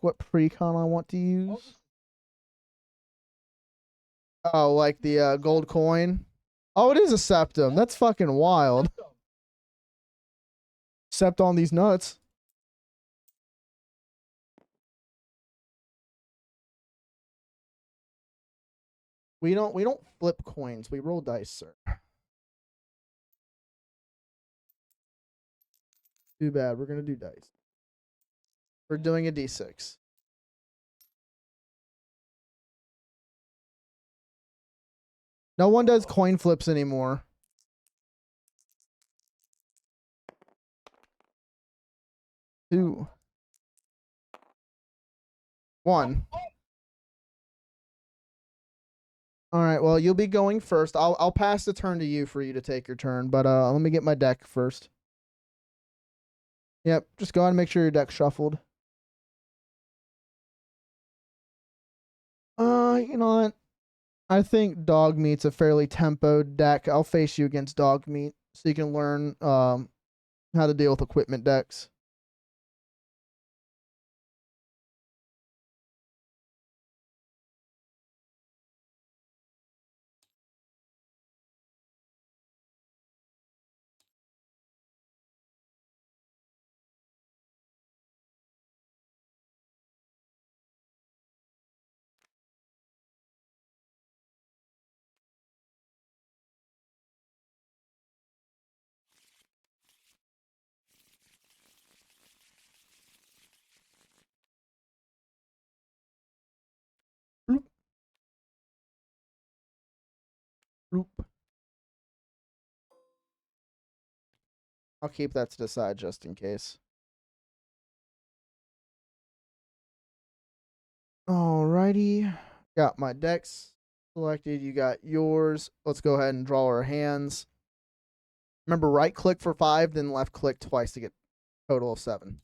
what precon I want to use. Oh, like the gold coin. Oh, it is a septum. That's fucking wild. Sept on these nuts. We don't flip coins. We roll dice, sir. Too bad. We're gonna do dice. We're doing a d6. No one does coin flips anymore. Two. One. All right. Well, you'll be going first. I'll pass the turn to you for you to take your turn. But let me get my deck first. Yep. Just go ahead and make sure your deck's shuffled. You know what? I think Dog Meat's a fairly tempoed deck. I'll face you against Dog Meat so you can learn how to deal with equipment decks. Bloop. Bloop. I'll keep that to the side just in case. Alrighty. Got my decks selected. You got yours. Let's go ahead and draw our hands. Remember, right click for 5, then left click twice to get a total of 7.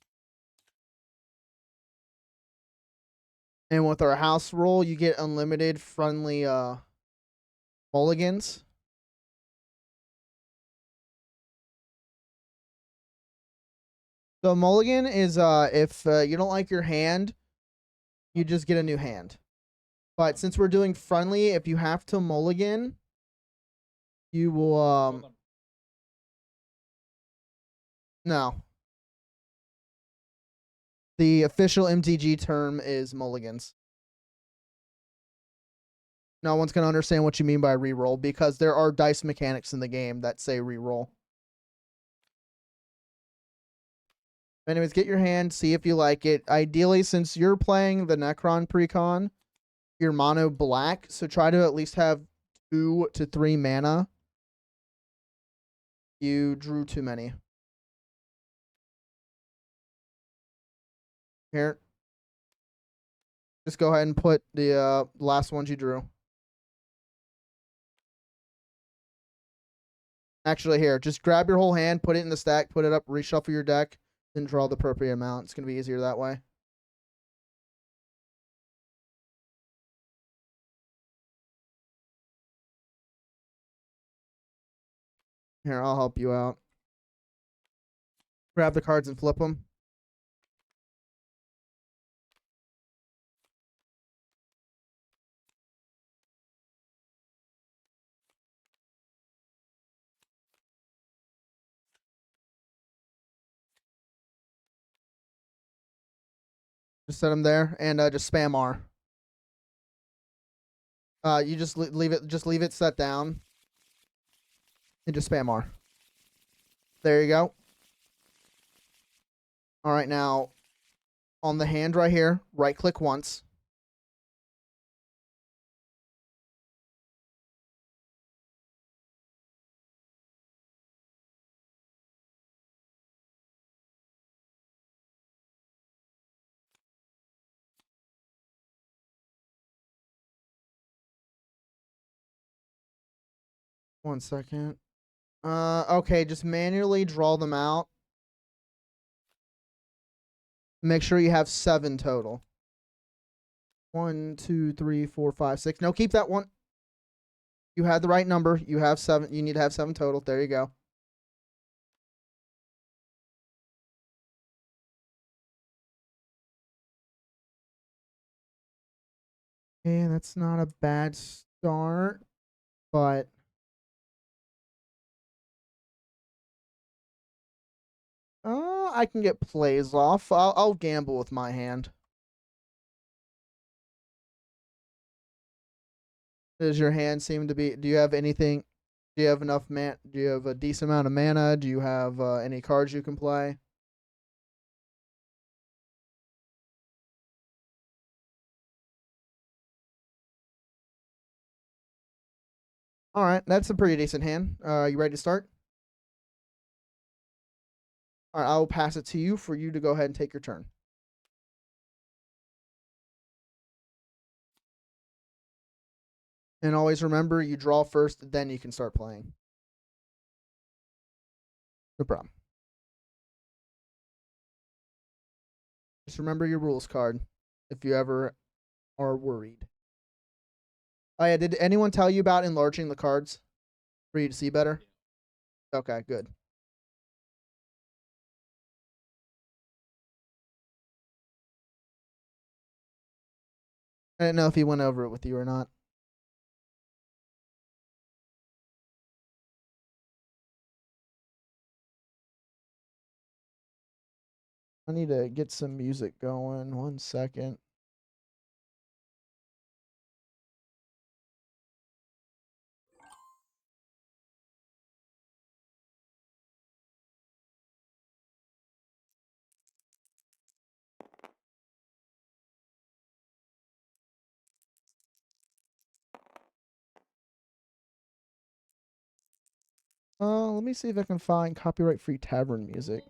And with our house roll, you get unlimited friendly mulligans. So mulligan is if you don't like your hand, you just get a new hand. But since we're doing friendly, if you have to mulligan, you will no. The official MTG term is mulligans. No one's gonna understand what you mean by reroll because there are dice mechanics in the game that say reroll. Anyways, get your hand, see if you like it. Ideally, since you're playing the Necron precon, you're mono black, so try to at least have 2 to 3 mana. You drew too many. Here. Just go ahead and put the last ones you drew. Actually, here, just grab your whole hand, put it in the stack, put it up, reshuffle your deck, then draw the appropriate amount. It's going to be easier that way. Here, I'll help you out. Grab the cards and flip them. Just set them there and just spam R. You just leave it set down and just spam R. There you go. All right, now on the hand right here, right click once. One second. Okay, just manually draw them out. Make sure you have 7 total. 1, 2, 3, 4, 5, 6. No, keep that one. You had the right number. You have 7. You need to have 7 total. There you go. Okay, that's not a bad start, but I can get plays off. I'll gamble with my hand. Does your hand seem to be? Do you have anything? Do you have enough man? Do you have a decent amount of mana? Do you have any cards you can play? All right, that's a pretty decent hand. You ready to start? All right, I will pass it to you for you to go ahead and take your turn. And always remember, you draw first, then you can start playing. No problem. Just remember your rules card if you ever are worried. Oh yeah, did anyone tell you about enlarging the cards for you to see better? Okay, good. I didn't know if he went over it with you or not. I need to get some music going. 1 second. Let me see if I can find copyright-free tavern music.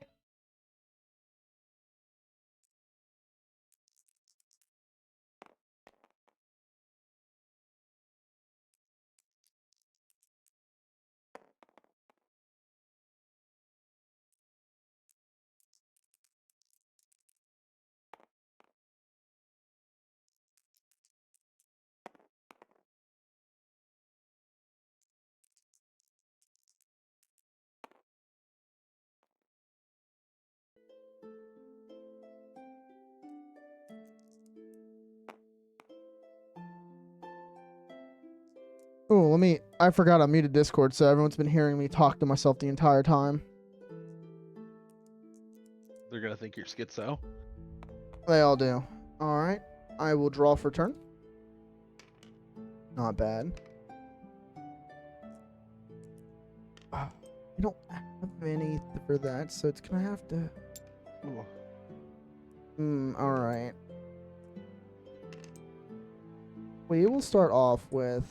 Oh, I forgot I muted Discord, so everyone's been hearing me talk to myself the entire time. They're gonna think you're schizo. They all do. Alright. I will draw for turn. Not bad. I don't have any for that, so it's gonna have to. Alright. We will start off with.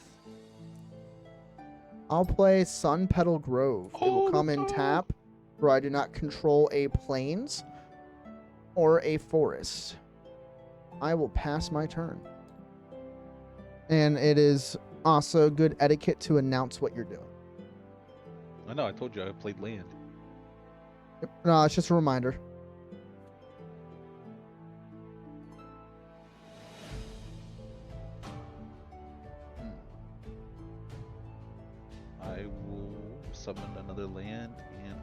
I'll play Sun Petal Grove. It will come in tap, where I do not control a plains or a forest. I will pass my turn. And it is also good etiquette to announce what you're doing. I know, I told you I played land. No, it's just a reminder. I will summon another land, and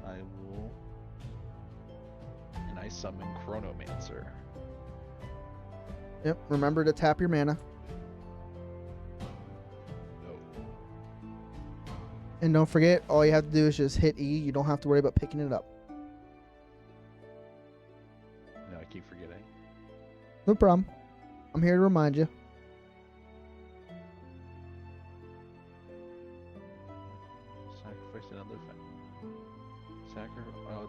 I summon Chronomancer. Yep, remember to tap your mana. No. And don't forget, all you have to do is just hit E. You don't have to worry about picking it up. No, I keep forgetting. No problem. I'm here to remind you. Sacrifice another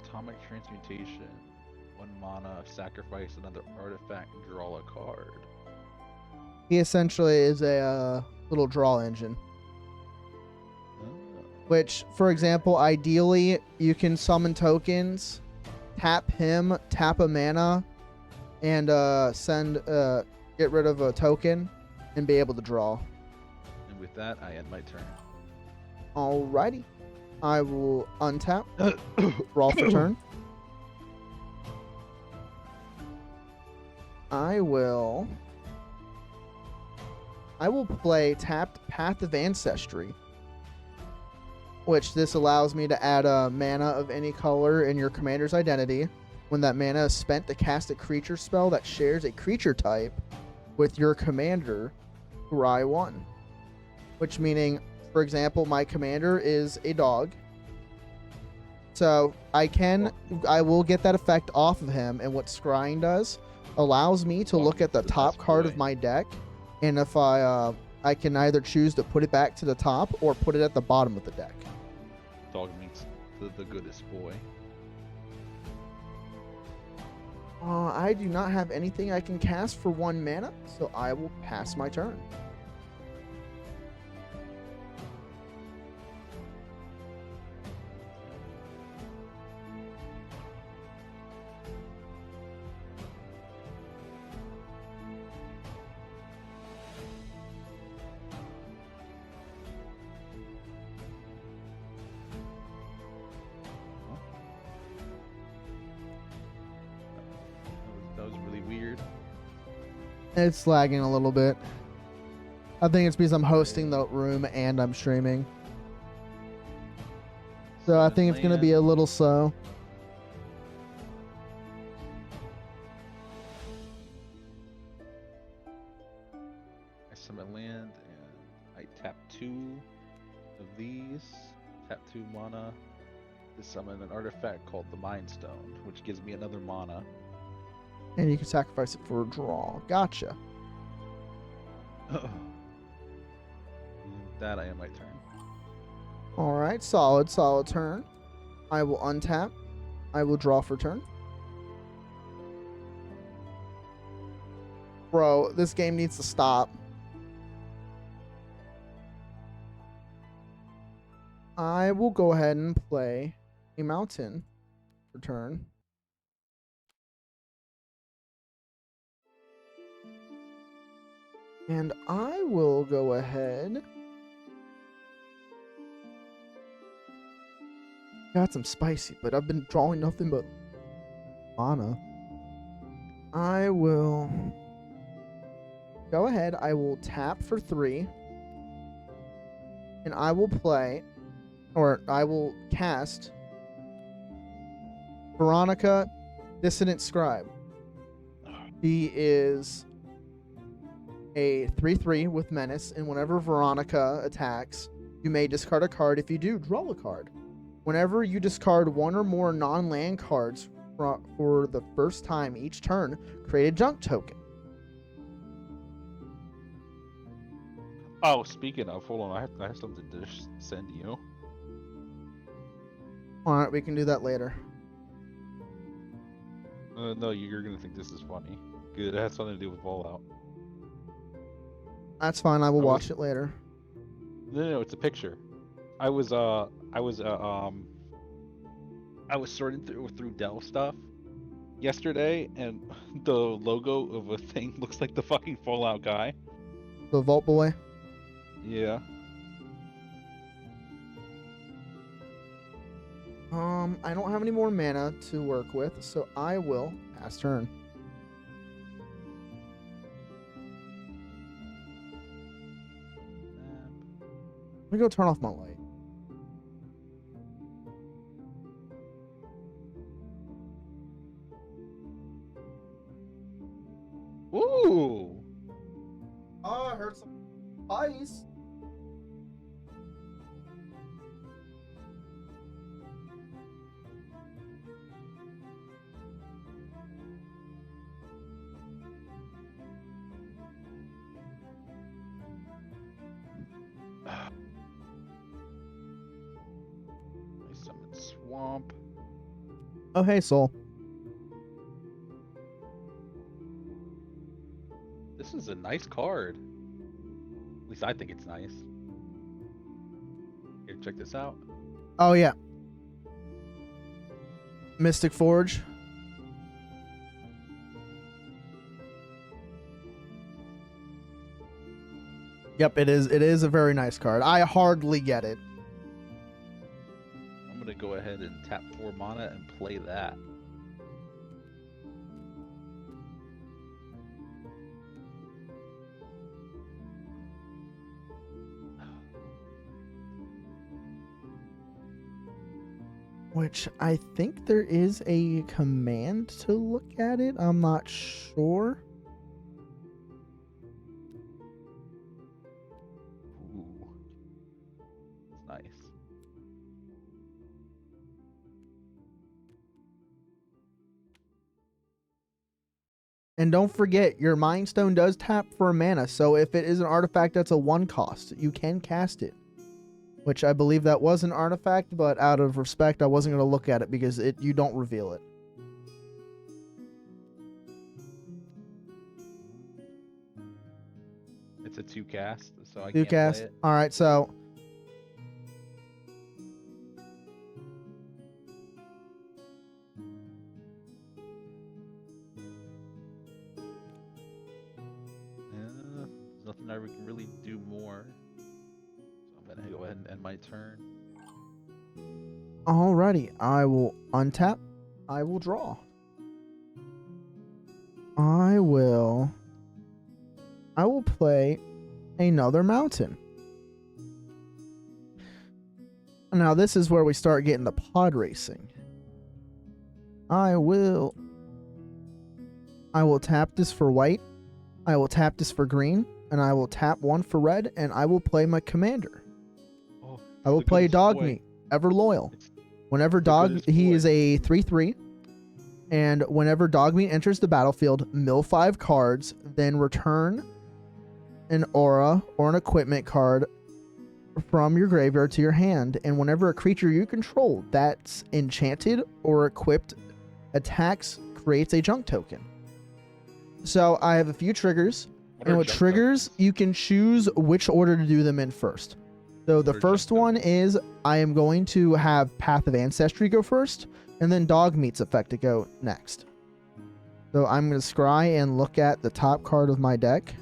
atomic transmutation. 1 mana, sacrifice another artifact, draw a card. He essentially is a little draw engine. Which, for example, ideally, you can summon tokens, tap him, tap a mana, and get rid of a token, and be able to draw. And with that, I end my turn. Alrighty. I will untap, draw for turn. I will play tapped Path of Ancestry, which this allows me to add a mana of any color in your commander's identity. When that mana is spent to cast a creature spell that shares a creature type with your commander, scry 1. Which meaning, for example, my commander is a dog. So I will get that effect off of him, and what scrying does allows me to look at the top card of my deck, and if I can either choose to put it back to the top or put it at the bottom of the deck. Dog means the goodest boy. I do not have anything I can cast for 1 mana, so I will pass my turn. That was really weird. It's lagging a little bit. I think it's because I'm hosting the room and I'm streaming. So I think it's going to be a little slow. I summon land and I tap 2 of these. Tap 2 mana to summon an artifact called the Mind Stone, which gives me another mana. And you can sacrifice it for a draw. Gotcha. That I end my turn. Alright, solid turn. I will untap. I will draw for turn. Bro, this game needs to stop. I will go ahead and play a mountain for turn. And I will go ahead. Got some spicy, but I've been drawing nothing but mana. I will go ahead. I will tap for 3. And I will play, or I will cast Veronica, Dissident Scribe. She is a 3/3 with Menace, and whenever Veronica attacks, you may discard a card. If you do, draw a card. Whenever you discard 1 or more non-land cards for the first time each turn, create a junk token. Oh, speaking of, hold on, I have something to send you. Alright, we can do that later. No, you're gonna think this is funny. Good, it has something to do with Fallout. That's fine, I will watch it later. No, it's a picture. I was sorting through Dell stuff yesterday, and the logo of a thing looks like the fucking Fallout guy. The Vault Boy. Yeah. I don't have any more mana to work with, so I will pass turn. Let me go turn off my light. Ooh. Oh, I heard some ice. I summon Swamp. Oh, hey, Soul. This is a nice card. At least I think it's nice. Here, check this out. Oh, yeah. Mystic Forge. Yep, it is. It is a very nice card. I hardly get it. I'm gonna go ahead and tap 4 mana and play that. Which I think there is a command to look at it. I'm not sure. Nice. And don't forget, your Mind Stone does tap for mana, so if it is an artifact that's a 1 cost, you can cast it. Which I believe that was an artifact, but out of respect, I wasn't going to look at it because you don't reveal it. It's a 2 cast, so I 2 can't cast. play it. Alright, so... There's nothing I can really do more. So I'm going to go ahead and end my turn. Alrighty, I will untap. I will draw. I will play another mountain. Now this is where we start getting the pod racing. I will tap this for white. I will tap this for green, and I will tap 1 for red, and I will play my commander. Oh, I will play Dogmeat, ever loyal. Whenever he is a 3/3, and whenever Dogmeat enters the battlefield, mill 5 cards, then return an aura or an equipment card from your graveyard to your hand, and whenever a creature you control that's enchanted or equipped attacks, creates a junk token. So I have a few triggers, and with triggers, you can choose which order to do them in first. So the first one is I am going to have Path of Ancestry go first, and then Dogmeat's effect to go next. So I'm going to scry and look at the top card of my deck.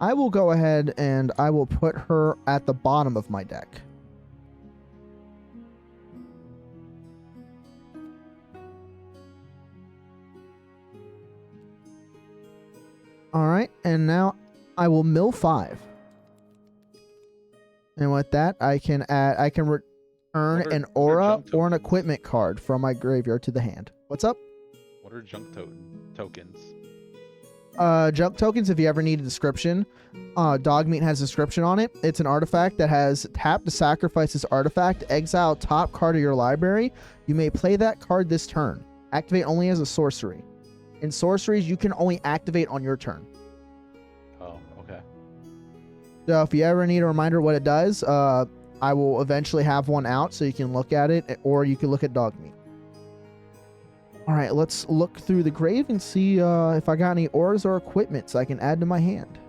I will go ahead and I will put her at the bottom of my deck. Alright, and now I will mill 5. And with that, I can return an aura or an equipment card from my graveyard to the hand. What's up? What are junk tokens? Junk tokens, if you ever need a description, Dogmeat has a description on it. It's an artifact that has tap to sacrifice this artifact, exile top card of your library. You may play that card this turn. Activate only as a sorcery. In sorceries, you can only activate on your turn. Oh, okay. So if you ever need a reminder what it does, I will eventually have one out so you can look at it, or you can look at Dogmeat. Alright, let's look through the grave and see if I got any auras or equipments I can add to my hand.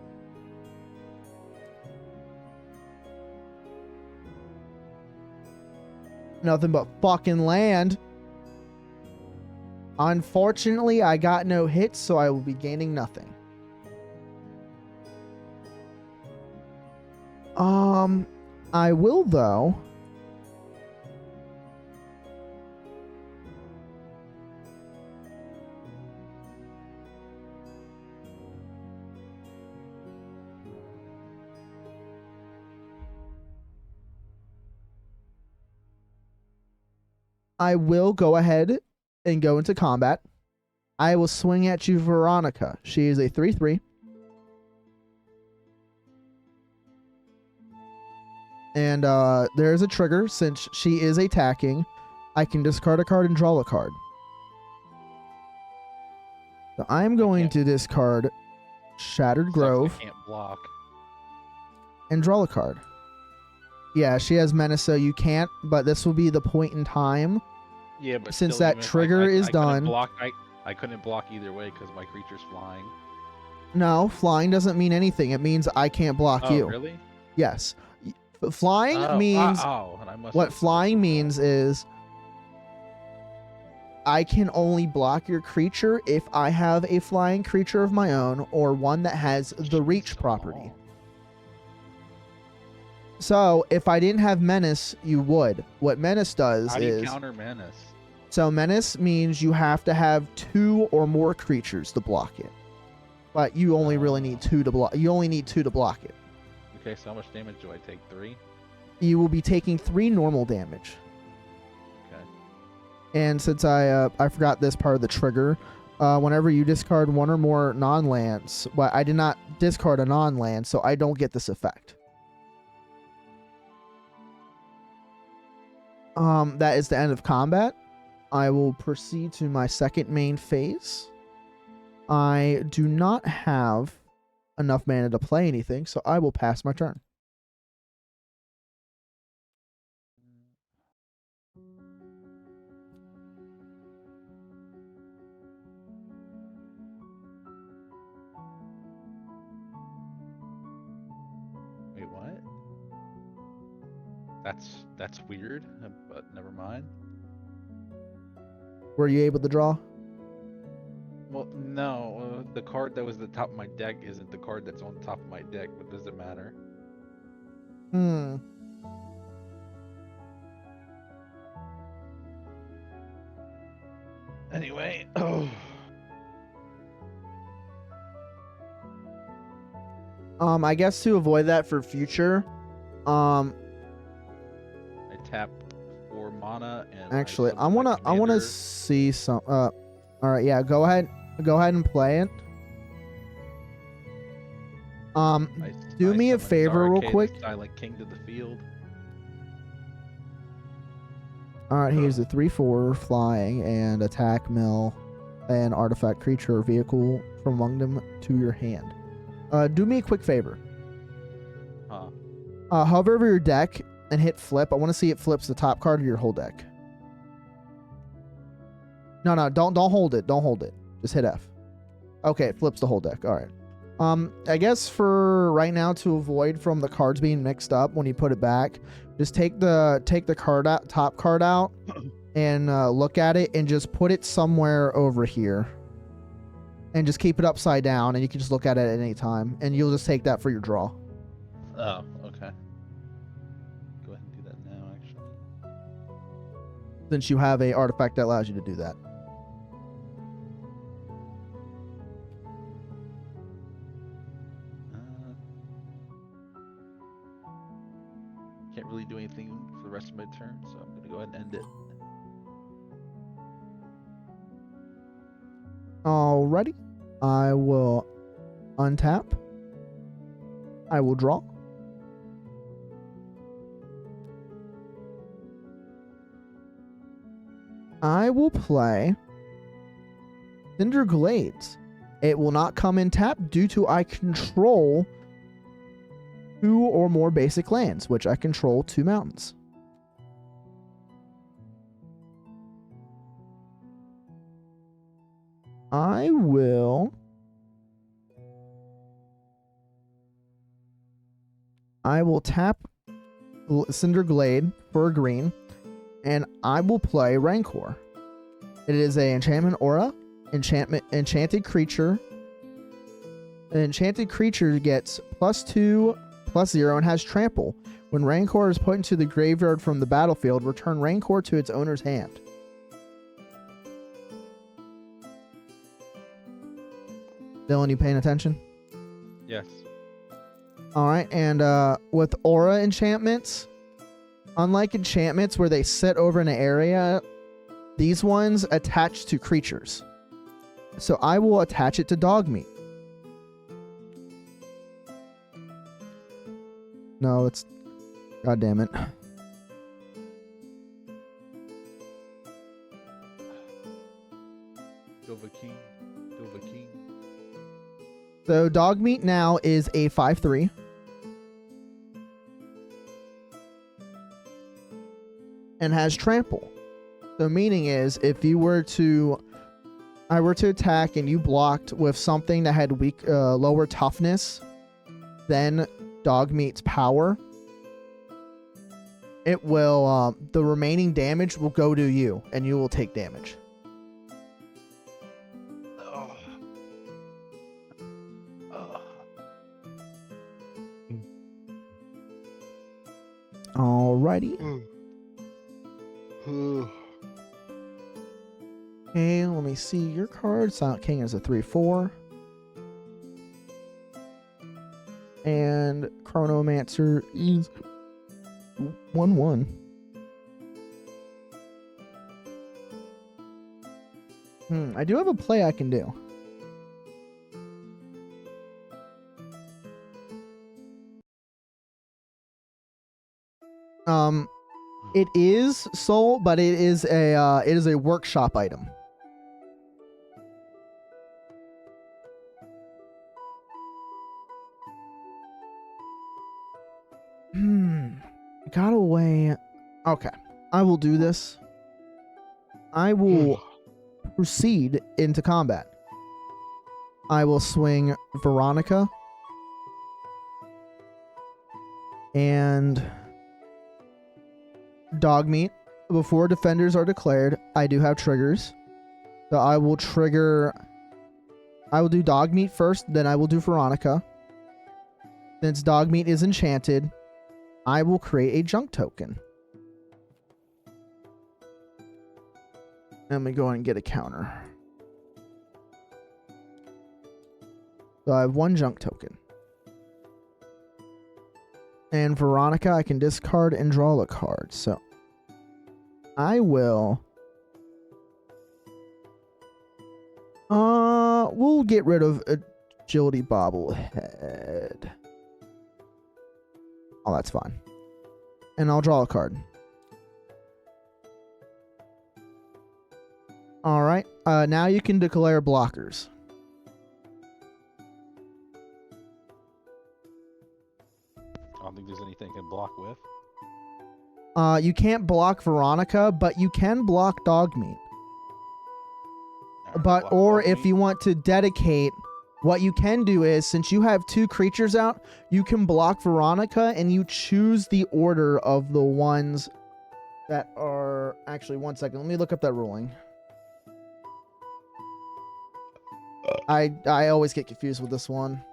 Nothing but fucking land. Unfortunately, I got no hits, so I will be gaining nothing. I will, though. I will go ahead and go into combat. I will swing at you, Veronica. She is a 3/3. And there's a trigger. Since she is attacking, I can discard a card and draw a card. So I'm going to discard Shattered Grove. I can't block. And draw a card. Yeah, she has menace, so you can't, but this will be the point in time. Yeah, but since still, that trigger is done. I couldn't block either way because my creature's flying. No, flying doesn't mean anything. It means I can't block you. Oh, really? Yes. Flying means... what flying means is I can only block your creature if I have a flying creature of my own or one that has the reach property. So, if I didn't have menace, you would. What menace does is... How do you counter menace? So, menace means you have to have 2 or more creatures to block it. But you only really need 2 to block. You only need 2 to block it. Okay, so how much damage do I take? 3? You will be taking 3 normal damage. Okay. And since I forgot this part of the trigger, whenever you discard one or more non-lands, but I did not discard a non-land, so I don't get this effect. That is the end of combat. I will proceed to my second main phase. I do not have enough mana to play anything, so I will pass my turn. Wait, what? That's weird, but never mind. Were you able to draw? Well, no, the card that was the top of my deck isn't the card that's on top of my deck, but does it matter? Hmm. Anyway, oh. I guess to avoid that for future, I tap 4 mana and actually, I I wanna commander. see some. All right, yeah, go ahead and play it. Do me a summon favor real Zarkey, the quick. Silent King to the field. All right, here's a 3/4 flying and attack mill, an artifact creature or vehicle from among them to your hand. Do me a quick favor. Huh. Hover over your deck and hit flip. I want to see it flips the top card of your whole deck. No, don't hold it. Don't hold it. Just hit F. Okay, it flips the whole deck. All right. I guess for right now, to avoid from the cards being mixed up when you put it back, just take the card out, top card out, and look at it and just put it somewhere over here, and just keep it upside down, and you can just look at it at any time, and you'll just take that for your draw. Oh, okay. Go ahead and do that now, actually. Since you have a artifact that allows you to do that. Can't really do anything for the rest of my turn, so I'm gonna go ahead and end it. Alrighty. I will untap. I will draw. I will play Cinder Glades. It will not come in tap due to I control 2 or more basic lands, which I control 2 mountains. I will tap Cinder Glade for a green, and I will play Rancor. It is a enchantment aura, enchanted creature. An enchanted creature gets +2/+0 and has trample. When Rancor is put into the graveyard from the battlefield, return Rancor to its owner's hand. Dylan, you paying attention? Yes. Alright, and with aura enchantments, unlike enchantments where they sit over an area, these ones attach to creatures. So I will attach it to Dogmeat. No, it's... God damn it. Dovahkiin. So Dogmeat now is a 5/3. And has trample. So meaning is, if you were to... I were to attack and you blocked with something that had lower toughness than Dogmeat's power, it will... the remaining damage will go to you, and you will take damage. Alrighty. Okay, let me see your card. Silent King is a 3/4. And Chronomancer is 1/1. I do have a play I can do. It is soul, but it is a workshop item. Got away. Okay, I will do this. I will proceed into combat. I will swing Veronica and Dogmeat. Before defenders are declared, I do have triggers. So I will trigger. I will do Dogmeat first, then I will do Veronica. Since Dogmeat is enchanted, I will create a junk token. Let me go ahead and get a counter. So I have one junk token. And Veronica, I can discard and draw a card. So I will. We'll get rid of Agility Bobblehead. Oh, that's fine. And I'll draw a card. All right. Now you can declare blockers. I don't think there's anything I can block with. You can't block Veronica, but you can block Dogmeat. But or if you want to dedicate, what you can do is, since you have 2 creatures out, you can block Veronica and you choose the order of the ones that are actually 1 second. Let me look up that ruling. I always get confused with this one.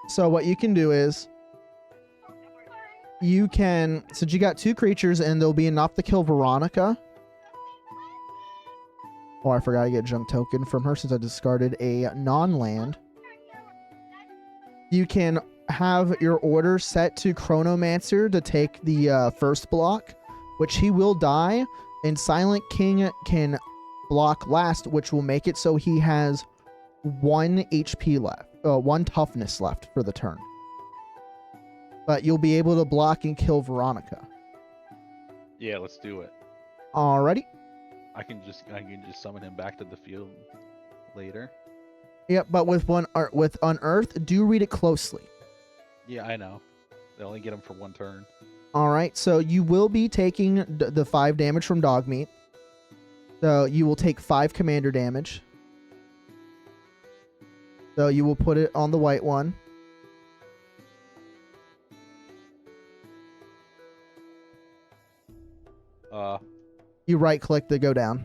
So what you can do is, you can, since you got 2 creatures and there'll be enough to kill Veronica. Oh, I forgot to get a junk token from her since I discarded a non-land. You can have your order set to Chronomancer to take the first block, which he will die, and Silent King can block last, which will make it so he has 1 HP left, 1 toughness left for the turn. But you'll be able to block and kill Veronica. Yeah, let's do it. Alrighty. I can just summon him back to the field later. Yep, but with Unearth, do read it closely. Yeah, I know. They only get him for 1 turn. Alright, so you will be taking the 5 damage from Dogmeat. So you will take 5 commander damage. So you will put it on the white one. You right click to go down.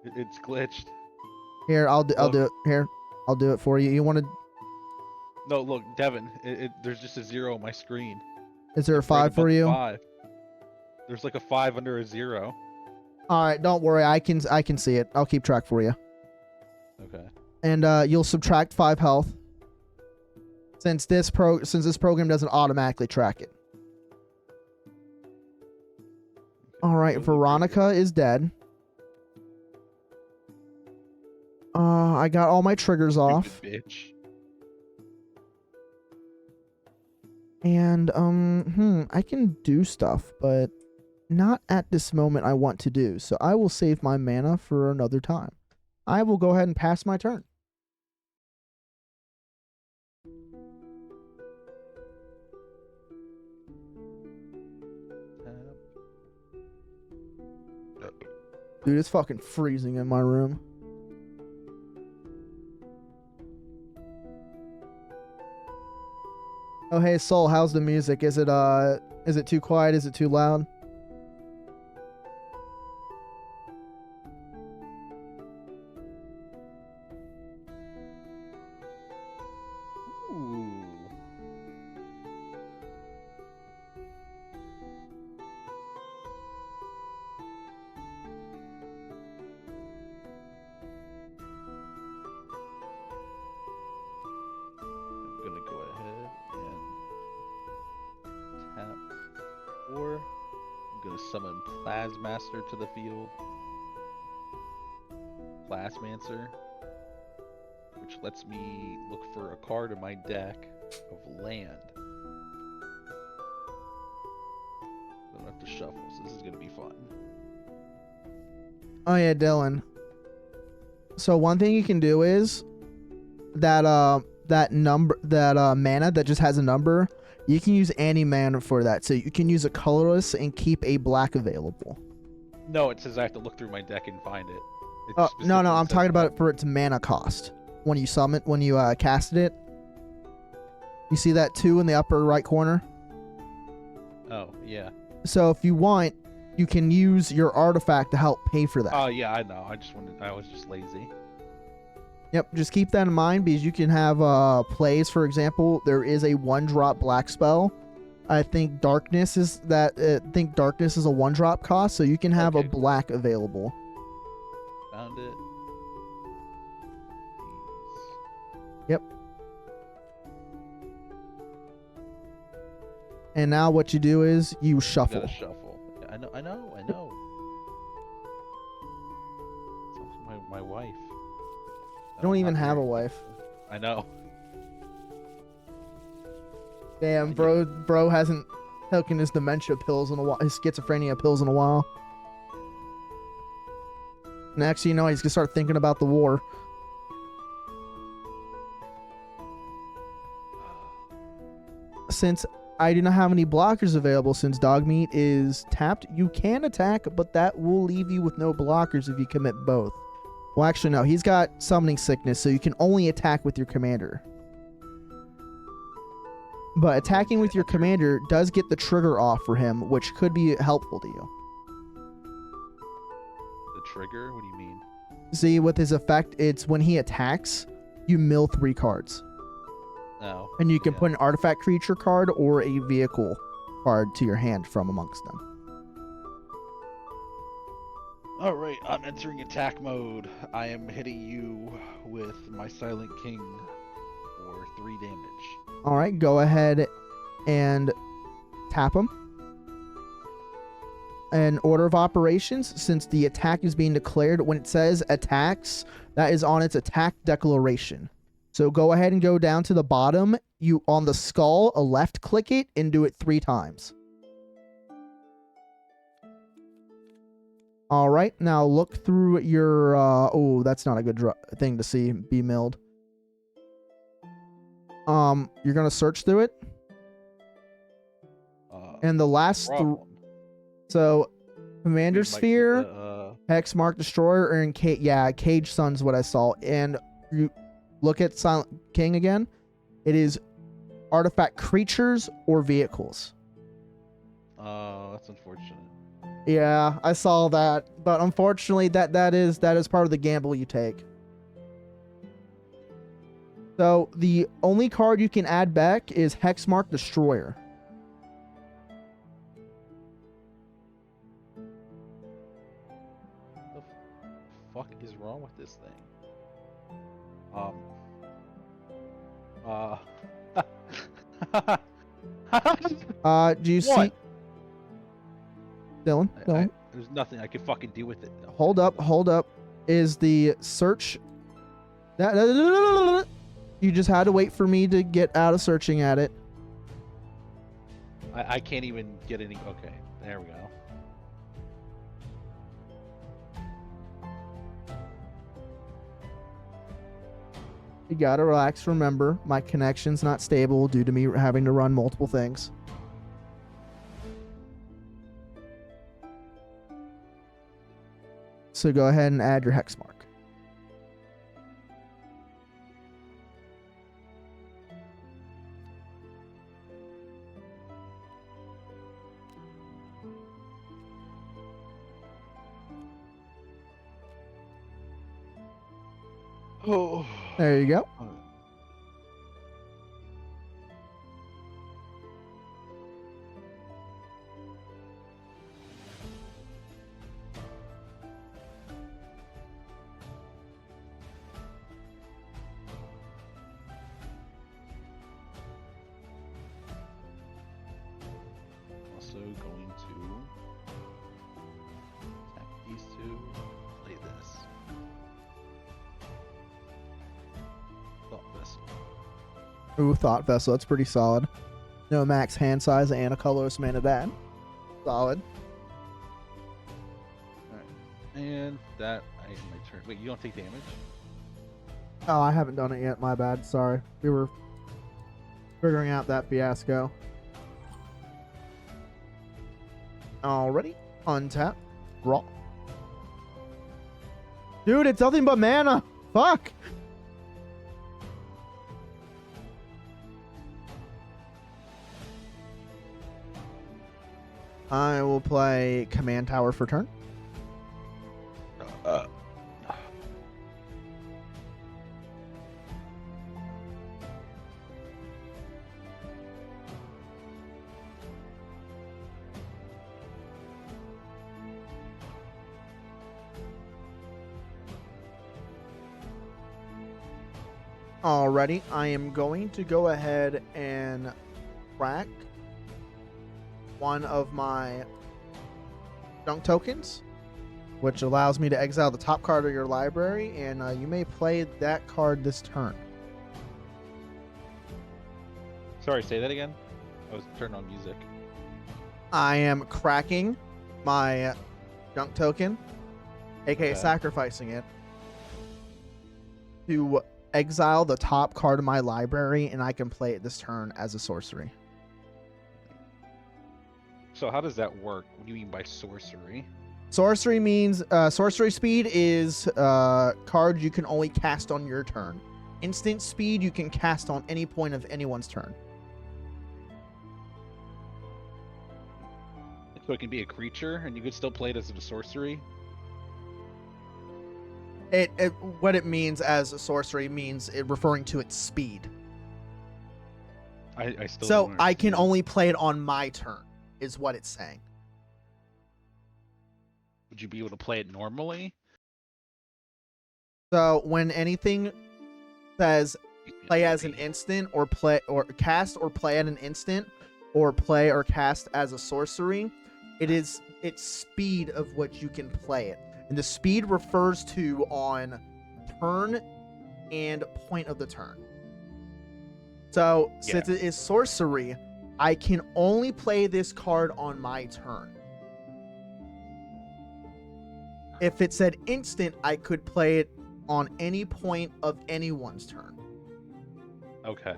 It's glitched. Here, I'll do it. Here, I'll do it for you. You want to? No, look, Devin. There's just a 0 on my screen. Is there a 5 for you? 5. There's like a 5 under a 0. All right, don't worry. I can see it. I'll keep track for you. Okay. And you'll subtract 5 health. Since this program doesn't automatically track it. All right, Veronica is dead. I got all my triggers off. Bitch. And I can do stuff, but not at this moment I want to do. So I will save my mana for another time. I will go ahead and pass my turn. Dude, it's fucking freezing in my room. Oh, hey, Soul, how's the music? Is it too quiet? Is it too loud? Ooh. summon Plasmaster to the field. Plasmancer, which lets me look for a card in my deck of land. I don't have to shuffle, so this is gonna be fun. Oh yeah, Dylan. So one thing you can do is that mana that just has a number, you can use any mana for that. So you can use a colorless and keep a black available. No, it says I have to look through my deck and find it. It No, specifically I'm says talking about that. it for its mana cost. When you casted it. You see that 2 in the upper right corner? Oh, yeah. So if you want, you can use your artifact to help pay for that. Oh, yeah, I know. I was just lazy. Yep, just keep that in mind because you can have plays. For example, there is a 1-drop black spell. I think darkness is a 1-drop cost, so you can have a black available. Found it. Yep. And now what you do is you shuffle. You gotta shuffle. Yeah, I know. Sounds like my wife. You don't even have a wife. I know. Damn, bro hasn't taken his dementia pills in a while, his schizophrenia pills in a while. Next, you know, he's gonna start thinking about the war. Since I do not have any blockers available, since Dogmeat is tapped, you can attack, but that will leave you with no blockers if you commit both. Well, actually, no. He's got summoning sickness, so you can only attack with your commander. But attacking with your commander does get the trigger off for him, which could be helpful to you. The trigger? What do you mean? See, with his effect, it's when he attacks, you mill 3 cards. Oh. And you can put an artifact creature card or a vehicle card to your hand from amongst them. Alright, I'm entering attack mode. I am hitting you with my Silent King for 3 damage. Alright, go ahead and tap him. In order of operations, since the attack is being declared, when it says attacks, that is on its attack declaration. So go ahead and go down to the bottom. You on the skull, left click it and do it 3 times. All right, now look through your. Oh, that's not a good thing to see. Be milled. You're gonna search through it, and the last. So, Commander Sphere, Hexmark Destroyer, or Cage Sun's what I saw, and you look at Silent King again. It is artifact creatures or vehicles. Oh, that's unfortunate. Yeah, I saw that, but unfortunately, that is part of the gamble you take. So the only card you can add back is Hexmark Destroyer. What the fuck is wrong with this thing? Do you see? Dylan? There's nothing I can fucking do with it. No. Hold up. Is the search... You just had to wait for me to get out of searching at it. I can't even get any... Okay, there we go. You gotta relax. Remember, my connection's not stable due to me having to run multiple things. So go ahead and add your hex mark. Oh. There you go. Also going to play this. Thought Vessel. Ooh, Thought Vessel. That's pretty solid. No max hand size and a colorless mana dad. Solid. And that I end my turn. Wait, you don't take damage? Oh, I haven't done it yet. My bad. Sorry. We were figuring out that fiasco. Already. Untap. Draw. Dude, it's nothing but mana. Fuck. I will play Command Tower for turn. Alrighty, I am going to go ahead and crack one of my junk tokens, which allows me to exile the top card of your library, and you may play that card this turn. Sorry, say that again? I was turning on music. I am cracking my junk token, aka Okay. sacrificing it, to exile the top card of my library, and I can play it this turn as a sorcery. So how does that work? What do you mean by sorcery? Sorcery means sorcery speed is card you can only cast on your turn. Instant speed you can cast on any point of anyone's turn. So it can be a creature, and you could still play it as a sorcery? What it means as a sorcery means it referring to its speed. I still So don't I can understand. only play it on my turn, is what it's saying. Would you be able to play it normally? So when anything says play as an instant or play or cast or play at an instant or play or cast as a sorcery, it is its speed of which you can play it. And the speed refers to on turn and point of the turn. So since it is sorcery, I can only play this card on my turn. If it said instant, I could play it on any point of anyone's turn. Okay.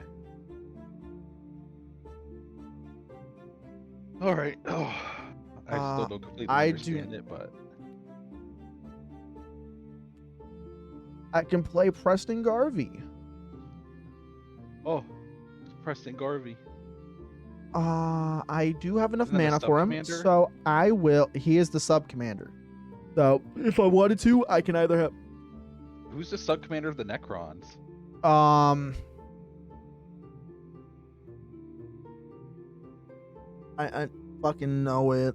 All right. Oh, I still don't completely I understand it, but I can play Preston Garvey. oh, it's Preston Garvey. I do have enough Isn't that a mana for him, sub-commander? so I will. He is the sub commander. So if I wanted to, I can either have Who's the sub commander of the Necrons? I fucking know it.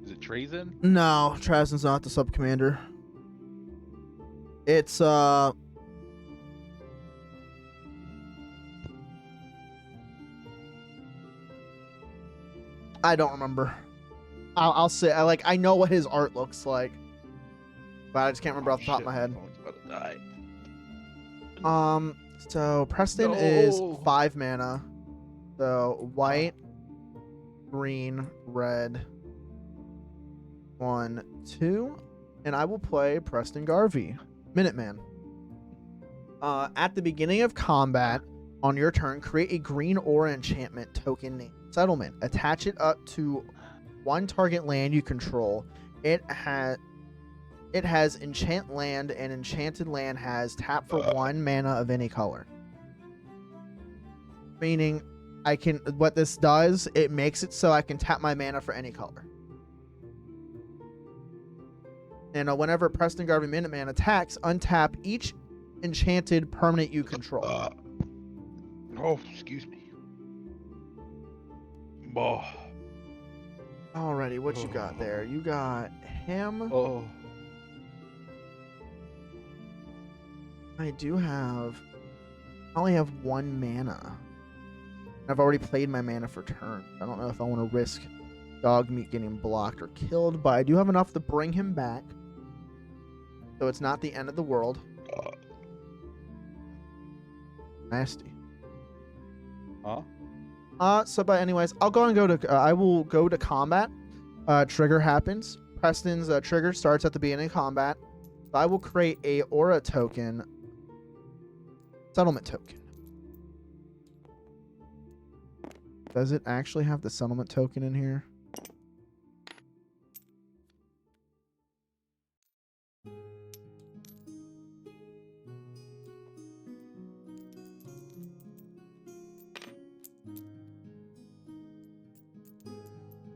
Is it Trazen? No, Trazen's not the sub commander. It's I don't remember. I'll say I know what his art looks like, but I just can't remember off the top of my head. Someone's about to die. So Preston is No. 5 mana. So white, green, red. 1, 2, and I will play Preston Garvey, Minuteman. At the beginning of combat, on your turn, create a green aura enchantment token named Settlement. Attach it up to one target land you control. It has enchant land, and enchanted land has tap for 1 mana of any color. Meaning, what this does, it makes it so I can tap my mana for any color. And whenever Preston Garvey Minuteman attacks, untap each enchanted permanent you control. Oh, excuse me. Oh. Alrighty, what you got there? You got him. Oh. I only have 1 mana. I've already played my mana for turn. I don't know if I want to risk dog meat getting blocked or killed, but I do have enough to bring him back. So it's not the end of the world. Nasty. Huh? But anyways, I'll go and go to. I will go to combat. Trigger happens. Preston's trigger starts at the beginning of combat. So I will create a aura token. Settlement token. Does it actually have the settlement token in here?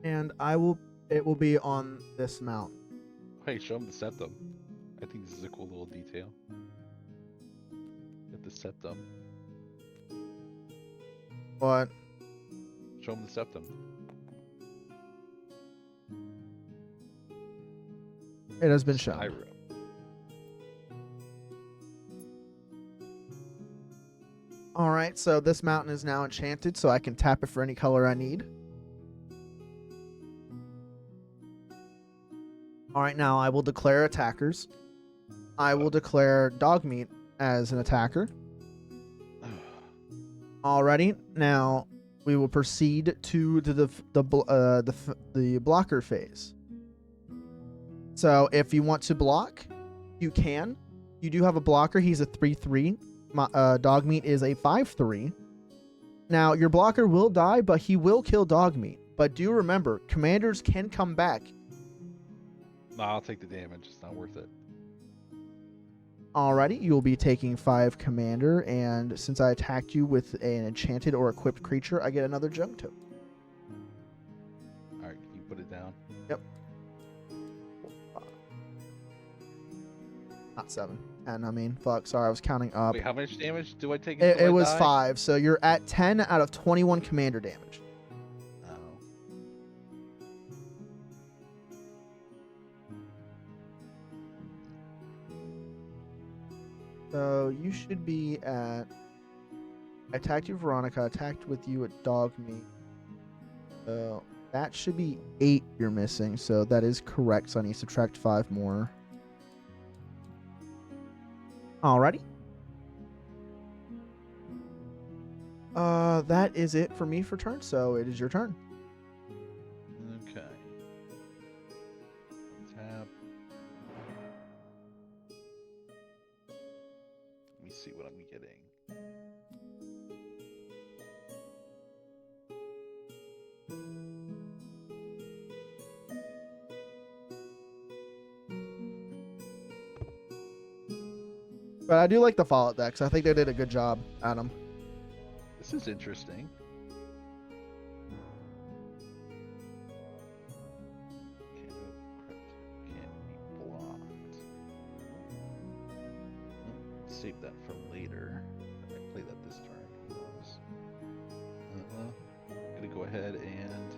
And it will be on this mount. Hey, show him the septum. I think this is a cool little detail. Get the septum. But Show him the septum. it has been shown. Skyrim. Alright, so this mountain is now enchanted, so I can tap it for any color I need. Alright, now I will declare attackers. I will declare Dogmeat as an attacker. Alrighty, now we will proceed to the blocker phase. So if you want to block, you can. You do have a blocker. He's a 3/3. Dogmeat is a 5/3. Now your blocker will die, but he will kill Dogmeat. But do remember, commanders can come back. Nah, I'll take the damage. It's not worth it. Alrighty, you will be taking 5 commander, and since I attacked you with an enchanted or equipped creature, I get another junk token. Alright, can you put it down? Yep. Not 7. 10, I mean. Fuck, sorry, I was counting up. Wait, how much damage do I take? It was 5, so you're at 10 out of 21 commander damage. Oh. So you should be at... I attacked you, Veronica. I attacked with you at Dogmeat. So that should be 8 you're missing, so that is correct. So I need to subtract 5 more. Alrighty. That is it for me for turn, so it is your turn. Okay. Tap. Let me see what I'm getting. But I do like the Fallout decks. I think they did a good job, Adam. This is interesting. Can't be blocked. Save that for later. I might play that this turn. Who knows? Gonna go ahead and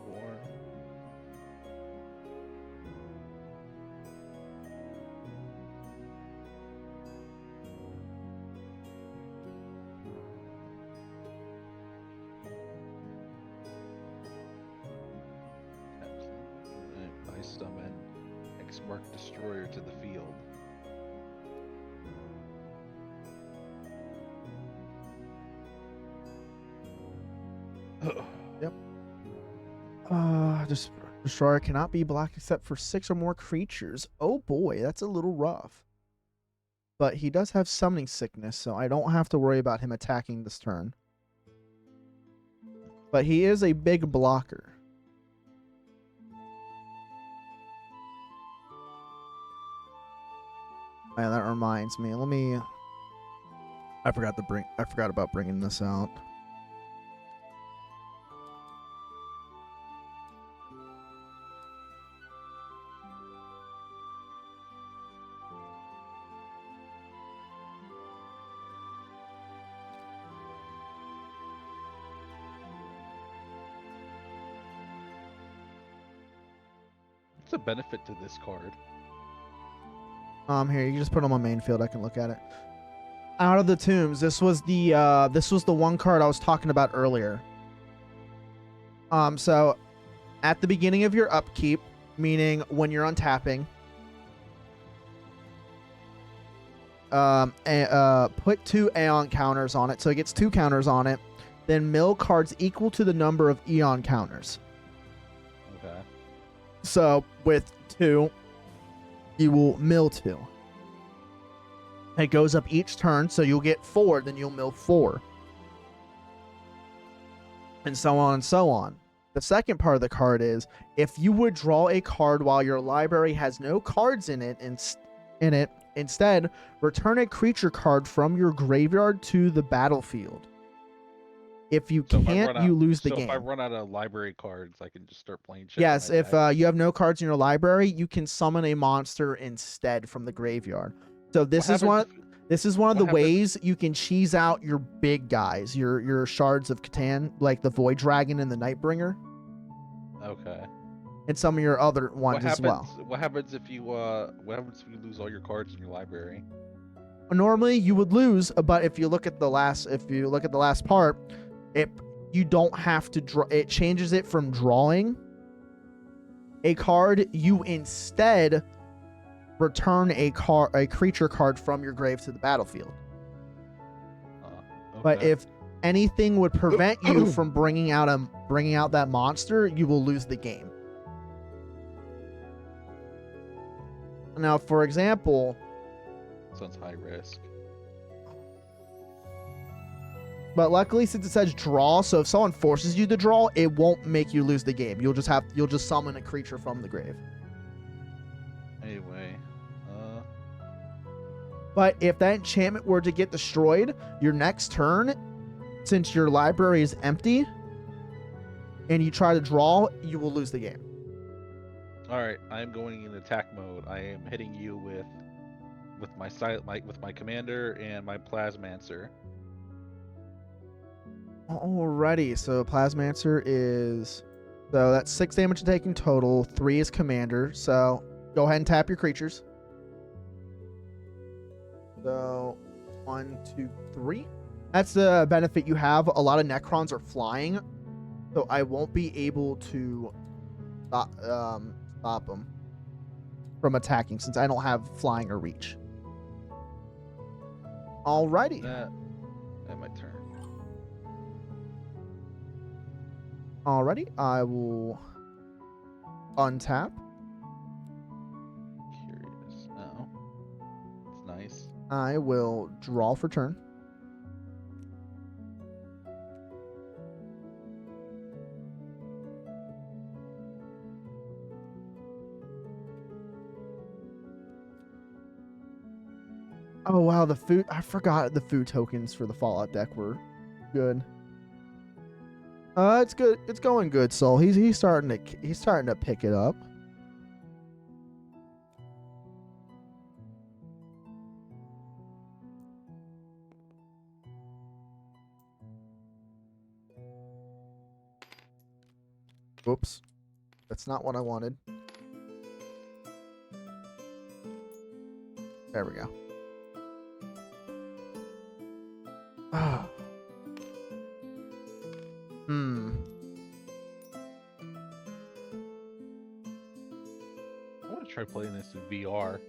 four. I summon X-Mark Destroyer to the field. Yep. Destroyer cannot be blocked except for 6 or more creatures. Oh boy, that's a little rough. But he does have summoning sickness, so I don't have to worry about him attacking this turn. But he is a big blocker. Man, that reminds me. I forgot about bringing this out. What's the benefit to this card? Here, you can just put it on my main field. I can look at it. Out of the tombs, this was the one card I was talking about earlier. So at the beginning of your upkeep, meaning when you're untapping, put 2 Aeon counters on it, so it gets 2 counters on it. Then mill cards equal to the number of Eon counters. Okay. So with 2, you will mill 2. It goes up each turn, so you'll get 4, then you'll mill 4. And so on and so on. The second part of the card is, if you would draw a card while your library has no cards in it, instead, return a creature card from your graveyard to the battlefield. If you can't, you lose the game. So if I run out of library cards, I can just start playing shit. Yes, if you have no cards in your library, you can summon a monster instead from the graveyard. So this is one of the ways you can cheese out your big guys, your Shards of Catan, like the Void Dragon and the Nightbringer. Okay. And some of your other ones as well. What happens if you lose all your cards in your library? Normally you would lose, but if you look at the last part, you don't have to draw. It changes it from drawing a card. You instead return a creature card from your grave to the battlefield. Okay. But if anything would prevent you from bringing out that monster, you will lose the game. Now, for example, sounds high risk. But luckily, since it says draw, so if someone forces you to draw, it won't make you lose the game. You'll just summon a creature from the grave. Anyway, But if that enchantment were to get destroyed, your next turn, since your library is empty, and you try to draw, you will lose the game. All right, I am going in attack mode. I am hitting you with my commander and my Plasmancer. Alrighty, so Plasmancer is... So that's 6 damage taking total, 3 is commander, so go ahead and tap your creatures. So, 1, 2, 3. That's the benefit you have. A lot of Necrons are flying, so I won't be able to stop them from attacking since I don't have flying or reach. Alrighty. That my turn. Alrighty, I will untap. Curious. No. It's nice. I will draw for turn. Oh wow, the food, I forgot the food tokens for the Fallout deck were good. It's good. It's going good, Soul. He's starting to pick it up. Oops. That's not what I wanted. There we go. Ah. I want to try playing this in VR.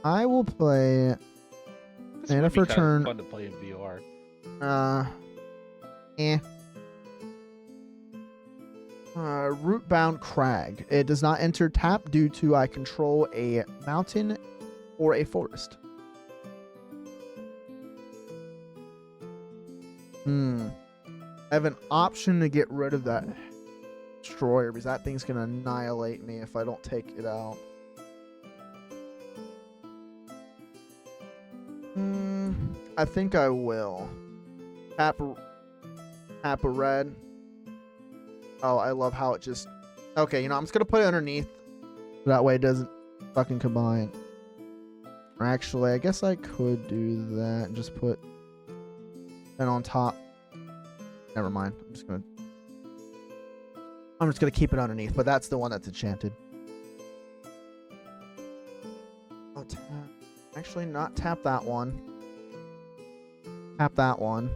I will play This mana would be for kinda turn. fun to play in VR. Rootbound Crag. It does not enter tap due to I control a mountain or a forest. I have an option to get rid of that destroyer because that thing's gonna annihilate me if I don't take it out. I think I will. Tap a red. Oh, I love how it just... Okay, I'm just gonna put it underneath. That way it doesn't fucking combine. Or actually, I guess I could do that and just put it on top. Never mind. I'm just gonna keep it underneath, but that's the one that's enchanted. Oh, tap. Actually, not tap that one. Tap that one.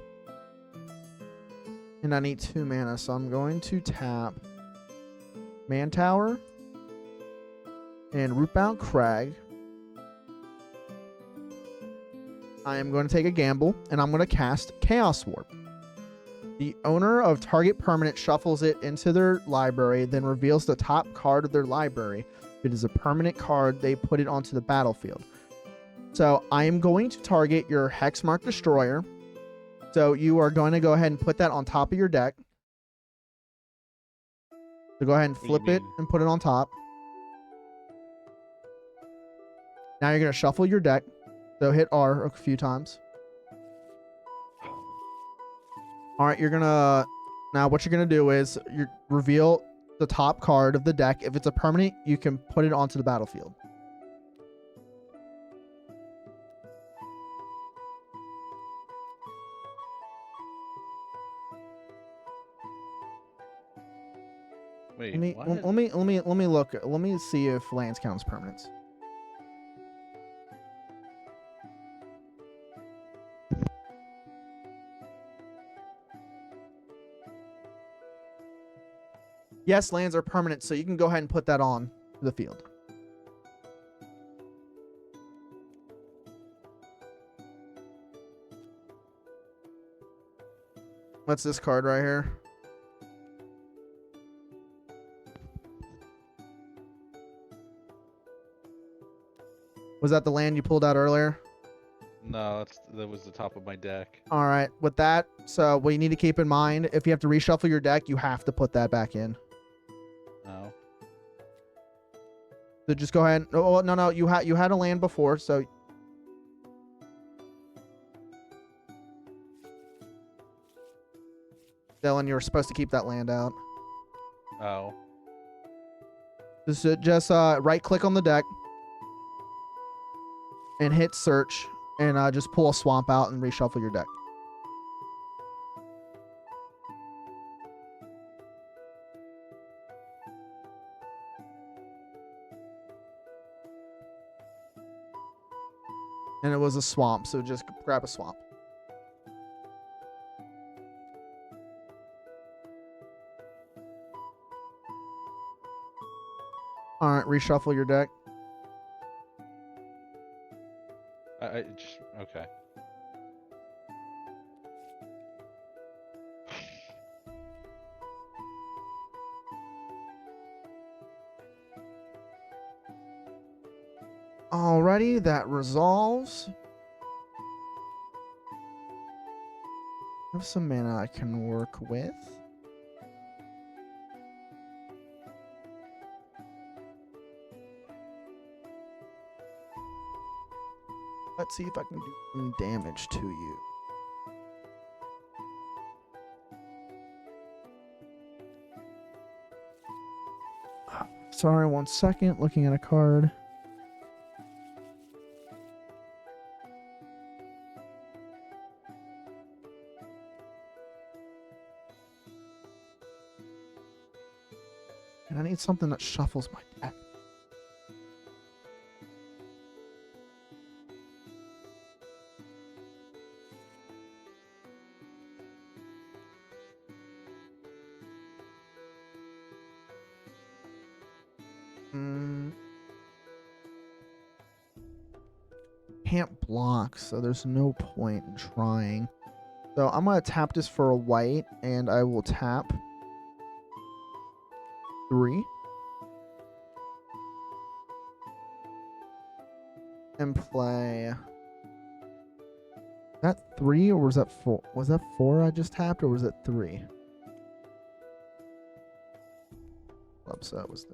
And I need 2 mana, so I'm going to tap Mantower and Rootbound Crag. I am going to take a gamble, and I'm going to cast Chaos Warp. The owner of target permanent shuffles it into their library, then reveals the top card of their library. If it is a permanent card, they put it onto the battlefield. So I am going to target your Hexmark Destroyer. So you are going to go ahead and put that on top of your deck. So go ahead and flip it and put it on top. Now you're going to shuffle your deck. So hit R a few times. All right, you're going to... Now what you're going to do is you reveal the top card of the deck. If it's a permanent, you can put it onto the battlefield. Wait, let me look. Let me see if lands count as permanents. Yes, lands are permanent, so you can go ahead and put that on the field. What's this card right here? Was that the land you pulled out earlier? No, that was the top of my deck. All right. With that, so what you need to keep in mind, if you have to reshuffle your deck, you have to put that back in. No. So just go ahead. Oh, no. You had a land before, so... Dylan, you were supposed to keep that land out. Oh. Just right-click on the deck. And hit search. And just pull a swamp out and reshuffle your deck. And it was a swamp, so just grab a swamp. Alright, reshuffle your deck. I just... Okay. Alrighty, that resolves. I have some mana I can work with. Let's see if I can do some damage to you. Sorry, 1 second. Looking at a card. And I need something that shuffles my deck. Can't block, so there's no point in trying. So I'm going to tap this for a white, and I will tap 3. And play... Is that 3 or was that 4? Was that 4 I just tapped, or was it 3? Oops, that was the...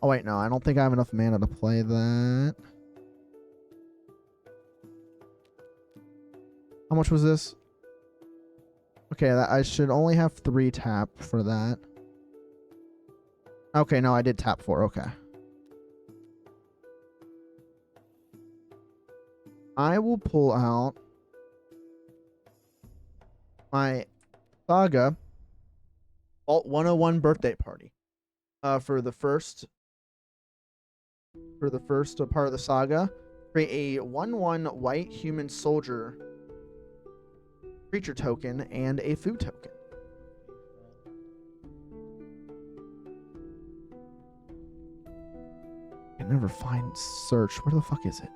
Oh wait, no, I don't think I have enough mana to play that. How much was this? Okay, I should only have 3 tap for that. Okay, no, I did tap 4. Okay. I will pull out my Saga Alt 101 birthday party for the first part of the saga. Create a 1/1 white human soldier creature token and a food token. I can never find search. Where the fuck is it?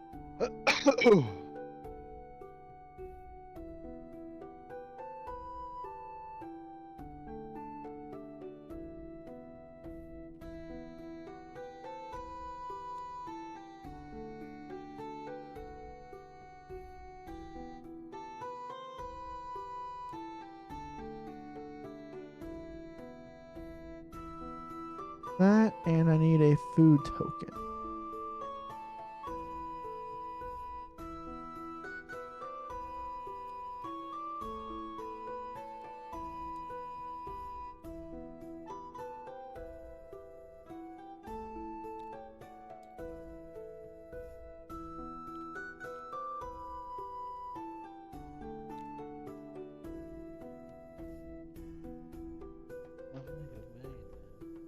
That, and I need a food token.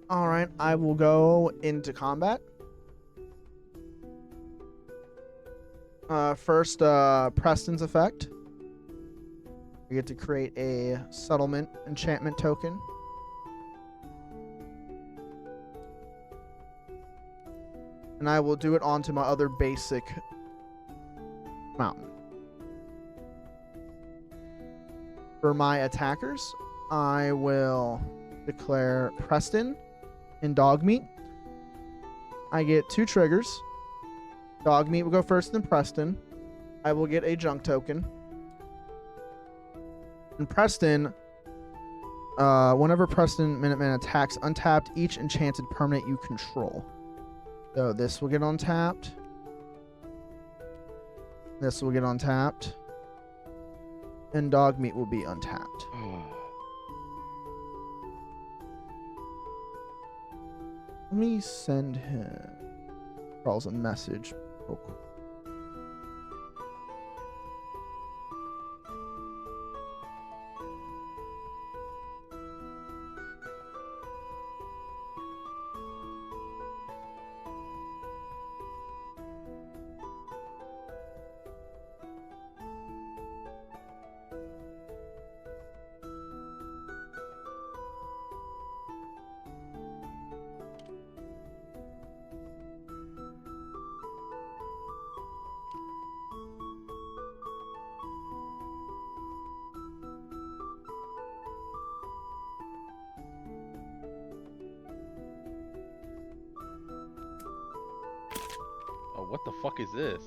All right, I will go into combat. First, Preston's effect. We get to create a settlement enchantment token. And I will do it onto my other basic mountain. For my attackers, I will declare Preston and Dogmeat. I get 2 triggers. Dogmeat will go first, then Preston. I will get a junk token. And Preston, whenever Preston Minuteman attacks, untapped each enchanted permanent you control. So this will get untapped. This will get untapped. And Dogmeat will be untapped. Let me send him Charles a message real quick. Oh, what the fuck is this?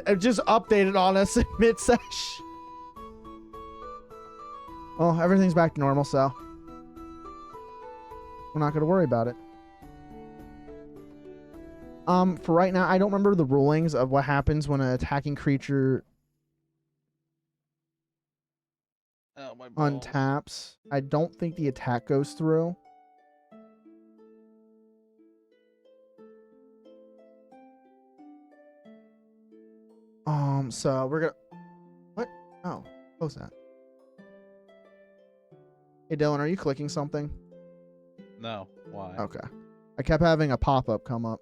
It just updated on us in mid-sesh. Well, everything's back to normal, so we're not going to worry about it. For right now, I don't remember the rulings of what happens when an attacking creature my balls. untaps. I don't think the attack goes through. So we're gonna... What? Oh, close that. Hey, Dylan, are you clicking something? No, why? Okay. I kept having a pop-up come up.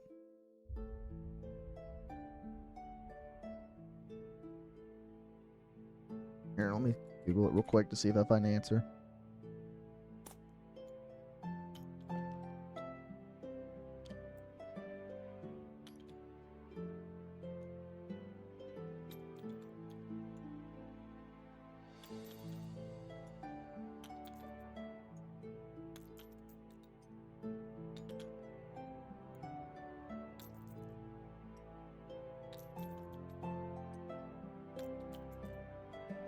Here, let me Google it real quick to see if I find an answer.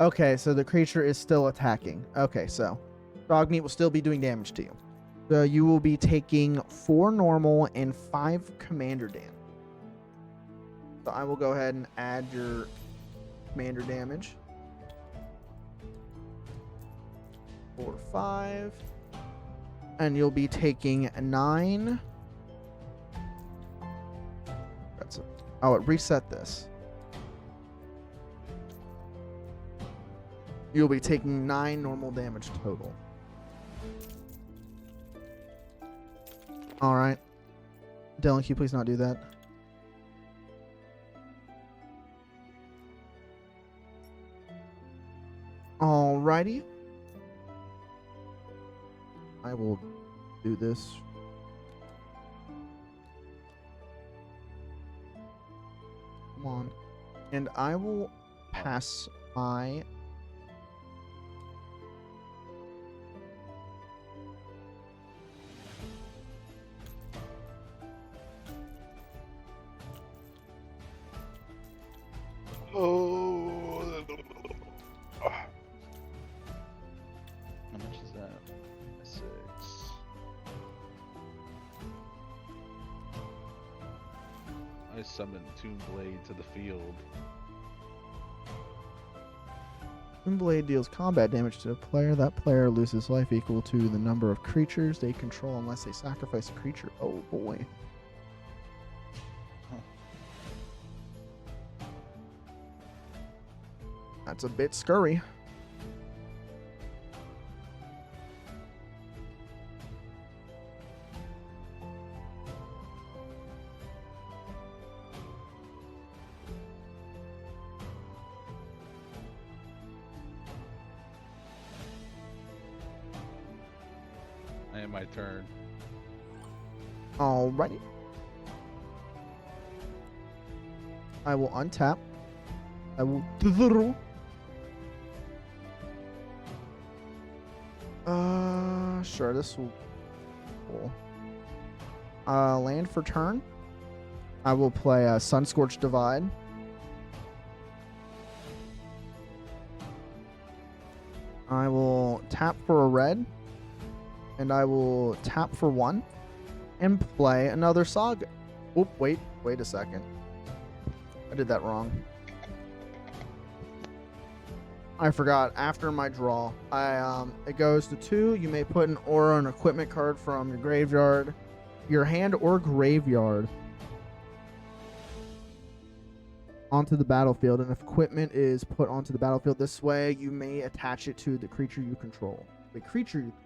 Okay, so the creature is still attacking. Okay, so Dogmeat will still be doing damage to you. So you will be taking 4 normal and 5 commander damage. So I will go ahead and add your commander damage. 4, 5. And you'll be taking 9. Oh, it reset this. You'll be taking 9 normal damage total. Alright. Dylan, can you please not do that? Alrighty. I will do this. Come on. And I will pass my... Oh. How much is that? 6. I summoned Toon Blade to the field. Toon Blade deals combat damage to a player. That player loses life equal to the number of creatures they control unless they sacrifice a creature. Oh boy. That's a bit scurry. And my turn. Alrighty. I will untap. I will... Sure, this will... Cool. Land for turn. I will play a Sunscorched Divide. I will tap for a red. And I will tap for 1. And play another Saga. Oop, wait a second. I did that wrong. I forgot. After my draw, it goes to 2. You may put an aura and equipment card from your graveyard, your hand, or graveyard onto the battlefield. And if equipment is put onto the battlefield this way, you may attach it to the creature you control. The creature you control.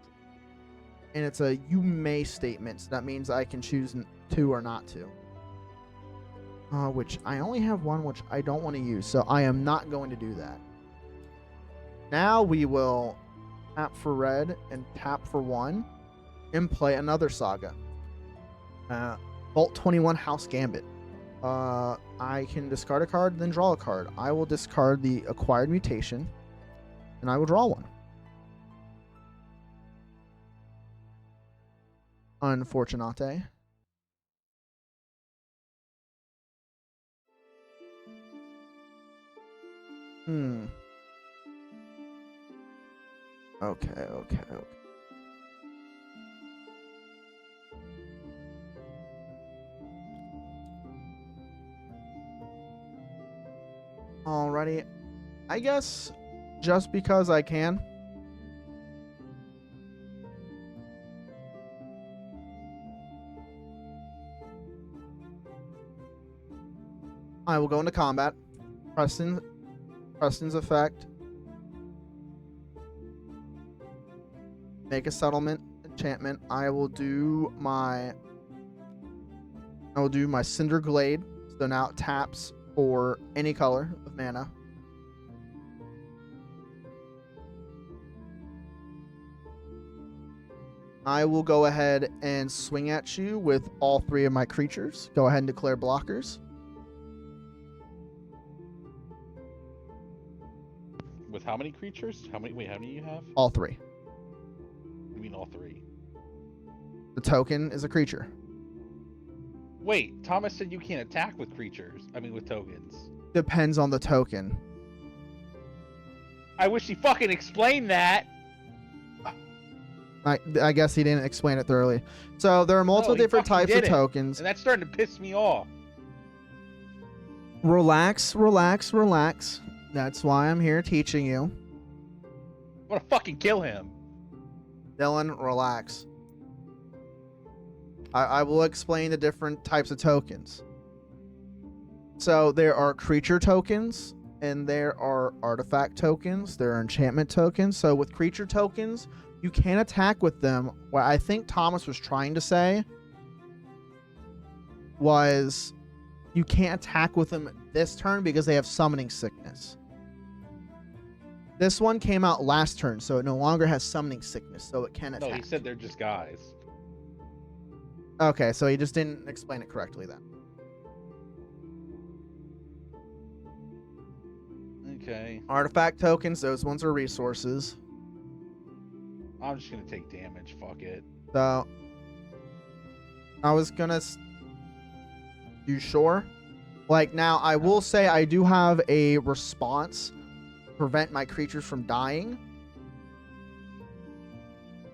And it's a you may statement. So that means I can choose to or not to. Which I only have 1, which I don't want to use. So I am not going to do that. Now we will tap for red and tap for 1 and play another Saga. Vault 21 House Gambit. I can discard a card, then draw a card. I will discard the acquired mutation, and I will draw 1. Unfortunate. Okay. Alrighty. I guess just because I can. I will go into combat. Preston's effect. Make a settlement enchantment. I will do my Cinder Glade. So now it taps for any color of mana. I will go ahead and swing at you with all 3 of my creatures. Go ahead and declare blockers. With how many creatures? How many you have? All 3. You mean all 3? The token is a creature. Wait, Thomas said you can't attack with creatures. I mean, with tokens. Depends on the token. I wish he fucking explained that. I guess he didn't explain it thoroughly. So there are multiple different types of tokens. And that's starting to piss me off. Relax. That's why I'm here teaching you. I'm gonna fucking kill him. Dylan, relax. I will explain the different types of tokens. So there are creature tokens and there are artifact tokens, there are enchantment tokens. So with creature tokens, you can attack with them. What I think Thomas was trying to say was you can't attack with them this turn because they have summoning sickness. This one came out last turn, so it no longer has summoning sickness, so it can attack. No, he said they're just guys. Okay, so he just didn't explain it correctly then. Okay. Artifact tokens, those ones are resources. I'm just gonna take damage. Fuck it. So I was gonna. You sure? Like now, I will say I do have a response to prevent my creatures from dying.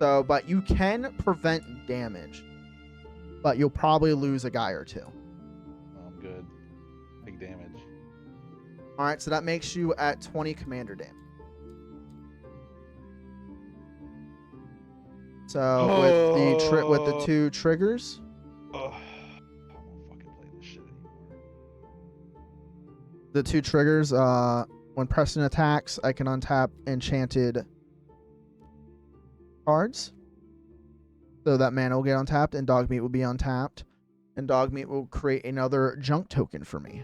So, but you can prevent damage, but you'll probably lose a guy or two. Oh, I'm good. Big damage. All right, so that makes you at 20 commander damage. So with the two triggers. I won't fucking play this shit anymore. The two triggers, when Preston attacks, I can untap enchanted cards. So that mana will get untapped, and Dogmeat will be untapped. And Dogmeat will create another junk token for me.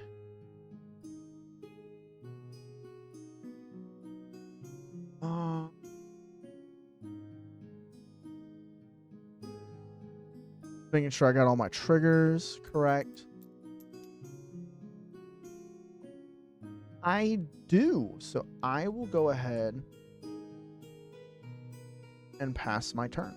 Making sure I got all my triggers correct. I do. So I will go ahead and pass my turn.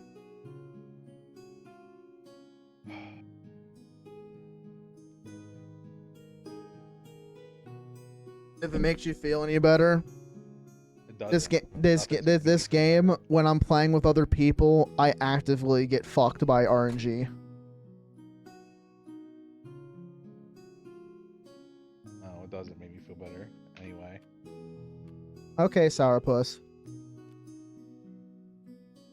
If it makes you feel any better, this game, when I'm playing with other people, I actively get fucked by RNG. No, it doesn't make me feel better. Anyway. Okay, Sourpuss.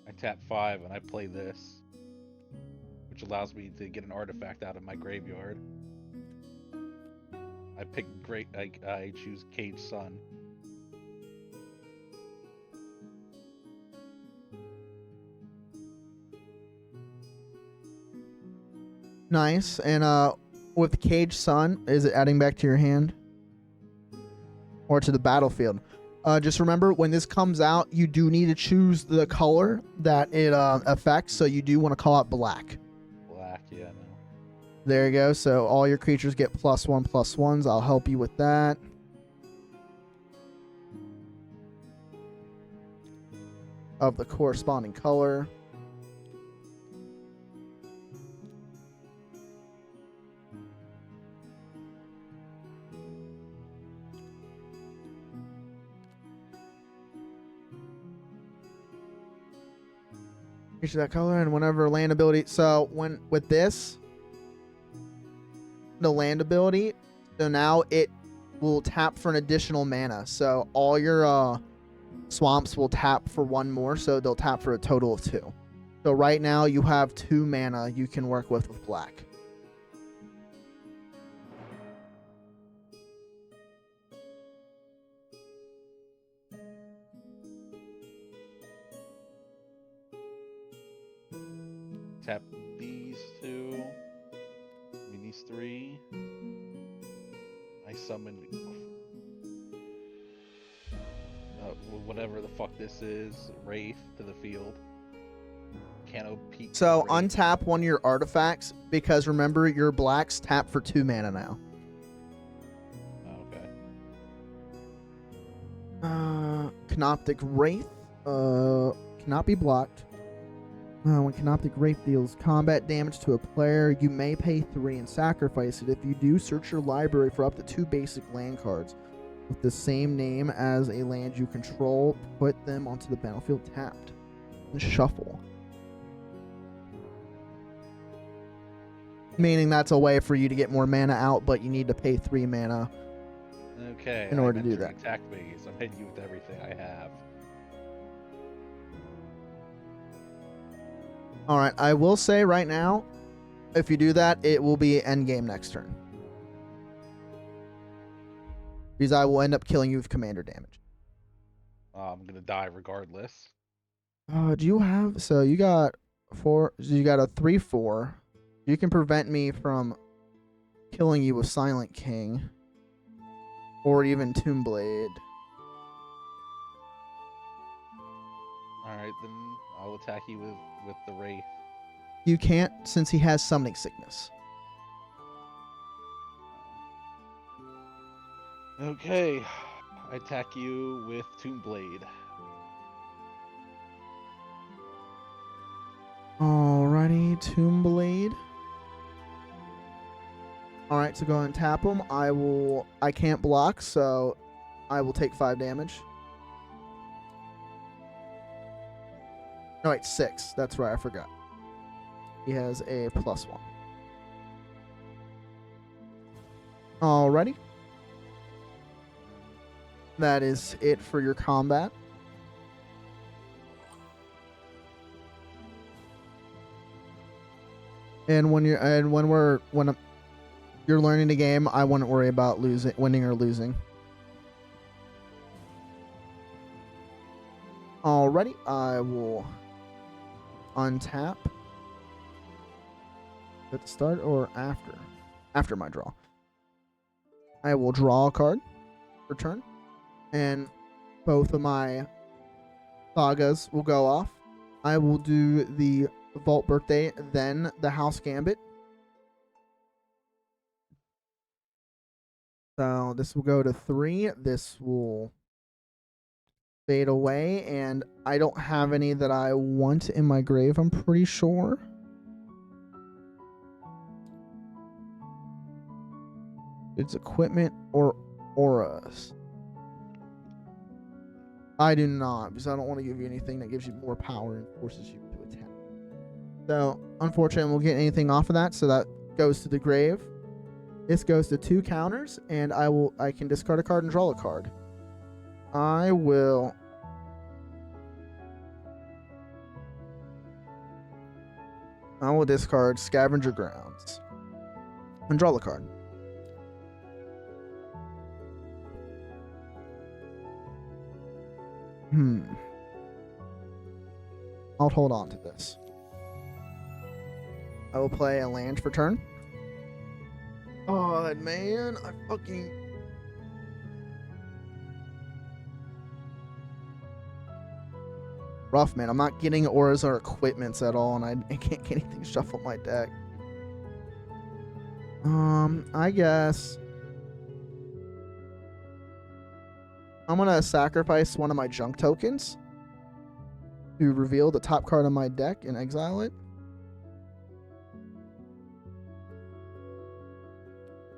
I tap 5 and I play this, which allows me to get an artifact out of my graveyard. I pick I choose Cage Sun. Nice. And with Cage Sun, is it adding back to your hand? Or to the battlefield? Just remember, when this comes out, you do need to choose the color that it affects, so you do want to call out black. Black, yeah, no. There you go. So all your creatures get +1/+1s. I'll help you with that. Of the corresponding color. Creature that color, and whenever land ability. So when with this, the land ability, so now it will tap for an additional mana. So all your swamps will tap for one more, so they'll tap for a total of 2. So right now you have 2 mana you can work with black. Tap these 2. I mean these 3. I summon whatever the fuck this is, Wraith, to the field. Canopy. So untap one of your artifacts, because remember your blacks tap for 2 mana now. Okay. Canoptic Wraith cannot be blocked. When Canoptic Wraith deals combat damage to a player, you may pay 3 and sacrifice it. If you do, search your library for up to 2 basic land cards with the same name as a land you control. Put them onto the battlefield tapped and shuffle. Meaning that's a way for you to get more mana out, but you need to pay 3 mana. Okay. In order to do that. Attack phase. I'm hitting you with everything I have. All right, I will say right now, if you do that, it will be endgame next turn. because I will end up killing you with commander damage. I'm gonna die regardless. Do you have? So you got 4. So you got a 3/4. You can prevent me from killing you with Silent King, or even Tomb Blade. All right, then I'll attack you with the wraith. You can't, since he has Summoning Sickness. Okay, I attack you with Tomb Blade. Alrighty, Tomb Blade. Alright, so go ahead and tap him. I can't block, so I will take 5 damage. No, wait, 6. That's right, I forgot. He has a +1. Alrighty. That is it for your combat. And when you're learning the game, I wouldn't worry about winning or losing. Alrighty, I will untap. At the start or after? After my draw. I will draw a card for turn, and both of my sagas will go off. I will do the Vault Birthday, then the House Gambit. So this will go to 3. This will fade away, and I don't have any that I want in my grave, I'm pretty sure. It's equipment or auras. I do not, because I don't want to give you anything that gives you more power and forces you to attack. So, unfortunately, we'll get anything off of that, so that goes to the grave. This goes to 2 counters, and I can discard a card and draw a card. I will discard Scavenger Grounds and draw a card. I'll hold on to this. I will play a land for turn. Oh, man, I fucking... Rough, man. I'm not getting auras or equipments at all, and I can't get anything shuffled my deck. I guess I'm gonna sacrifice one of my junk tokens to reveal the top card of my deck and exile it.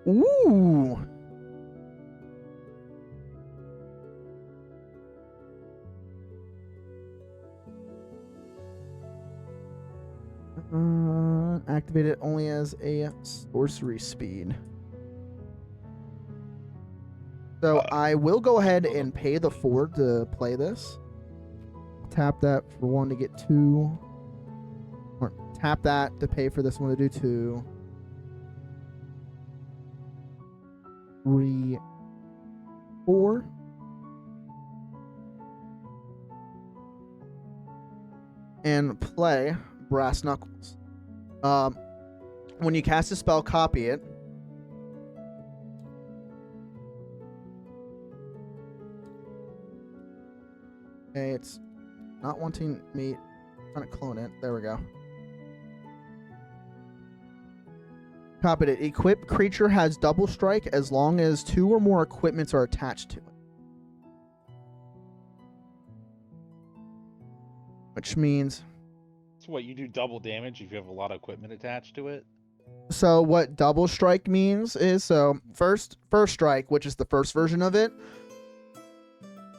Ooh. Activate it only as a sorcery speed. So I will go ahead and pay the 4 to play this. Tap that for 1 to get 2. Or tap that to pay for this one to do 2. 3, 4. And play Brass Knuckles. When you cast a spell, copy it. Okay, it's not wanting me trying to clone it. There we go. Copied it. Equip creature has double strike as long as 2 or more equipments are attached to it. Which means... So what, you do double damage if you have a lot of equipment attached to it? So what double strike means is, so first strike, which is the first version of it,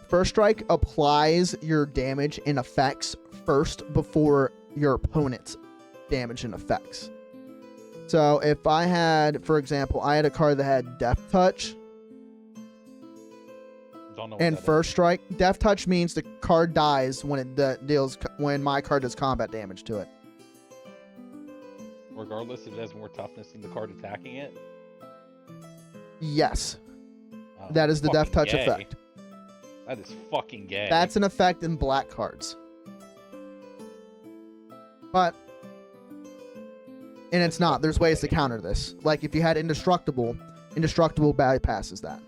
first strike applies your damage and effects first before your opponent's damage and effects. So if I had, for example, I had a card that had Death Touch, and first strike. Death Touch means the card dies when when my card does combat damage to it. Regardless, if it has more toughness than the card attacking it? Yes. That is the Death Touch gay. effect. That is fucking gay. That's an effect in black cards. But, and it's not. There's ways to counter this. Like if you had Indestructible, Indestructible bypasses that.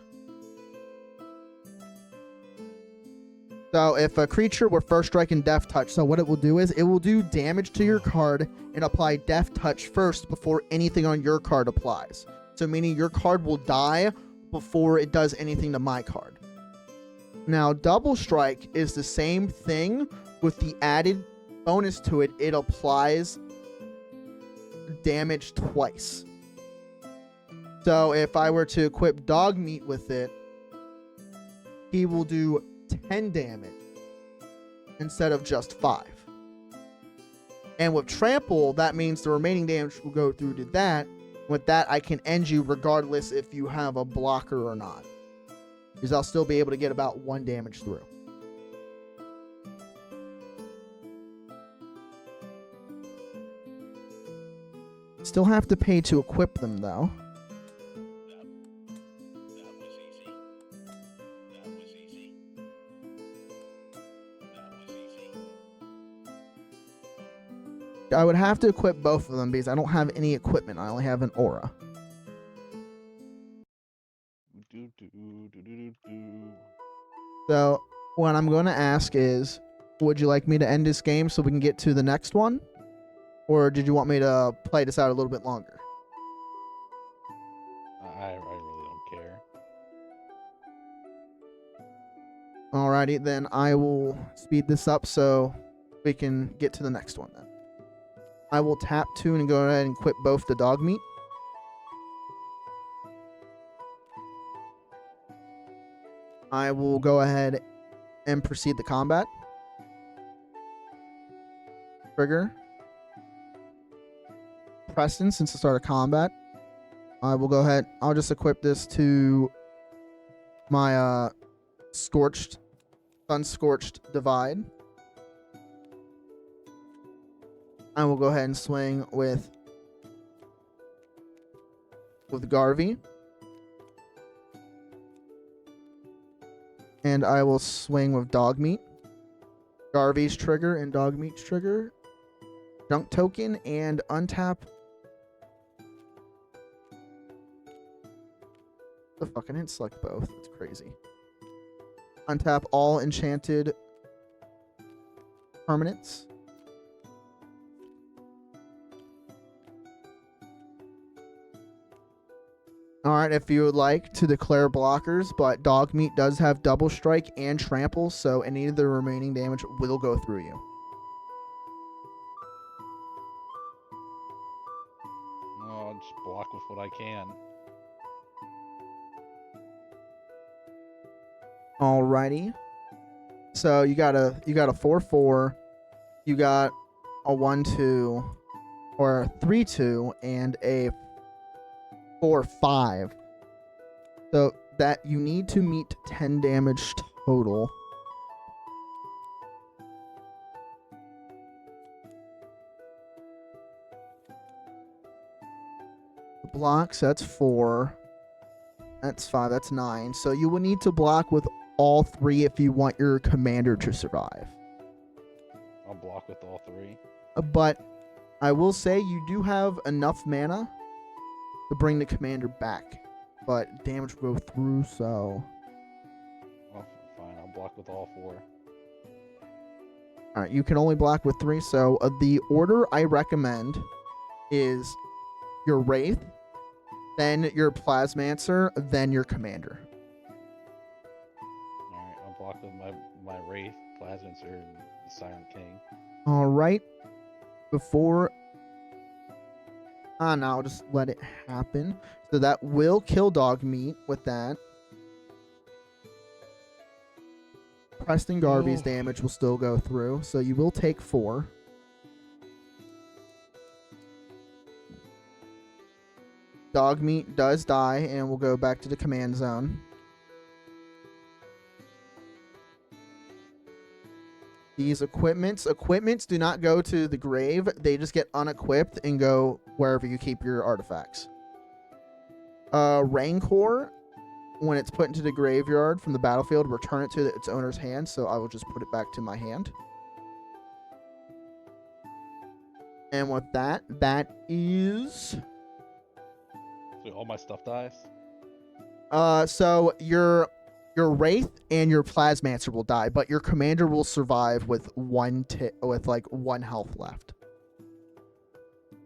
So if a creature were first strike and Death Touch, so what it will do is it will do damage to your card and apply Death Touch first before anything on your card applies. So meaning your card will die before it does anything to my card. Now, Double Strike is the same thing with the added bonus to it. It applies damage twice. So if I were to equip Dog Meat with it, he will do 10 damage instead of just 5. And with Trample, that means the remaining damage will go through to that. With that, I can end you regardless if you have a blocker or not, because I'll still be able to get about 1 damage through. Still have to pay to equip them, though. I would have to equip both of them because I don't have any equipment. I only have an aura. So what I'm going to ask is, would you like me to end this game so we can get to the next one? Or did you want me to play this out a little bit longer? I really don't care. Alrighty, then I will speed this up so we can get to the next one then. I will tap tune and go ahead and equip both the Dog Meat. I will go ahead and proceed the combat. Trigger. Preston, since the start of combat. I will go ahead. I'll just equip this to my Sun-Scorched Divide. I will go ahead and swing with Garvey. And I will swing with Dog Meat. Garvey's trigger and Dog Meat's trigger. Junk token and untap. The fucking hit select both. It's crazy. Untap all enchanted permanents. Alright, if you would like to declare blockers, but Dog Meat does have Double Strike and Trample, so any of the remaining damage will go through you. I'll just block with what I can. Alrighty. So you got a 4/4, you got a 1/2, or a 3/2, and a 4/5. So that you need to meet 10 damage total. Blocks, that's 4. That's 5, that's 9. So you will need to block with all 3 if you want your commander to survive. I'll block with all 3. But I will say you do have enough mana to bring the commander back, but damage will go through, so... Well, fine, I'll block with all 4. Alright, you can only block with 3, so the order I recommend is your Wraith, then your Plasmancer, then your commander. Alright, I'll block with my Wraith, Plasmancer, and the Silent King. Alright, before... no, I'll just let it happen. So that will kill Dog Meat with that. Preston Garvey's damage will still go through, so you will take 4. Dog Meat does die and will go back to the command zone. These equipments do not go to the grave. They just get unequipped and go wherever you keep your artifacts. Rancor when it's put into the graveyard from the battlefield, return it to its owner's hand. So I will just put it back to my hand. And with that, that is. So all my stuff dies. So your Wraith and your Plasmancer will die, but your commander will survive with like 1 health left.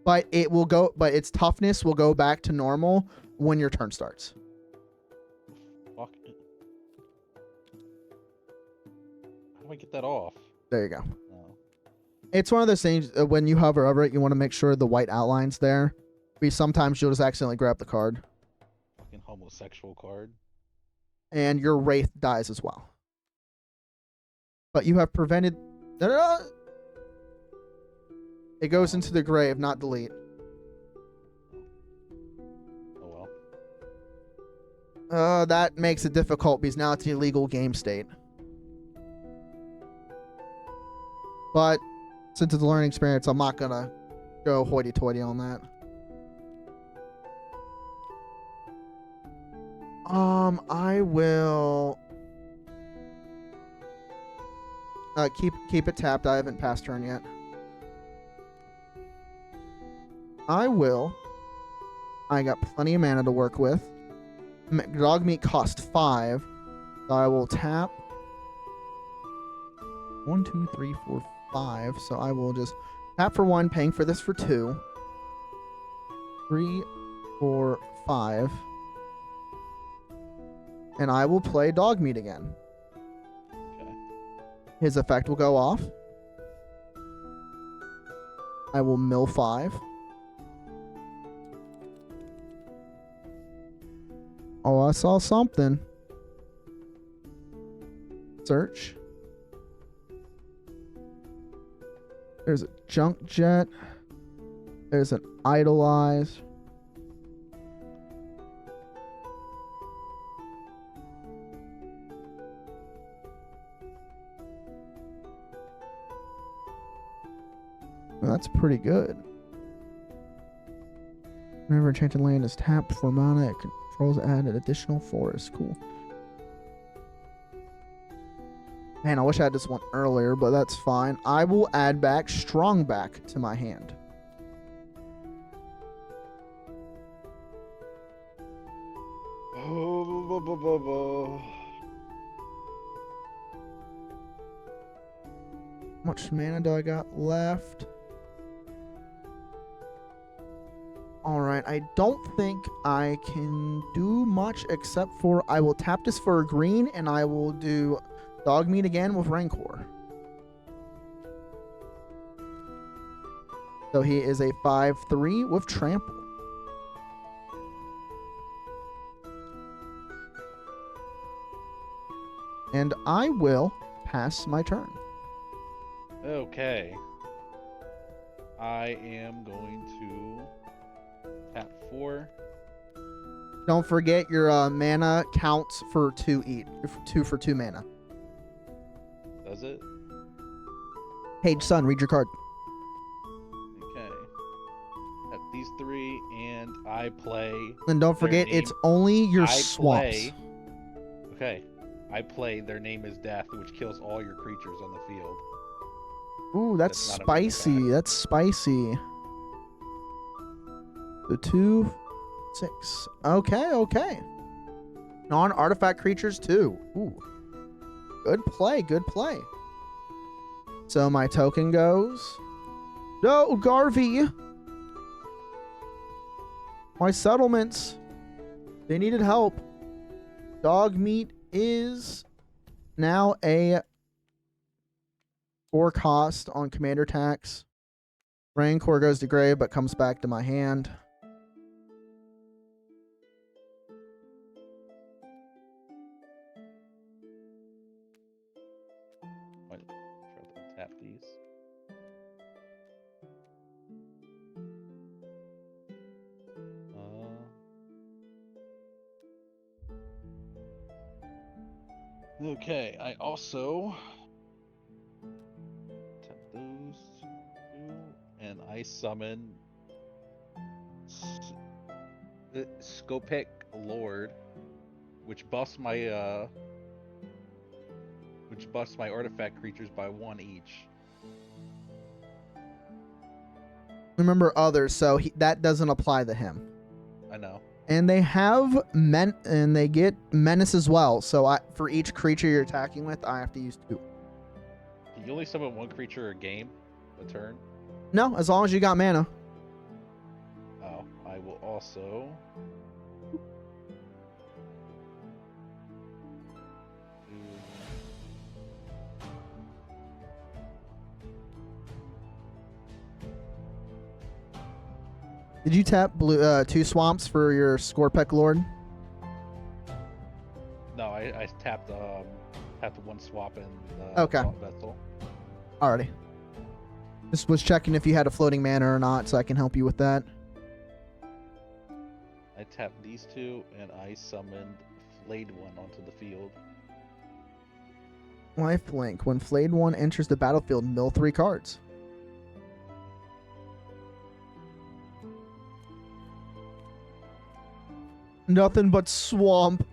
But its toughness will go back to normal when your turn starts. Fuck it. How do I get that off? There you go. Oh. It's one of those things, when you hover over it, you want to make sure the white outline's there. Because sometimes you'll just accidentally grab the card. Fucking homosexual card. And your Wraith dies as well. But you have prevented. It goes into the grave, not delete. Oh well. That makes it difficult because now it's an illegal game state. But since it's a learning experience, I'm not gonna go hoity-toity on that. I will keep it tapped. I haven't passed turn yet. I got plenty of mana to work with. Dog meat cost 5. So I will tap 1, 2, 3, 4, 5. So I will just tap for 1, paying for this for 2. 3, 4, 5. And I will play dog meat again. Okay. His effect will go off. I will mill 5. Oh, I saw something. Search. There's a junk jet. There's an idolize. Well, that's pretty good. Whenever enchanted land is tapped for mana, it controls add an additional forest. Cool. Man, I wish I had this one earlier, but that's fine. I will add back Strongback to my hand. Oh, How much mana do I got left? Alright, I don't think I can do much except for I will tap this for a green and I will do dog meat again with Rancor. So he is a 5/3 with trample. And I will pass my turn. okay. I am going to tap 4. Don't forget your mana counts for 2 each. 2 for 2 mana. Does it? Hey, son, read your card. Okay. Tap these 3, and I play. And don't forget, it's only your swamps. Okay. I play Their Name is Death, which kills all your creatures on the field. Ooh, that's spicy. That's spicy. The 2, 6. Okay, okay. Non-artifact creatures too. Ooh. Good play, good play. So my token goes. No, Garvey. My settlements. They needed help. Dog meat is now a 4 cost on commander tax. Rancor goes to grave but comes back to my hand. Tap these. Okay, I also tap those 2, and I summon Scopic Lord, which buffs my artifact creatures by 1 each. Remember others, so that doesn't apply to him. I know. And they have and they get menace as well. So for each creature you're attacking with, I have to use 2. Can you only summon 1 creature a turn? No, as long as you got mana. Oh, I will also. Did you tap blue 2 swamps for your Scorpec Lord? No, I tapped 1 swap in Okay. Swamp Vessel. Alrighty. Just was checking if you had a floating mana or not, so I can help you with that. I tapped these 2, and I summoned Flayed One onto the field. Lifelink. When Flayed One enters the battlefield, mill 3 cards. Nothing but swamp.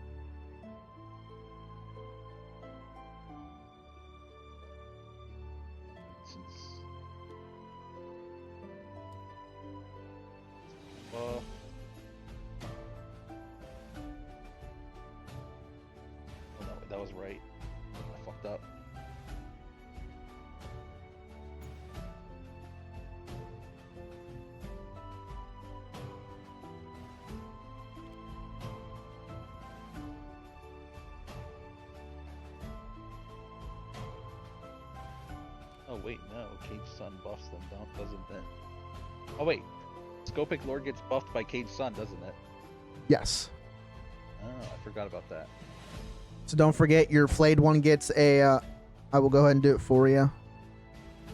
Oh no, that was right. I fucked up. Oh wait, no. Cage Sun buffs them, doesn't it? Oh wait, Scopic Lord gets buffed by Cage Sun, doesn't it? Yes. Oh, I forgot about that. So don't forget your Flayed One gets a... I will go ahead and do it for you.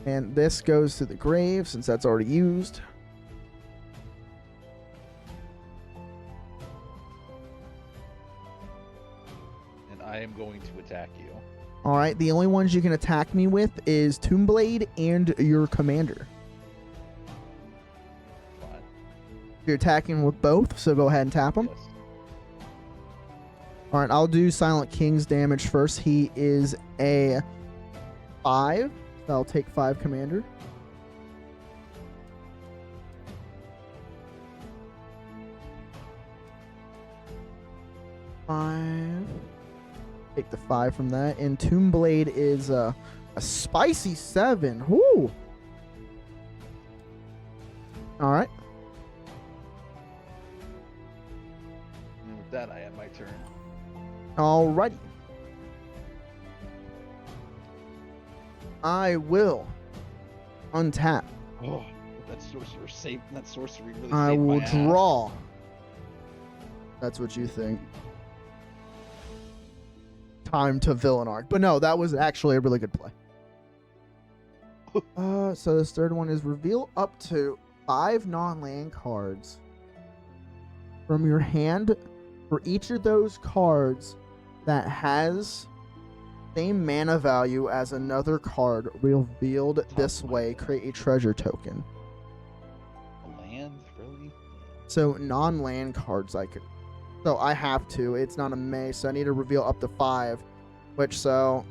And this goes to the grave since that's already used. And I am going to attack you. Alright, the only ones you can attack me with is Tombblade and your commander. Fine. You're attacking with both, so go ahead and tap them. Yes. Alright, I'll do Silent King's damage first. He is a 5. So I'll take 5 commander. Take the 5 from that. And Tombblade is a spicy 7. Whoo! Alright. And with that, I end my turn. Alrighty. I will untap. Oh, that sorcerer saved. That sorcery really saved I will my ass. draw. That's what you think. Time to villain arc. But no, that was actually a really good play. So this third one is reveal up to 5 non-land cards from your hand. For each of those cards that has same mana value as another card revealed this way, create a treasure token. A land? Really? So non-land cards I could. So I have to. It's not a May, so I need to reveal up to 5. Which, so...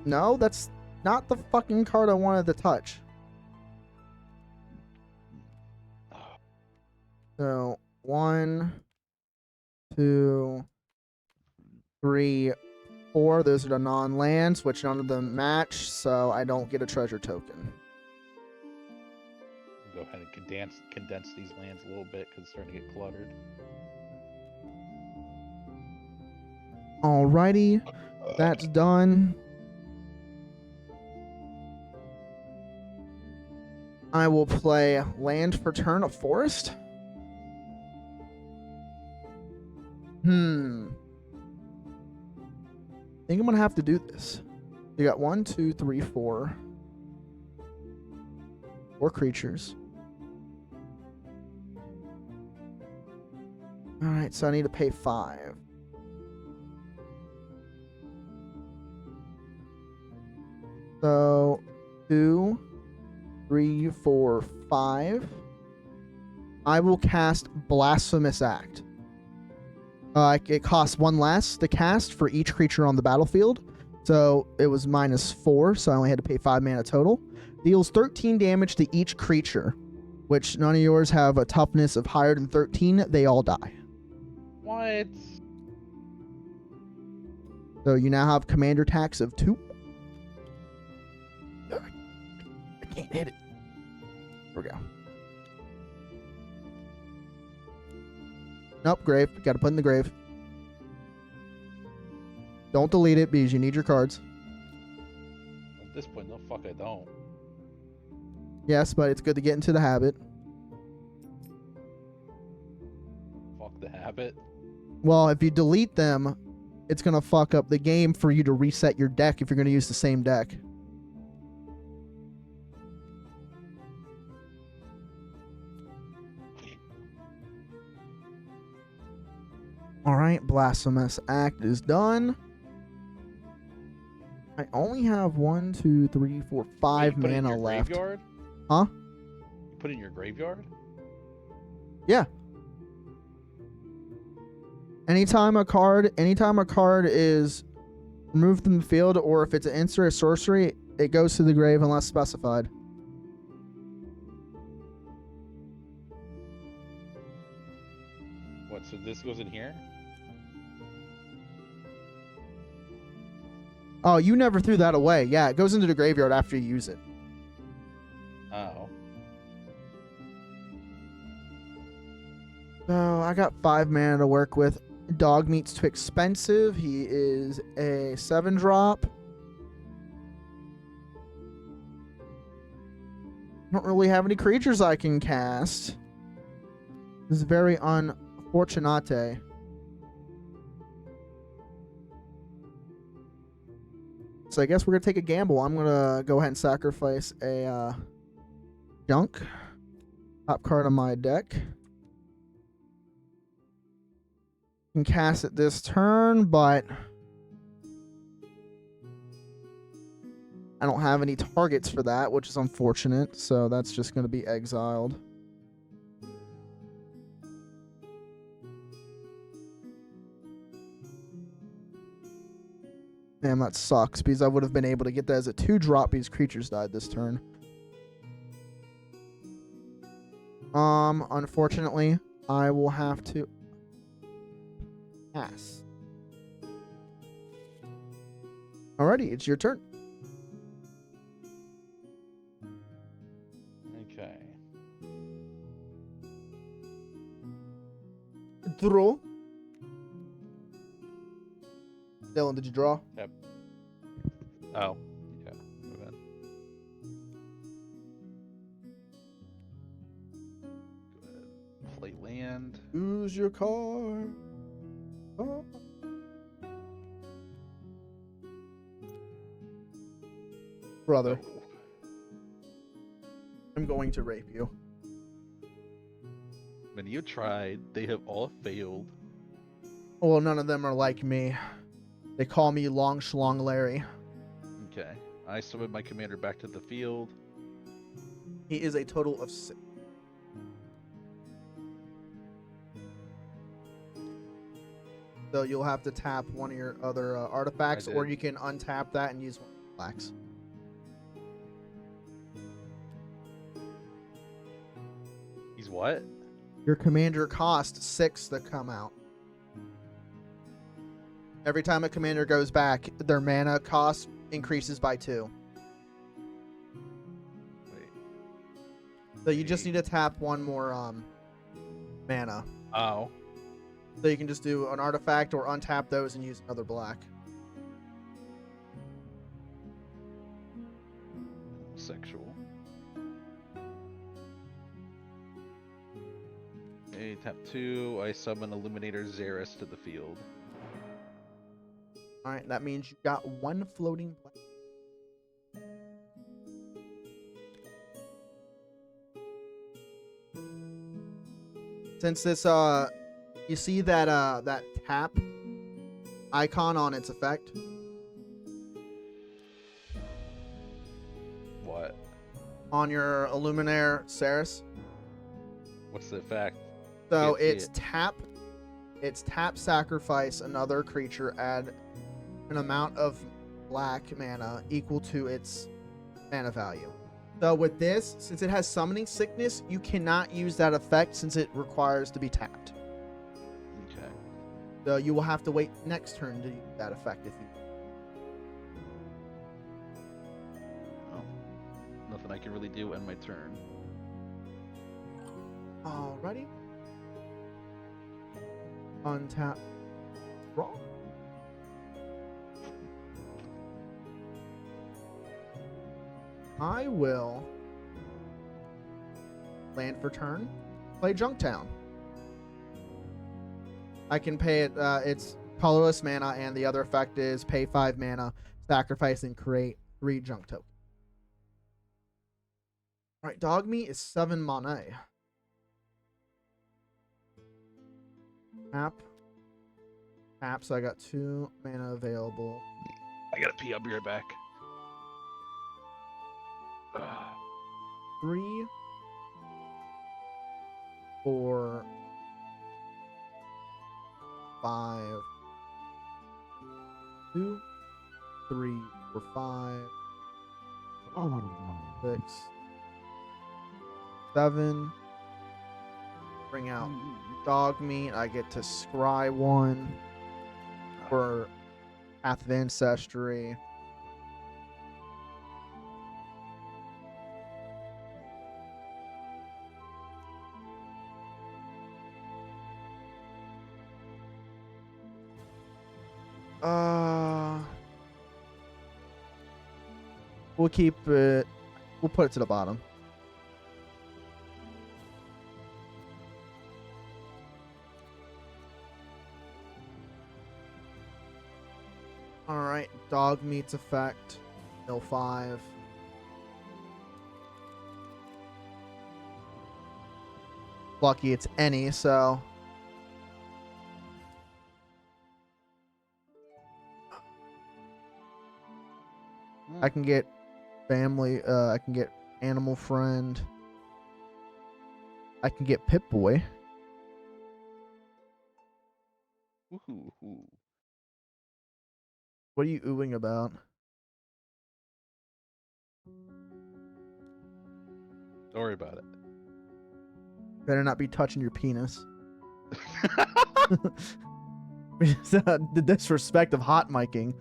No, that's not the fucking card I wanted to touch. So, 1, 2, 3, 4. Those are the non-lands, which none of them match, so I don't get a treasure token. Go ahead and condense these lands a little bit because it's starting to get cluttered. Alrighty, that's done. I will play land for turn of forest. I think I'm gonna have to do this. You got 1, 2, 3, 4. 4 creatures. Alright, so I need to pay 5. So 2, 3, 4, 5. I will cast Blasphemous Act. It costs 1 less to cast for each creature on the battlefield. So it was -4, so I only had to pay 5 mana total. Deals 13 damage to each creature, which none of yours have a toughness of higher than 13. They all die. What? So you now have commander attacks of 2. I can't hit it. There we go. Nope, grave. Got to put in the grave. Don't delete it because you need your cards. At this point, no, fuck, I don't. Yes, but it's good to get into the habit. Fuck the habit. Well, if you delete them, it's going to fuck up the game for you to reset your deck if you're going to use the same deck. Alright, Blasphemous Act is done. I only have 1, 2, 3, 4, 5 Wait, you put it in mana your left. Graveyard? Huh? You put it in your graveyard? Yeah. Anytime a card is removed from the field, or if it's an instant or sorcery, it goes to the grave unless specified. What, so this goes in here? Oh, you never threw that away. Yeah, it goes into the graveyard after you use it. Oh. So I got 5 mana to work with. Dog meat's too expensive. He is a 7-drop. Don't really have any creatures I can cast. This is very unfortunate. So I guess we're going to take a gamble. I'm going to go ahead and sacrifice a junk. Top card on my deck. Can cast it this turn, but I don't have any targets for that, which is unfortunate. So that's just going to be exiled. Damn, that sucks because I would have been able to get that as a 2-drop because creatures died this turn. Unfortunately, I will have to pass. Alrighty, it's your turn. Okay. Draw. Dylan, did you draw? Yep. Oh. Yeah. Move in. Go ahead. Play land. Use your card. Oh. Brother, Oh. I'm going to rape you. When you tried, they have all failed. Well, none of them are like me. They call me Long Schlong Larry. Okay. I summon my commander back to the field. He is a total of 6. So you'll have to tap one of your other artifacts, or you can untap that and use one of the blacks. He's what? Your commander costs 6 to come out. Every time a commander goes back, their mana cost increases by 2. Wait. So you just need to tap one more mana. Oh. So you can just do an artifact or untap those and use another black. Sexual. Okay, tap 2. I summon Illuminator Xeris to the field. Alright, that means you got 1 floating black. Since this you see that that tap icon on its effect? What? On your Illuminaire Ceres. What's the effect? So Can't see it's it. tap It's tap, sacrifice another creature, add an amount of black mana equal to its mana value. So with this, since it has Summoning Sickness, you cannot use that effect since it requires to be tapped. Okay. So you will have to wait next turn to use that effect if you. Well, nothing I can really do in my turn. Alrighty. Untap. Draw. I will land for turn. Play Junktown. I can pay it. It's colorless mana, and the other effect is pay 5 mana, sacrifice, and create 3 junk tokens. All right, dog meat is 7 mana. Tap. Tap, so I got 2 mana available. I gotta pee. I'll be right back. 3, 4, 5, 2, 3, 4, 5, 6, 7. Bring out dog meat. I get to scry 1 for Path of Ancestry. We'll keep it. We'll put it to the bottom. All right, dog meat's effect. Mill 5. Lucky it's any, so. I can get family. I can get animal friend. I can get Pip Boy. Woohoo. What are you oohing about? Don't worry about it. Better not be touching your penis. The disrespect of hot miking.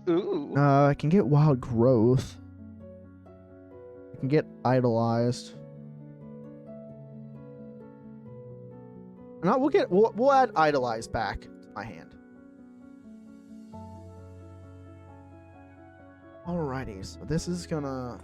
Ooh. I can get wild growth. I can get idolized. No, we'll add idolized back to my hand. Alrighty, so this is gonna.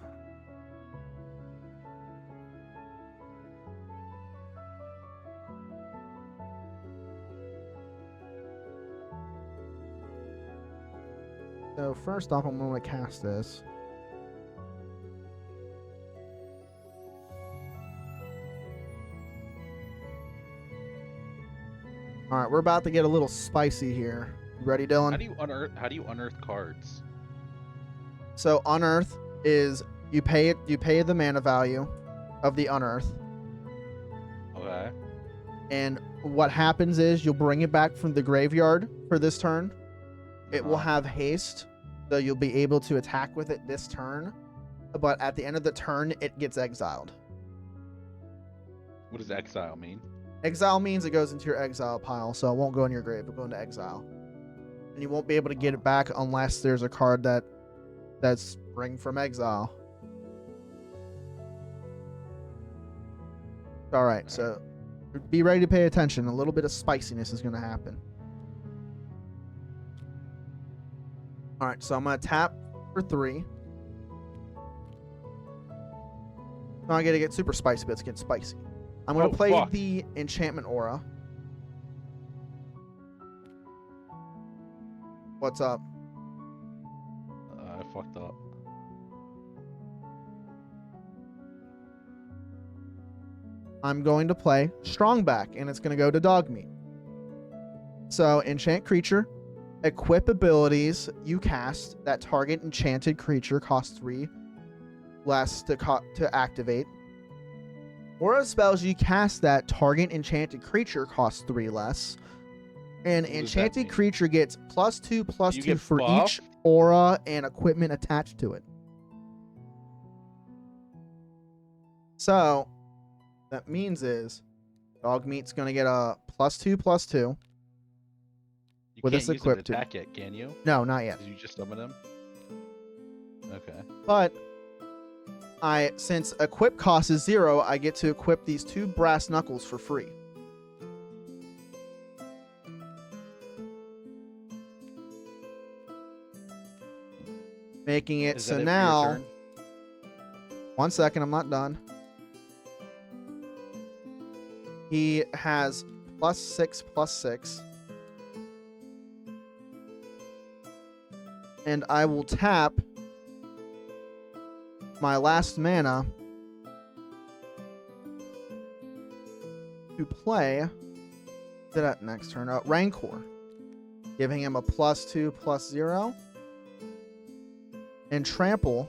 So first off, I'm going to cast this. All right, we're about to get a little spicy here. You ready, Dylan? How do you unearth cards? So unearth is you pay the mana value of the unearth. Okay. And what happens is you'll bring it back from the graveyard for this turn. It will have haste, so you'll be able to attack with it this turn. But at the end of the turn, it gets exiled. What does exile mean? Exile means it goes into your exile pile, so it won't go in your grave. It'll go into exile. And you won't be able to get it back unless there's a card that's spring from exile. All right, so be ready to pay attention. A little bit of spiciness is going to happen. All right, so I'm going to tap for 3. Now I got to get super spicy, but it's getting spicy. I'm going to play the Enchantment Aura. What's up? I fucked up. I'm going to play Strongback, and it's going to go to Dogmeat. So, enchant creature, equip abilities you cast. That target enchanted creature costs 3 less to activate. Aura spells you cast that target enchanted creature costs 3 less. An What does that enchanted mean? creature gets +2/+2 You get for each buffed? aura and equipment attached to it. So, that means is Dogmeat's going to get a +2/+2. You With can't this use him to equipped to- attack yet, can you? No, not yet. Did you just summon him? Okay. But since equip cost is 0, I get to equip these 2 brass knuckles for free. Making it Is so that it for your now. turn? 1 second, I'm not done. He has +6/+6. And I will tap my last mana to play that next turn. Rancor, giving him a +2/+0. And trample.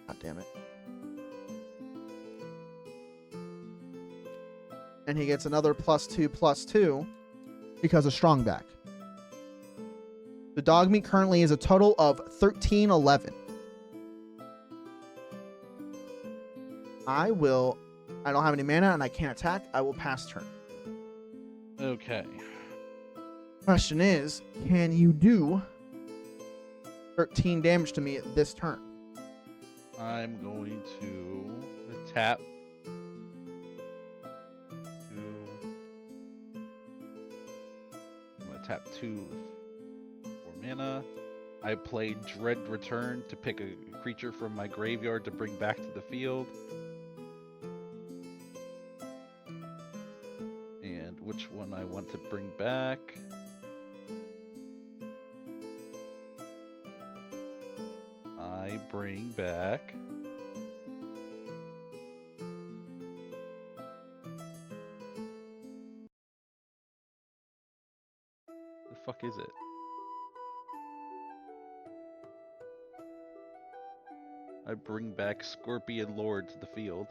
God damn it. And he gets another +2/+2 because of Strongback. The Dogmeat currently is a total of 13/11. I don't have any mana and I can't attack. I will pass turn. Okay. Question is, can you do 13 damage to me this turn? I'm going to tap. I'm going to tap 2 for mana. I play Dread Return to pick a creature from my graveyard to bring back to the field. And which one I want to bring back. I bring back the fuck is it? I bring back Scorpion Lord to the field.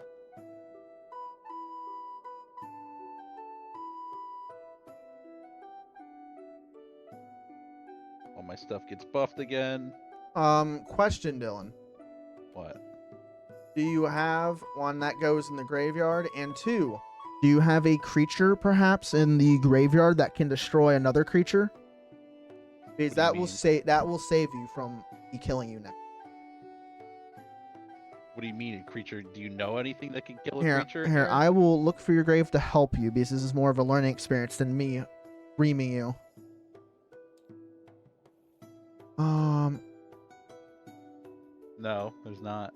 All my stuff gets buffed again. Question, Dylan. What? Do you have one that goes in the graveyard? And 2, do you have a creature perhaps in the graveyard that can destroy another creature? Because What that do you will save you from me killing you next. What do you mean a creature? Do you know anything that can kill a Here, creature? here, I will look for your grave to help you because this is more of a learning experience than me reaming you. No, there's not.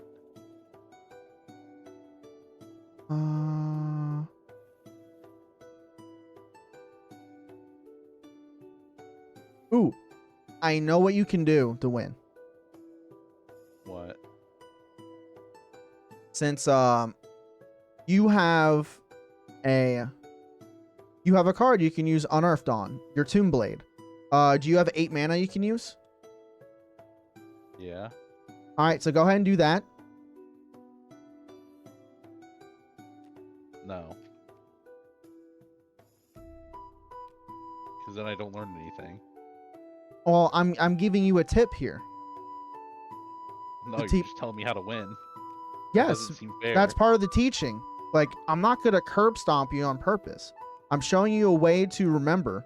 Ooh, I know what you can do to win. What? Since you have a card you can use Unearthed on your Tomb Blade. Do you have 8 mana you can use? Yeah. All right, so go ahead and do that. No. Because then I don't learn anything. Well, I'm giving you a tip here. No, The you're just telling me how to win. That Yes, doesn't seem fair. that's part of the teaching. Like, I'm not gonna curb stomp you on purpose. I'm showing you a way to remember.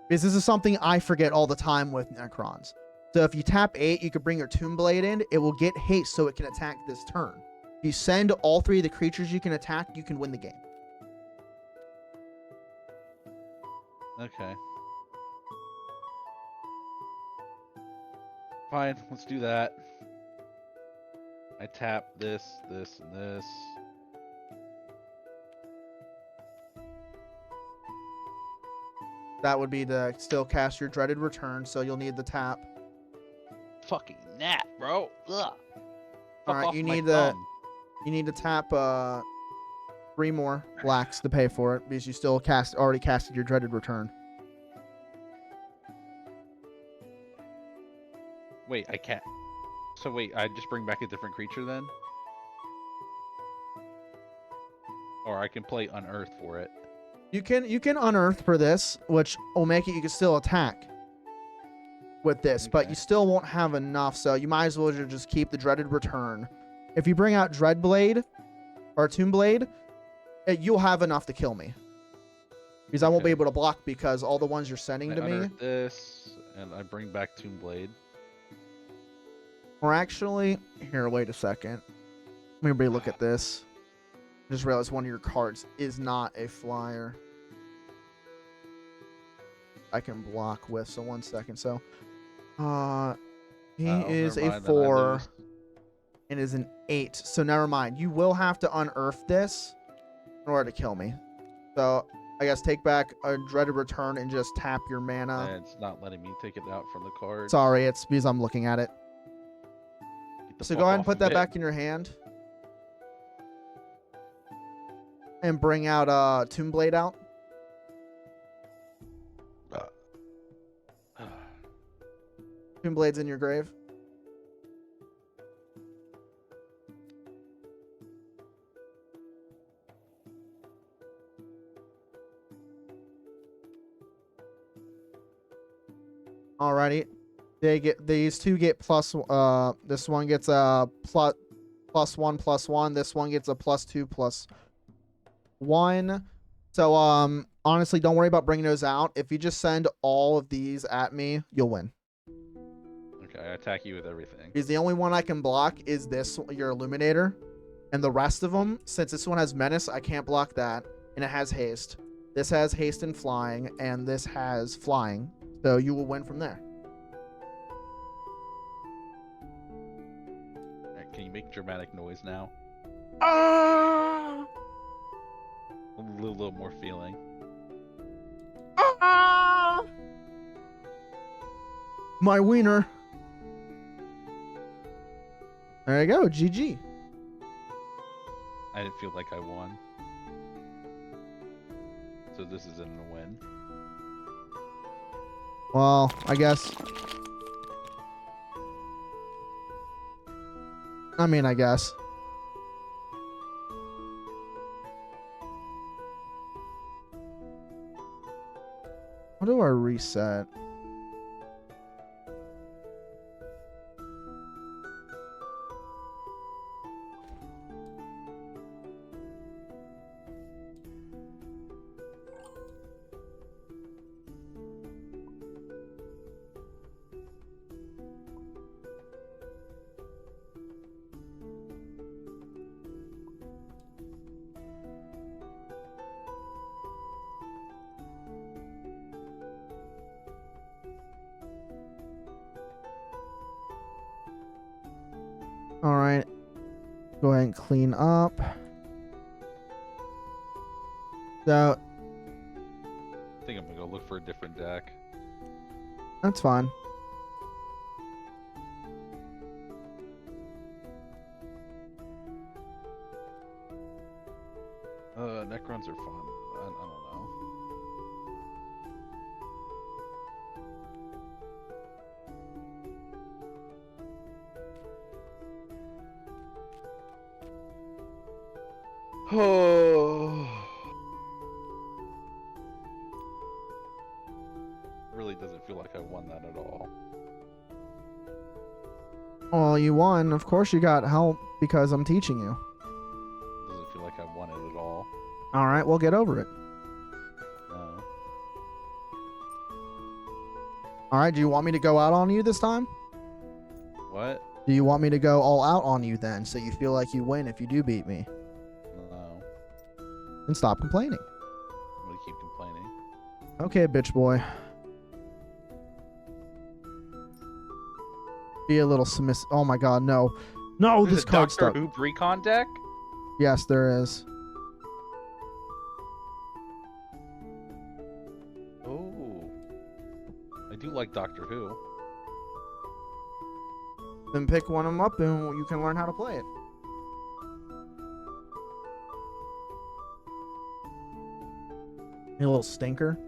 Because this is something I forget all the time with Necrons. So if you tap 8, you could bring your Tomb Blade in. It will get haste so it can attack this turn. If you send all 3 of the creatures you can attack, you can win the game. Okay. Fine, let's do that. I tap this, this, and this. That would be to still cast your Dreaded Return, so you'll need the tap. Fucking gnat, bro. Ugh. Fuck Alright, off you my need thumb. You need to tap 3 more blacks to pay for it because you still already casted your Dreaded Return. Wait, I can't. So wait, I just bring back a different creature then? Or I can play Unearth for it. You can unearth for this, which will make it you can still attack with this, but Okay. you still won't have enough, so you might as well just keep the Dreaded Return. If you bring out Dreadblade or Tombblade, you'll have enough to kill me. Because I won't be Okay. able to block because all the ones you're sending I to me. unearth this, and I bring back Tombblade. Or actually, here, wait a second. Let me look at this. I just realized one of your cards is not a flyer. I can block with, so 1 second. So, he is Never a mind, then I 4 lose. and is an 8. So never mind. You will have to unearth this in order to kill me. So I guess take back a Dreaded Return and just tap your mana. And it's not letting me take it out from the card. Sorry, it's because I'm looking at it. Get the So fuck go ahead and off put of that it. back in your hand. And bring out Tombblade out. Tomblade's in your grave. Alrighty. These two get plus this one gets a +1/+1. This one gets a +2/+1. So honestly, don't worry about bringing those out. If you just send all of these at me, you'll win. Okay, I attack you with everything. Because the only one I can block is this, your Illuminator. And the rest of them, since this one has Menace, I can't block that. And it has Haste. This has Haste and Flying, and this has Flying. So you will win from there. Alright, can you make dramatic noise now? Ah! A little more feeling. Ah! My wiener. There you go, GG. I didn't feel like I won. So this isn't a win. Well, I guess. I guess. How do I reset? All right. Go ahead and clean up. So I think I'm gonna go look for a different deck. that's fine. Necrons are fun. I don't know. Oh. Really doesn't feel like I won that at all. Well, you won. Of course you got help because I'm teaching you. Doesn't feel like I won it at all. All right, we'll get over it. No. All right, do you want me to go out on you this time? What? Do you want me to go all out on you then so you feel like you win if you do beat me? No. Then stop complaining. I'm gonna keep complaining. Okay, bitch boy. Be a little submissive. Oh my god, no. No, There's this a card's Doctor stuck. Who Recon deck? Yes, there is. Oh. I do like Doctor Who. Then pick one of them up and you can learn how to play it. You little stinker.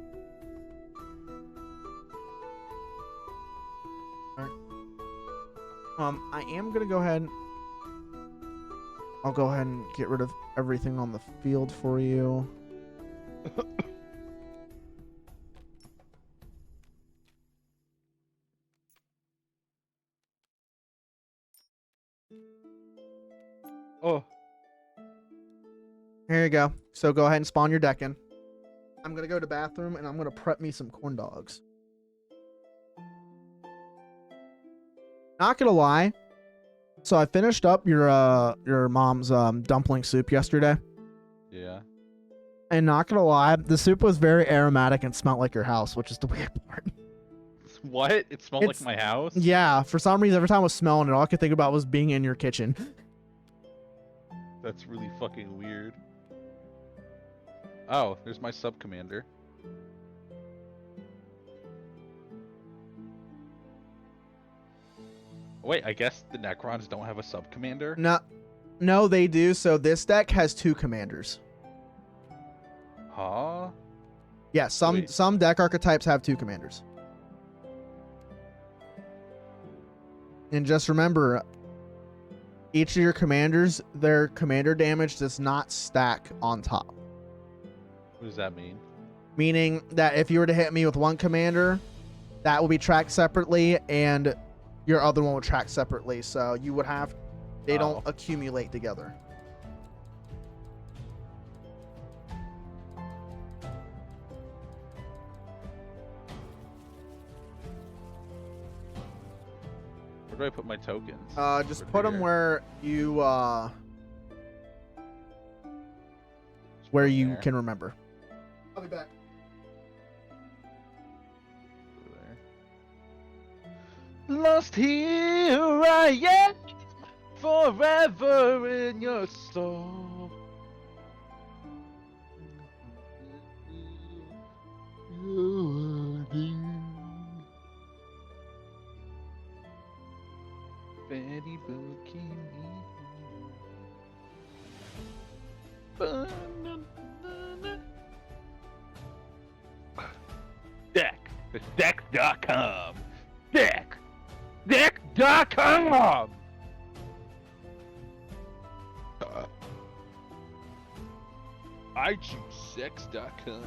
I am gonna go ahead. I'll go ahead and get rid of everything on the field for you. Oh, Here you go. So go ahead and spawn your deck in. I'm gonna go to the bathroom and I'm gonna prep me some corn dogs. Not gonna lie. So I finished up your mom's dumpling soup yesterday. yeah. And not gonna lie, the soup was very aromatic and smelled like your house, which is the weird part. What? It smelled like It's- my house? Yeah, for some reason, every time I was smelling it, all I could think about was being in your kitchen. That's really fucking weird. Oh, there's my sub commander. Wait, I guess the Necrons don't have a sub commander? No, they do. So this deck has 2 commanders. Huh? Yeah, Wait. some deck archetypes have 2 commanders. And just remember, each of your commanders, their commander damage does not stack on top. What does that mean? Meaning that if you were to hit me with 1 commander, that will be tracked separately, and your other one will track separately. So you would have, they don't accumulate together. Where do I put my tokens? Just Over put them here. where you Just put 'em there. can remember. I'll be back. Over there. Lost here I am, forever in your soul. Betty Bikini. Deck. It's deck.com. Deck. Deck.com. I choose sex.com.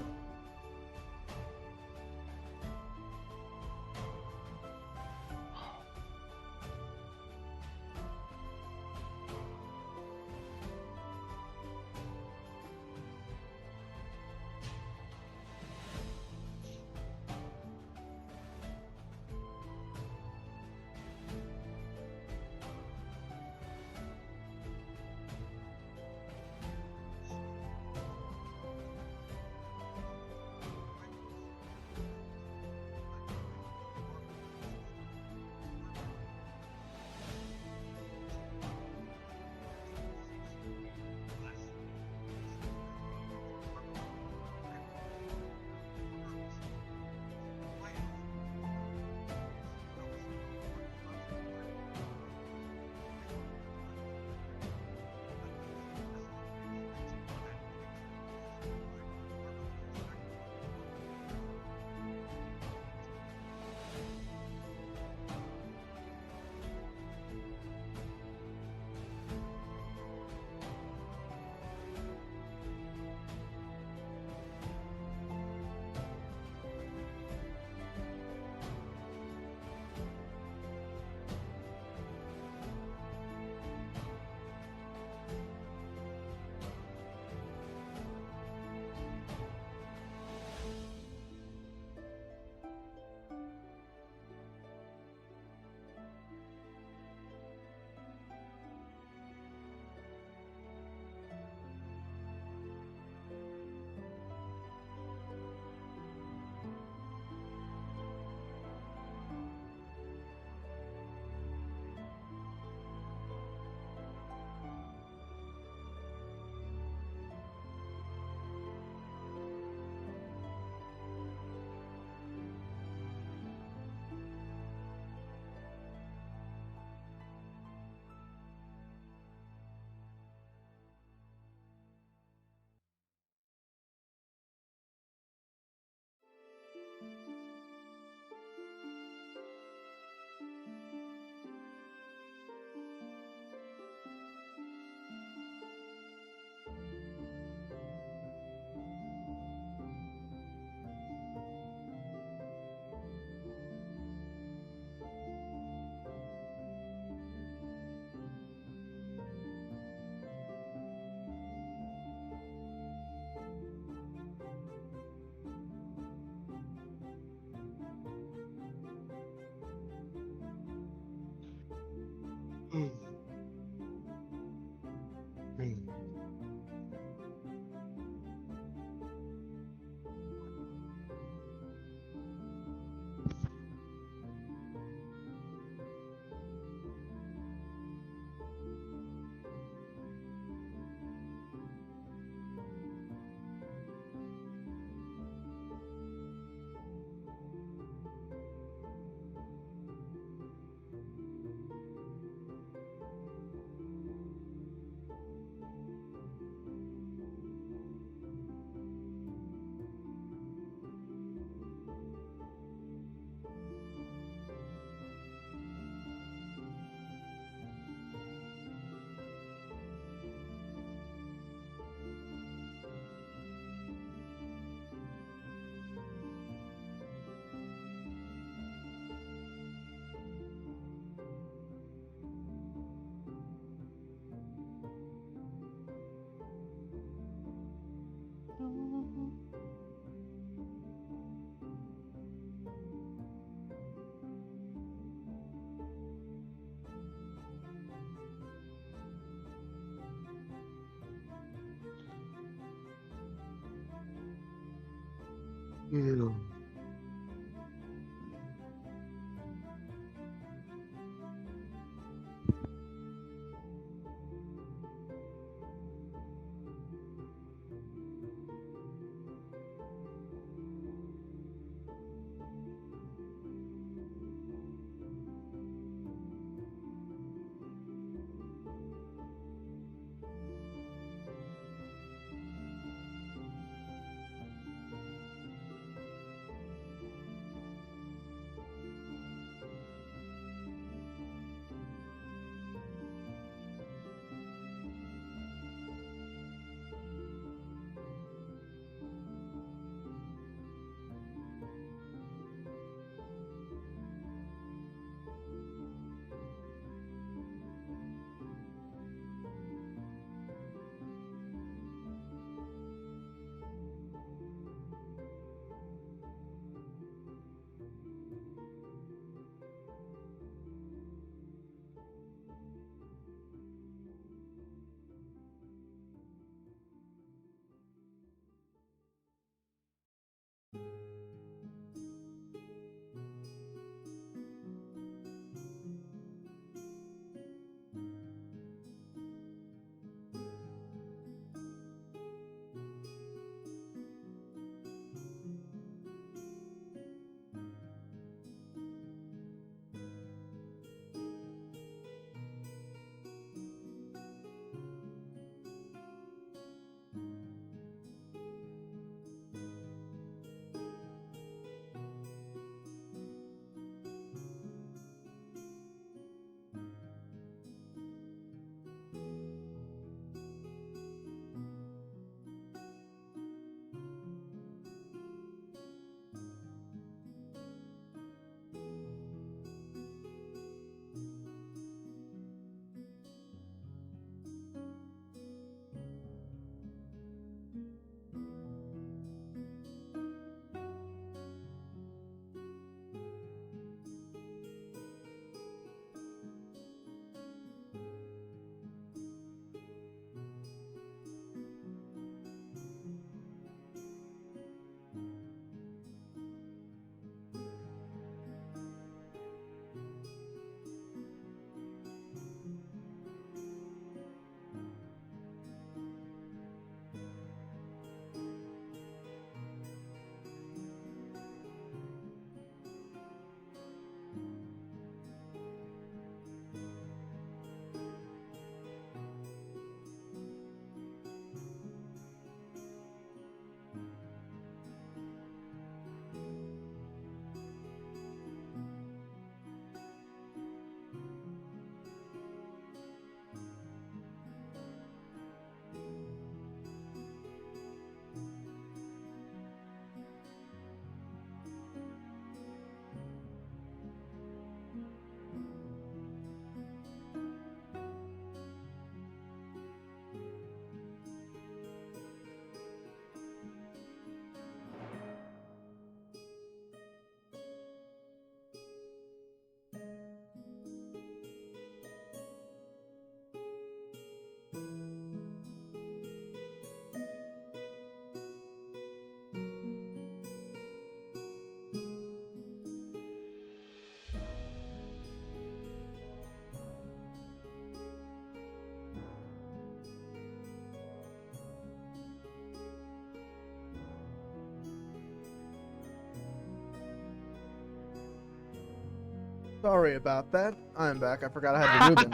Sorry about that. I'm back. I forgot I had the Reuben.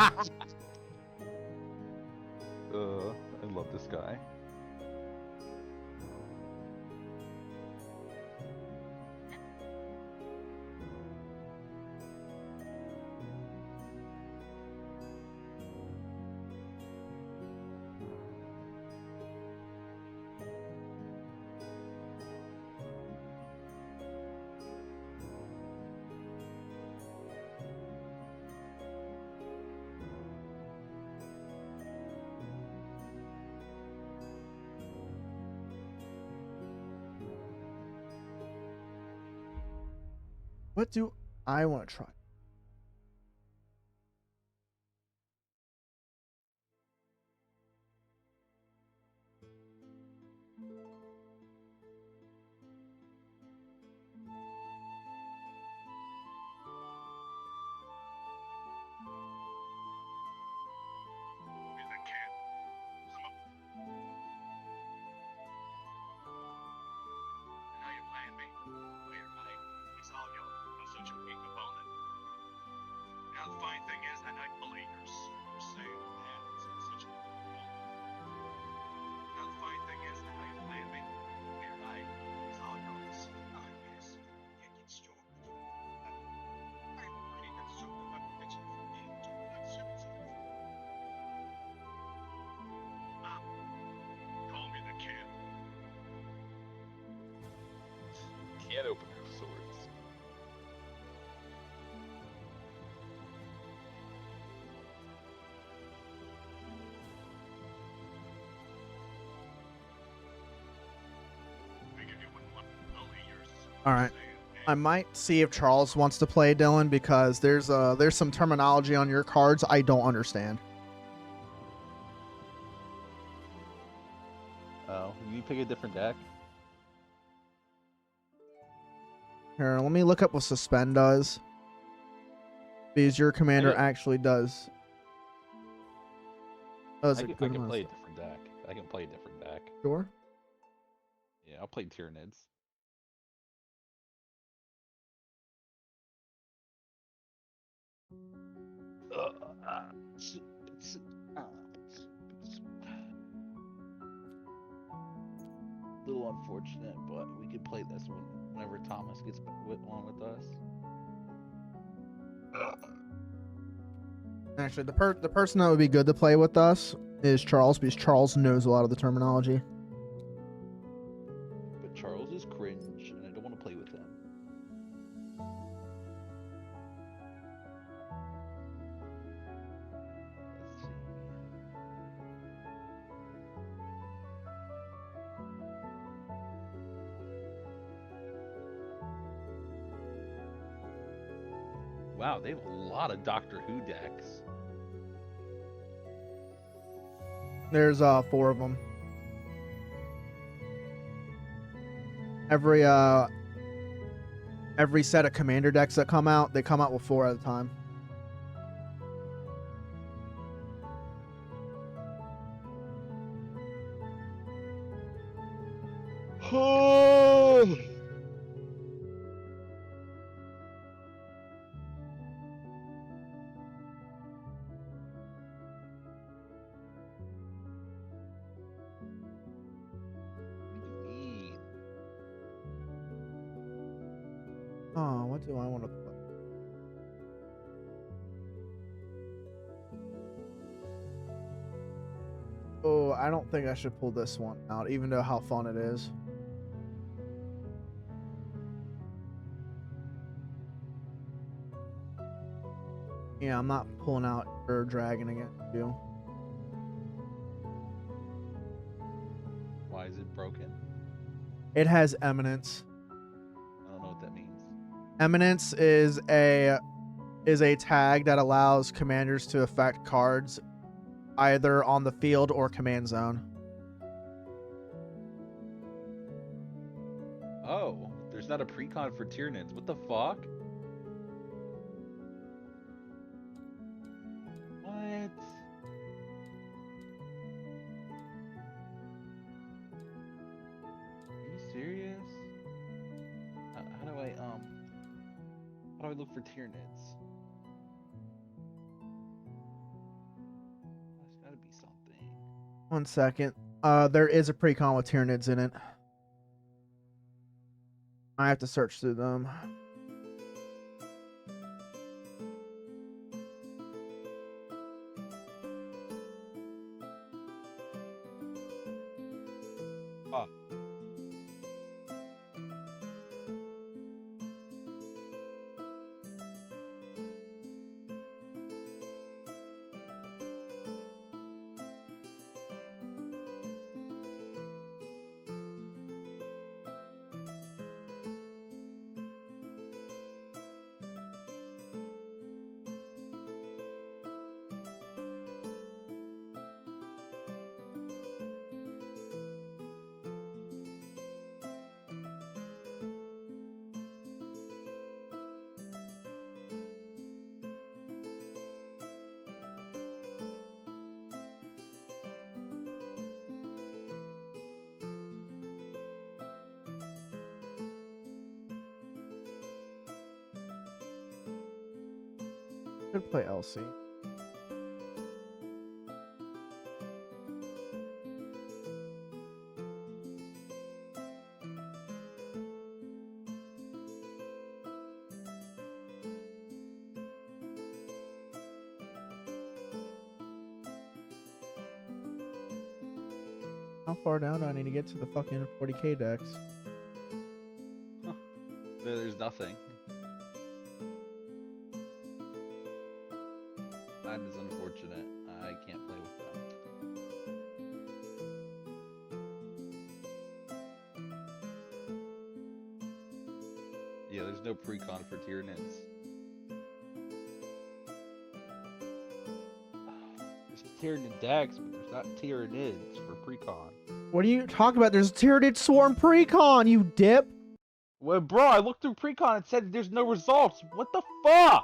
I love this guy. What do I want to try? Can opener of swords. All right. I might see if Charles wants to play Dylan because there's some terminology on your cards I don't understand. Oh, you pick a different deck? Here, let me look up what suspend does. Because your commander Okay. actually does. Does I a can, good I can amount of play a stuff. different deck. I can play a different deck. Sure. Yeah, I'll play Tyranids. A little unfortunate, but we could play this one whenever Thomas gets on with us. Actually, the person that would be good to play with us is Charles because Charles knows a lot of the terminology. But Charles is cringe, and I don't want to play with him. Let's see. Wow, they have a lot of Doctor Who decks. There's 4 of them. Every set of commander decks that come out, they come out with 4 at a time. Oh. Oh, what do I want to play? Oh, I don't think I should pull this one out, even though how fun it is. Yeah, I'm not pulling out or dragging against you. Why is it broken? It has eminence. I don't know what that means. Eminence is a tag that allows commanders to affect cards either on the field or command zone. Oh, there's not a precon for Tyranids. What the fuck? What? Are you serious? How do I look for Tyranids? 1 second. There is a pre-con with Tyranids in it. I have to search through them. Oh. Could play Elsie. How far down do I need to get to the fucking 40k decks? There's nothing. That is unfortunate. I can't play with them. Yeah, there's no pre-con for Tyranids. There's Tyranid decks, but there's not Tyranids for pre-con. What are you talking about? There's Tyranid Swarm pre-con, you dip! Well, bro, I looked through pre-con and said there's no results. What the fuck?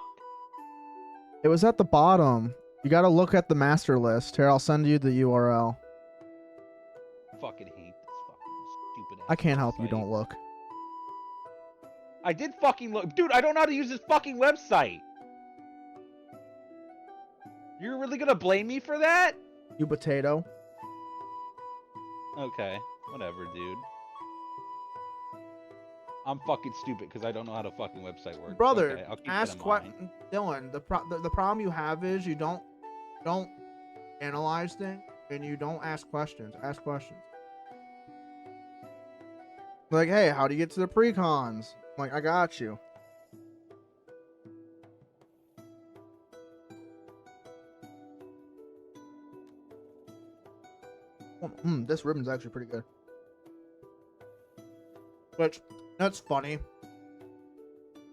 It was at the bottom. You gotta look at the master list. Here, I'll send you the URL. Fucking hate this fucking stupid ass I can't help you, website. don't look. I did fucking look. Dude, I don't know how to use this fucking website. You're really gonna blame me for that? You potato. Okay, whatever, dude. I'm fucking stupid because I don't know how the fucking website works. Brother, okay, I'll keep ask that in mind. Dylan, the problem you have is you don't analyze things and you don't ask questions. Ask questions. Like, hey, how do you get to the pre-cons? Like, I got you. This ribbon's actually pretty good. Which, that's funny.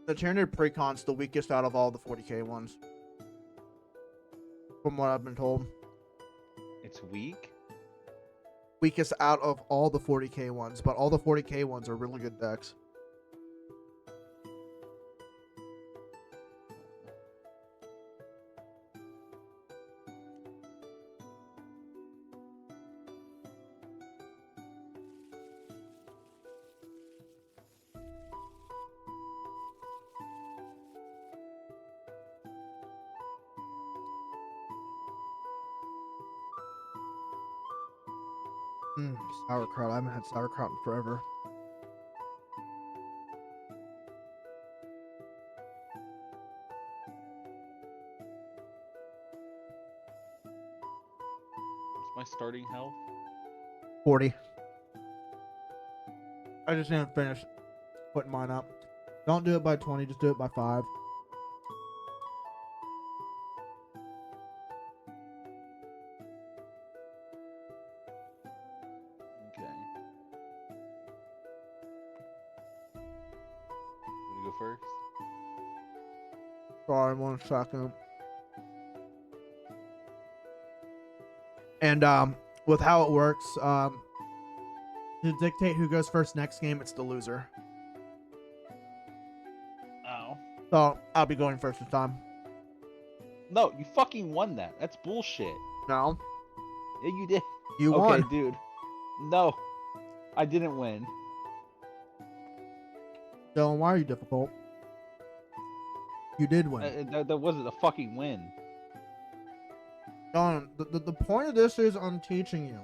The Tyranid pre-con's the weakest out of all the 40k ones. From what I've been told. It's weak? Weakest out of all the 40k ones, but all the 40k ones are really good decks. Sauerkraut. I haven't had sauerkraut in forever. What's my starting health? 40. I just didn't finish putting mine up. Don't do it by 20, just do it by 5. Okay. You wanna go first? Sorry, 1 second. And with how it works, to dictate who goes first next game, it's the loser. Oh. So I'll be going first this time. No, you fucking won that. That's bullshit. No, Yeah, you did. you Okay, won. dude. No, I didn't win. Dylan, why are you difficult? You did win. That wasn't a fucking win. Don, the point of this is I'm teaching you.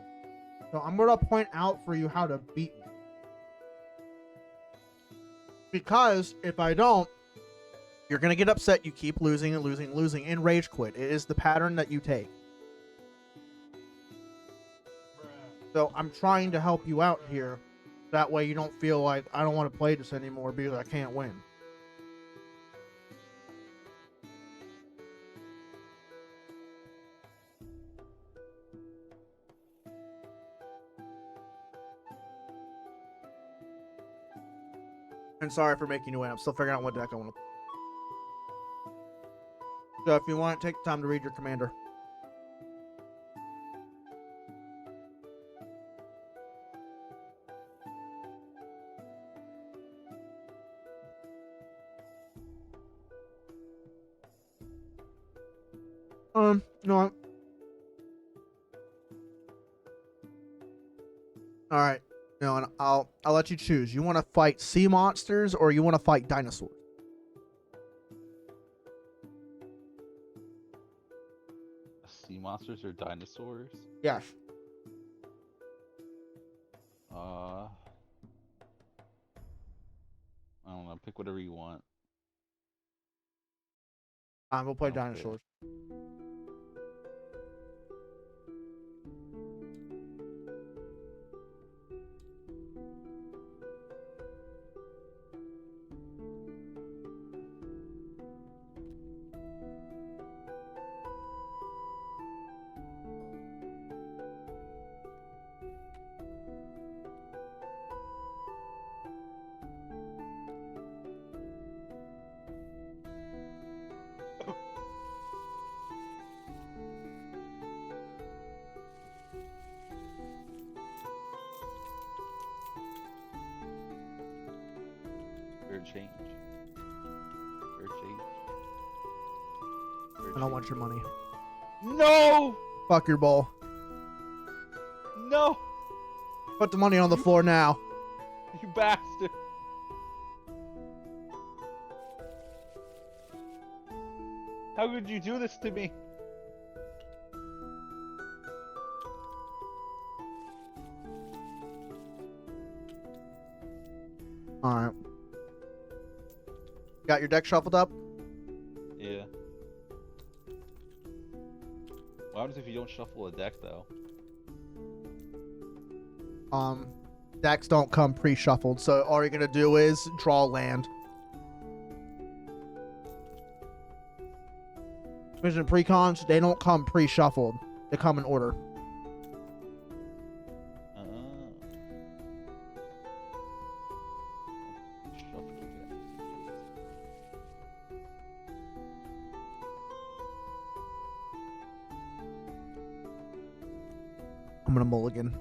So I'm gonna point out for you how to beat me. Because if I don't, you're gonna get upset. You keep losing and losing and losing and rage quit. It is the pattern that you take. So I'm trying to help you out here. That way you don't feel like I don't want to play this anymore because I can't win. And sorry for making you win. I'm still figuring out what deck I want to play. So if you want, take the time to read your commander. No. All right. No, and I'll let you choose. You want to fight sea monsters or you want to fight dinosaurs? Sea monsters or dinosaurs? Yes. I don't know. Pick whatever you want. We'll play Okay. dinosaurs. Fair change. Fair change. Fair I don't want your money. No! Fuck your bowl. No! Put the money on the floor now. You bastard! How could you do this to me? All right. Got your deck shuffled up? Yeah. What happens if you don't shuffle a deck, though? Decks don't come pre-shuffled, so all you're gonna do is draw land. Vision precons, they don't come pre-shuffled. They come in order. Shuffle deck. I'm gonna mulligan.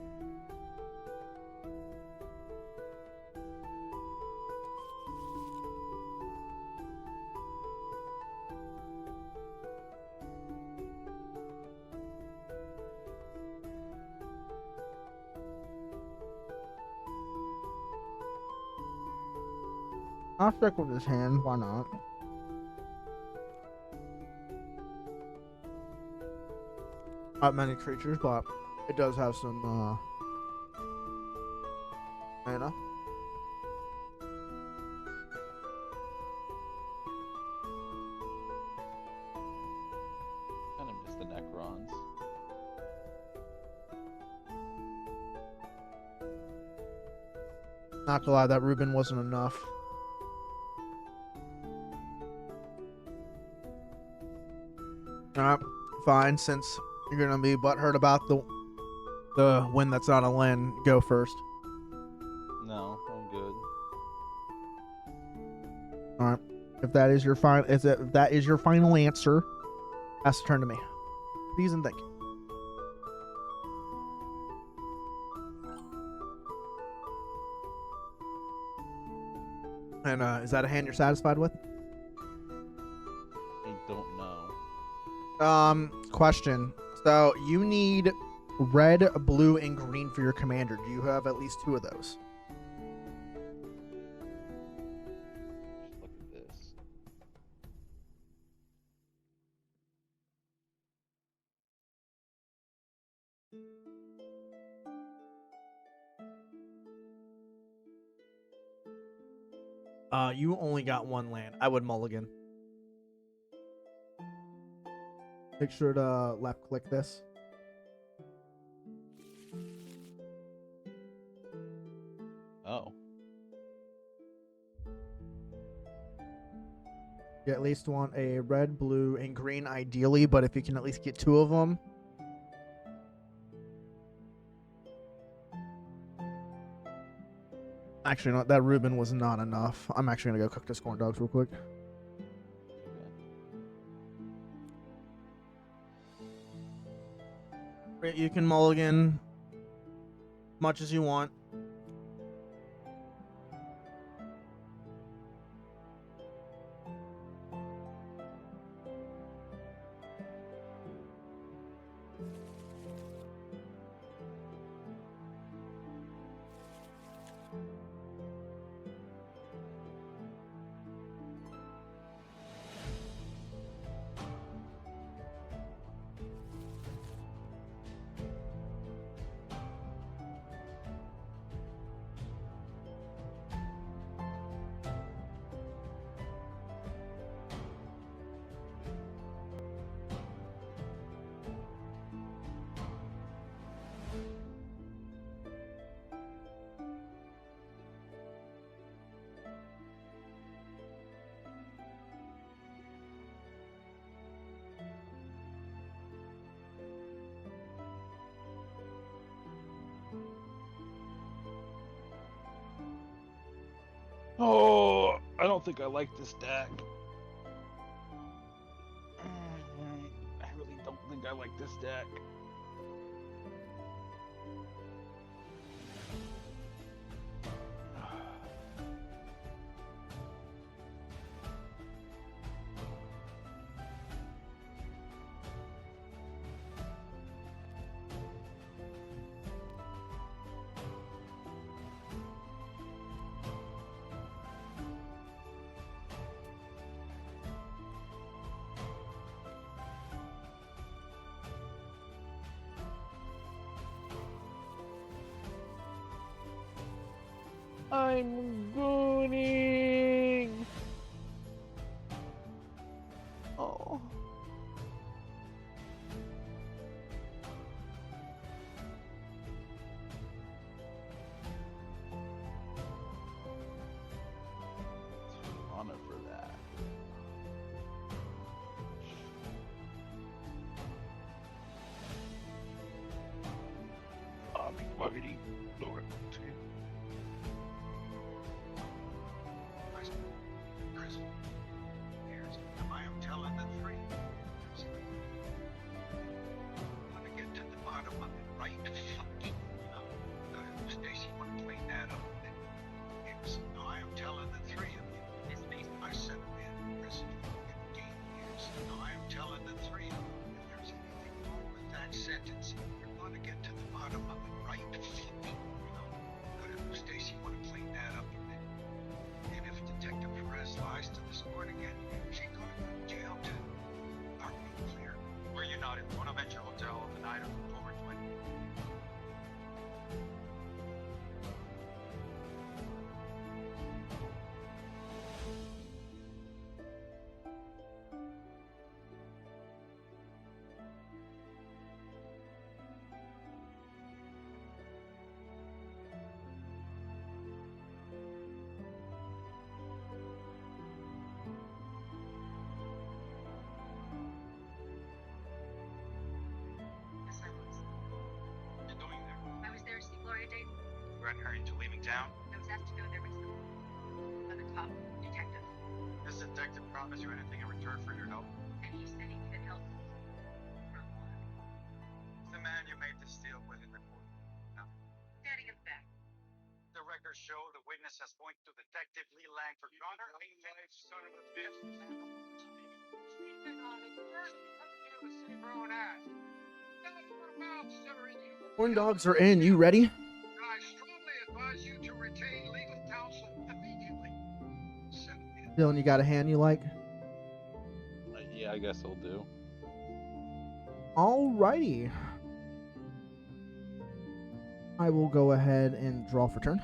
I'll stick with his hand. Why not? Not many creatures, but it does have some mana. Kind of miss the Necrons. Not gonna lie, that Reuben wasn't enough. Alright, fine. Since you're gonna be butthurt about the win that's not a Lin, go first. No, I'm good. Alright. If that is your final answer, that's the turn to me. Please and thank you. And is that a hand you're satisfied with? I don't know. Question. So you need red, blue, and green for your commander. Do you have at least 2 of those? Just look at this. You only got one land. I would mulligan. Make sure to left click this. Oh. You at least want a red, blue, and green ideally, but if you can at least get 2 of them. Actually, no, that Reuben was not enough. I'm actually going to go cook this corn dogs real quick. You can mulligan much as you want. Oh, I don't think I like this deck. I really don't think I like this deck. I'm gooning. Oh. Honor for that. Muggity. Lord. I am telling the three. I want to get to the bottom of it, right? Stacy, want to clean that up? No, I am telling the three of you. I said it in prison for 15 years. No, I am telling the three of you. If there's anything wrong with that sentence, you're going to get to the bottom of it, right? Stacy, want to clean that up a bit. And if Detective Perez lies to this court again, she's going to go to jail too. Are we clear? Were you not in the Bonaventure Hotel on the night of October 20th? Threaten her into leaving town? I was asked to go there myself. By the top detective. This detective promise you anything in return for your help? And he said he could help me. From what? The man you made this deal with in the court. No. Standing in the back. The records show the witness has pointed to Detective Lee Langford. Your Honor, a life son of a bitch. Treatment on it first because you to save her own ass. That's what mouths are in you. Corn dogs are in. You ready? I strongly advise you to retain legal counsel immediately. Dylan, you got a hand you like? Yeah, I guess I'll do. Alrighty. I will go ahead and draw for turn.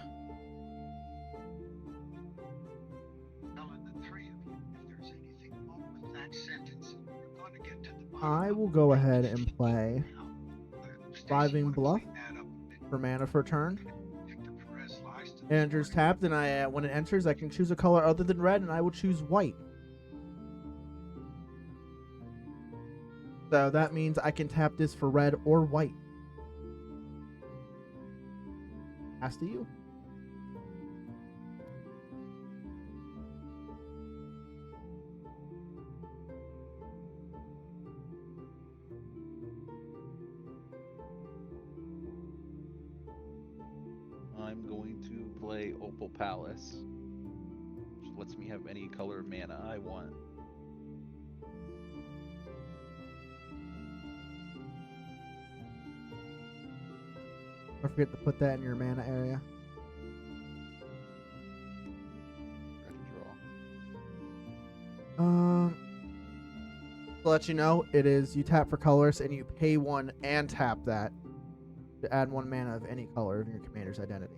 to get to the I bottom will of go the ahead Stacey and play now. Stacey, Thriving wanna Bluff clean that up a bit? for mana for turn. Victor Perez lies to It this enters morning. tapped, and when it enters, I can choose a color other than red, and I will choose white. So that means I can tap this for red or white. Pass to you. I'm going to play Opal Palace, which lets me have any color of mana I want. Don't forget to put that in your mana area. Draw. To let you know, it is you tap for colors and you pay one and tap that to add 1 mana of any color of your commander's identity.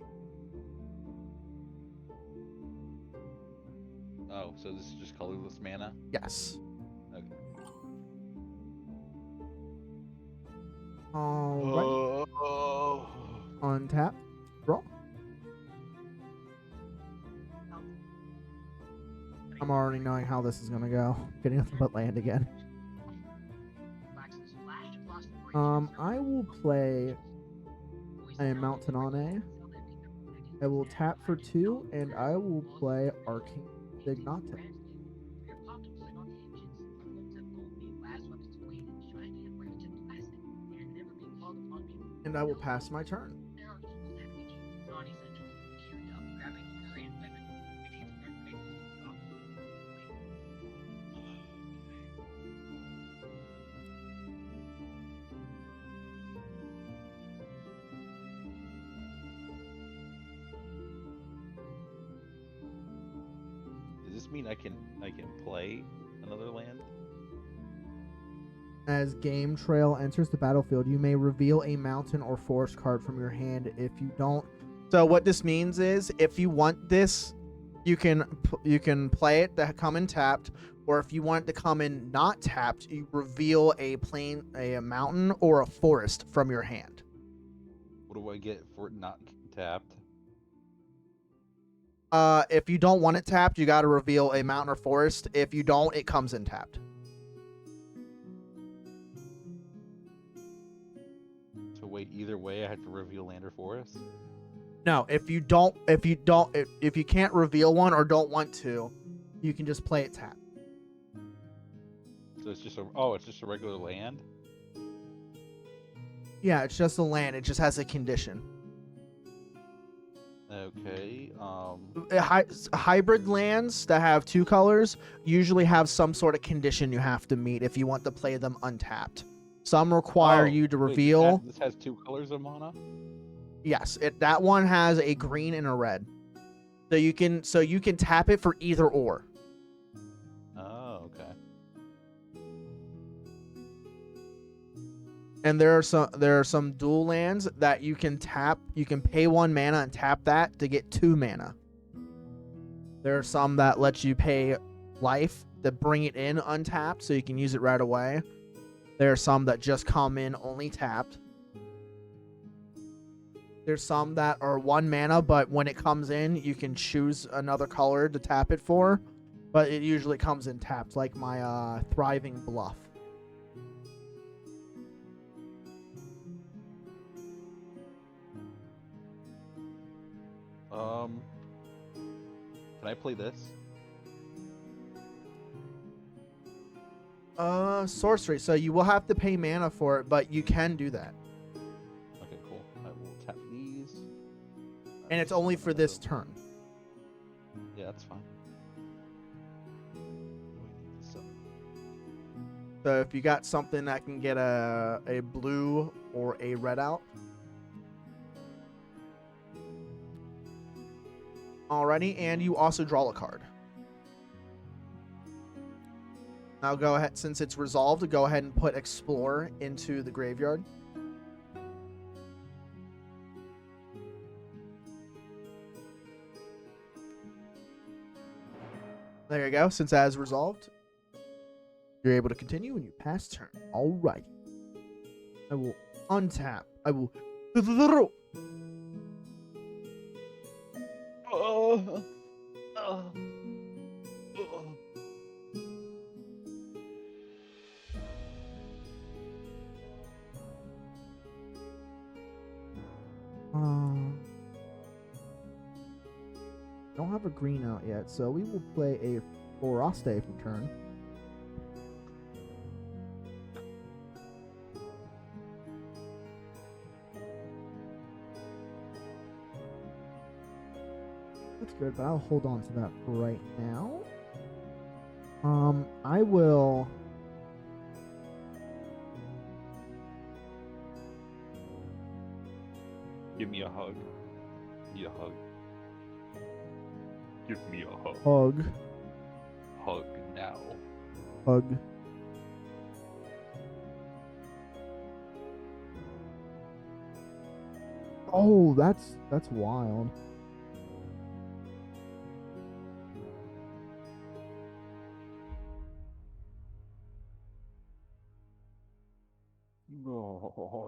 Oh, so this is just colorless mana? Yes. Okay. Alright. Oh. Untap. Draw. I'm already knowing how this is gonna go. Getting nothing but land again. I will play a Mountain on A. I will tap for 2, and I will play Arcane Signate. And I will pass my turn. Does this mean I can play another land? As Game Trail enters the battlefield, you may reveal a mountain or forest card from your hand. If you don't, so what this means is, if you want this, you can play it to come in tapped, or if you want it to come in not tapped, you reveal a mountain or a forest from your hand. What do I get for it not tapped? If you don't want it tapped, you got to reveal a mountain or forest. If you don't, it comes in tapped. So wait, either way, I have to reveal land or forest? No, if you can't reveal one or don't want to, you can just play it tapped. So it's just a regular land? Yeah, it's just a land. It just has a condition. Okay. Hybrid lands that have 2 colors usually have some sort of condition you have to meet if you want to play them untapped. Some require you to reveal. Wait, this has 2 colors of mana? Yes, that one has a green and a red. So you can tap it for either or. Oh, okay. And there are some dual lands that you can tap. You can pay 1 mana and tap that to get 2 mana. There are some that let you pay life to bring it in untapped so you can use it right away. There are some that just come in only tapped. There's some that are 1 mana, but when it comes in, you can choose another color to tap it for. But it usually comes in tapped, like my Thriving Bluff. Can I play this? Sorcery. So you will have to pay mana for it, but you can do that. Okay, cool. I will tap these. And it's only for this turn. Yeah, that's fine. So if you got something that can get a blue or a red out. Alrighty, and you also draw a card. Now go ahead, since it's resolved, go ahead and put Explore into the graveyard. There you go, since that is resolved. You're able to continue when you pass turn. Alright. I will untap. I will. Oh, oh, oh. Don't have a green out yet, so we will play a Foroste from turn. That's good, but I'll hold on to that for right now. I will. Give me a hug. Give me a hug. Give me a hug. Hug. Hug now. Hug. Oh, that's wild.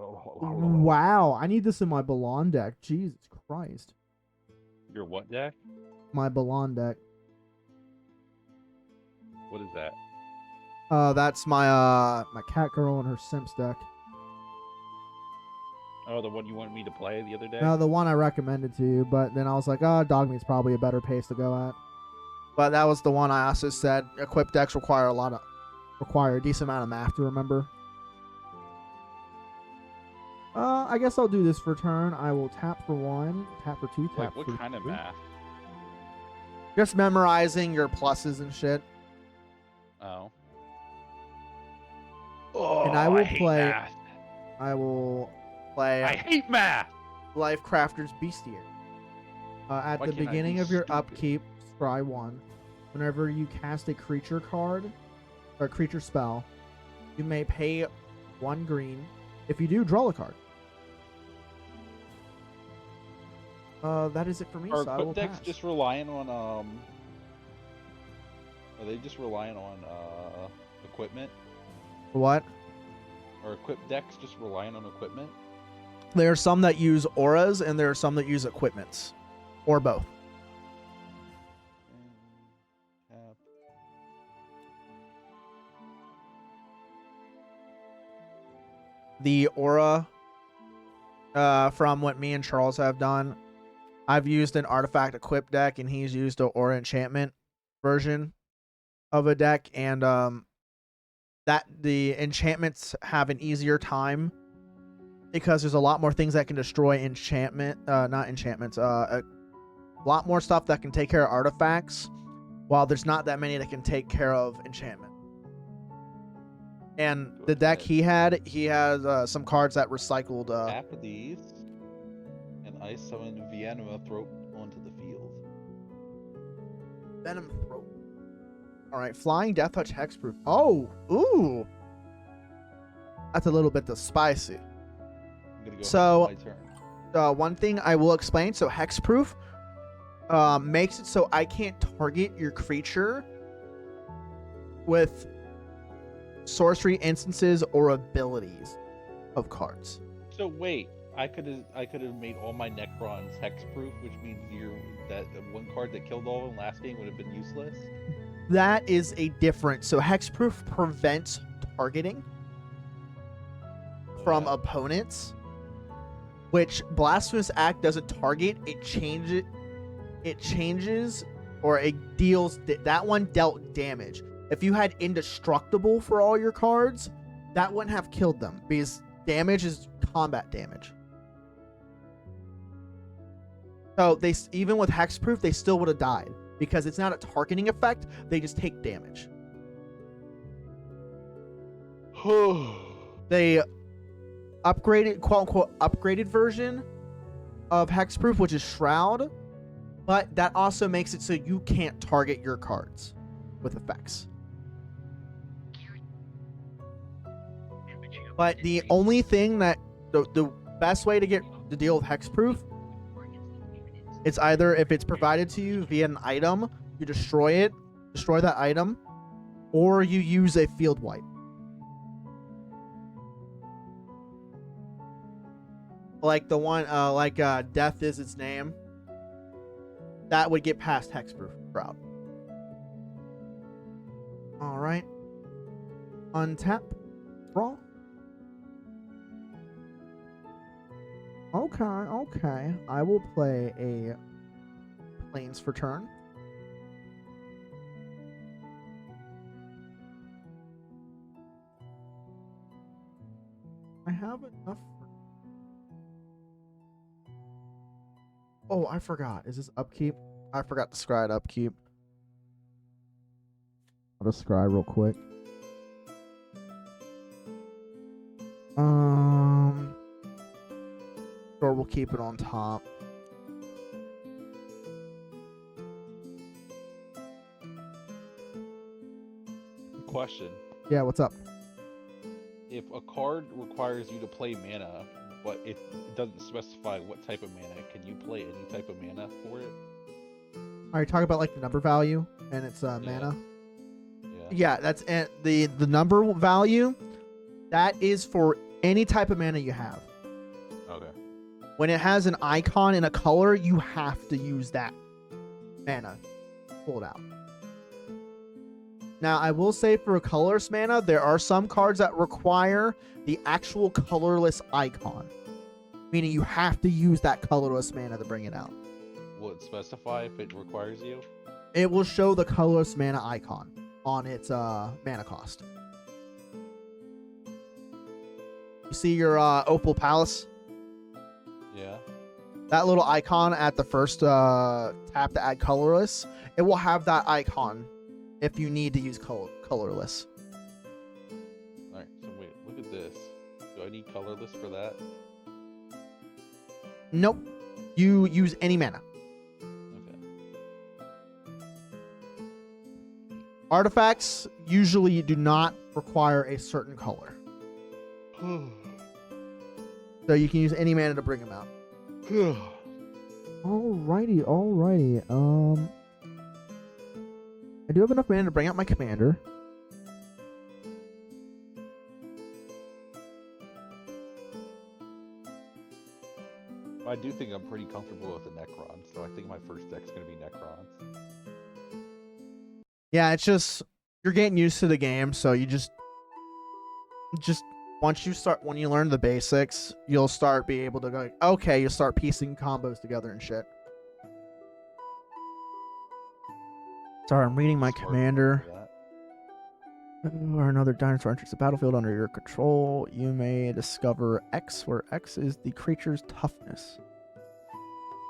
Wow, I need this in my Ballon deck. Jesus Christ. Your what deck? My Ballon deck. What is that? That's my my cat girl and her Simps deck. Oh, the one you wanted me to play the other day? No, the one I recommended to you, but then I was like, oh, Dogmeat's probably a better pace to go at. But that was the one I also said equipped decks require a decent amount of math to remember. I guess I'll do this for turn. I will tap for 1, tap for 2, tap Like, what for kind of 3. math? Just memorizing your pluses and shit. Oh. And I will hate play- math. I will play I hate math. Life Crafter's Bestiary. At Why the can't I beginning be of your stupid? upkeep, scry 1. Whenever you cast a creature card or creature spell, you may pay 1 green. If you do, draw a card. That is it for me. Are So I will equip decks pass. just relying on Are they just relying on equipment? What? Are equip decks just relying on equipment? There are some that use auras, and there are some that use equipments, or both. Tap. The aura, from what me and Charles have done, I've used an artifact equip deck, and he's used an aura enchantment version of a deck, and that the enchantments have an easier time because there's a lot more things that can destroy not enchantments, a lot more stuff that can take care of artifacts, while there's not that many that can take care of enchantment. And the deck he has some cards that recycled. Tap of these, and ice summon Vienna Throat onto the field. Venom Throat. All right, Flying Death Touch Hexproof. Oh, ooh, that's a little bit too spicy. I'm gonna go So- my turn. One thing I will explain. So Hexproof makes it so I can't target your creature with sorcery instances or abilities of cards. So wait, I could have made all my Necrons hexproof, which means that one card that killed all of them last game would have been useless. That is a difference. So Hexproof prevents targeting from Yeah. opponents, which Blasphemous Act doesn't target. It changes, or it deals. That one dealt damage. If you had Indestructible for all your cards, that wouldn't have killed them because damage is combat damage. So even with Hexproof, they still would have died because it's not a targeting effect. They just take damage. They upgraded, quote unquote, upgraded version of Hexproof, which is Shroud, but that also makes it so you can't target your cards with effects. But the only thing that the best way to get to deal with Hexproof, it's either if it's provided to you via an item, you destroy that item, or you use a field wipe. Like the one, Death is its name. That would get past Hexproof Shroud. All right. Untap. Draw. Okay. I will play a Plains for turn. I have enough. Oh, I forgot. Is this upkeep? I forgot to scry upkeep. I'll just scry real quick. Or we'll keep it on top. Question. Yeah, what's up? If a card requires you to play mana, but it doesn't specify what type of mana, can you play any type of mana for it? Are you talking about like the number value and its mana? Yeah, that's the number value. That is for any type of mana you have. Okay. When it has an icon and a color, you have to use that mana. Pull it out. Now, I will say for a colorless mana, there are some cards that require the actual colorless icon. Meaning you have to use that colorless mana to bring it out. Will it specify if it requires you? It will show the colorless mana icon on its mana cost. You see your Opal Palace? Yeah. That little icon at the first tap to add colorless, it will have that icon if you need to use colorless. Alright, so wait, look at this. Do I need colorless for that? Nope. You use any mana. Okay. Artifacts usually do not require a certain color. So you can use any mana to bring them out. Alrighty. I do have enough mana to bring out my commander. I do think I'm pretty comfortable with the Necron, so I think my first deck's gonna be Necrons. Yeah, it's just you're getting used to the game, so you just when you learn the basics, you'll start be able to go, okay, you'll start piecing combos together and shit. Sorry, I'm reading my Smart commander. for that. Or another dinosaur enters the battlefield under your control. You may discover X, where X is the creature's toughness.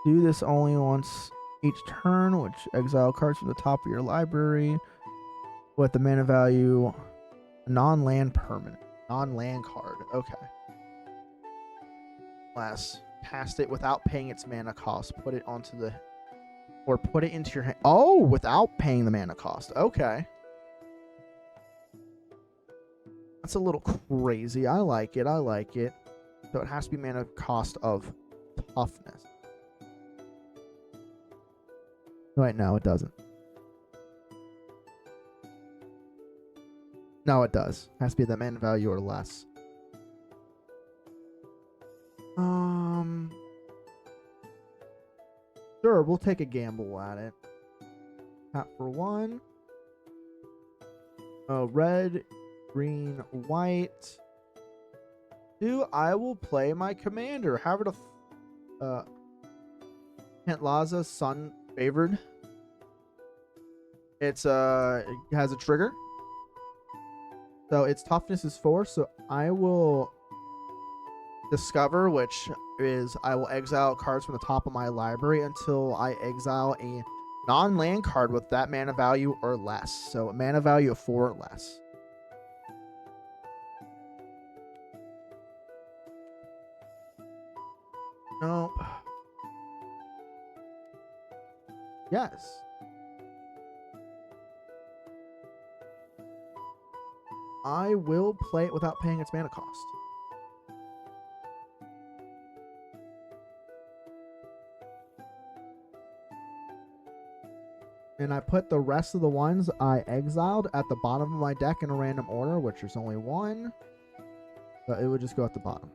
Do this only once each turn, which exile cards from the top of your library with the mana value non-land permanent. Non-land card. Okay. Last. Cast it without paying its mana cost. Put it onto the... Or put it into your hand. Oh, without paying the mana cost. Okay. That's a little crazy. I like it. So it has to be mana cost of toughness. Wait, no, it doesn't. No, it does. It has to be the mana value or less. Sure, we'll take a gamble at it. Tap for one. Red, green, white. Two, I will play my commander. Have it Kentlaza, Sun favored. It has a trigger. So its toughness is 4, so I will discover, which is I will exile cards from the top of my library until I exile a non-land card with that mana value or less. So a mana value of 4 or less. Nope. Yes. I will play it without paying its mana cost. and I put the rest of the ones I exiled at the bottom of my deck in a random order, which there's only one. So it would just go at the bottom.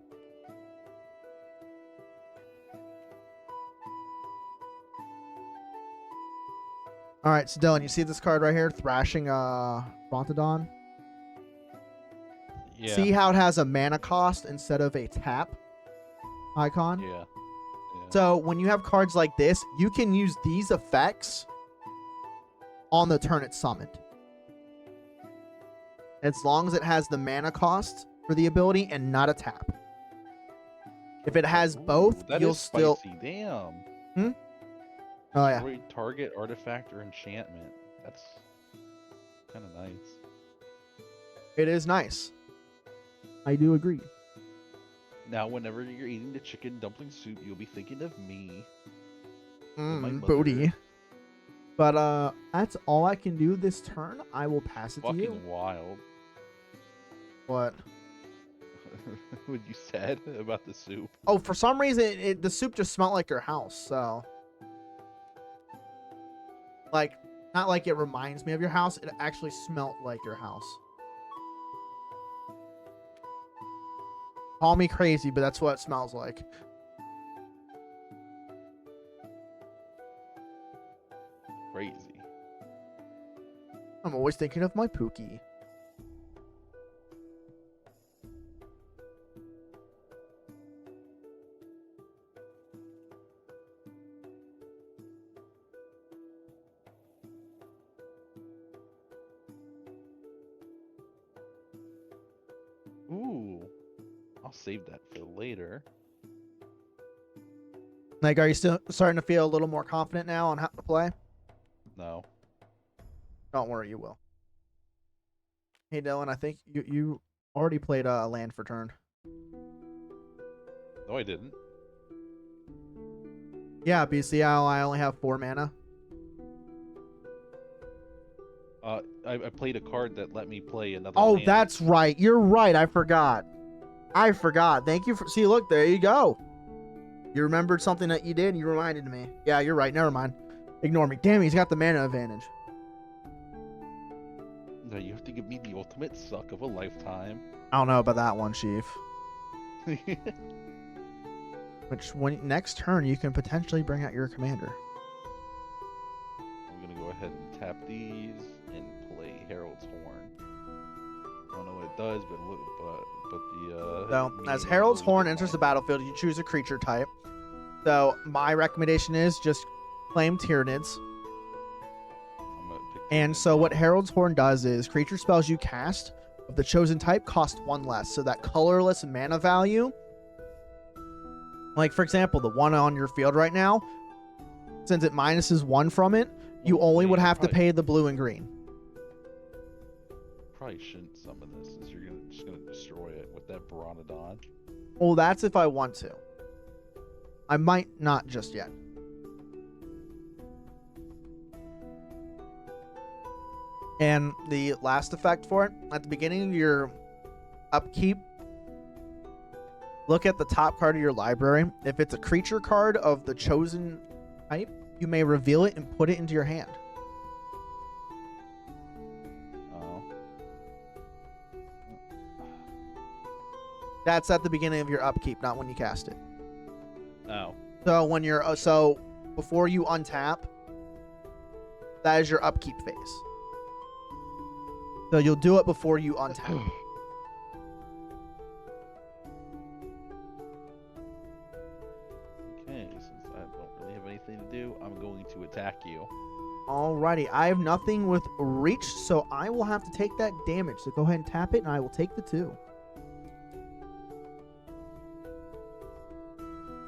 All right, so Dylan, you see this card right here, Thrashing Brontodon? Yeah. See how it has a mana cost instead of a tap icon? Yeah. So when you have cards like this, you can use these effects on the turn it's summoned. As long as it has the mana cost for the ability and not a tap. If it has both, that you'll is still... spicy. Damn. Oh, yeah. Destroy target artifact or enchantment. That's kind of nice. It is nice. I do agree. Now, whenever you're eating the chicken dumpling soup, you'll be thinking of me. and my mother. Booty. But that's all I can do this turn. I will pass it to you. Fucking wild. What? What you said about the soup. Oh, for some reason, the soup just smelled like your house, so... Like, not like it reminds me of your house. It actually smelled like your house. Call me crazy, but that's what it smells like. Crazy. I'm always thinking of my Pookie. Ooh. I'll save that for later. Like, are you still starting to feel a little more confident now on how to play? No. Don't worry, you will. Hey, Dylan, I think you already played a land for turn. No, I didn't. Yeah, BC, I only have 4 mana. I played a card that let me play another Oh, land. that's right. You're right. I forgot. Thank you for... See, look, there you go. You remembered something that you did. You reminded me. Yeah, you're right. Never mind. Ignore me. Damn, he's got the mana advantage. No, you have to give me the ultimate suck of a lifetime. I don't know about that one, Chief. Which, next turn, you can potentially bring out your commander. I'm gonna go ahead and tap these and play Herald's Horn. I don't know what it does, but look, but the So, as meaning Herald's is Horn really enters the fine. battlefield, you choose a creature type. So, my recommendation is just claim Tyranids. I'm gonna pick And Tyranids so, what up. Herald's Horn does is creature spells you cast of the chosen type cost 1 less. So, that colorless mana value, like for example, the one on your field right now, since it minuses 1 from it, you Oh, only man, would I have to probably- pay the blue and green. Probably shouldn't summon this, since you're just gonna destroy it with that Baronodon. Well, that's if I want to. I might not just yet. And the last effect for it, at the beginning of your upkeep, look at the top card of your library. If it's a creature card of the chosen type, you may reveal it and put it into your hand. Oh. That's at the beginning of your upkeep, not when you cast it. Oh. So when you're before you untap, that is your upkeep phase. So you'll do it before you untap. Okay, since I don't really have anything to do, I'm going to attack you. Alrighty, I have nothing with reach, so I will have to take that damage. So go ahead and tap it, and I will take the 2.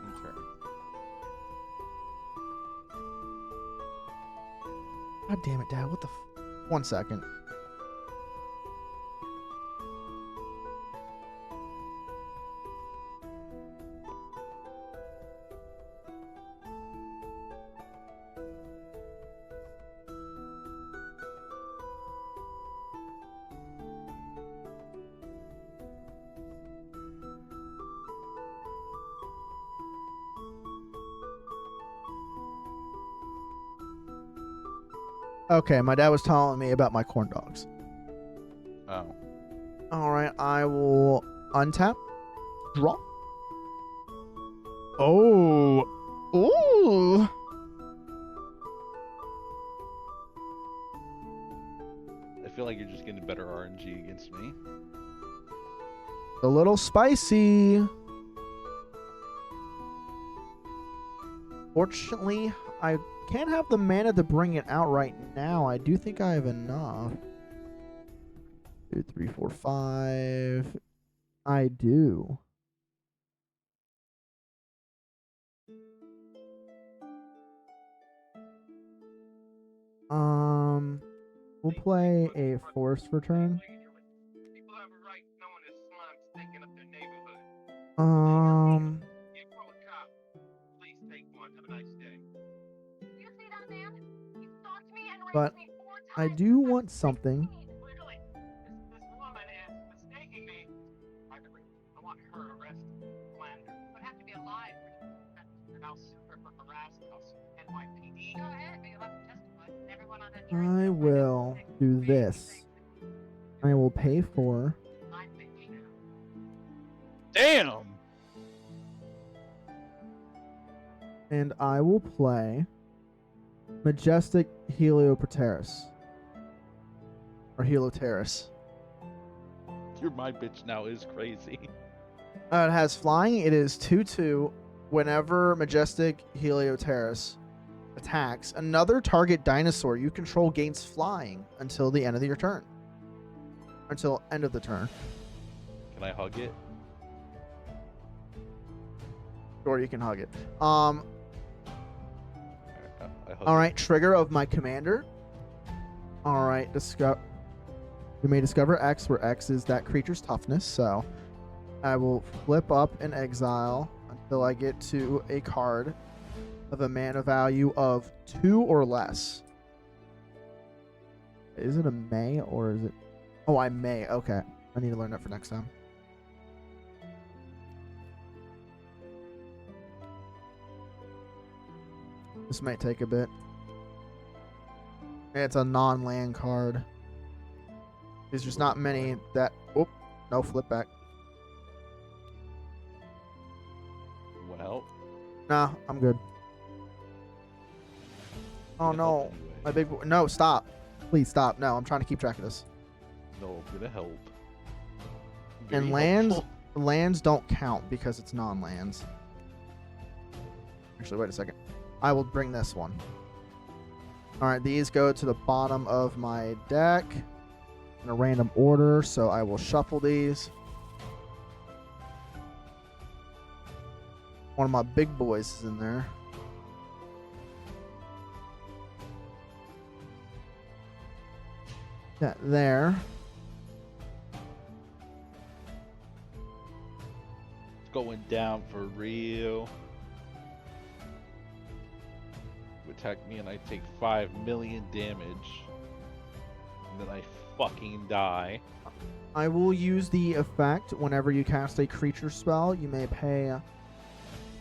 Okay. God damn it, Dad! What the? 1 second. Okay, my dad was telling me about my corn dogs. Oh. All right, I will untap, draw. Oh, ooh. I feel like you're just getting better RNG against me. A little spicy. Fortunately, I can't have the mana to bring it out right now. I do think I have enough. 2, 3, 4, 5. I do. We'll play a forest return. People have a right knowing that slime's stinking up their neighborhood. You call a cop. Please take one. Have a nice day. You see that man? He stalked me and But raped me 4 times. I do want something. Clearly, this woman is mistaking me. Privately, I want her arrested. Slander. Would have to be alive. I'll sue her for harassment. I'll sue NYPD. Go ahead, but you'll have to testify. Everyone on that I will do this. I will pay for. I'm thinking now. Damn! And I will play Majestic Heliopateris. Or Helioteris. Your my bitch now is crazy. It has flying. It is 2/2. Whenever Majestic Helioteris attacks, another target dinosaur you control gains flying until the end of your turn. Until end of the turn. Can I hug it? Or you can hug it. I hug All it. right, trigger of my commander. All right, you may discover X, where X is that creature's toughness. So I will flip up and exile until I get to a card of a mana value of 2 or less. Is it a may or is it? Oh, I may. Okay, I need to learn that for next time. This might take a bit. It's a non-land card. There's just not many that... Oh, no, flip back. Well, Nah, I'm good. Oh, gonna help no. anyway. My big boy... No, stop. Please stop. No, I'm trying to keep track of this. No, I'm gonna help. And Very lands... helpful. Lands don't count because it's non-lands. Actually, wait a second. I will bring this one. Alright, these go to the bottom of my deck in a random order, so I will shuffle these. One of my big boys is in there. That there. It's going down for real. You attack me and I take 5 million damage. And then I fucking die. I will use the effect whenever you cast a creature spell. You may pay a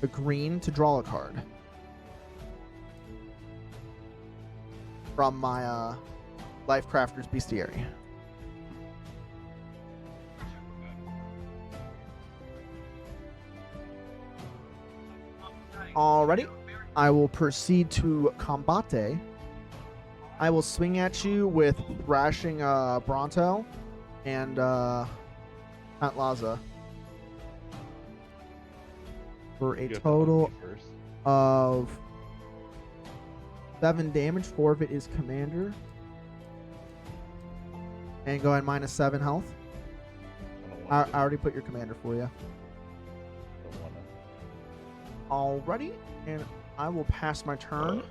green to draw a card from my Lifecrafter's Bestiary. Alrighty, I will proceed to combate. I will swing at you with Thrashing Bronto and Count Laza for a You have to hug total me first. of 7 damage. 4 of it is commander. And go ahead -7 health. I don't I want to. already put your commander for you. Don't want Alrighty, and I will pass my turn. to.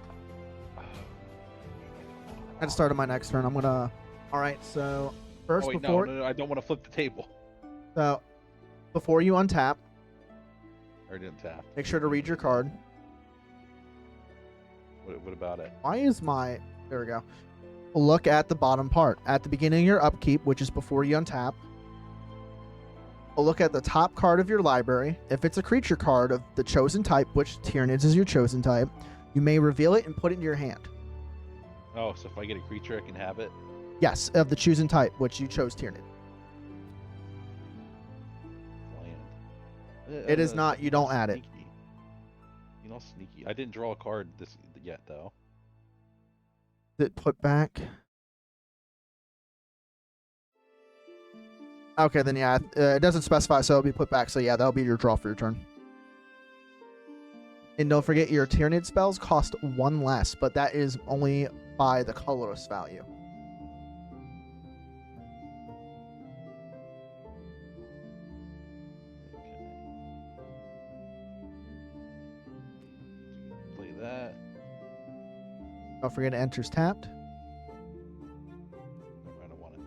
At the start of my next turn, I'm gonna. Alright, so first Oh, wait, before no, I don't want to flip the table. so before you untap, Or didn't tap. make sure to read your card. What about it? Why is my there we go. Look at the bottom part. At the beginning of your upkeep, which is before you untap. Look at the top card of your library. If it's a creature card of the chosen type, which Tyranids is your chosen type, you may reveal it and put it in your hand. Oh, so if I get a creature, I can have it. Yes, of the chosen type, which you chose Tyrannid. Land. It is not. You don't add it. Sneaky. You know, sneaky. I didn't draw a card this yet, though. Is it put back? Okay, then yeah, it doesn't specify, so it'll be put back. So yeah, that'll be your draw for your turn. And don't forget, your Tyrannid spells cost 1 less, but that is only by the colorless value. Okay. Play that. Don't forget, it enters tapped. Never mind, I don't want it.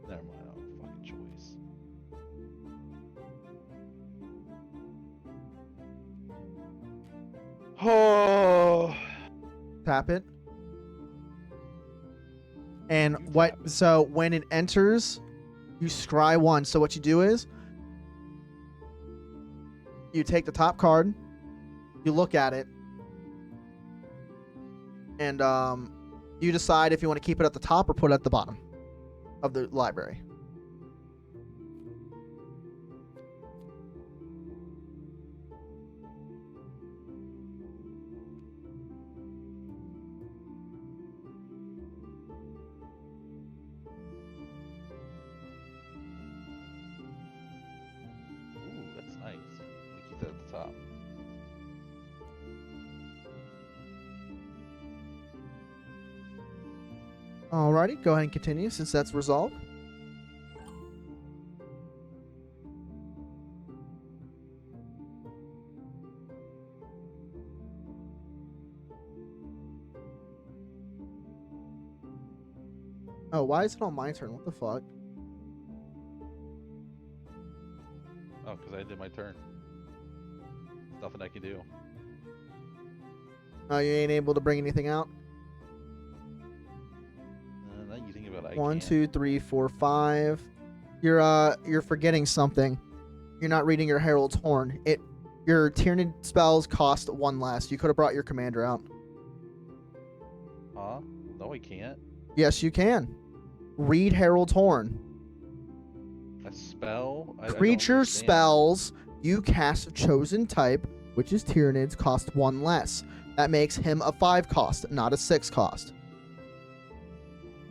Never mind, I don't have a fucking choice. Oh. Tap it. And You what? tap it. So when it enters, you scry 1. So what you do is, you take the top card, you look at it, and you decide if you want to keep it at the top or put it at the bottom of the library. Ooh, that's nice. I'm gonna keep that at the top. Alrighty, go ahead and continue since that's resolved. Oh, why is it on my turn? What the fuck? Oh, because I did my turn. There's nothing I can do. Oh, you ain't able to bring anything out? Now you think about it, I 1, can't. 2, 3, 4, 5. You're forgetting something. You're not reading your Herald's Horn. Your Tyrannid spells cost 1 less. You could have brought your commander out. Huh? No, I can't. Yes, you can. Read Herald's Horn. A spell? I don't Creature understand. spells you cast of chosen type, which is Tyrannids, cost 1 less. That makes him a 5 cost, not a 6 cost.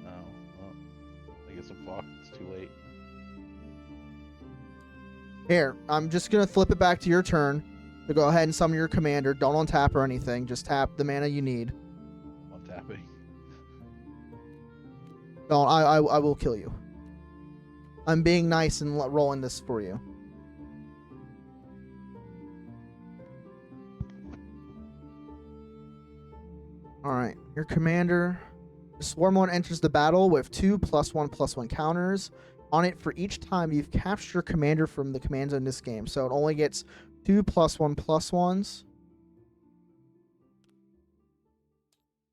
Oh, well, I guess I'm fucked. It's too late. Here, I'm just going to flip it back to your turn to go ahead and summon your commander. Don't untap or anything. Just tap the mana you need. I'm tapping. Don't. I will kill you. I'm being nice and rolling this for you. Alright, your commander. The Swarmlord enters the battle with 2 +1/+1 counters on it for each time you've captured your commander from the command zone in this game. So it only gets 2 +1/+1s.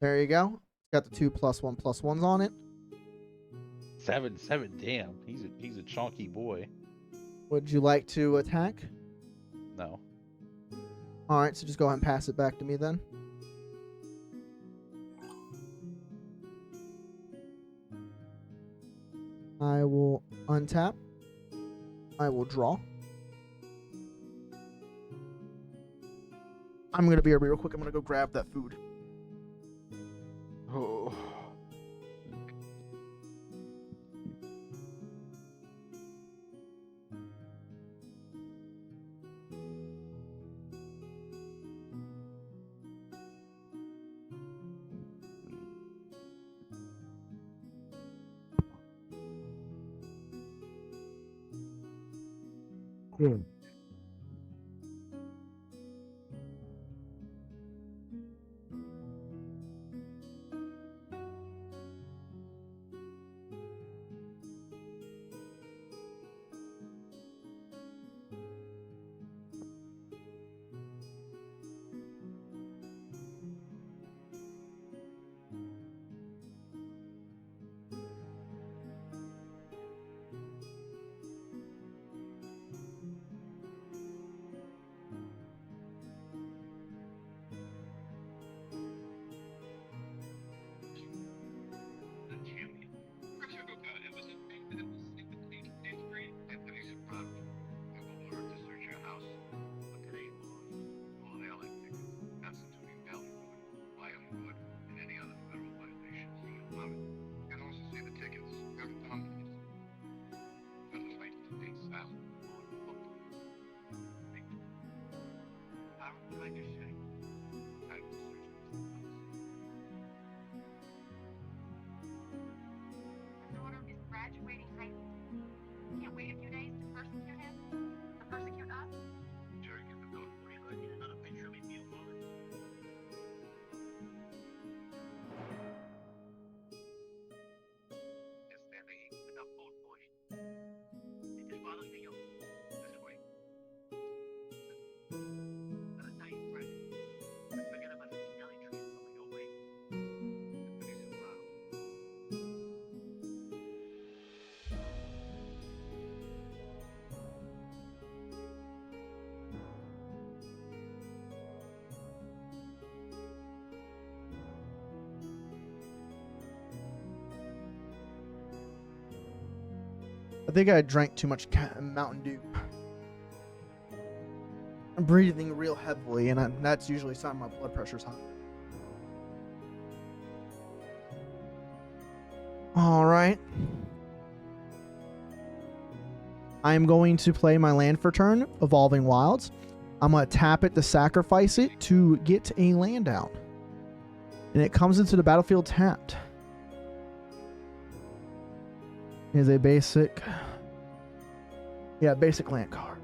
There you go. Got the 2 +1/+1s on it. 7/7. Damn, he's a chunky boy. Would you like to attack? No. Alright, so just go ahead and pass it back to me then. I will untap. I will draw. I'm going to be real quick. I'm going to go grab that food. Oh. I think I drank too much Mountain Dew. I'm breathing real heavily, and that's usually a sign my blood pressure's high. All right. I'm going to play my land for turn, Evolving Wilds. I'm going to tap it to sacrifice it to get a land out. And it comes into the battlefield tapped. Is a basic... Yeah, basic land card.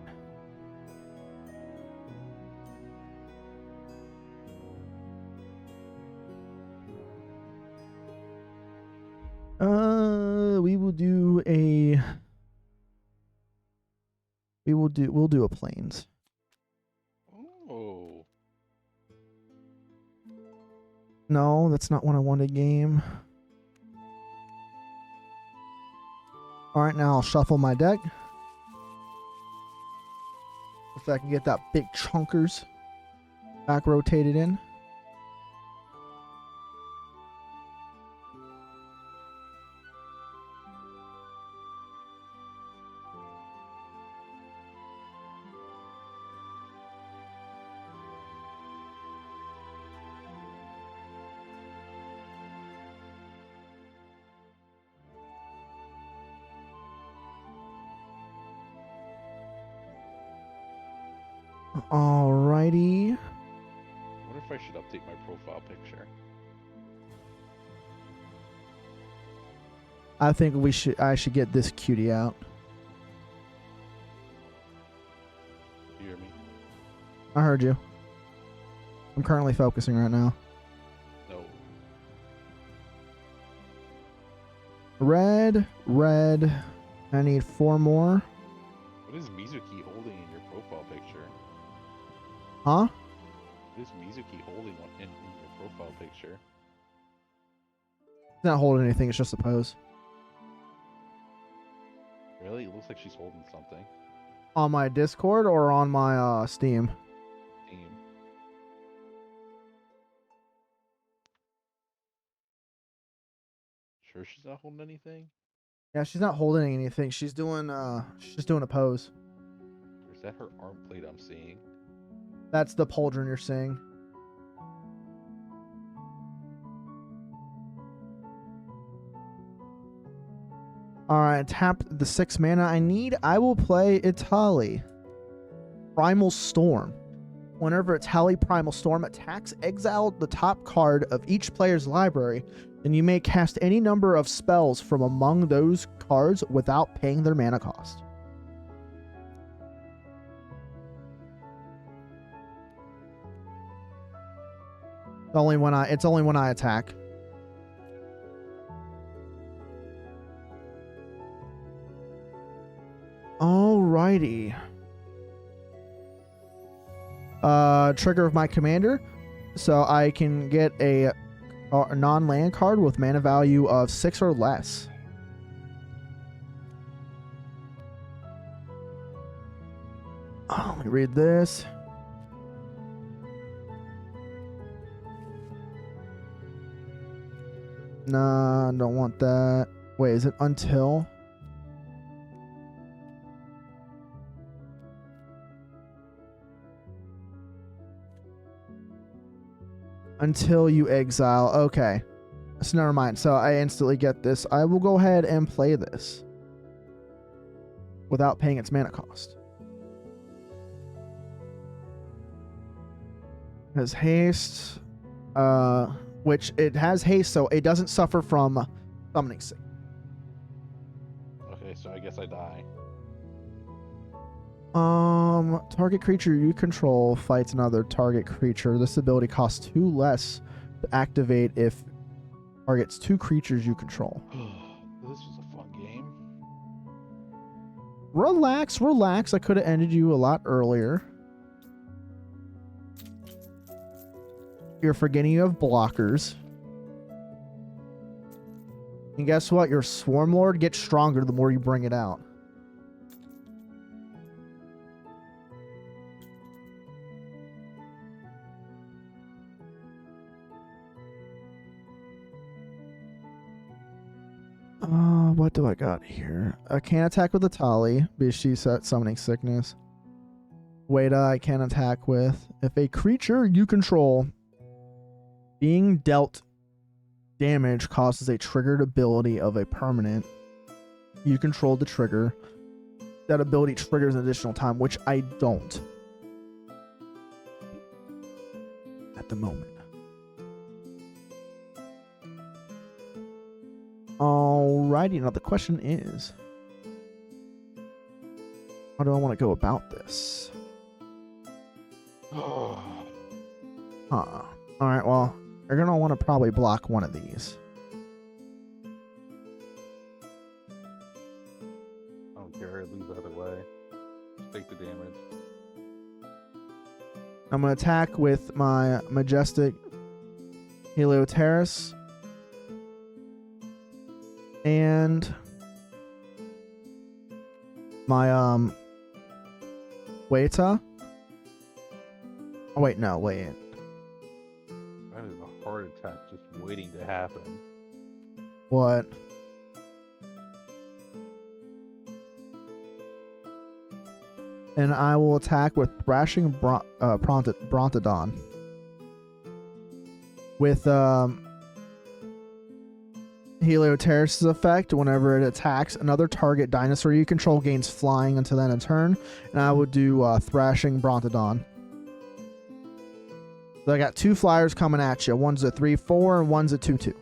We'll do a plains. Oh. No, that's not what I wanted, game. Alright, now I'll shuffle my deck. If I can get that big chunkers back rotated in. Alrighty. I wonder if I should update my profile picture. I think I should get this cutie out. You hear me? I heard you. I'm currently focusing right now. No. Red. I need 4 more. What is Mizuki holding in your profile picture? Huh? What is Mizuki holding in your profile picture? It's not holding anything, it's just a pose. Really? It looks like she's holding something. On my Discord or on my Steam? Damn. Sure she's not holding anything? Yeah, she's not holding anything. She's doing she's just doing a pose. Or is that her arm plate I'm seeing? That's the pauldron you're seeing. Alright, tap the 6 mana I need. I will play Itali. Primal Storm. Whenever Itali Primal Storm attacks, exile the top card of each player's library, and you may cast any number of spells from among those cards without paying their mana cost. It's only when I attack. Alrighty. Trigger of my commander, so I can get a non-land card with mana value of 6 or less. Let me read this. Nah, don't want that. Wait, is it until? Until you exile. Okay. So never mind. So I instantly get this. I will go ahead and play this without paying its mana cost. It has haste. Which it has haste, so it doesn't suffer from summoning sick. Okay, so I guess I die. Target creature you control fights another target creature. This ability costs 2 less to activate if targets 2 creatures you control. This was a fun game. Relax. I could have ended you a lot earlier. You're forgetting you have blockers. And guess what? Your Swarm Lord gets stronger the more you bring it out. What do I got here? I can't attack with Atali because she's at Summoning Sickness. Wada, I can attack with. If a creature you control being dealt damage causes a triggered ability of a permanent, you control the trigger. That ability triggers an additional time, which I don't at the moment. Alrighty, now the question is, how do I want to go about this? Alright, well, you're going to want to probably block one of these. I don't care. I lose either way. Just take the damage. I'm going to attack with my Majestic Helioterrace. And my, Weta. Oh, wait, no, wait. That is a heart attack just waiting to happen. What? And I will attack with Thrashing Brontodon. With Helioterrace's effect, whenever it attacks another target dinosaur you control gains flying until then a turn. And I will do Thrashing Brontodon. So I got 2 flyers coming at you. One's a 3/4 and one's a 2/2.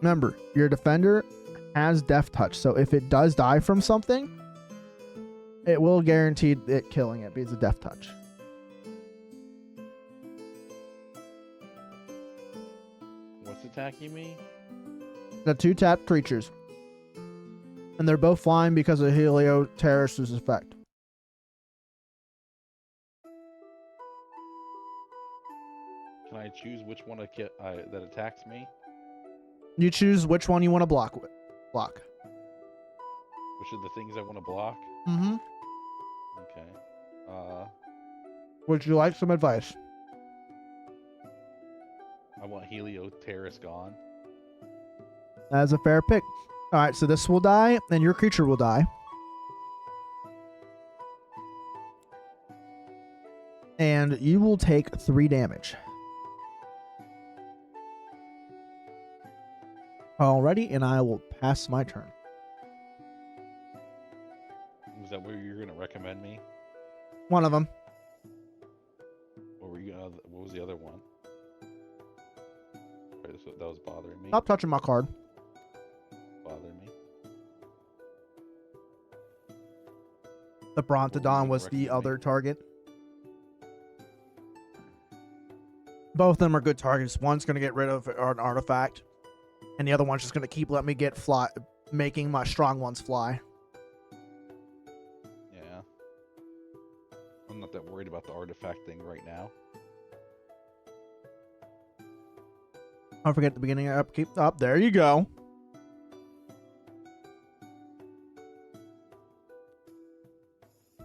Remember, your defender has Death Touch, so if it does die from something, it will guarantee it killing it because of Death Touch. What's attacking me? The 2 tapped creatures. And they're both flying because of Helioterrace's effect. Can I choose which one that attacks me? You choose which one you want to block. Which are the things I want to block? Mm-hmm. Okay. Would you like some advice? I want Helioterrace gone. That is a fair pick. Alright, so this will die, and your creature will die. And you will take 3 damage. Alrighty, and I will pass my turn. Was that where you're gonna recommend me? One of them. Or were you gonna? What was the other one? Right, that was bothering me. Stop touching my card. Bothering me. The Brontodon gonna was the recommend other me? target. Both of them are good targets. One's going to get rid of an artifact, and the other one's just going to keep letting me get fly, making my strong ones fly. Yeah. I'm not that worried about the artifact thing right now. Don't forget the beginning of upkeep. Up there you go.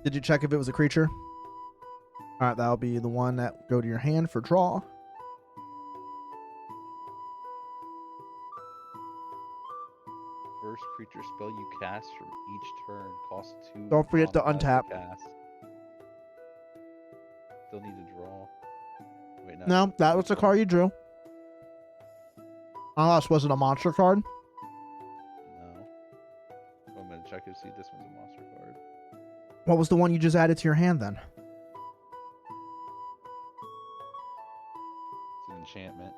Did you check if it was a creature? All right, that'll be the one that go to your hand for draw. First creature spell you cast from each turn costs 2. Don't forget to mana untap. Cast. Still need to draw. Wait, no. No, that was the card you drew. Unless was it a monster card? No. I'm gonna check to see if this one's a monster card. What was the one you just added to your hand then? It's an enchantment.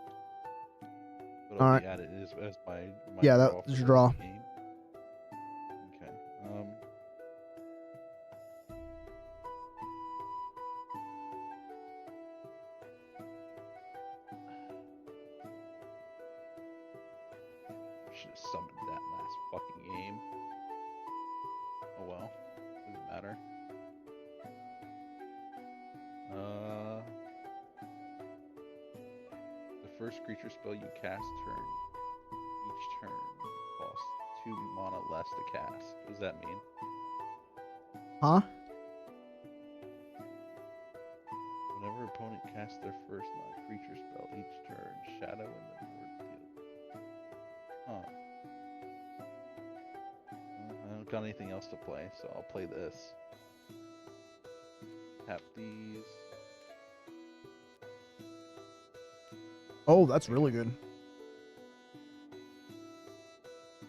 But All I'll right. be added as my Yeah, that draw was for your draw. this game. Okay. Should have summoned that last fucking game. Oh well. Doesn't matter. The first creature spell you cast each turn costs 2 mana less to cast. What does that mean? Huh? got anything else to play, so I'll play this. Tap these. Oh, that's really good.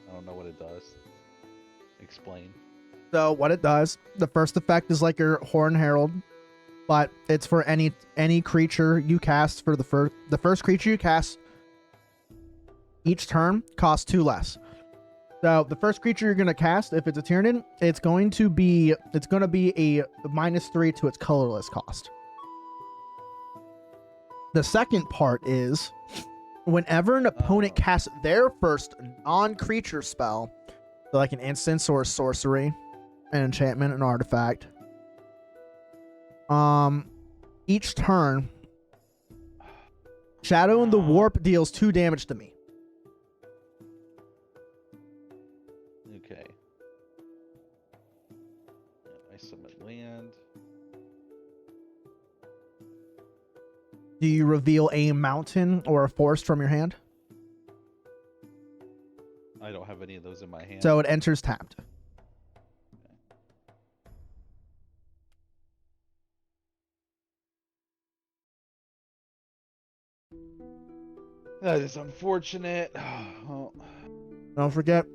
I don't know what it does. Explain. So what it does, the first effect is like your Horn Herald, but it's for any creature you cast for the first creature you cast each turn costs 2 less. So the first creature you're gonna cast, if it's a Tyranid, it's gonna be a -3 to its colorless cost. The second part is whenever an opponent casts their first non-creature spell, so like an instance or a sorcery, an enchantment, an artifact, each turn, Shadow in the Warp deals 2 damage to me. Okay. I summon land. Do you reveal a mountain or a forest from your hand? I don't have any of those in my hand. So it enters tapped. That is unfortunate. Oh. Don't forget,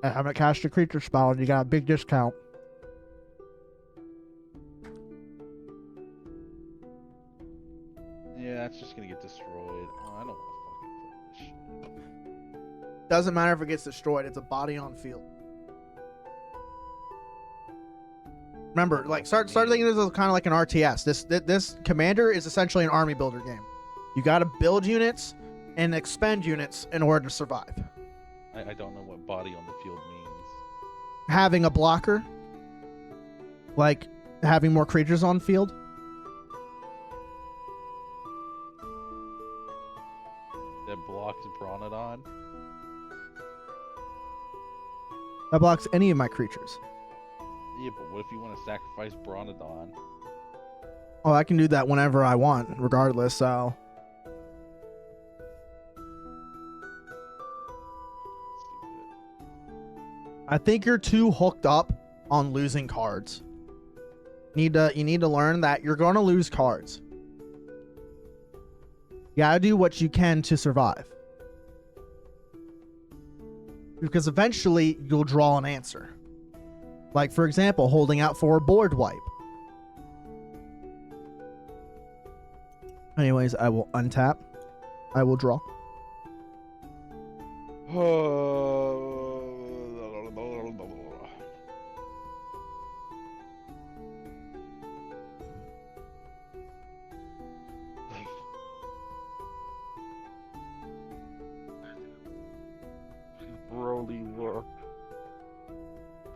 I haven't cast a creature spell and you got a big discount. Yeah, it's just gonna get destroyed. Oh, I don't want to fucking play this shit. Doesn't matter if it gets destroyed, it's a body on field. Remember, like start thinking this is kind of like an RTS. This Commander is essentially an army builder game. You got to build units and expend units in order to survive. I don't know what body on the field means. Having a blocker, like having more creatures on field. That blocks Bronodon. That blocks any of my creatures. Yeah, but what if you want to sacrifice Bronodon? Oh, I can do that whenever I want, regardless, so... I think you're too hooked up on losing cards. You need to learn that you're going to lose cards. You gotta do what you can to survive. Because eventually, you'll draw an answer. Like, for example, holding out for a board wipe. Anyways, I will untap. I will draw. Broly work.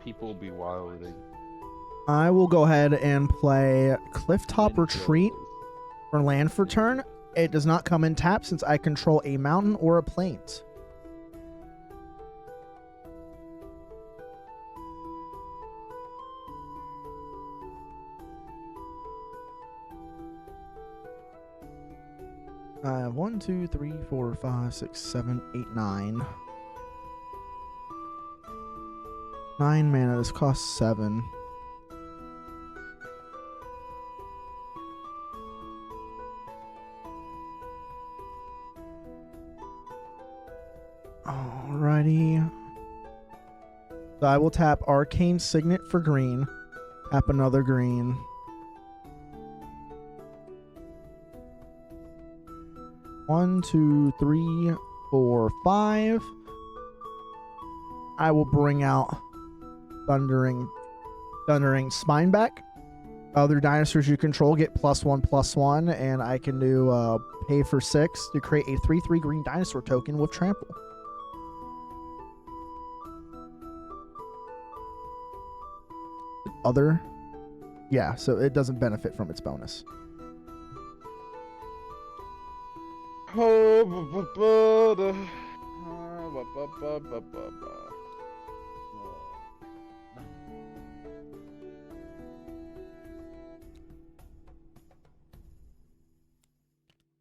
People will be wilding. I will go ahead and play Clifftop Retreat for land for turn. It does not come in tap since I control a mountain or a plains. I have 1, 2, 3, 4, 5, 6, 7, 8, 9. 9 mana. This costs 7. Alrighty. So I will tap Arcane Signet for green. Tap another green. One, two, 3, 4, 5. I will bring out Thundering Spineback. Other dinosaurs you control get +1/+1, and I can do pay for 6 to create a 3/3 green dinosaur token with trample. Other, yeah, so it doesn't benefit from its bonus.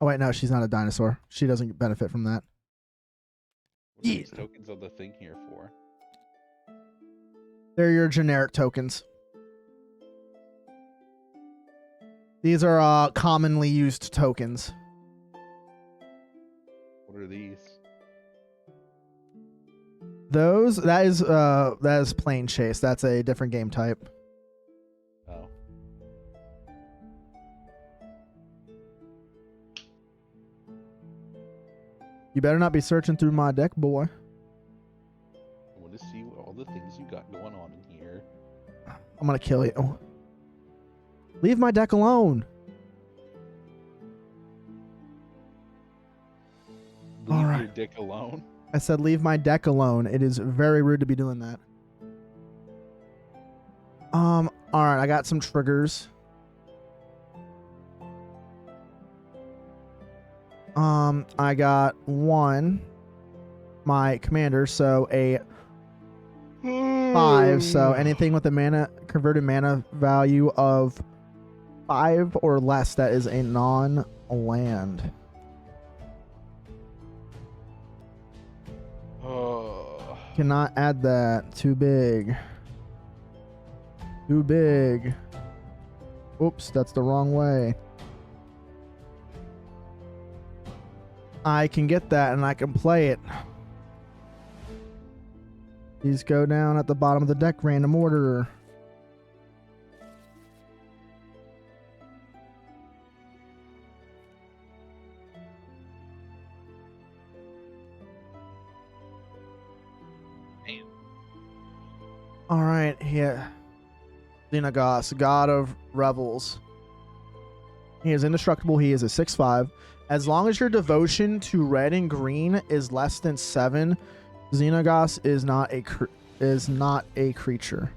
Oh wait, no, she's not a dinosaur. She doesn't benefit from that. What are these tokens on the thing here for? They're your generic tokens. These are commonly used tokens. What are these? That is plain chase. That's a different game type. Oh. You better not be searching through my deck, boy. I want to see all the things you got going on in here. I'm gonna kill you. Leave my deck alone. Leave All right. your dick alone. I said leave my deck alone. It is very rude to be doing that. All right, I got some triggers. I got one, my commander, so a 5, so anything with a mana converted mana value of 5 or less that is a non-land. Oh. Cannot add that. Too big. Too big. Oops, that's the wrong way. I can get that and I can play it. These go down at the bottom of the deck, random order. Man. All right, here. Xenagos, God of Revels. He is indestructible. He is a 6/5. As long as your devotion to red and green is less than 7, Xenagos is not a creature.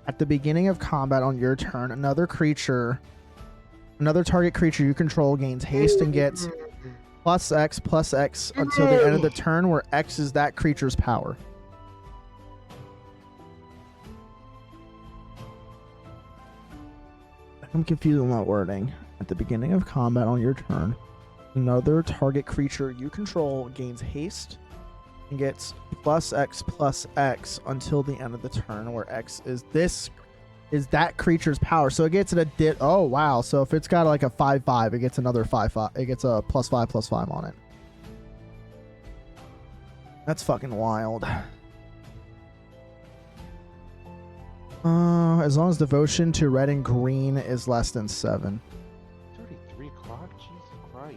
At the beginning of combat on your turn, another target creature you control gains haste and gets +X until the end of the turn, where X is that creature's power. I'm confused on that wording. At the beginning of combat on your turn, another target creature you control gains haste and gets +X until the end of the turn, where X is that creature's power. So it gets oh wow. So if it's got like a 5/5, it gets another 5/5. It gets a +5/+5 on it. That's fucking wild. As long as devotion to red and green is less than 7. It's already 3 o'clock? Jesus Christ.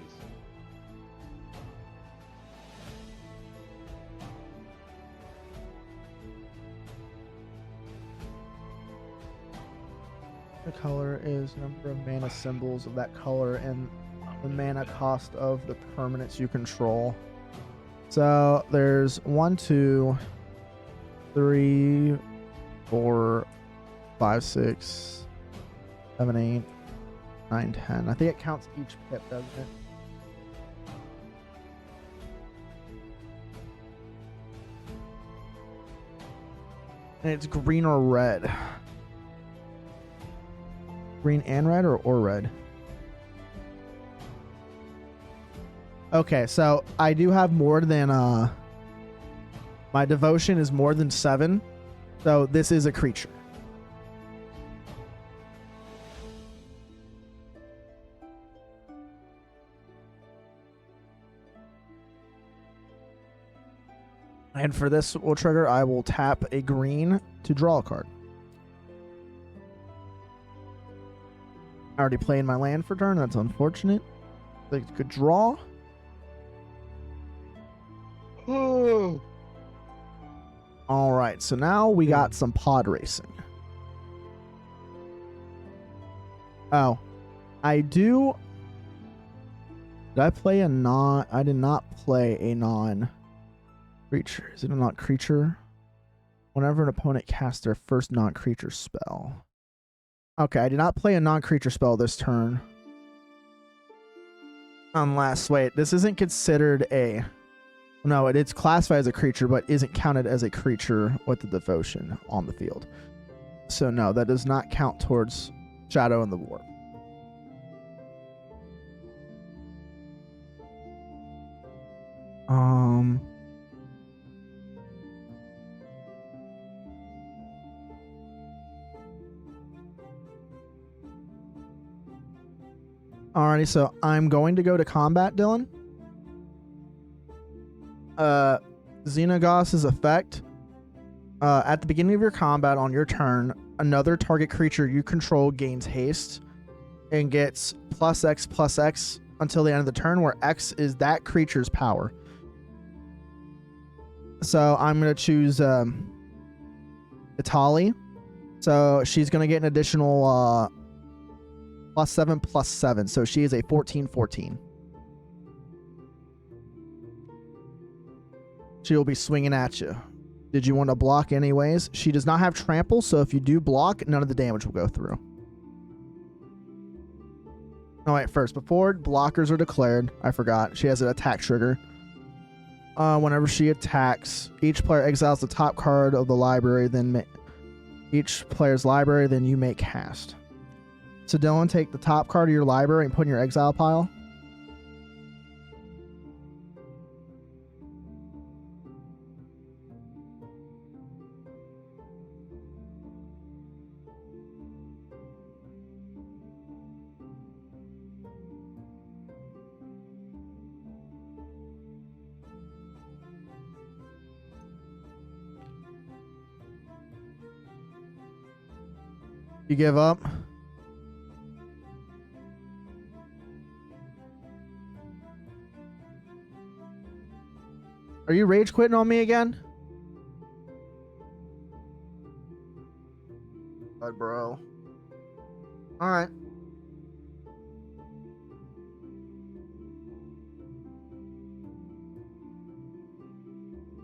The color is number of mana symbols of that color and the mana cost of the permanents you control. So there's 1, 2, 3, 4, 5, 6, 7, 8, 9, 10. I think it counts each pip, doesn't it? And it's green or red. Green and red or red? Okay, so I do have more than my devotion is more than 7. So this is a creature. And for this will trigger, I will tap a green to draw a card. I already played my land for turn. That's unfortunate. They could draw. Oh. All right, so now we got some pod racing. Oh, I do. Did I play a non? I did not play a non-creature. Is it a non-creature? Whenever an opponent casts their first non-creature spell. Okay, I did not play a non-creature spell this turn. Unless, wait, this isn't considered a... No, it's classified as a creature, but isn't counted as a creature with the devotion on the field. So no, that does not count towards Shadow and the Warp. Alrighty, so I'm going to go to combat, Dylan. Xenagos's effect. At the beginning of your combat on your turn, another target creature you control gains haste and gets +X until the end of the turn, where X is that creature's power. So I'm going to choose Itali. So she's going to get an additional +7/+7. So she is a 14/14. She will be swinging at you. Did you want to block anyways? She does not have trample, so if you do block, none of the damage will go through. Oh, wait, first, before blockers are declared, I forgot, she has an attack trigger. Whenever she attacks, each player exiles the top card of the library, then each player's library, then you may cast. So Dylan, take the top card of your library and put in your exile pile. You give up? Are you rage quitting on me again? God, bro. Alright.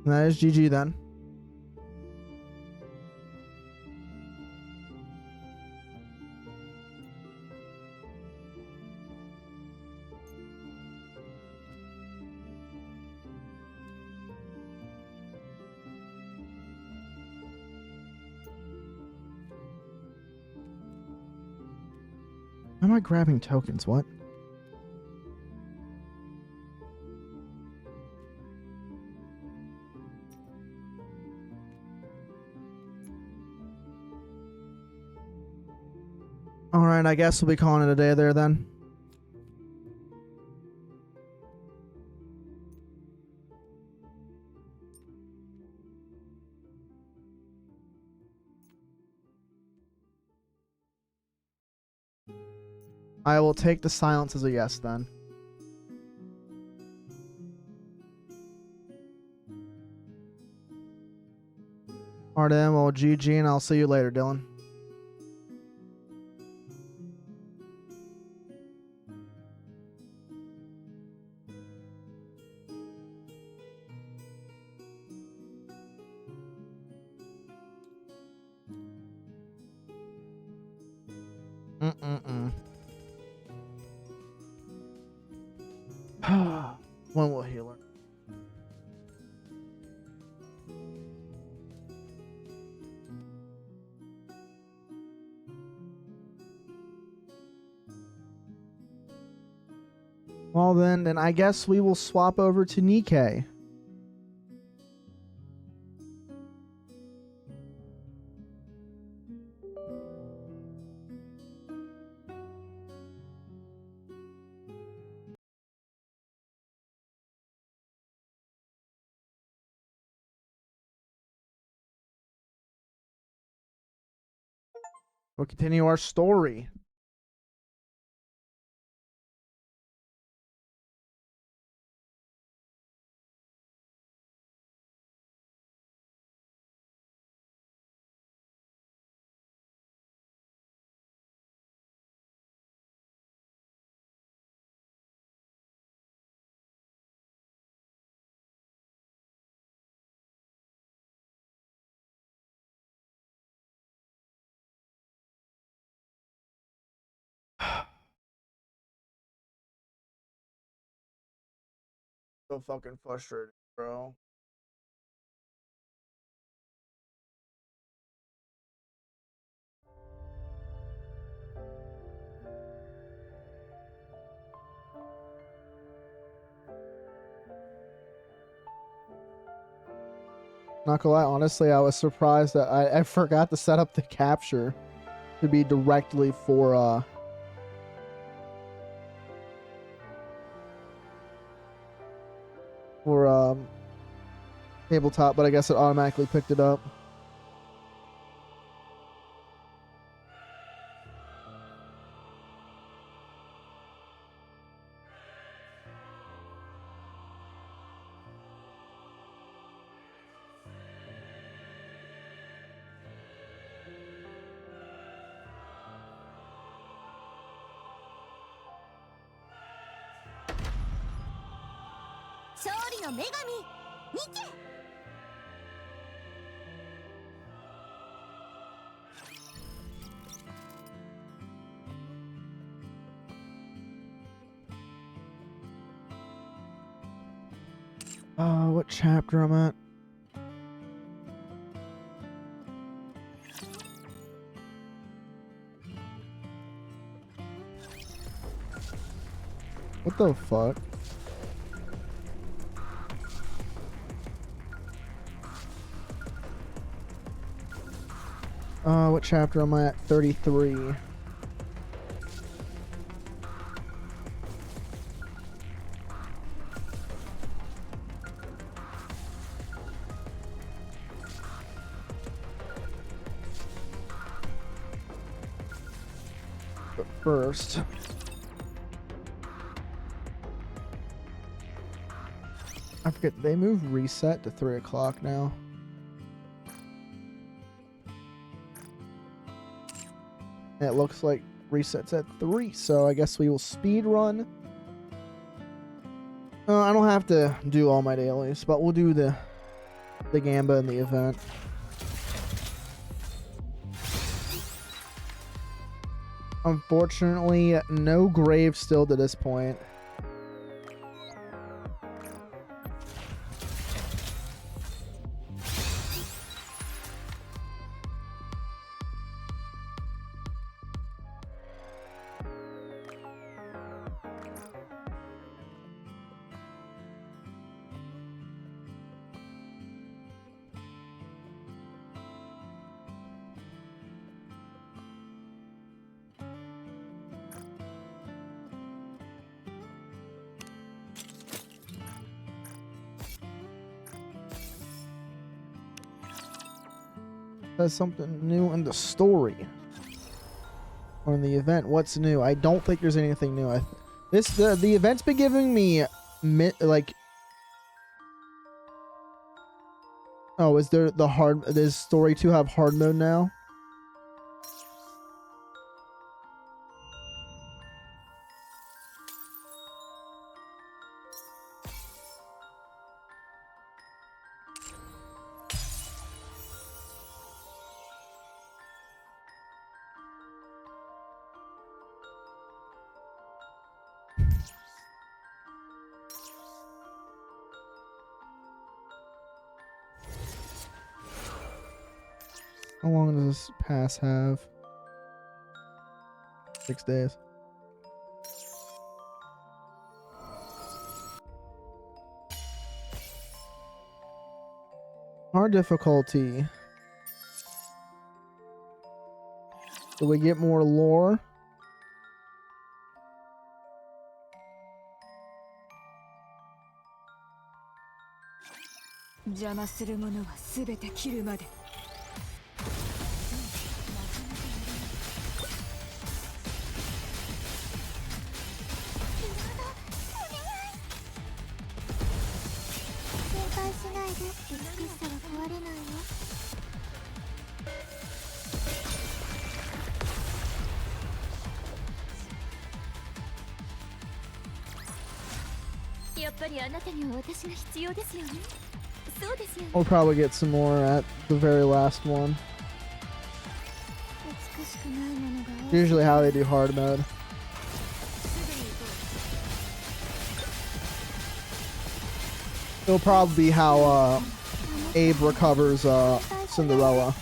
That is GG then. Why am I grabbing tokens? What? Alright, I guess we'll be calling it a day there then. I will take the silence as a yes then. Alright then, well, GG, and I'll see you later, Dylan. One will healer. Well then I guess we will swap over to Nikkei. We'll continue our story. So fucking frustrated, bro. Not gonna lie, honestly, I was surprised that I forgot to set up the capture to be directly for for tabletop, but I guess it automatically picked it up. What chapter I'm at? What the fuck? What chapter am I at? 33. But first, I forget, they moved reset to 3 o'clock now. And it looks like resets at 3, so I guess we will speed run. I don't have to do all my dailies, but we'll do the Gamba and the event. Unfortunately, no grave still to this point. There's something new in the story or in the event. What's new? I don't think there's anything new. The event's been giving me like. Oh, is there the hard? Does story 2 have hard mode now? How long does this pass have? 6 days. Hard difficulty. Do we get more lore? We'll probably get some more at the very last one. Usually how they do hard mode. It'll probably be how Abe recovers Cinderella.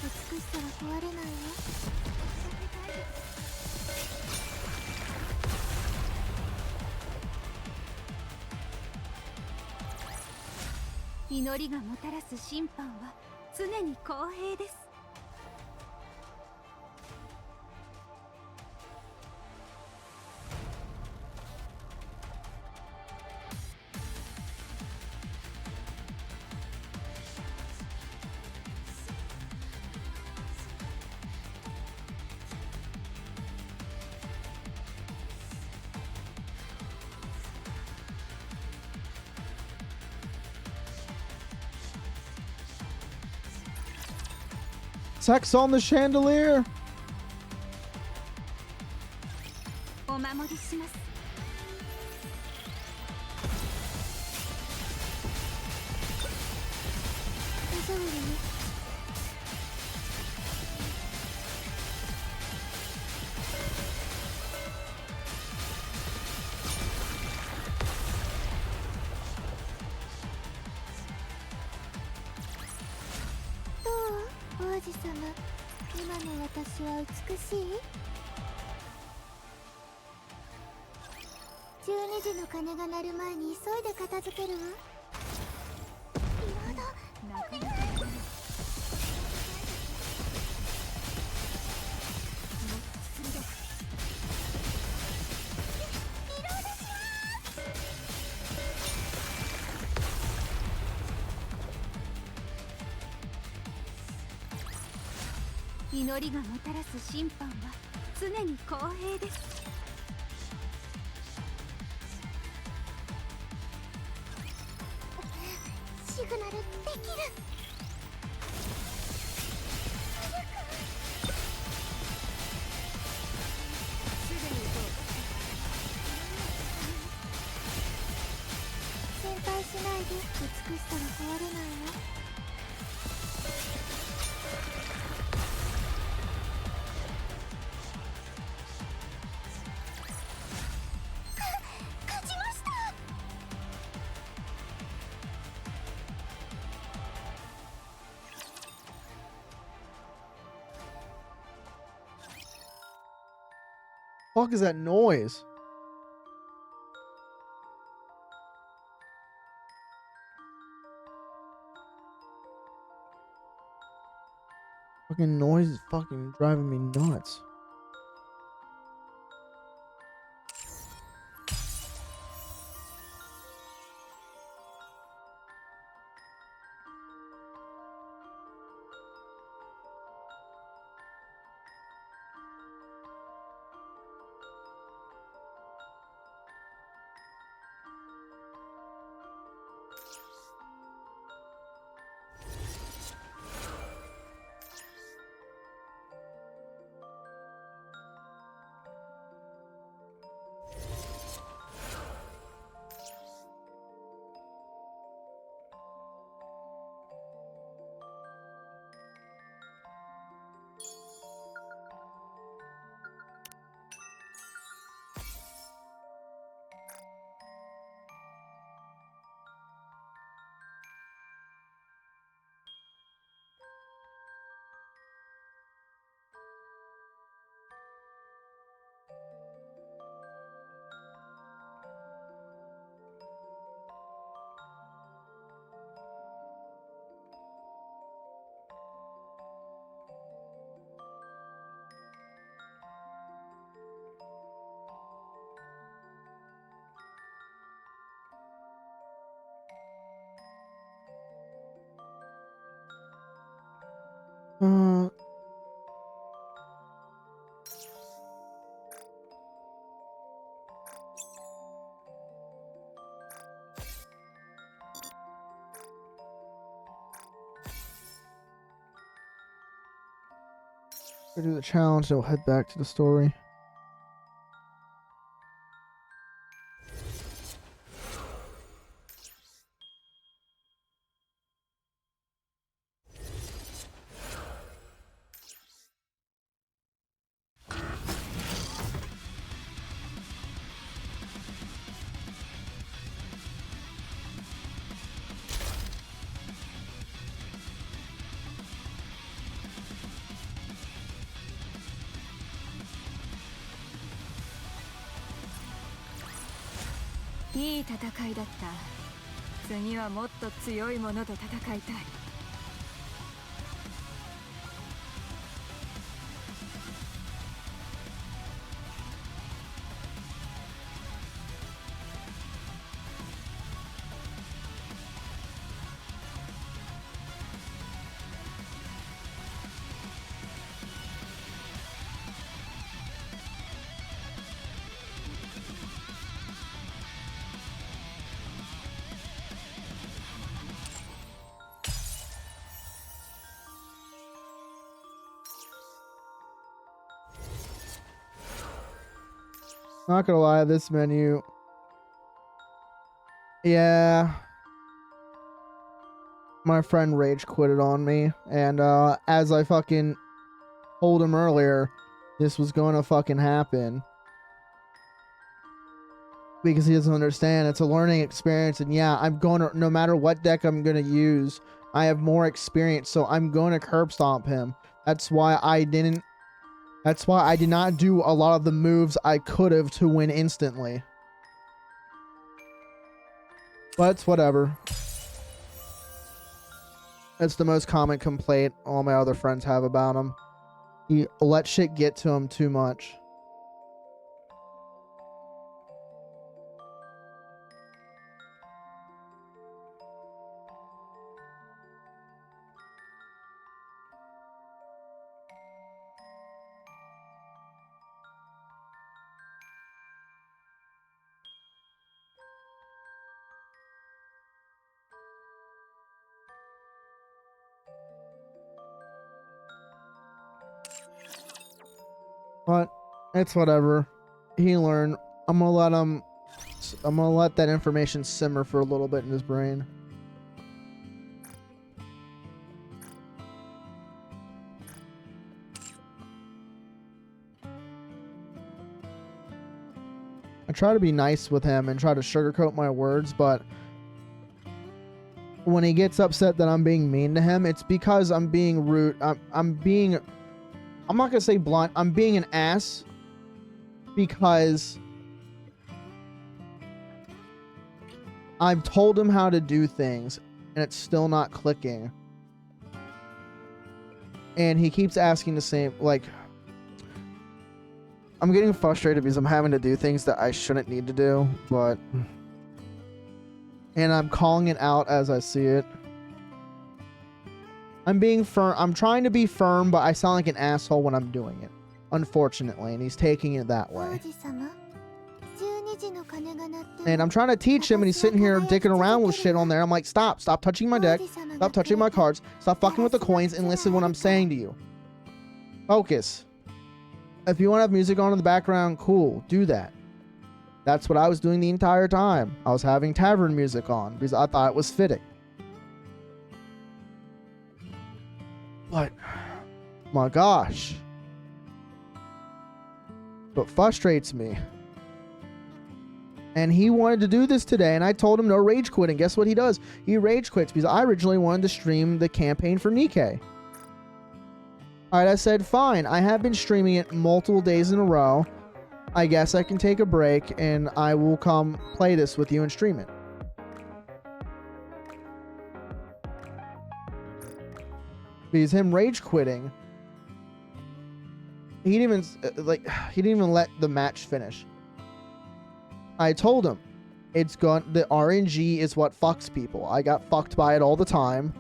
sex on the chandelier. お守りします。大丈夫だね。どう？王子様、今の私は美しい？12時の鐘が鳴る前に急いで片付けるわ。やだ、お願い。祈りがもたらす審判は常に公平です。シグナルできる。すぐに行こう。心配しないで、美しさは壊れないわ。勝ちました。Fuck is that noise? Fucking noise is fucking driving me nuts. Uh, Go do the challenge, then we'll head back to the story.「いい戦いだった。次はもっと強いものと戦いたい。」Not gonna lie, this menu. Yeah. My friend rage quitted on me, and as I fucking told him earlier, this was gonna fucking happen. Because he doesn't understand. It's a learning experience, and yeah, I'm gonna, no matter what deck I'm gonna use, I have more experience, so I'm gonna curb stomp him. That's why I did not do a lot of the moves I could have to win instantly. But it's whatever. It's the most common complaint all my other friends have about him. He let shit get to him too much. But it's whatever. He learned. I'm gonna let that information simmer for a little bit in his brain. I try to be nice with him and try to sugarcoat my words, but when he gets upset that I'm being mean to him, it's because I'm being rude. I'm not gonna say blunt. I'm being an ass because I've told him how to do things and it's still not clicking. And he keeps asking the same, like, I'm getting frustrated because I'm having to do things that I shouldn't need to do, but, and I'm calling it out as I see it. I'm being firm. I'm trying to be firm, but I sound like an asshole when I'm doing it, unfortunately, and he's taking it that way. And I'm trying to teach him, and he's sitting here dicking around with shit on there. I'm like, stop touching my deck, stop touching my cards, stop fucking with the coins, and listen to what I'm saying to you. Focus. If you want to have music on in the background, cool, do that. That's what I was doing the entire time. I was having tavern music on because I thought it was fitting. But, my gosh. What frustrates me. And he wanted to do this today, and I told him no rage quitting. Guess what he does? He rage quits because I originally wanted to stream the campaign for Nikkei. Alright, I said, fine. I have been streaming it multiple days in a row. I guess I can take a break, and I will come play this with you and stream it. Because him rage quitting, he didn't even let the match finish. I told him the RNG is what fucks people. I got fucked by it all the time.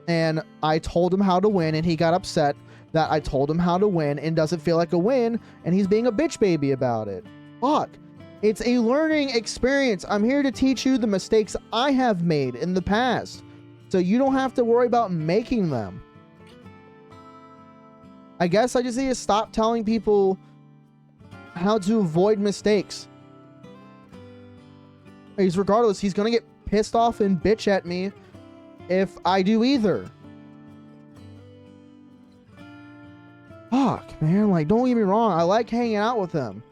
And I told him how to win, and he got upset that I told him how to win and doesn't feel like a win, and he's being a bitch baby about it. Fuck. It's a learning experience. I'm here to teach you the mistakes I have made in the past, so you don't have to worry about making them. I guess I just need to stop telling people how to avoid mistakes. Because regardless, he's gonna get pissed off and bitch at me if I do either. Fuck, man. Like, don't get me wrong. I like hanging out with him.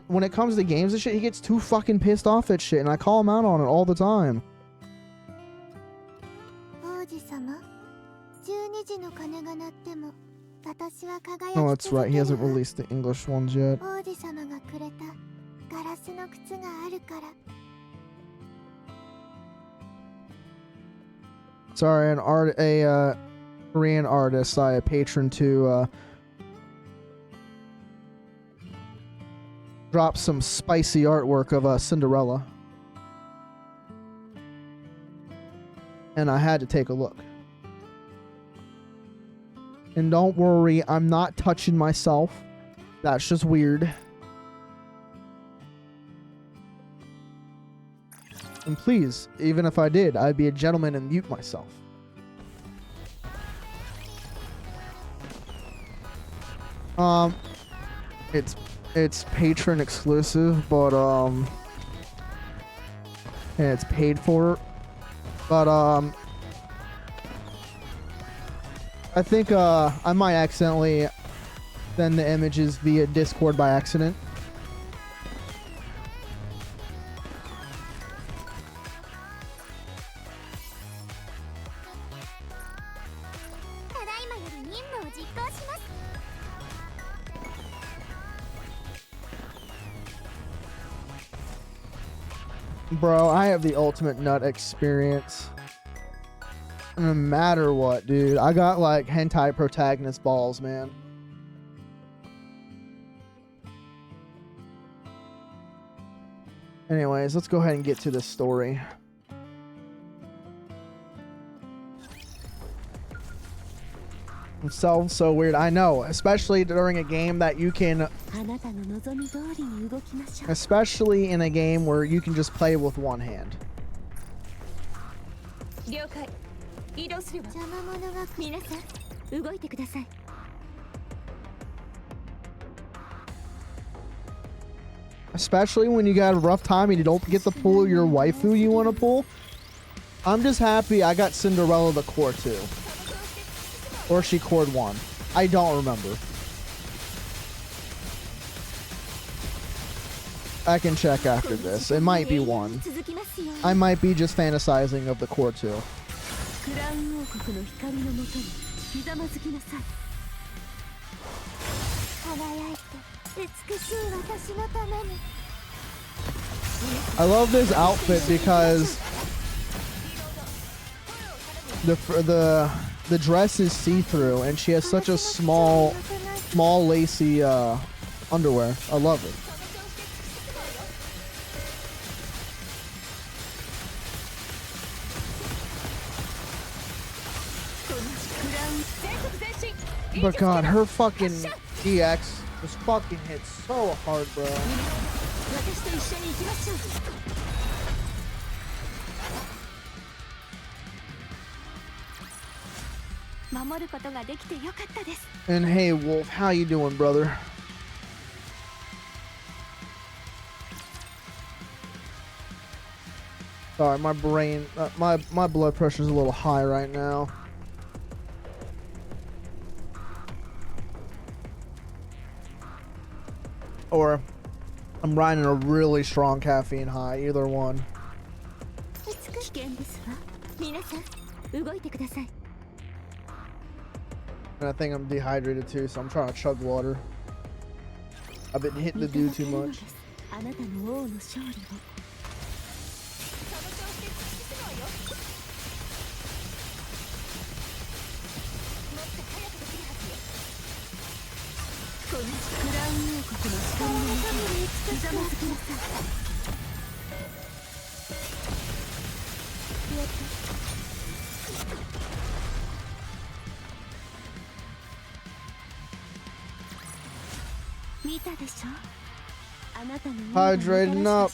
When it comes to games and shit, he gets too fucking pissed off at shit, and I call him out on it all the time. Oh, that's right. He hasn't released the English ones yet. Sorry, a Korean artist, a patron to drop some spicy artwork of Cinderella, and I had to take a look. And don't worry, I'm not touching myself. That's just weird. And please, even if I did, I'd be a gentleman and mute myself. It's patron exclusive, but and it's paid for. But I think I might accidentally send the images via Discord by accident. Bro, I have the ultimate nut experience. No matter what, dude. I got like hentai protagonist balls, man. Anyways, let's go ahead and get to this story. It's so weird. I know, especially during a game that you can, especially in a game where you can just play with one hand. Especially when you got a rough time and you don't get to pull your waifu you want to pull. I'm just happy I got Cinderella the core 2. Or she cored 1. I don't remember. I can check after this. It might be 1. I might be just fantasizing of the core 2. I love this outfit because the dress is see-through and she has such a small lacy underwear. I love it. But God, her fucking DX just fucking hits so hard, bro. And hey, Wolf, how you doing, brother? Sorry, my brain, my blood pressure's a little high right now. Or I'm riding a really strong caffeine high, either one. And I think I'm dehydrated too, so I'm trying to chug water. I've been hitting the dude too much. Hydrating up.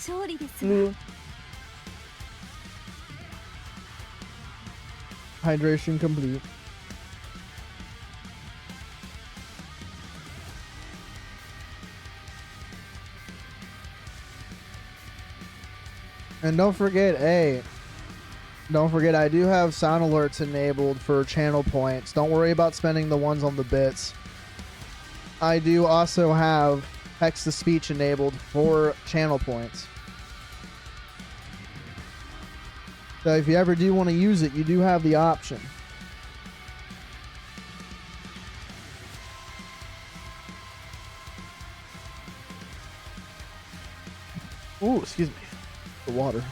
Hydration complete. And don't forget, hey, don't forget I do have sound alerts enabled for channel points. Don't worry about spending the ones on the bits. I do also have text-to-speech enabled for channel points. So if you ever do want to use it, you do have the option. Ooh, excuse me. The water.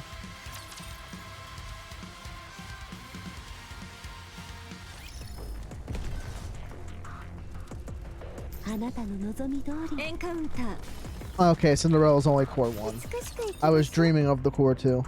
Okay, Cinderella's only core 1. I was dreaming of the core 2.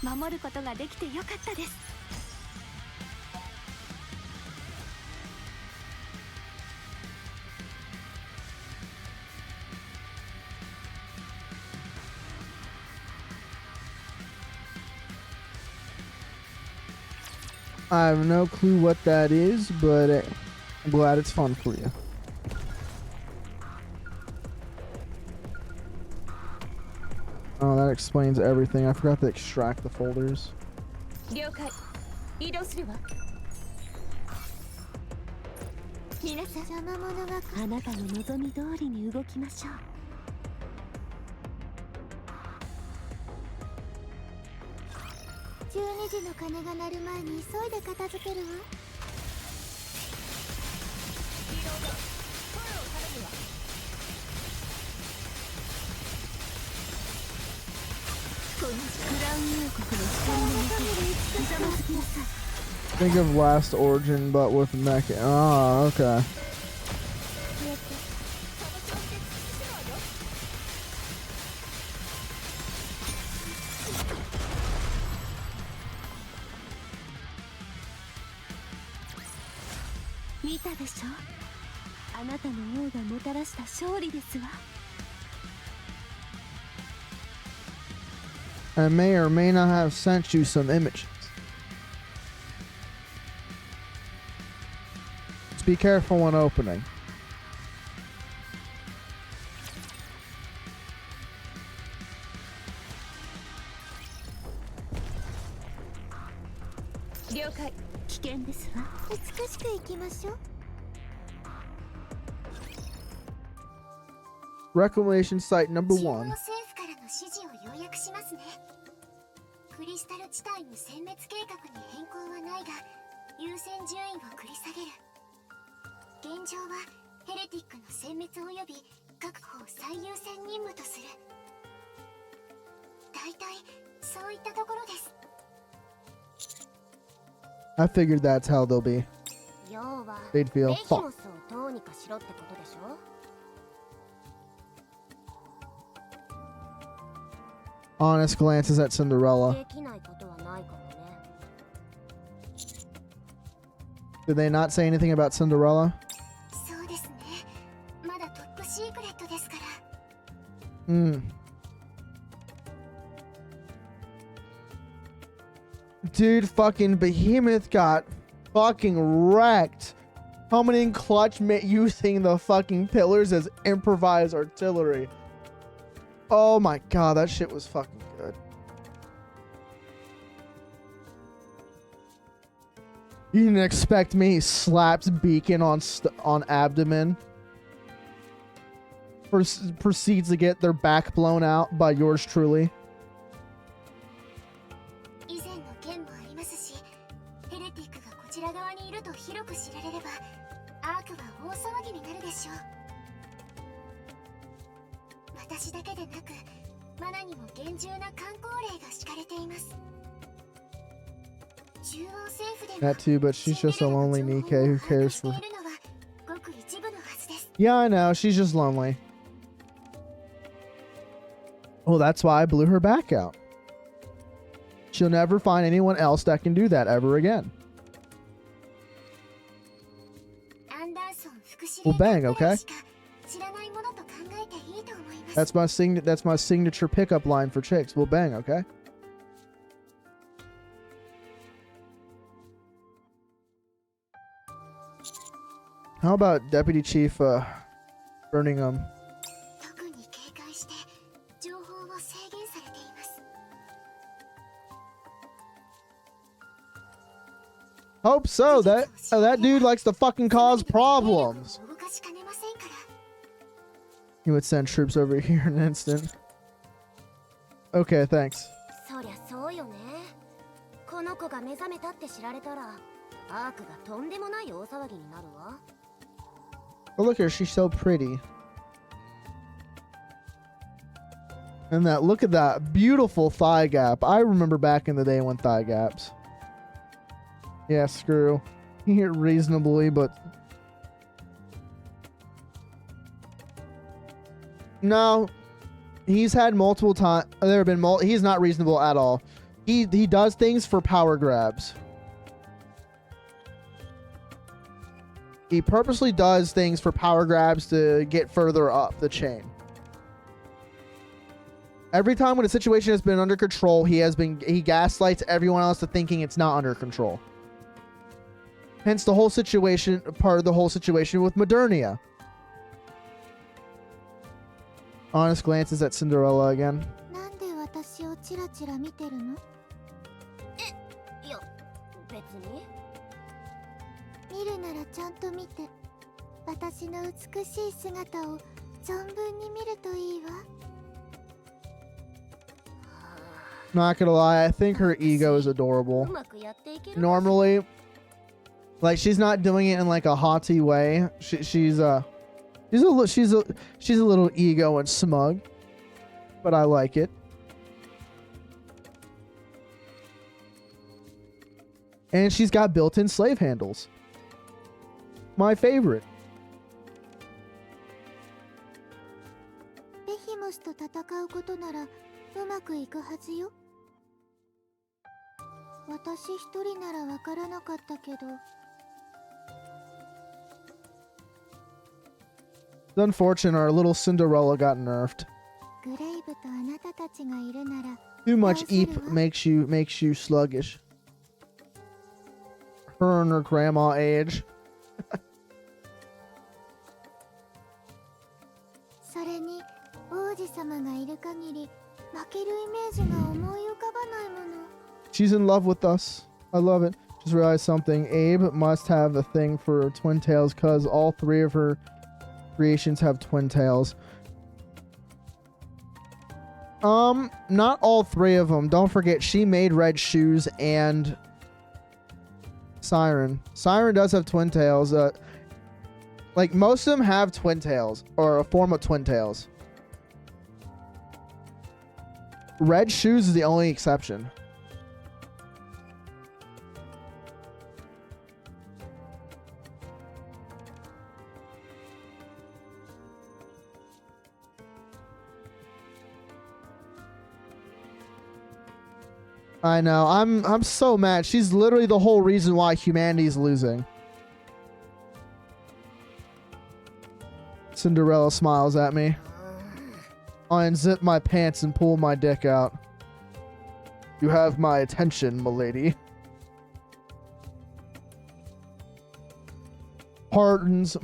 守ることができてよかったです。 I have no clue what that is, but I'm glad it's fun for you. Oh, that explains everything. I forgot to extract the folders. 了解。移動するわ。皆さん、邪魔者があなたの望み通りに動きましょう。12時の鐘が鳴る前に急いで片付けるわ。移動だ。フォローされるわ。このクラウン王国の光の中で刻ませてください。 Think of Last Origin, but with mecha. Oh, okay. I may or may not have sent you some images. Just be careful when opening. Reclamation site number 1. クリスタル地帯の殲滅計画に変更はないが、優先順位を繰り下げる。現状はヘレティックの殲滅及び確保を最優先任務とする。大体そういったところです。 I figured that's how they'll be. 要は They'd feel ベヒモ fuck. スをどうにかしろってことでしょ。 Honest glances at Cinderella. できないことはないかもね。 Did they not say anything about Cinderella? そうですね。まだトップシークレットですから。 Hmm. Dude, fucking Behemoth got fucking wrecked. Coming clutch using the fucking pillars as improvised artillery. Oh my god, that shit was fucking good. You didn't expect me. Slaps beacon on abdomen. Proceeds to get their back blown out by yours truly. 以前の件もありますし、ヘレティックがこちら側にいると広く知られれば、アークは大騒ぎになるでしょう。 私だけでなく、マナにも厳重な観光令が敷かれています。 中央政府でも That too, but she's just a lonely Nikkei who cares for. しているのはごく一部のはずです。 Yeah, I know. She's just lonely. Well, that's why I blew her back out. She'll never find anyone else that can do that ever again. アンダーソン副司 Well, 令 bang, 官 okay? くらいしか知らないものと考えていいと思います。 That's my signature pickup line for chicks. Well, bang, okay? How about Deputy Chief burning them? 特に警戒して情報を制限されています。 Hope so. That dude likes to fucking cause problems. 動かしかねませんから。 He would send troops over here in an instant. Okay, thanks. そりゃそうよね。この子が目覚めたって知られたら、アークがとんでもない大騒ぎになるわ。 Oh, look at her. She's so pretty. And look at that beautiful thigh gap. I remember back in the day when thigh gaps. Yeah, screw. Reasonably, but... No. He's had multiple times. There have been he's not reasonable at all. He does things for power grabs. He purposely does things for power grabs to get further up the chain. Every time when a situation has been under control, he gaslights everyone else to thinking it's not under control. Hence the whole situation, part of the whole situation with Modernia. Honest glances at Cinderella again. なんで私をチラチラ見てるの？いや、別に。見るならちゃんと見て。私の美しい姿を存分に見るといいわ。Not gonna lie, I think her ego is adorable. うまくやっていける？ Normally, like she's not doing it in like a haughty way. She's a little ego and smug, but I like it. And she's got built-in slave handles. My favorite. ベヒモスと戦うことならうまくいくはずよ。私一人ならわからなかったけど。It's unfortunate our little Cinderella got nerfed. グレイブとあなたたちがいるなら。 Too much eep makes you sluggish. Her and her grandma age. それに王子様がいる限り負けるイメージが思い浮かばないもの。 She's in love with us. I love it. Just realized something. Abe must have a thing for twin tails because all three of her creations have twin tails. Not all three of them. Don't forget, she made Red Shoes and Siren. Siren does have twin tails. Like, most of them have twin tails, or a form of twin tails. Red Shoes is the only exception. I know. I'm so mad. She's literally the whole reason why humanity's losing. Cinderella smiles at me. I unzip my pants and pull my dick out. You have my attention, milady. Hardens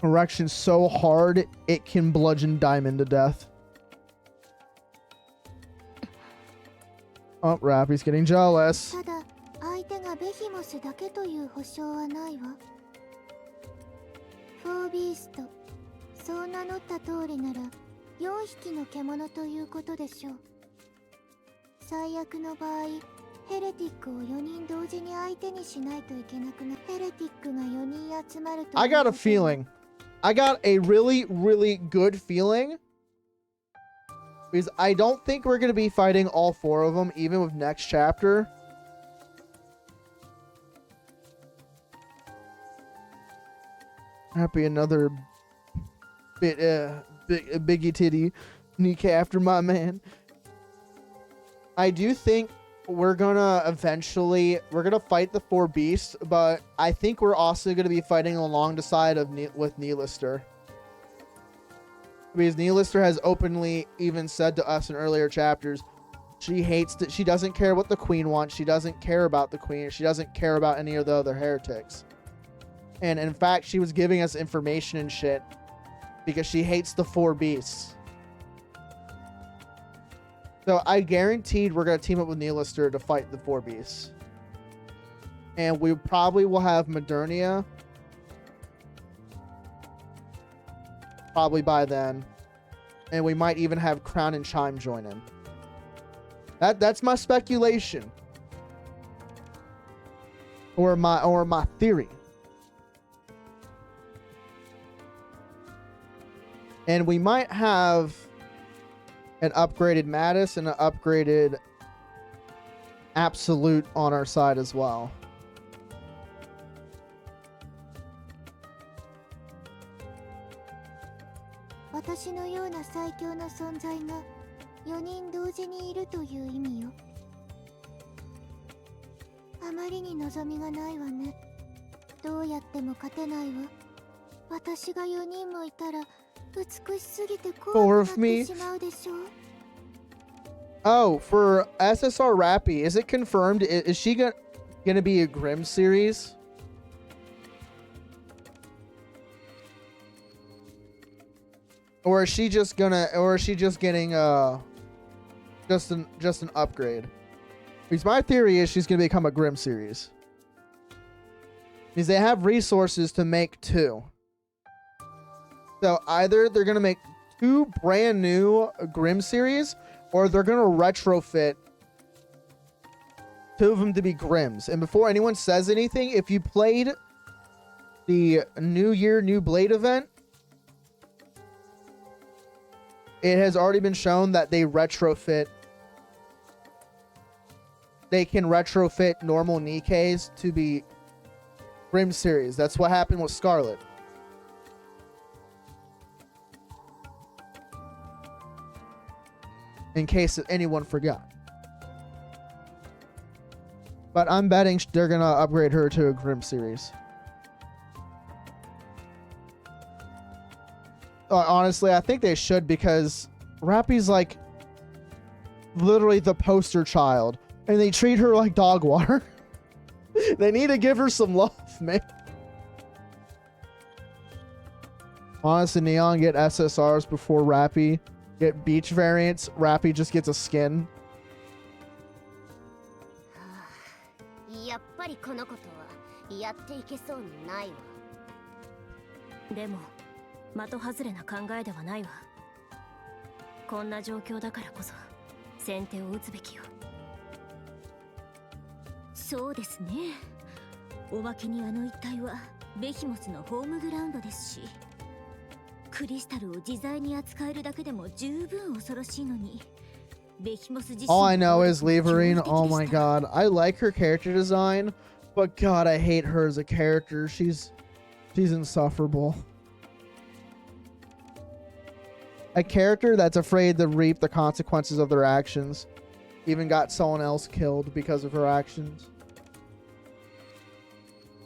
erection so hard it can bludgeon Diamond to death. Oh, Rappy's getting jealous. ただ相手がベヒモスだけという保証はないわ。フォービースト、そう名乗った通りなら4匹の獣ということでしょう。最悪の場合、ヘレティックを4人同時に相手にしないといけなくな。ヘレティックが4人集まると。I got a feeling. I got a really, really good feeling. Because I don't think we're going to be fighting all four of them, even with next chapter. Happy another biggie titty kneecap after my man. I do think we're gonna eventually fight the four beasts, but I think we're also gonna be fighting along the side of with Neelister. Because Neelister has openly even said to us in earlier chapters, she hates that she doesn't care what the queen wants. She doesn't care about the queen. She doesn't care about any of the other heretics. And in fact, she was giving us information and shit because she hates the four beasts. So I guaranteed we're going to team up with Neelister to fight the four beasts. And we probably will have Modernia probably by then. And we might even have Crown and Chime join in. That's my speculation. Or my theory. And we might have an upgraded Mattis and an upgraded Absolute on our side as well. あまりに望みがないわね。どうやっても勝てないわ。私が4人もいたら美しすぎて怖くなってしまうでしょう。 Oh, for SSR Rappy, is it confirmed? Is she gonna be a Grimm series? Or is she just getting just an upgrade? Because my theory is she's gonna become a Grimm series. Because they have resources to make 2. So either they're gonna make 2 brand new Grimm series, or they're gonna retrofit 2 of them to be Grimms. And before anyone says anything, if you played the New Year New Blade event, it has already been shown that they can retrofit normal Nikkeis to be Grimm series. That's what happened with Scarlet. In case anyone forgot. But I'm betting they're gonna upgrade her to a Grimm series. Honestly, I think they should, because Rappy's like literally the poster child, and they treat her like dog water. They need to give her some love, man. Honestly, Neon get SSRs before Rappy. Get beach variants. Rappy just gets a skin. やっぱりこのことはやっていけそうにないわ。でも的外れな考えではないわ。こんな状況だからこそ先手を打つべきよ。そうですね。おまけにあの一帯はベヒモスのホームグラウンドですし、クリスタルを自在に扱えるだけでも十分恐ろしいのに、ベヒモス自身 All I know is Leverine. Oh my god. I like her character design, but god, I hate her as a character. She's insufferable. A character that's afraid to reap the consequences of their actions. Even got someone else killed because of her actions.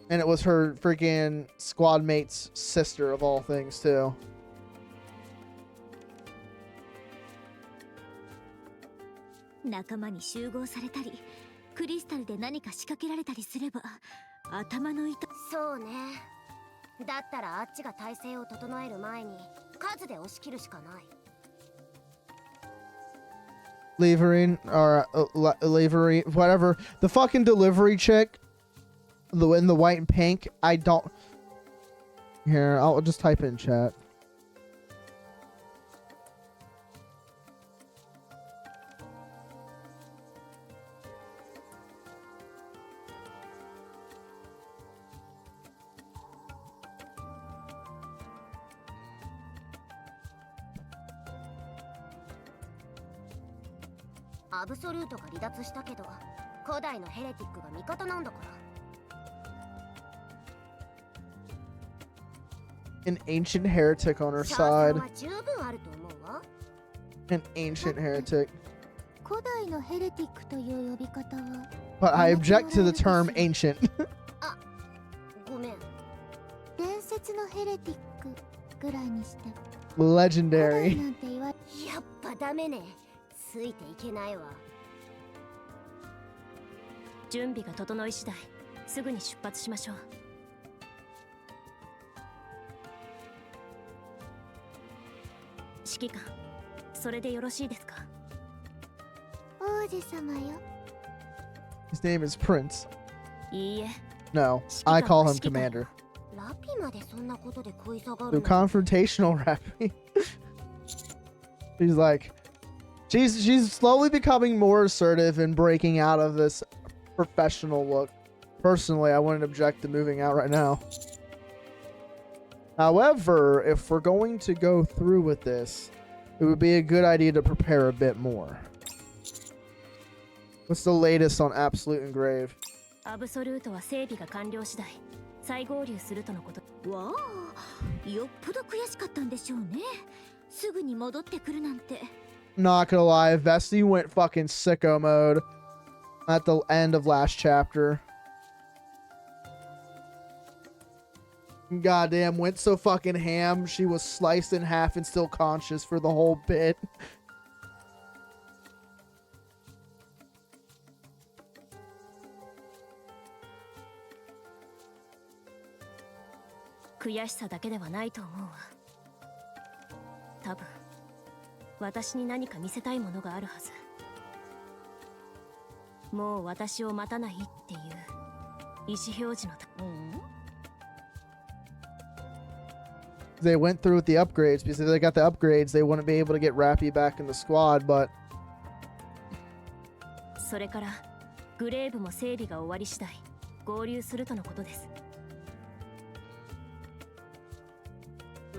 And it was her freaking squad mate's sister, of all things, too. 仲間に集合されたり、クリスタルで何か仕掛けられたりすれば頭の痛。そうね。だったらあっちが体勢を整える前に数で押し切るしかない。Leverine, or Leverine, whatever. The fucking delivery chick, in the white and pink. I don't. Here, I'll just type it in chat. Absolute が離脱したけど、古代のヘレティックが味方なんだから。An ancient heretic on her side. は十分あると思うわ。An ancient heretic. 古代のヘレティックという呼び方は。But I object to the term ancient. あ、ごめん。伝説のヘレティックぐらいにして。Legendary. なんて言わ。やっぱダメね。ついていけないわ。準備が整い次第すぐに出発しましょう。指揮官、それでよろしいですか？王子様よ。His name is Prince. いいえ。 No, I call him Commander. ラピまでそんなことで食い下が The るの。 confrontational rapping. She's like, she's slowly becoming more assertive and breaking out of this professional look. Personally, I wouldn't object to moving out right now. However, if we're going to go through with this, it would be a good idea to prepare a bit more. What's the latest on Absolute and Grave? アブソルートは整備が完了次第再合流するとのこと。わあ、よっぽど悔しかったんでしょうね。すぐに戻ってくるなんて。Not gonna lie, Vesti went fucking sicko mode. at the end of last chapter. Goddamn, went so fucking ham. She was sliced in half and still conscious for the whole bit.悔しさだけではないと思うわ。多分私に何か見せたいものがあるはず。もう私を待たないっていう意思表示のThey went through with the upgrades because if they got the upgrades, they wouldn't be able to get Rappy back in the squad, but それからグレーブも整備が終わり次第合流するとのことです。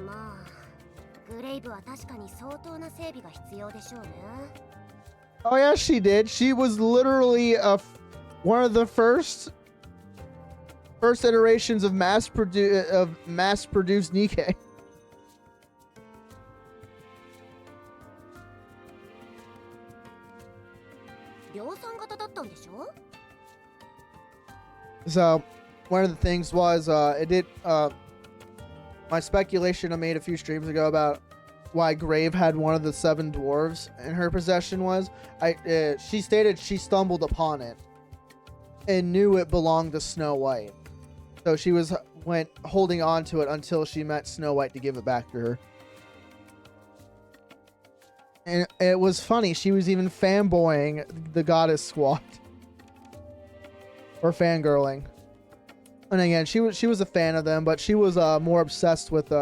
まあグレイブは確かに相当な整備が必要でしょうね。 oh yeah, she did. She was literally one of the first iterations of mass-produced Nikkei. 量産型だったんでしょ? So one of the things was it did my speculation I made a few streams ago about why Grave had one of the 7 dwarves in her possession was she stated she stumbled upon it and knew it belonged to Snow White, so she went holding on to it until she met Snow White to give it back to her. And it was funny, she was even fanboying the goddess squad or fangirling. And again, she was a fan of them, but she was more obsessed with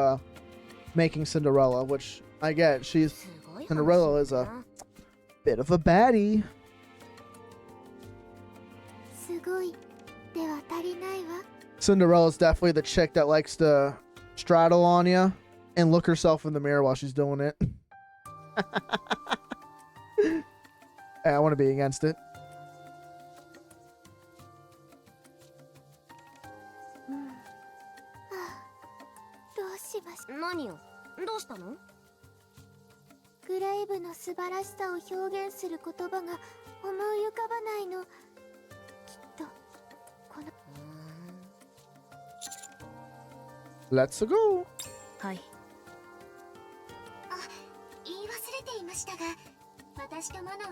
making Cinderella, which I get. Cinderella is a bit of a baddie. Cinderella's definitely the chick that likes to straddle on you and look herself in the mirror while she's doing it. I want to be against it. 何よ、どうしたの? グレイブの素晴らしさを表現する言葉が思い浮かばないの。きっとこの Let's go. はい。あ、言い忘れていましたが、私とマナは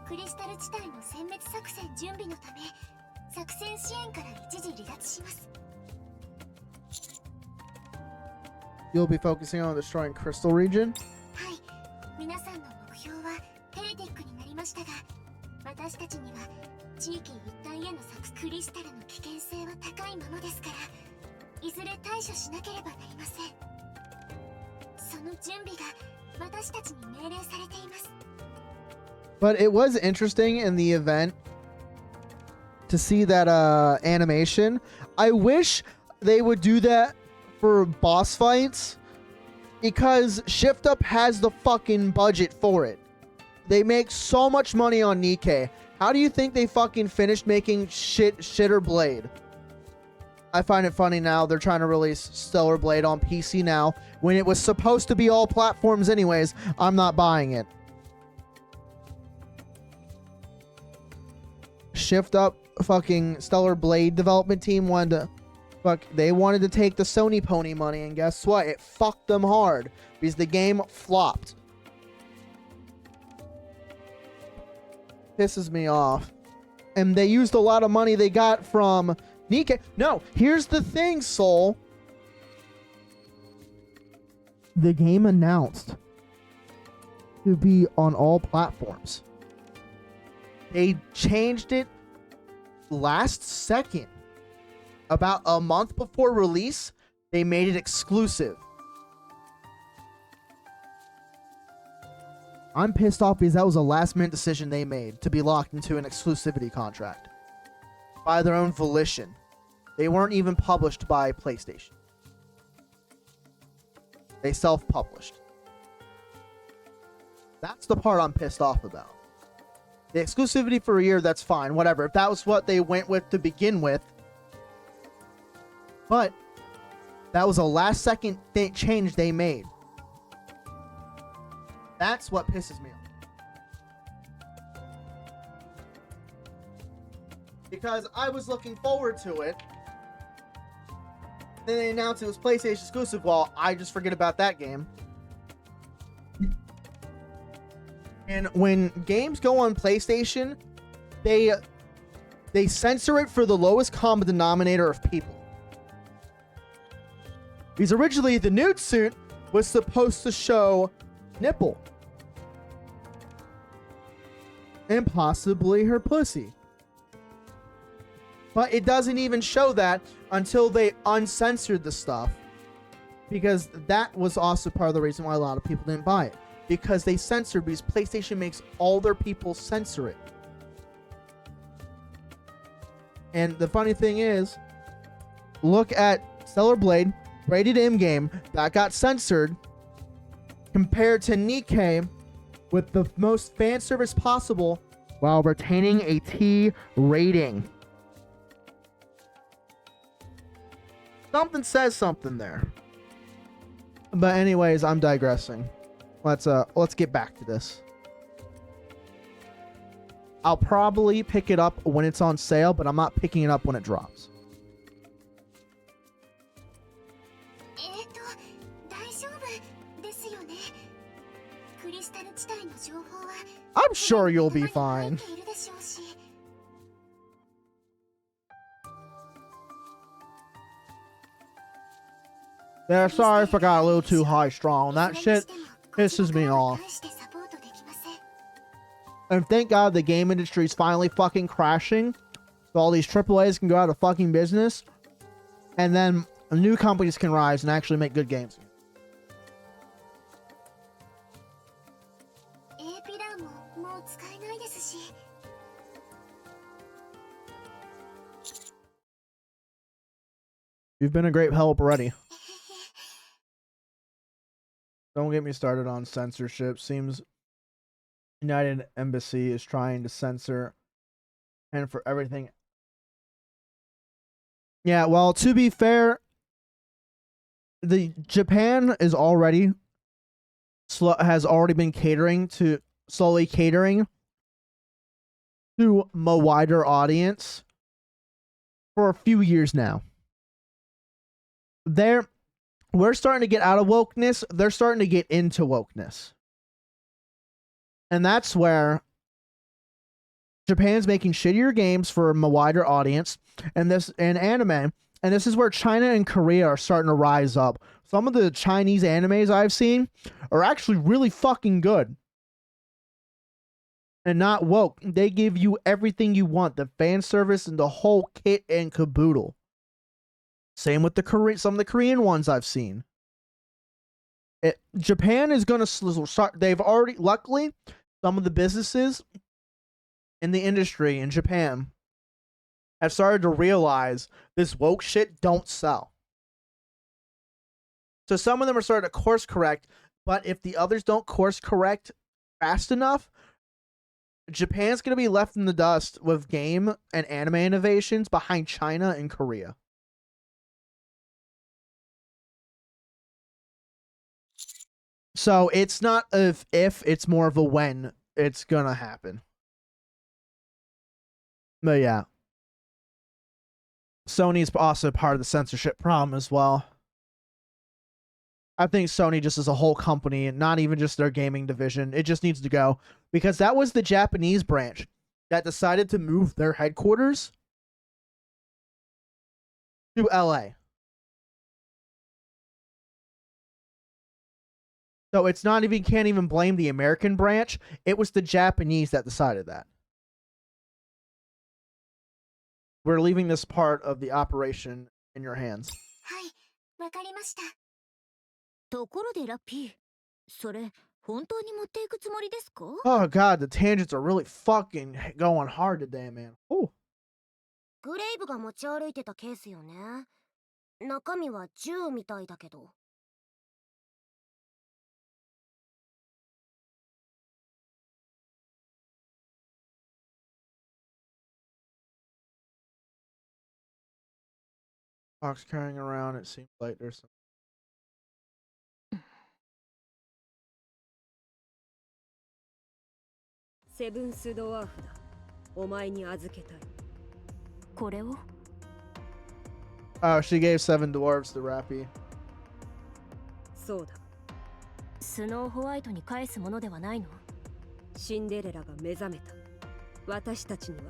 クリスタル地帯の殲滅作戦準備のため作戦支援から一時離脱します。 You'll be focusing on destroying Crystal Region? はい、皆さんの目標はヘレティックになりましたが、私たちには地域一帯へのクリスタルの危険性は高いままですから、いずれ対処しなければなりません。その準備が私たちに命令されています。 But it was interesting in the event to see that animation. I wish they would do that for boss fights, because Shift Up has the fucking budget for it. They make so much money on Nikkei. How do you think they fucking finished making Shitter Blade? I find it funny now they're trying to release Stellar Blade on PC now when it was supposed to be all platforms anyways. I'm not buying it. Shift Up fucking Stellar Blade development team wanted to they wanted to take the Sony pony money, and guess what? It fucked them hard because the game flopped. Pisses me off. And they used a lot of money they got from Nikkei. No, here's the thing, Soul. The game announced to be on all platforms. They changed it last second. About a month before release, they made it exclusive. I'm pissed off because that was a last-minute decision they made to be locked into an exclusivity contract. By their own volition. They weren't even published by PlayStation. They self-published. That's the part I'm pissed off about. The exclusivity for a year, that's fine, whatever. If that was what they went with to begin with, but that was a last-second change they made. That's what pisses me off. because I was looking forward to it. Then they announced it was PlayStation exclusive. Well, I just forget about that game. And when games go on PlayStation, they censor it for the lowest common denominator of people. Because originally the nude suit was supposed to show nipple. And possibly her pussy. But it doesn't even show that until they uncensored the stuff. Because that was also part of the reason why a lot of people didn't buy it. Because they censored, because PlayStation makes all their people censor it. And the funny thing is, look at Stellar Blade, rated M game, that got censored, compared to Nikkei, with the most fan service possible, while retaining a T rating. Something says something there. But anyways, I'm digressing. Let's get back to this. I'll probably pick it up when it's on sale, but I'm not picking it up when it drops. I'm sure you'll be fine. Yeah, sorry if I got a little too high strong. That shit pisses me off. And thank God the game industry is finally fucking crashing, so all these AAAs can go out of fucking business, and then new companies can rise and actually make good games. You've been a great help already. Don't get me started on censorship. Seems United Embassy is trying to censor and for everything. Yeah, well, to be fair, the Japan is already has already been slowly catering to a wider audience for a few years now. We're starting to get out of wokeness. They're starting to get into wokeness. And that's where Japan's making shittier games for a wider audience and anime. And this is where China and Korea are starting to rise up. Some of the Chinese animes I've seen are actually really fucking good. And not woke. They give you everything you want. The fan service and the whole kit and caboodle. Same with some of the Korean ones I've seen. Japan is going to start. They've already, luckily, some of the businesses in the industry in Japan have started to realize this woke shit don't sell. So some of them are starting to course correct, but if the others don't course correct fast enough, Japan's going to be left in the dust with game and anime innovations behind China and Korea. So it's not if, it's more of a when it's gonna happen. But yeah. Sony's also part of the censorship problem as well. I think Sony just as a whole company, and not even just their gaming division, it just needs to go. Because that was the Japanese branch that decided to move their headquarters to LA. So it's not even, can't even blame the American branch. It was the Japanese that decided that. We're leaving this part of the operation in your hands. わかりました。ところでラッピー、それ本当に持っていくつもりですか？ Oh god, the tangents are really fucking going hard today, man. Oh. グレイブが持ち歩いてたケースよね。中身は銃みたいだけど。Box carrying around, it seems like there's some. セブンスドワーフだ。お前に預けたい。これを Oh, she gave 7 dwarves to Rappy. そうだ。スノーホワイトに返すものではないの？シンデレラが目覚めた。私たちには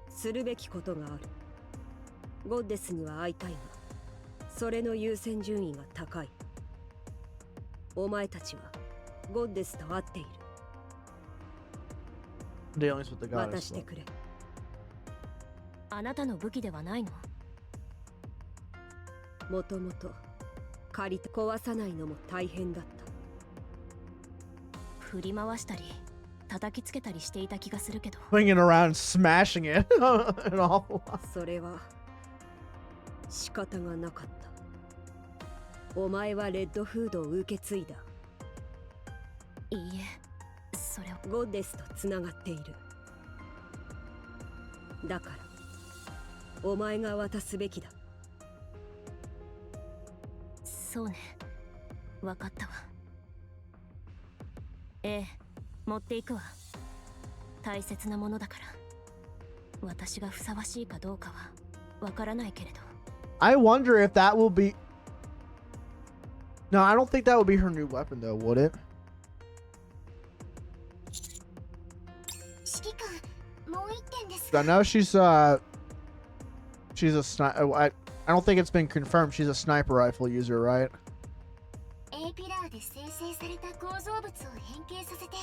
するべきことがある。ゴッデスには会いたいが、それの優先順位が高い。お前たちはゴッデスと会っている。 Dealings with the 渡 goddess. してくれ。あなたの武器ではないの？もともと借りて壊さないのも大変だった。振り回したり叩きつけたりしていた気がするけど。 Swinging around, smashing it. And all. それは仕方がなかった。お前はレッドフードを受け継いだ。いいえ、それは。ゴッデスとつながっている。だからお前が渡すべきだ。そうね、わかったわ。ええ、持っていくわ。大切なものだから。私がふさわしいかどうかはわからないけれど。 I wonder if that will be. No, I don't think that would be her new weapon, though, would it? 指揮官、もう一点です I が、 know she's a sniper. I don't think it's been confirmed. She's a sniper rifle user, right? A ピラーで生成された構造物を変形させて、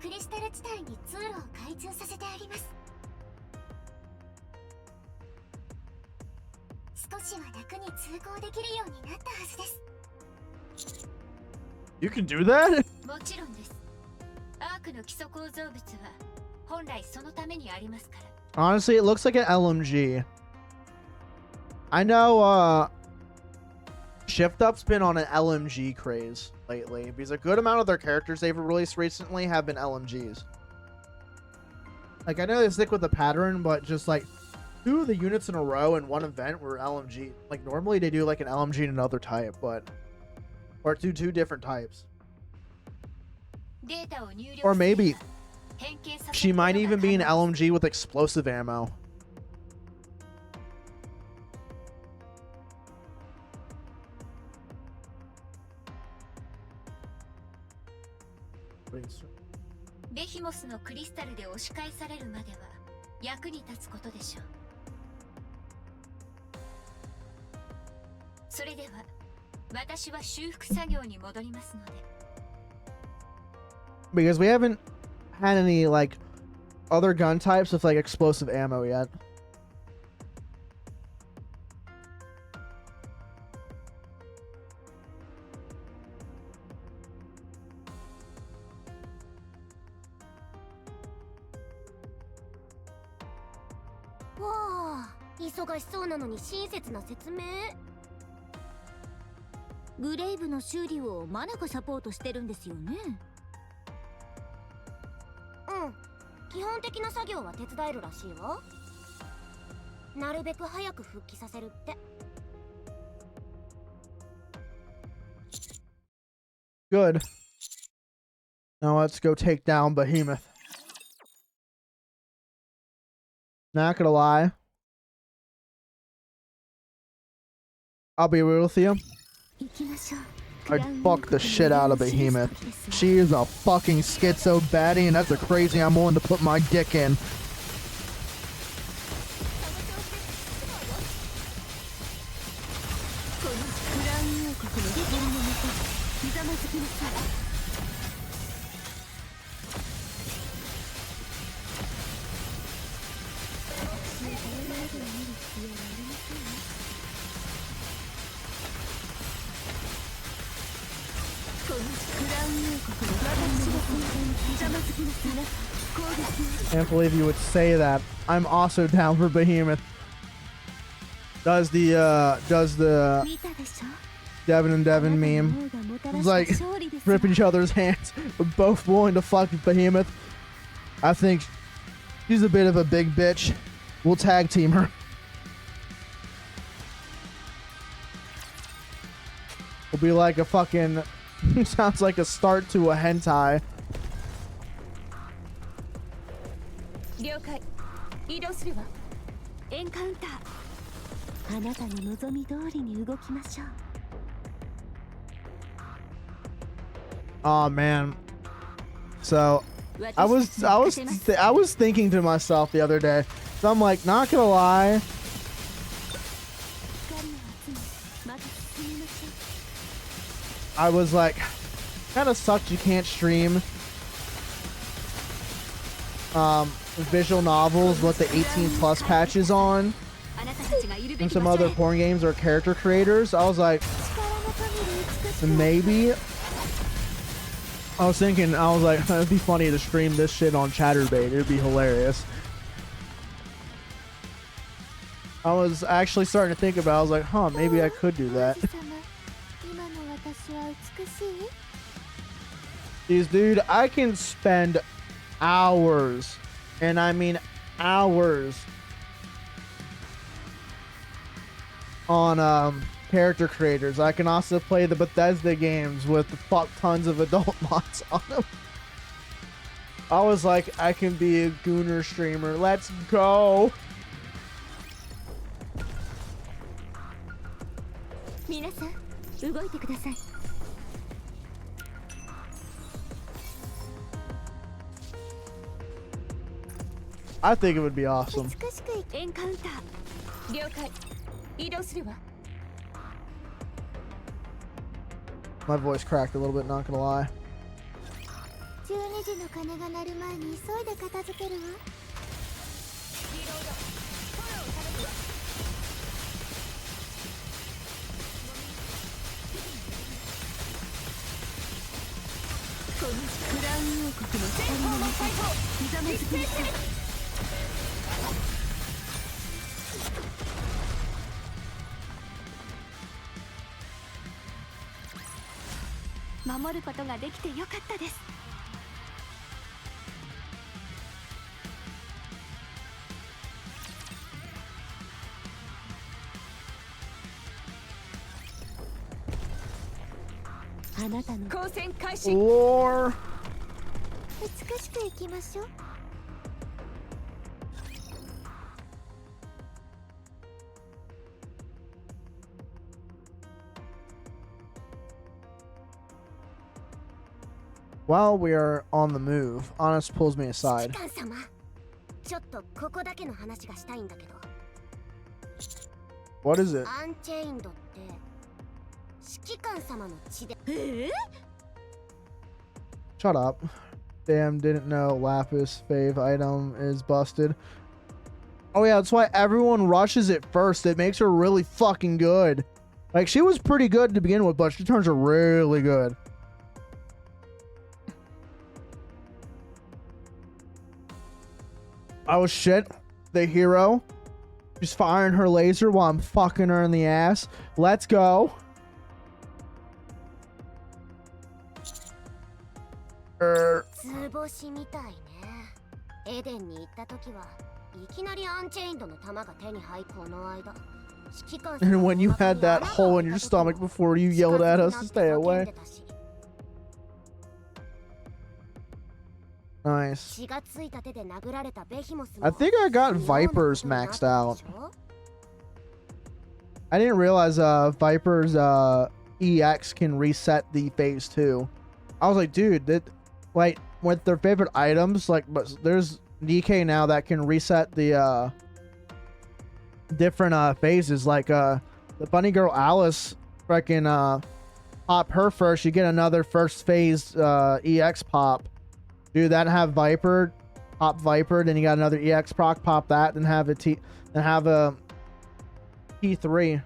クリスタル地帯に通路を開通させてあります。少しは楽に通行できるようになったはずです。 You can do that? もちろんです。アークの基礎構造物は本来そのためにありますから。 Honestly, it looks like an LMG. I know Shift Up's been on an LMG craze lately because a good amount of their characters they've released recently have been LMGs. Like, I know they stick with the pattern, but just like 2 of the units in a row in one event were LMG. Like, normally they do like an LMG and another type, but or two different types. データを入力 Or すれば maybe 変形させ she ることが might even be an 可能です。 LMG with explosive ammo. Putting ベヒモスのクリスタルで押し返されるまでは役に立つことでしょう。それでは私は修復作業に戻りますので。 Because we haven't had any like other gun types with like explosive ammo yet. Wow, 忙しそうなのに親切な説明。グレイブの修理をマナがサポートしてるんですよね。うん、基本的な作業は手伝えるらしいわ。なるべく早く復帰させるって。 Good. Now let's go take down Behemoth. Not gonna lie. I'll be real with you. 行きましょう。 I'd fuck the shit out of Behemoth. She is a fucking schizo baddie, and that's a crazy I'm willing to put my dick in. Can't believe you would say that. I'm also down for Behemoth. Does the Devin and Devin meme. It's like rip each other's hands, but both willing to fuck Behemoth. I think she's a bit of a big bitch. We'll tag team her. Will be like a fucking sounds like a start to a hentai. 了解。移動するわ。エンカウンター。あなたの望み通りに動きましょう。 Oh man. So I was thinking to myself the other day. So I'm like, not gonna lie. I was like, kind of sucks you can't stream visual novels with the 18 plus patches on and some other porn games or character creators. I was like, maybe. I was thinking, it'd be funny to stream this shit on Chatterbait. It'd be hilarious. I was actually starting to think about it. I was like, huh, maybe I could do that. These dude, I can spend hours, and I mean hours, on character creators. I can also play the Bethesda games with fuck tons of adult mods on them. I was like, I can be a gooner streamer. Let's go. I think it would be awesome. My voice cracked a little bit, not gonna lie. Lore. While we are on the move, Honest pulls me aside. What is it? Shut up. Damn, didn't know Lapis fave item is busted. Oh yeah, that's why everyone rushes it first. It makes her really fucking good. Like, she was pretty good to begin with, but she turns her really good. Oh shit, the hero. She's firing her laser while I'm fucking her in the ass. Let's go. And when you had that hole in your stomach before, you yelled at us to stay away. Nice. I think I got Vipers maxed out. I didn't realize Viper's EX can reset the phase 2. I was like, dude, that, like, with their favorite items, like, but there's DK now that can reset the different phases. Like the bunny girl Alice freaking pop her first, you get another first phase EX pop. Do that and have Viper, pop Viper, then you got another EX proc, pop that, then have a T3.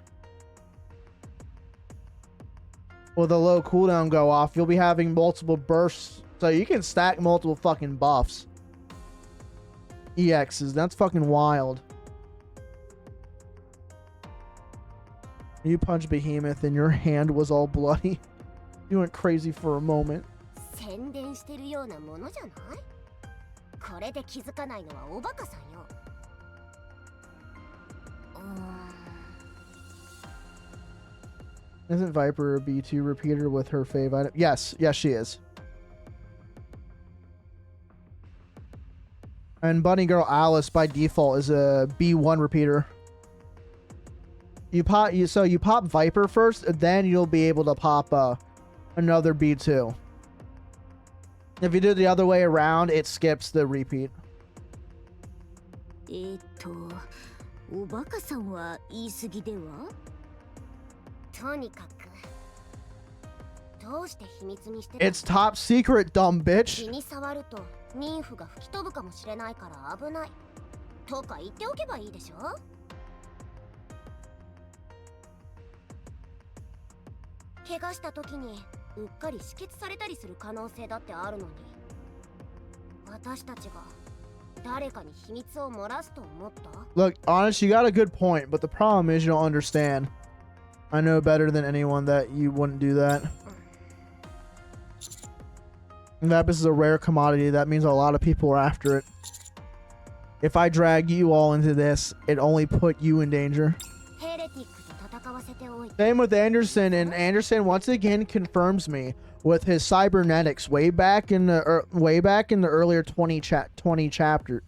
With a low cooldown go off, you'll be having multiple bursts, so you can stack multiple fucking buffs. EXs, that's fucking wild. You punched Behemoth and your hand was all bloody. You went crazy for a moment. Isn't Viper a B2 repeater with her fave item? Yes, yes she is. And Bunny Girl Alice by default is a B1 repeater. You pop Viper first, then you'll be able to pop another B2. If you do it the other way around, it skips the repeat. おバカさんは言い過ぎでは？とにかくどうして秘密にしてたの？ It's top secret, dumb bitch. 気に障ると妊婦が吹き飛ぶかもしれないから危ないとか言っておけばいいでしょ。怪我した時にうっかり止血されたりする可能性だってあるのに、私たちが誰かに秘密を漏らすと思った？ Look, honest, you got a good point, but the problem is you don't understand. I know better than anyone that you wouldn't do that. Lapis is a rare commodity. That means a lot of people are after it. If I drag you all into this, it only put you in danger. Same with Anderson, and Anderson once again confirms me with his cybernetics way back in the earlier chapter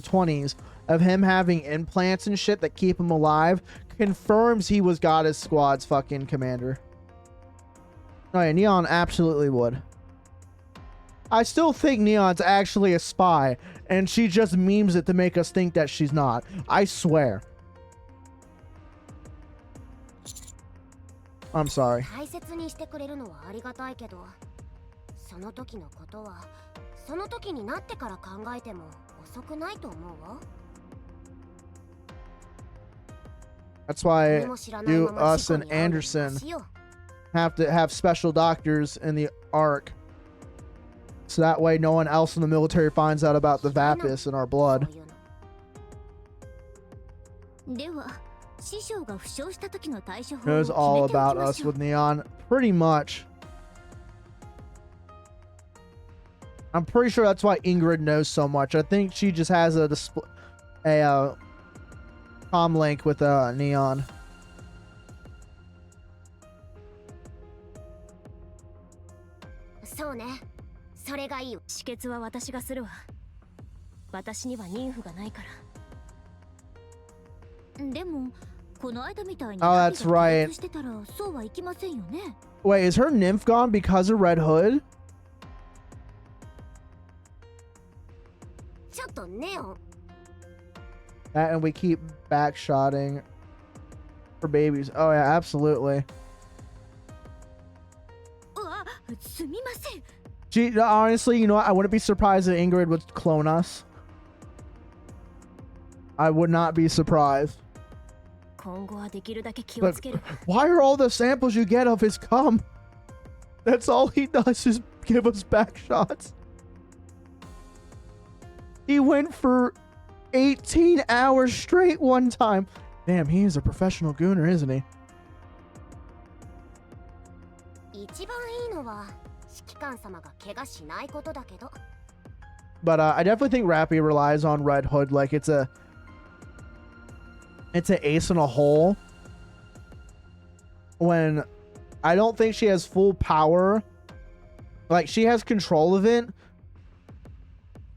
20s of him having implants and shit that keep him alive. Confirms he was Goddess Squad's fucking commander. Oh yeah, Neon absolutely would. I still think Neon's actually a spy, and she just memes it to make us think that she's not. I swear. I'm sorry. 大切にしてくれるのはありがたいけど、その時のことはその時になってから考えても遅くないと思うわ。 That's why you, us, and Anderson have to have special doctors in the Ark. So that way no one else in the military finds out about the Vapis in our blood. Knows all about us with Neon. Pretty much. I'm pretty sure that's why Ingrid knows so much. I think she just has a comm link with Neon. So ね。それがいい。止血は私がするわ。私には妊婦がないから。でもこの間みたいに Oh, that's right. してたらそうはいきませんよね。Wait, is her nymph gone because of Red Hood? ちょっとネオン。 And we keep backshotting for babies. Oh yeah, absolutely. うわ、すみません。 Honestly, you know what? I wouldn't be surprised if Ingrid would clone us. I would not be surprised. But why are all the samples you get of his cum? That's all he does is give us back shots. He went for 18 hours straight one time. Damn, he is a professional gooner, isn't he? 一番いいのは指揮官様が怪我しないことだけど。 But I definitely think Rappy relies on Red Hood like it's an ace in a hole. When I don't think she has full power. Like, she has control of it,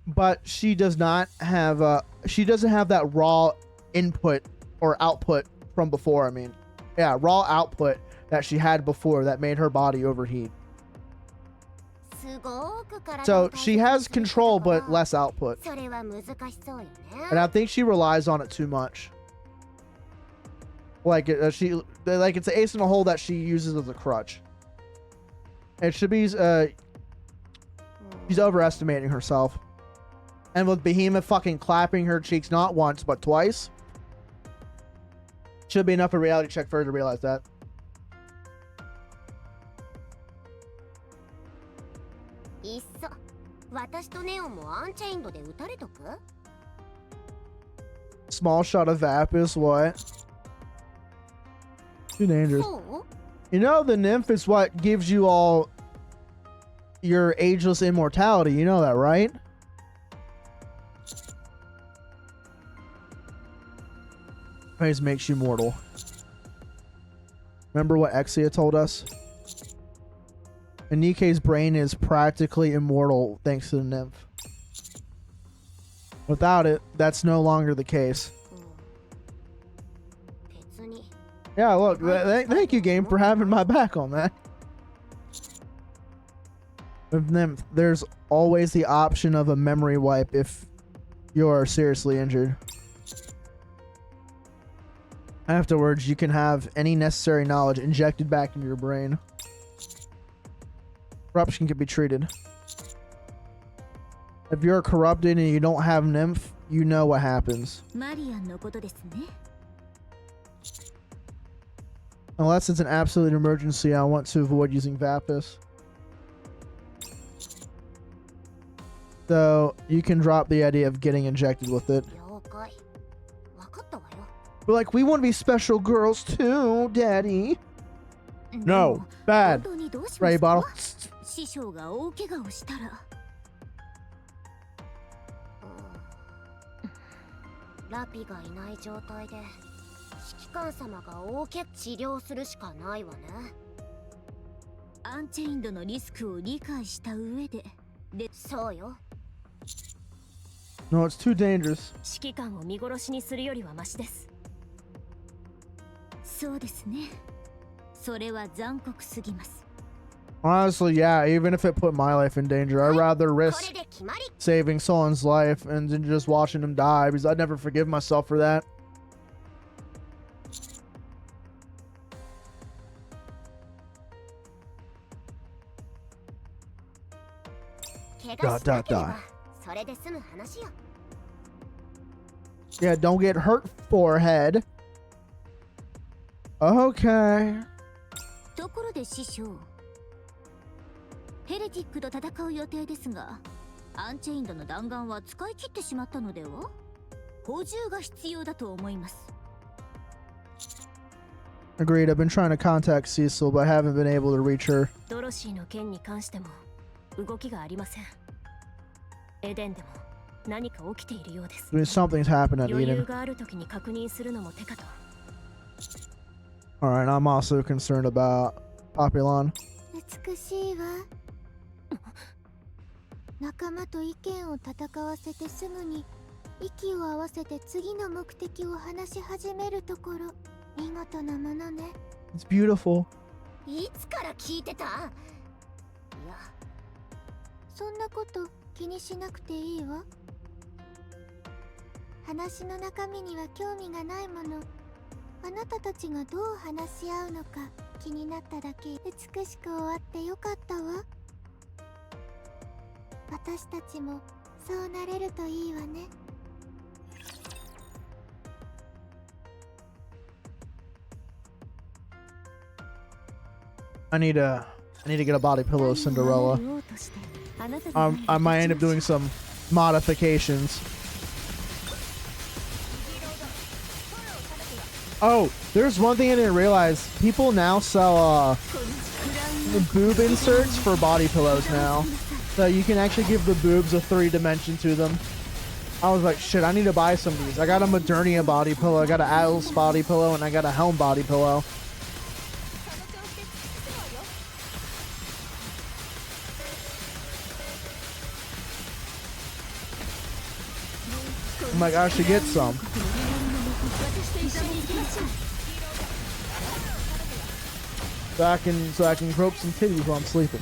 but she does not have she doesn't have that raw input or output from before. I mean, yeah, raw output that she had before that made her body overheat. So she has control but less output. And I think she relies on it too much. Like it's an ace in a hole that she uses as a crutch. It should be she's overestimating herself. And with Behemoth fucking clapping her cheeks not once but twice, should be enough of a reality check for her to realize that. Small shot of Vapis, what? Too dangerous. You know the nymph is what gives you all your ageless immortality. You know that, right? Always makes you mortal. Remember what Exia told us? Nike's brain is practically immortal thanks to the nymph. Without it, that's no longer the case. 別に Yeah, look, thank you, game, for having my back on that. And then there's always the option of a memory wipe if you're seriously injured. Afterwards, you can have any necessary knowledge injected back into your brain. Corruption can be treated. If you're corrupted and you don't have nymph, you know what happens. マリアンのことですね。 Unless it's an absolute emergency, I want to avoid using Vapus. So you can drop the idea of getting injected with it. 了解分かったわよ We're like, we want to be special girls too, Daddy. で No, も bad. 本当にどうします Ray か bottle. 師匠が大怪我をしたらラピがいない状態で指揮官様が大け治療するしかないわねアンチェインドのリスクを理解した上でそうよ No, it's too dangerous. 指揮官を見殺しにするよりはマシですそうですねそれは残酷すぎます Honestly, yeah, even if it put my life in danger, I'd rather これ risk で決まり saving someone's life and then just watching him die because I'd never forgive myself for that. Dot, dot. それで済む話よ Yeah, don't get hurt, forehead. Okay. ところで師匠ヘレティックと戦う予定ですがアンチェインドの弾丸は使い切ってしまったのでは補充が必要だと思います Agreed, I've been trying to contact Cecil, but haven't been able to reach her. ドロシーの件に関しても動きがありませんエデンでも何か起きているようです I mean, something's happened at 余裕 Eden. がある時に確認するのも手かと Alright, I'm also concerned about Papillon. 美しいわ仲間と意見を戦わせてすぐに息を合わせて次の目的を話し始めるところ見事なものね It's beautiful. いつから聞いてたいやそんなこと気にしなくていいわ話の中身には興味がないものあなたたちがどう話し合うのか気になっただけ美しく終わってよかったわ私たちもそうなれるといいわね I need to get a body pillow, Cinderella. I might end up doing some modifications. Oh, there's one thing I didn't realize. People now sell boob inserts for body pillows now. So you can actually give the boobs a 3 dimension to them. I was like, shit, I need to buy some of these. I got a Modernia body pillow, I got an Atlas body pillow, and I got a Helm body pillow. I'm like, I should get some. So I can grope some titties while I'm sleeping.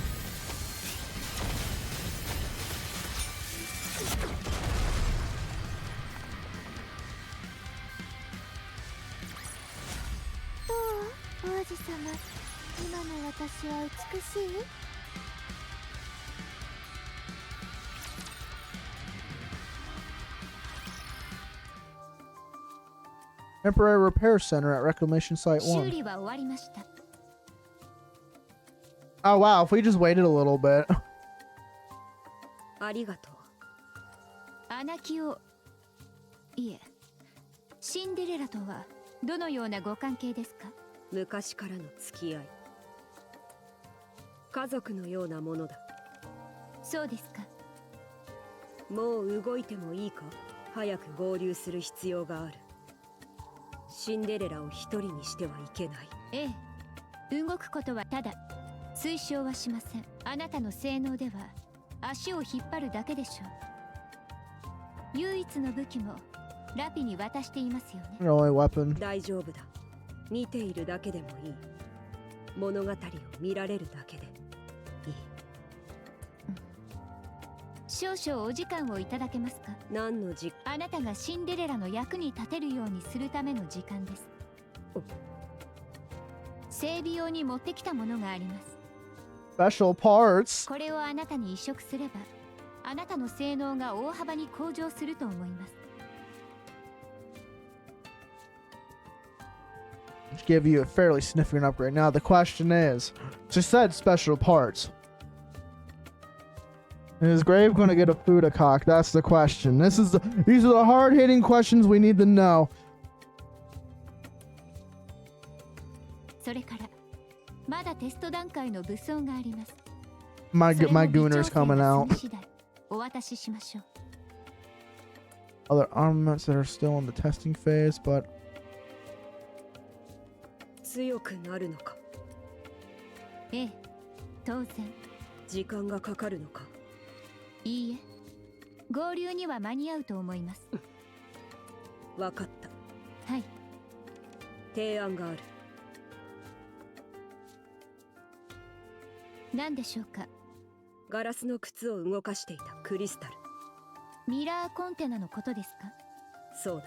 Temporary repair center at Reclamation Site 修 1. 理は終わりました Oh wow, if we just waited a little bit. ありがとうアナキオいえシンデレラとはどのようなご関係ですか昔からの付き合い家族のようなものだそうですかもう動いてもいいか早く合流する必要があるシンデレラを一人にしてはいけないええ動くことはただ推奨はしませんあなたの性能では足を引っ張るだけでしょう唯一の武器もラピに渡していますよね。 Your only weapon. 大丈夫だ。見ているだけでもいい。物語を見られるだけでいい。少々お時間をいただけますか？何の時あなたがシンデレラの役に立てるようにするための時間です。整備用に持ってきたものがあります。 Special parts. これをあなたに移植すれば、あなたの性能が大幅に向上すると思います。 Give you a fairly significant upgrade. Now the question is, she said special parts. Is Grave going to get a Fudacock? That's the question. These are the hard-hitting questions we need to know. それからまだテスト段階の武装があります。 My それも my 微調 Gooner's 整 coming が out. 済み次第お渡ししましょう。 Other armaments that are still in the testing phase, but 強くなるのか。ええ、当然。時間がかかるのか。いいえ、合流には間に合うと思います。わかった。はい。提案がある。何でしょうか？ガラスの靴を動かしていたクリスタル。ミラーコンテナのことですか？そうだ。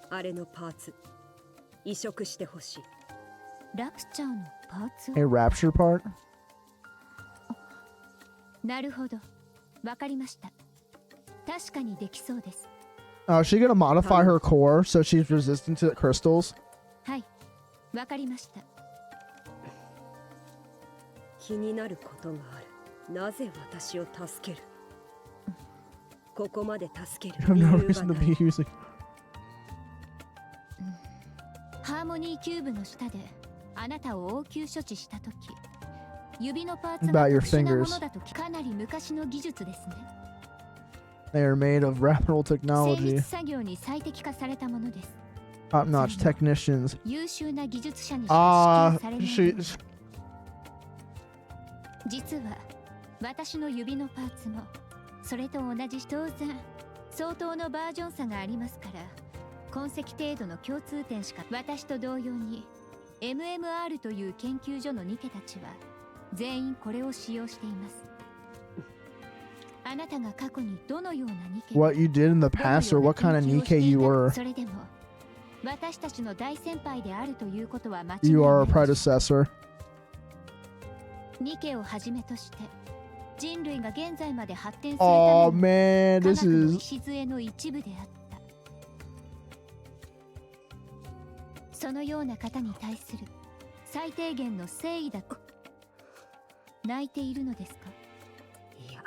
あれのパーツ移植してほしい。ラプチャーのパーツを？ a rapture part. なるほど、わかりました。確かにできそうです。 Is she gonna modify her core so she's resistant to the crystals? はい、わかりました。気になることがある。なぜ私を助ける？ここまで助け You る have 理 no 由が reason な to い。 be using. ハーモニーキューブの下であなたを応急処置したとき、指のパーツ About が your 特殊なも fingers. のだとかなり昔の技術ですね。 They are made of rapid 精 technology. 密作業に最適化されたものです。 Top-notch technicians. 優秀な技術者にしか支給されない She. 実は私の指のパーツもそれと同じ。当然相当のバージョン差がありますから、痕跡程度の共通点しか。私と同様に MMR という研究所のニケたちは全員これを使用しています。あなたが過去にどのようなニケ、 What you did in the past or what kind of Nikkei you were. それでも私たちの大先輩であるということは間違いない。 You are a predecessor. ニケをはじめとして人類が現在まで発展する Oh ための man, 科 this 学の is. 礎の一部であった。そのような方に対する最低限の誠意だと。泣いているのですか？いや、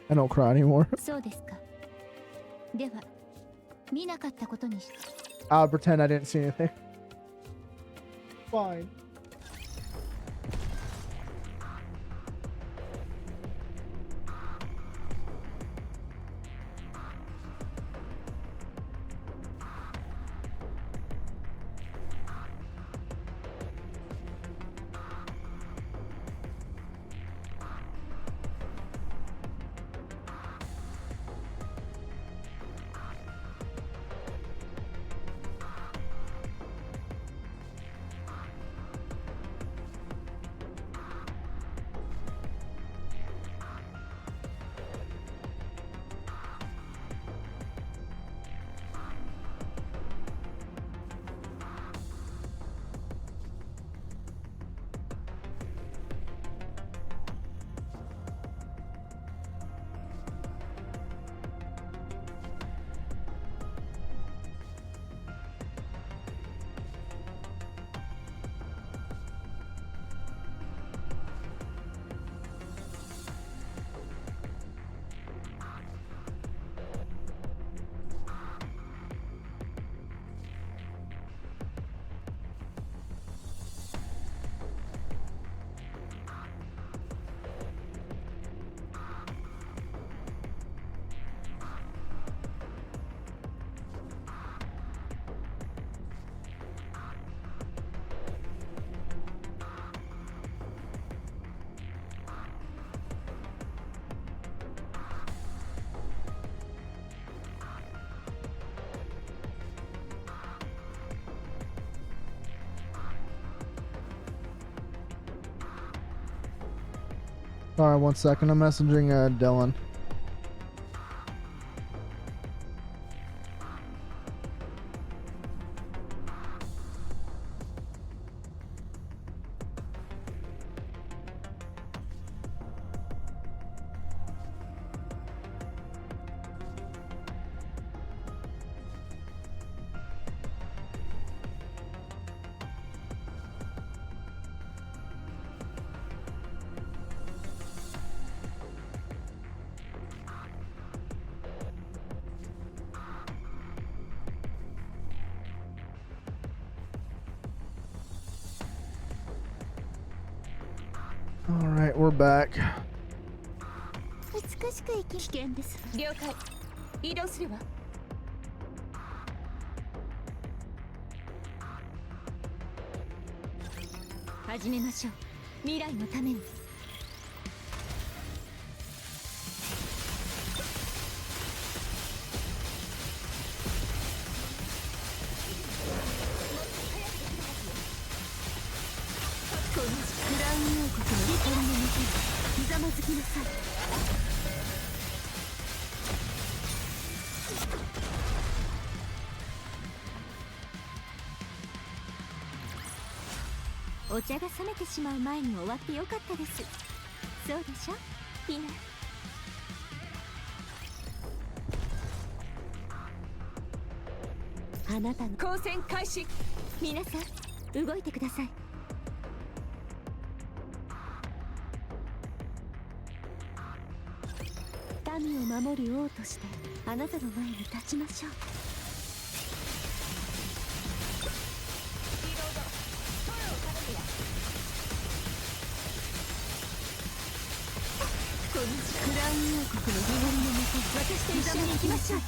I don't cry anymore. そうですか。では見なかったことにし I'll pretend I didn't see anything. Fine. Sorry, 1 second. I'm messaging Dylan. All right, we're back. 美しく生き危険です。了解。移動するわ。始めましょう。未来のために。このクラウン王国の光のもとにひざまずきなさい。お茶が冷めてしまう前に終わってよかったです。そうでしょ、ピナ。あなたの交戦開始。皆さん動いてください。民を守る王としてあなたの前に立ちましょう。このクラウン王国の守りのもと、私と一緒に行きましょう。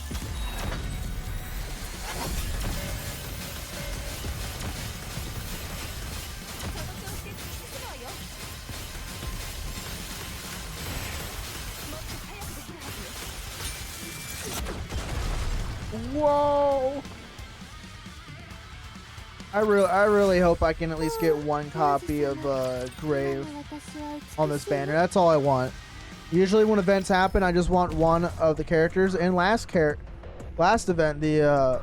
Whoa! I really hope I can at least get one copy of Grave on this banner. That's all I want. Usually when events happen, I just want one of the characters. And last event, the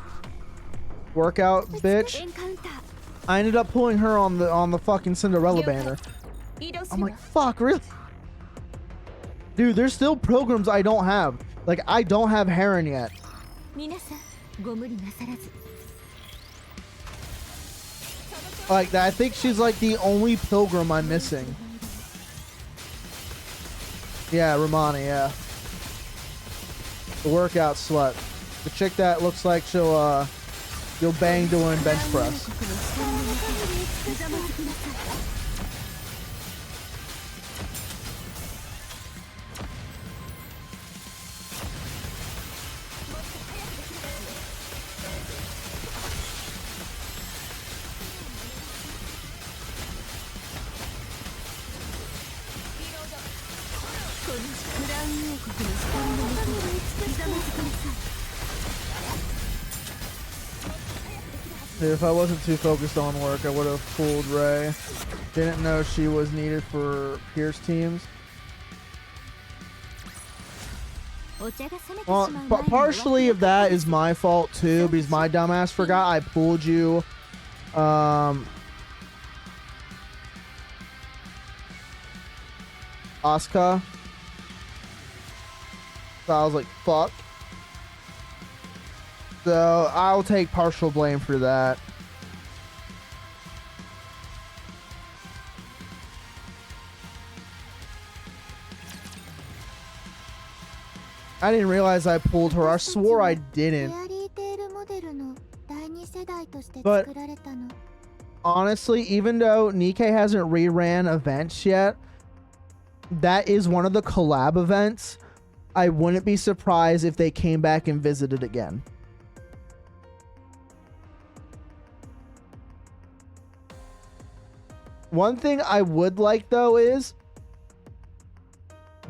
workout bitch, I ended up pulling her on the fucking Cinderella banner. I'm like, fuck, really? Dude, there's still programs I don't have. Like, I don't have Heron yet. Like that, I think she's like the only pilgrim I'm missing. Yeah, Romani, yeah. The workout slut. The chick that looks like she'll bang doing bench press. Dude, if I wasn't too focused on work, I would have pulled Ray. Didn't know she was needed for Pierce teams. Well, partially of that is my fault too, because my dumbass forgot I pulled you. Asuka. So I was like, fuck. So I'll take partial blame for that. I didn't realize I pulled her. I swore I didn't. But honestly, even though Nikkei hasn't reran events yet, that is one of the collab events. I wouldn't be surprised if they came back and visited again. One thing I would like though is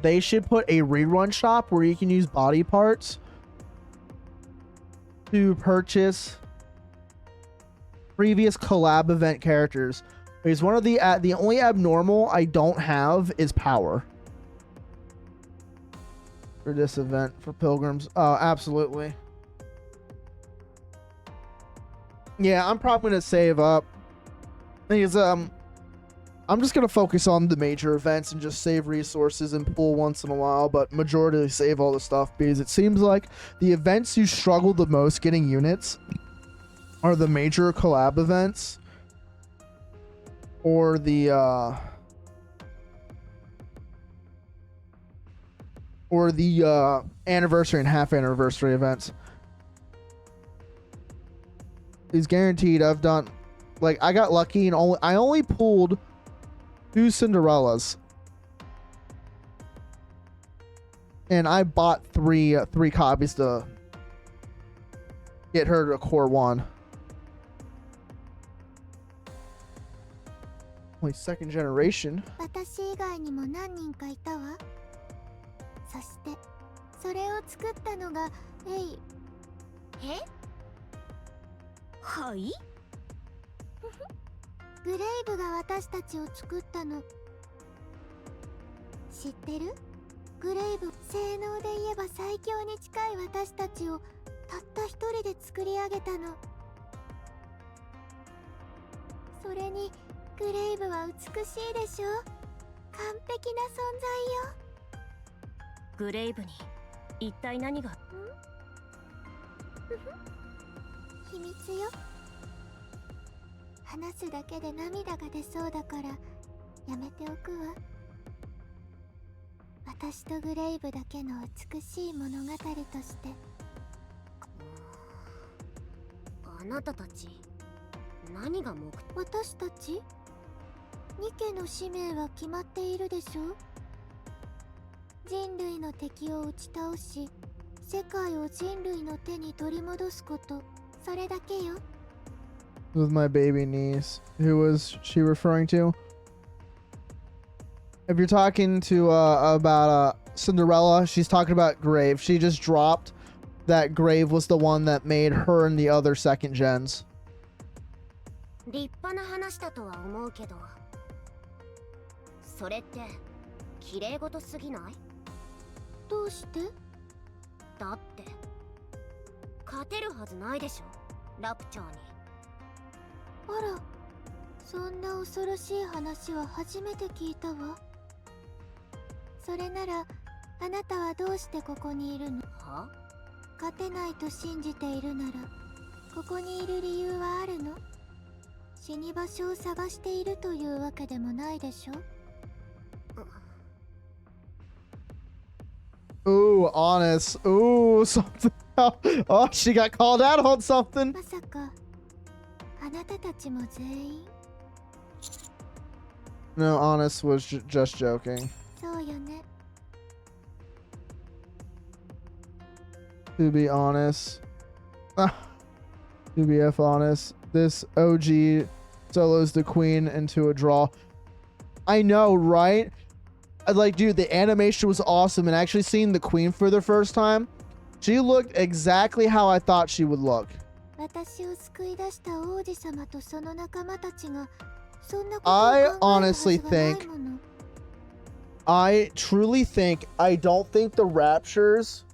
they should put a rerun shop where you can use body parts to purchase previous collab event characters. Because one of the only abnormal I don't have is power. for this event for pilgrims. Oh, absolutely. Yeah, I'm probably gonna save up because I'm just gonna focus on the major events and just save resources and pull once in a while, but majority save all the stuff because it seems like the events you struggle the most getting units are the major collab events or the anniversary and half anniversary events. Is guaranteed. I've done, like, I got lucky and I only pulled 2 Cinderellas, and I bought three copies to get her to core 1. Only 2nd generation. 私以外にも何人かいたわ。そしてそれを作ったのがエイ。え？はい。グレイブが私たちを作ったの。知ってる？グレイブ、性能で言えば最強に近い私たちをたった一人で作り上げたの。それにグレイブは美しいでしょ？完璧な存在よ。グレイブに一体何が？秘密よ。話すだけで涙が出そうだからやめておくわ。私とグレイブだけの美しい物語として。あなたたち何が目的？私たち？ニケの使命は決まっているでしょ？人類の敵を打ち倒し、世界を人類の手に取り戻すこと、それだけよ。With my baby niece. Who was she referring to? If you're talking to about Cinderella, she's talking about Grave. She just dropped that Grave was the one that made her and the other 2nd gens. 立派な話だとは思うけど、それって綺麗事すぎない？どうして？だって勝てるはずないでしょ、ラプチャーに。あら、そんな恐ろしい話は初めて聞いたわ。それならあなたはどうしてここにいるの？は？勝てないと信じているならここにいる理由はあるの？死に場所を探しているというわけでもないでしょ？ Ooh, honest. Ooh, something. Oh, she got called out on something. まさかあなたたちも全員？ No, honest was just joking. そうよね。To be honest. To be F honest. This OG solos the queen into a draw. I know, right? Like, dude, the animation was awesome, and actually seeing the queen for the first time, she looked exactly how I thought she would look. 私を救い出した王子様とその仲間たちがそんなことを考える I はずがない honestly も think, の。 I truly think, I don't think the Raptures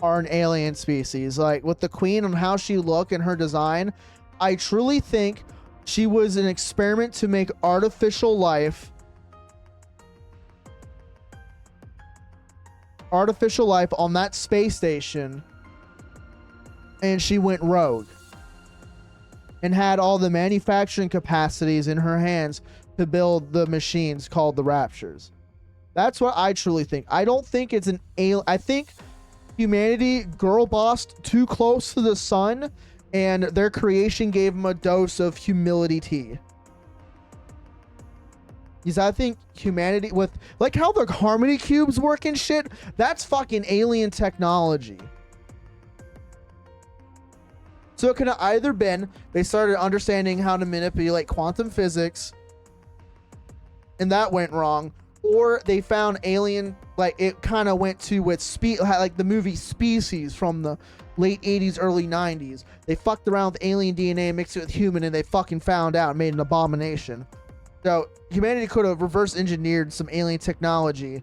are an alien species. Like, with the queen and how she looked and her design, I truly think she was an experiment to make artificial life on that space station, and she went rogue and had all the manufacturing capacities in her hands to build the machines called the Raptures. That's what I truly think. I don't think it's an alien. I think humanity girl bossed too close to the sun, and their creation gave them a dose of humility tea. Because I think humanity, with like how the harmony cubes work and shit, that's fucking alien technology. So it could have either been they started understanding how to manipulate quantum physics and that went wrong, or they found alien, like it kind of went to with like the movie Species from the late 80s, early 90s. They fucked around with alien DNA, mixed it with human, and they fucking found out and made an abomination. So humanity could have reverse engineered some alien technology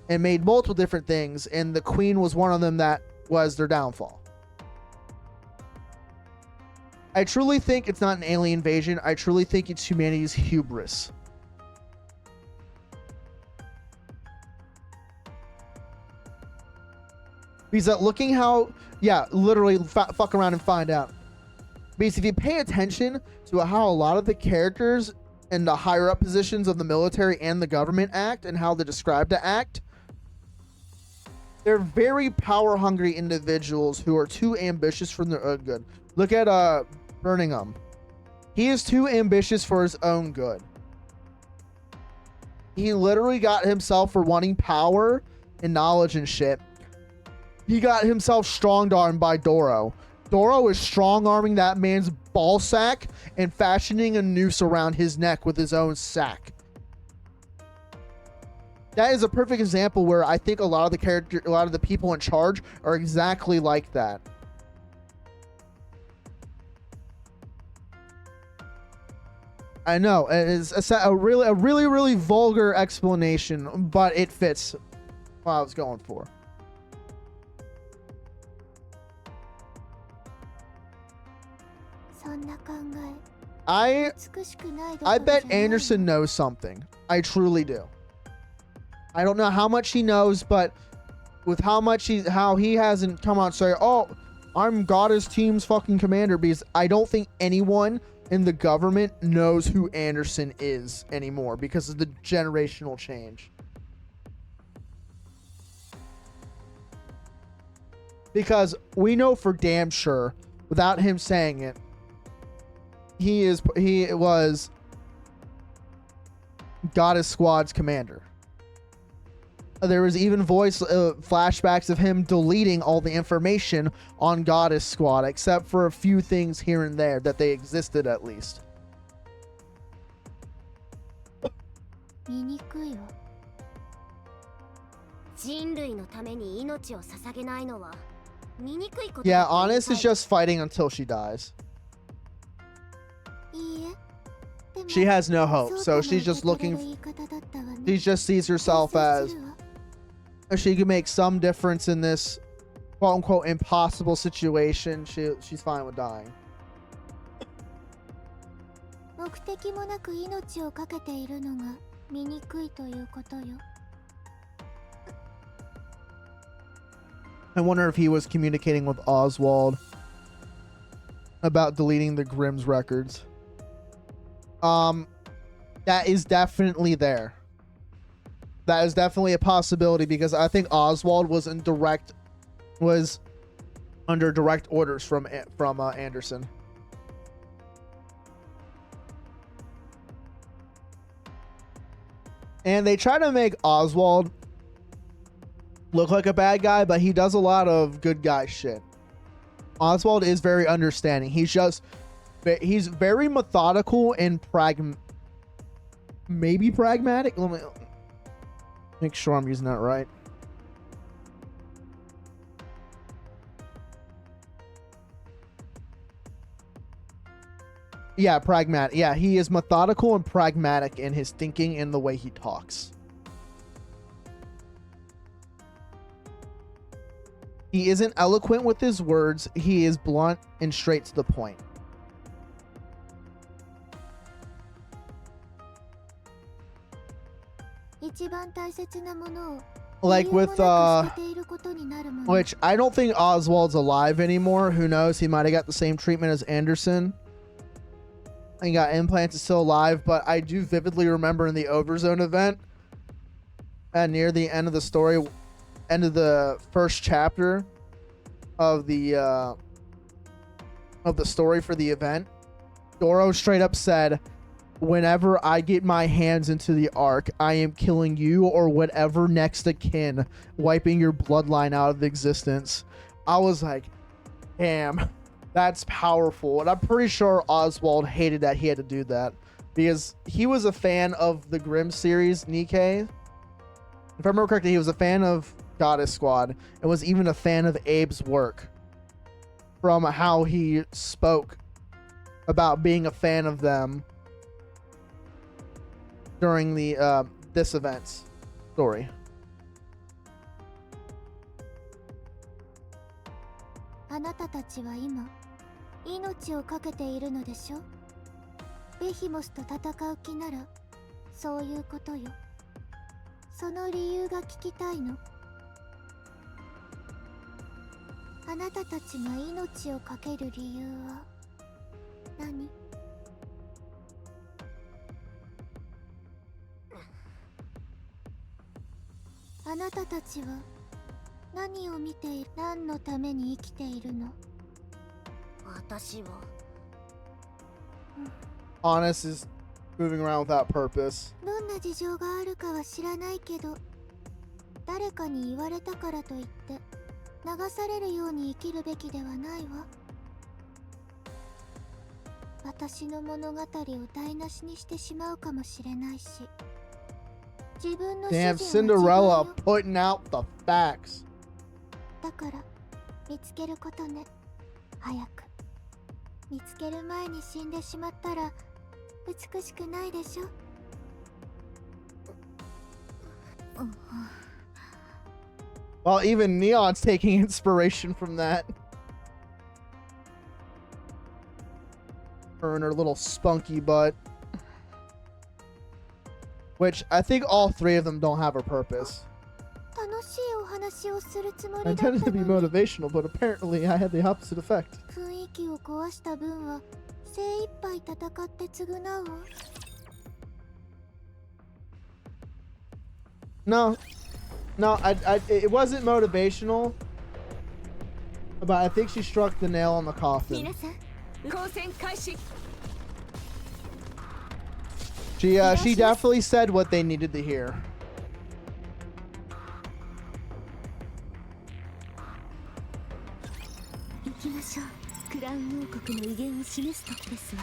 and made multiple different things, and the queen was one of them that was their downfall. I truly think it's not an alien invasion. I truly think it's humanity's hubris. Because looking how, yeah, literally fuck around and find out. Because if you pay attention to how a lot of the characters in the higher up positions of the military and the government act and how they're described to act, they're very power hungry individuals who are too ambitious for their own good. Look at Birmingham. He is too ambitious for his own good. He literally got himself for wanting power and knowledge and shit. He got himself strong-armed by Doro. Doro is strong-arming that man's ball sack and fashioning a noose around his neck with his own sack. That is a perfect example where I think a lot of the people in charge are exactly like that. I know it's a really vulgar explanation, but it fits what I was going for. I bet Anderson knows something. I truly do. I don't know how much he knows, but with how he hasn't come out and say, "Oh, I'm Goddess Team's fucking commander," because I don't think anyone in the government knows who Anderson is anymore because of the generational change. Because we know for damn sure, without him saying it, he was Goddess Squad's commander. There was even voice flashbacks of him deleting all the information on Goddess Squad, except for a few things here and there that they existed at least. Yeah, Honest is just fighting until she dies. She has no hope, so she's just looking. She just sees herself as she can make some difference in this quote unquote impossible situation. She's fine with dying. I wonder if he was communicating with Oswald about deleting the Grimm's records. That is definitely there. That is definitely a possibility because I think Oswald was under direct orders from Anderson. And they try to make Oswald look like a bad guy, but he does a lot of good guy shit. Oswald is very understanding. He's very methodical and maybe pragmatic. Let me make sure I'm using that right. Yeah, pragmatic. Yeah, he is methodical and pragmatic in his thinking and the way he talks. He isn't eloquent with his words. He is blunt and straight to the point. Like with which I don't think Oswald's alive anymore. Who knows? He might have got the same treatment as Anderson. He got implants, is still alive, but I do vividly remember in the Overzone event, near the end of the story, end of the first chapter of the story for the event, Doro straight up said, "Whenever I get my hands into the Ark, I am killing you or whatever next of kin, wiping your bloodline out of existence." I was like, damn, that's powerful. And I'm pretty sure Oswald hated that he had to do that because he was a fan of the Grimm series, Nikkei. If I remember correctly, he was a fan of Goddess Squad and was even a fan of Abe's work from how he spoke about being a fan of them during the this event's story. あなたたちは今命を懸けているのでしょ。ベヒモスと戦う気ならそういうことよ。その理由が聞きたいの。あなたたちが命を懸ける理由は何？あなたたちは何を見て何のために生きているの？私は Honest is moving around without purpose. どんな事情があるかは知らないけど、誰かに言われたからといって流されるように生きるべきではないわ。私の物語を台無しにしてしまうかもしれないし、自分の主人 Damn は自分 Cinderella よ。 putting out the facts. だから見つけることね。早く見つける前に死んでしまったら美しくないでしょ。Well, even Neon's taking inspiration from that. Her and her little spunky butt. Which, I think all three of them don't have a purpose. 楽しいお話をするつも I りだった intended to be のに、 motivational, but apparently I had the opposite effect. 雰囲気を壊した分は精一杯戦って償うわ。 No. No, it wasn't motivational. But I think she struck the nail on the coffin. 皆さん交戦開始。 She definitely said what they needed to hear. 行きましょう。クラウン王国の威厳を示す時ですわ。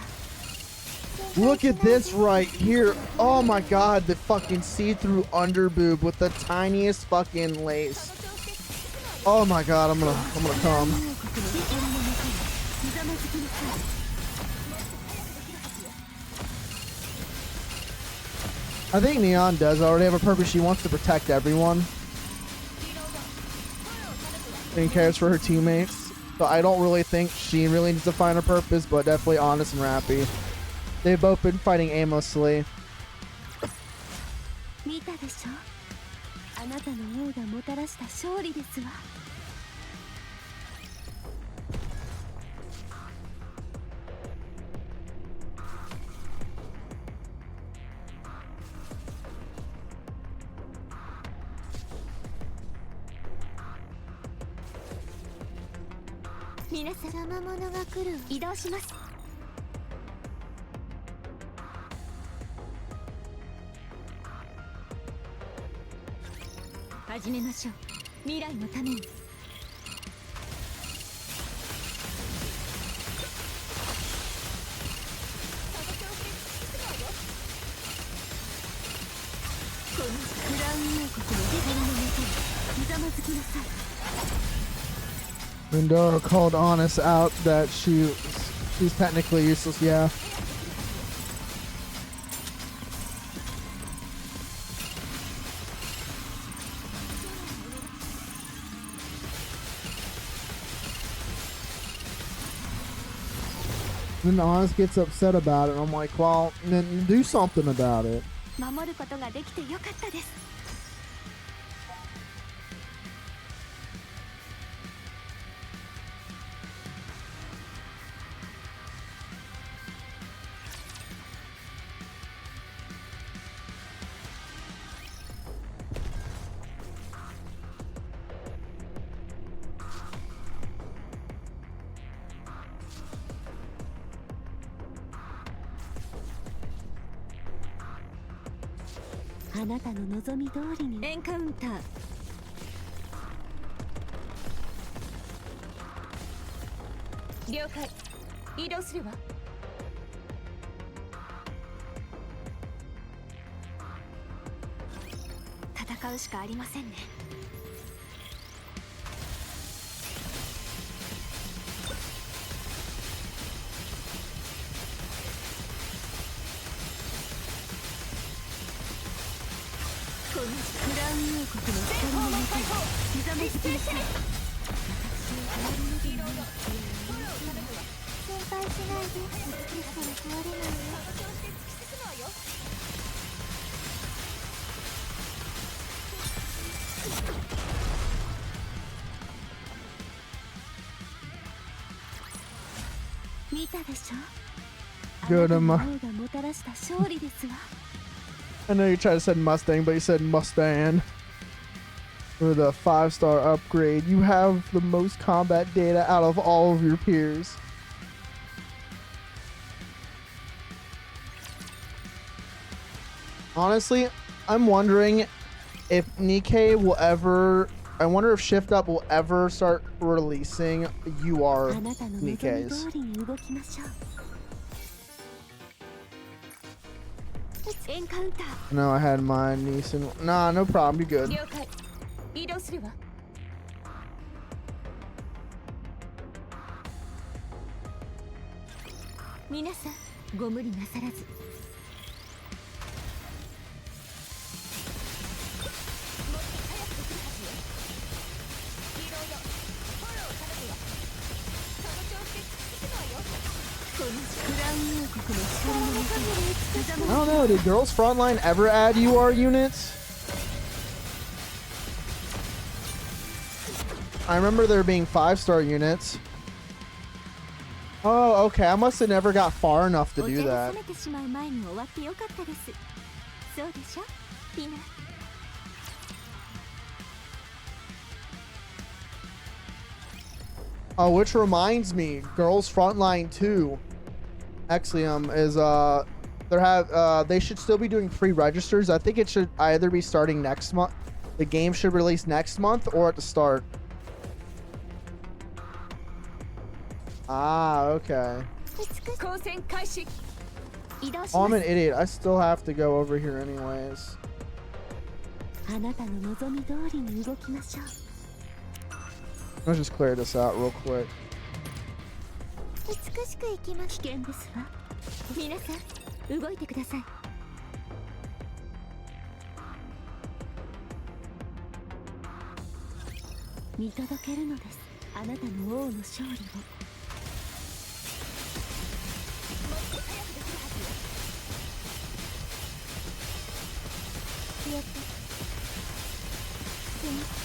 Look at this right here. Oh my god, the fucking see-through underboob with the tiniest fucking lace. Oh my god, I'm gonna come. I think Neon does already have a purpose. She wants to protect everyone and cares for her teammates. So I don't really think she really needs to find a purpose, but definitely Honest and Rappy. They've both been fighting aimlessly. 見たでしょ。あなたの王がもたらした勝利ですわ。皆さん、邪魔者が来るわ。移動します。始めましょう。未来のために。このクラウン王国の手柄のもとにひざまずきなさい。 Mindoro called Honest out that she's technically useless, yeah. Then Honest gets upset about it, and I'm like, well, then do something about it. 守ることができてよかったです。 あなたの望み通りにエンカウンター。了解。移動するわ。戦うしかありませんね。このクラウン王国の光の中にひざまずきなさい。私を終わりの日の見たでしょ。 Good, あなたの王がもたらした勝利ですわ。 I know you tried to say Mustang, but you said Mustang. With a 5-star upgrade, you have the most combat data out of all of your peers. Honestly, I'm wondering if Nikkei will ever... I wonder if Shift Up will ever start releasing UR あなたの望み Nikkeis. 通りに動きましょう。エンカウンター No, I had my niece and... Nah, no problem. You're good. 了解。移動するわ。皆さんご無理なさらず。 I don't know. Did Girls Frontline ever add UR units? I remember there being 5-star units. Oh, okay. I must have never got far enough to do that. Oh, which reminds me, Girls Frontline 2 Exilium is they should still be doing pre-registers. I think it should either be starting next month. The game should release next month or at the start. Ah, okay. Oh, I'm an idiot. I still have to go over here anyways. Let's just clear this out real quick. 美しくいきます。危険ですわ。皆さん動いてください。見届けるのです。あなたの王の勝利を。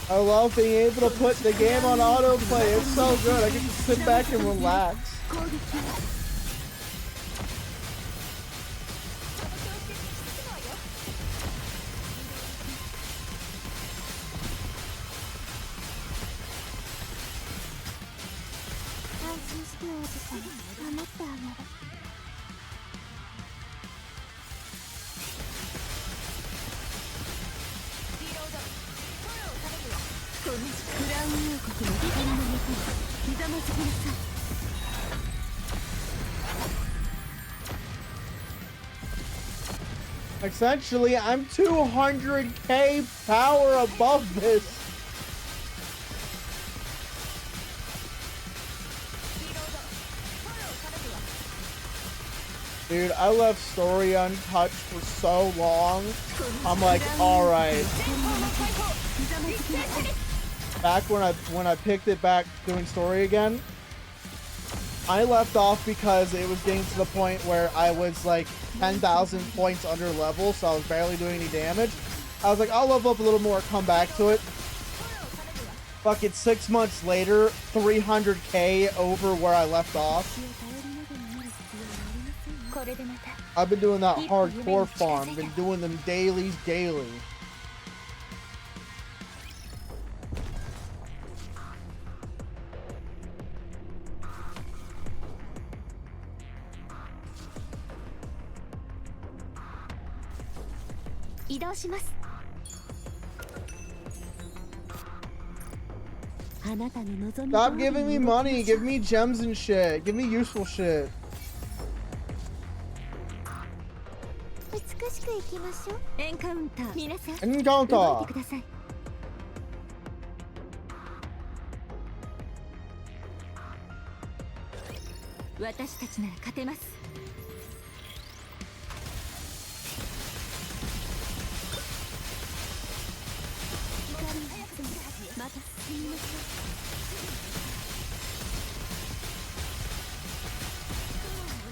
I love being able to put the game on autoplay. It's so good. I can just sit back and relax. Essentially, I'm 200k power above this. Dude, I left story untouched for so long. I'm like, all right. Back when I picked it back doing story again, I left off because it was getting to the point where I was like 10,000 points under level, so I was barely doing any damage. I was like, I'll level up a little more, come back to it. Fuck it, 6 months later, 300k over where I left off. I've been doing that hardcore farm, been doing them dailies daily. Stop giving me money, give me gems and shit, give me useful shit. Encounter. 私たちなら勝てます。また進みましょう。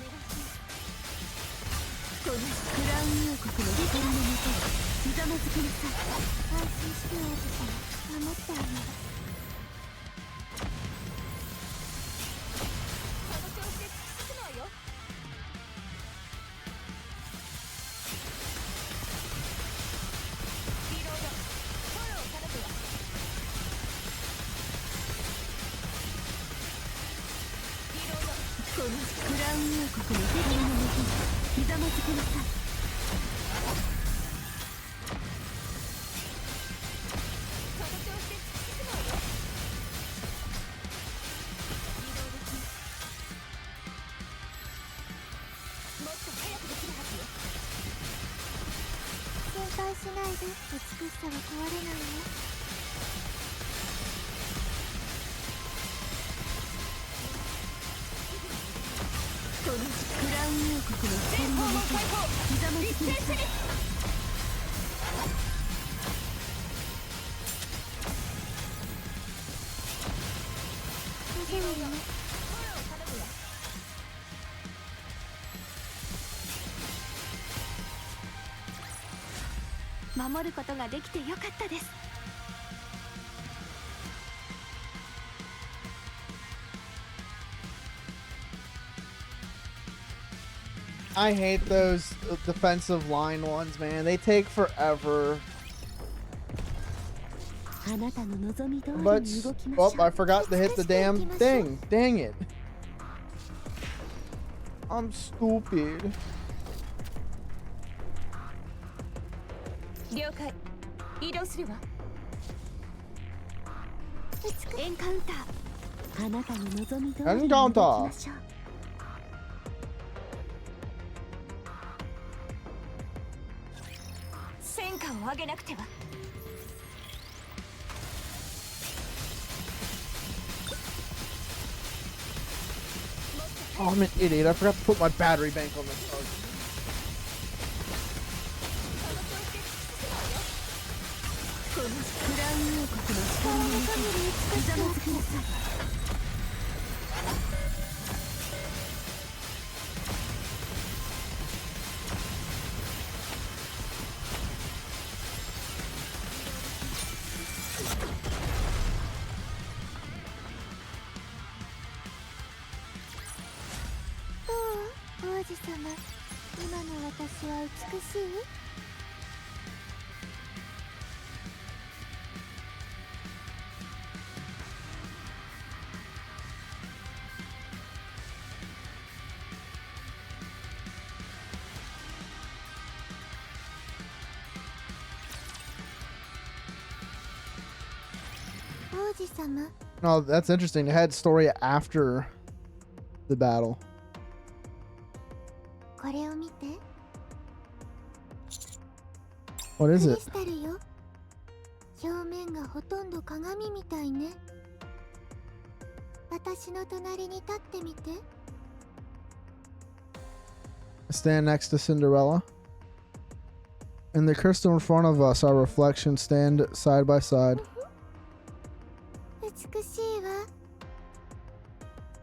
のクラウン王国の光のもとひざまずきなさい。安心して王子様、守ってあげる。その調子で突き進むわよ。リロードフォローを叩くわ。リロードこのクラウン王国の光のもとひざまずきなさい。その調子で突き進むわよ。リロード中。もっと早くできるはずよ。心配しないで、美しさは壊れないよ。このクラウン王国の光のもとひざまずきなさい。大丈夫よ。守ることができてよかったです。I hate those defensive line ones, man. They take forever. あなたの望み通り But に動きまし oh, ょう。 I forgot to hit the damn thing. Dang it. I'm stupid. 了解。移動するわ。エンカウンター。あなたの望み通りに動きましょう。戦果を上げなくては。Oh, I'm an idiot. I forgot to put my battery bank on this card. このクラウン王国の光のもとひざまずきなさい。どう王子様、今の私は美しい？王子様、 Oh, that's interesting. It had story after the battle. これを見て。 What ク is リ it? スタルよ。表面がほとんど鏡みたいね。私の隣に立ってみて。 Stand next to Cinderella. In the crystal in front of us, our reflections stand side by side. 美しいわ。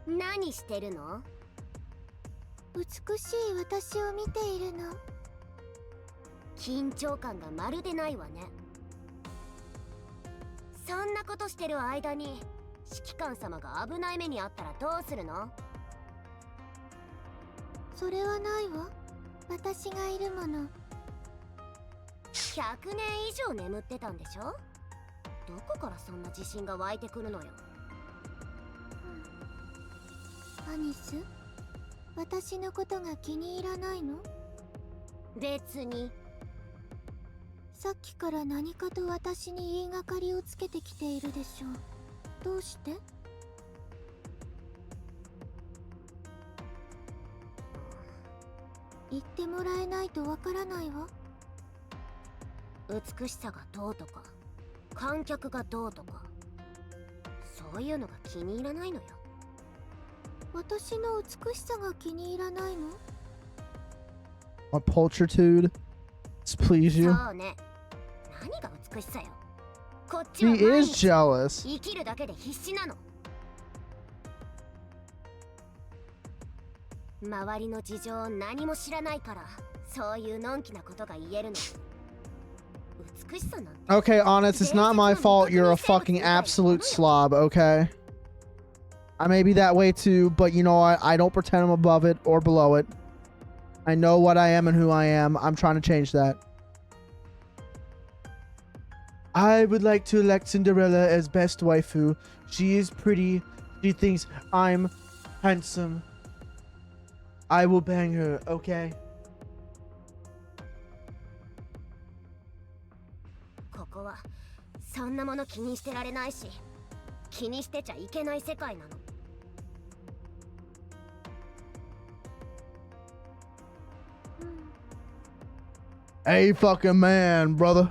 何してるの？美しい私を見ているの。緊張感がまるでないわね。そんなことしてる間に指揮官様が危ない目にあったらどうするの？それはないわ。私がいるもの。100年以上眠ってたんでしょ？どこからそんな自信が湧いてくるのよ。アニス、私のことが気に入らないの？別に。さっきから何かと私に言いがかりをつけてきているでしょう。どうして？言ってもらえないとわからないわ。美しさがどうとか観客がどうとかそういうのが気に入らないのよ。私の美しさが気に入らないの？ My pulchritude displease you. そうね。何が美しさよ。こっちは He 毎 is 日 jealous. 生きるだけで必死なの。周りの事情を何も知らないからそういうのんきなことが言えるの。美しさなんて Okay, honest, it's not my fault you're a fucking absolute slob, okay? I may be that way too, but you know what? I don't pretend I'm above it or below it. I know what I am and who I am. I'm trying to change that. I would like to elect Cinderella as best waifu. She is pretty. She thinks I'm handsome. I will bang her, okay? ここはそんなもの気にしてられないし、気にしてちゃいけない世界なの。 Hey, fucking man, brother.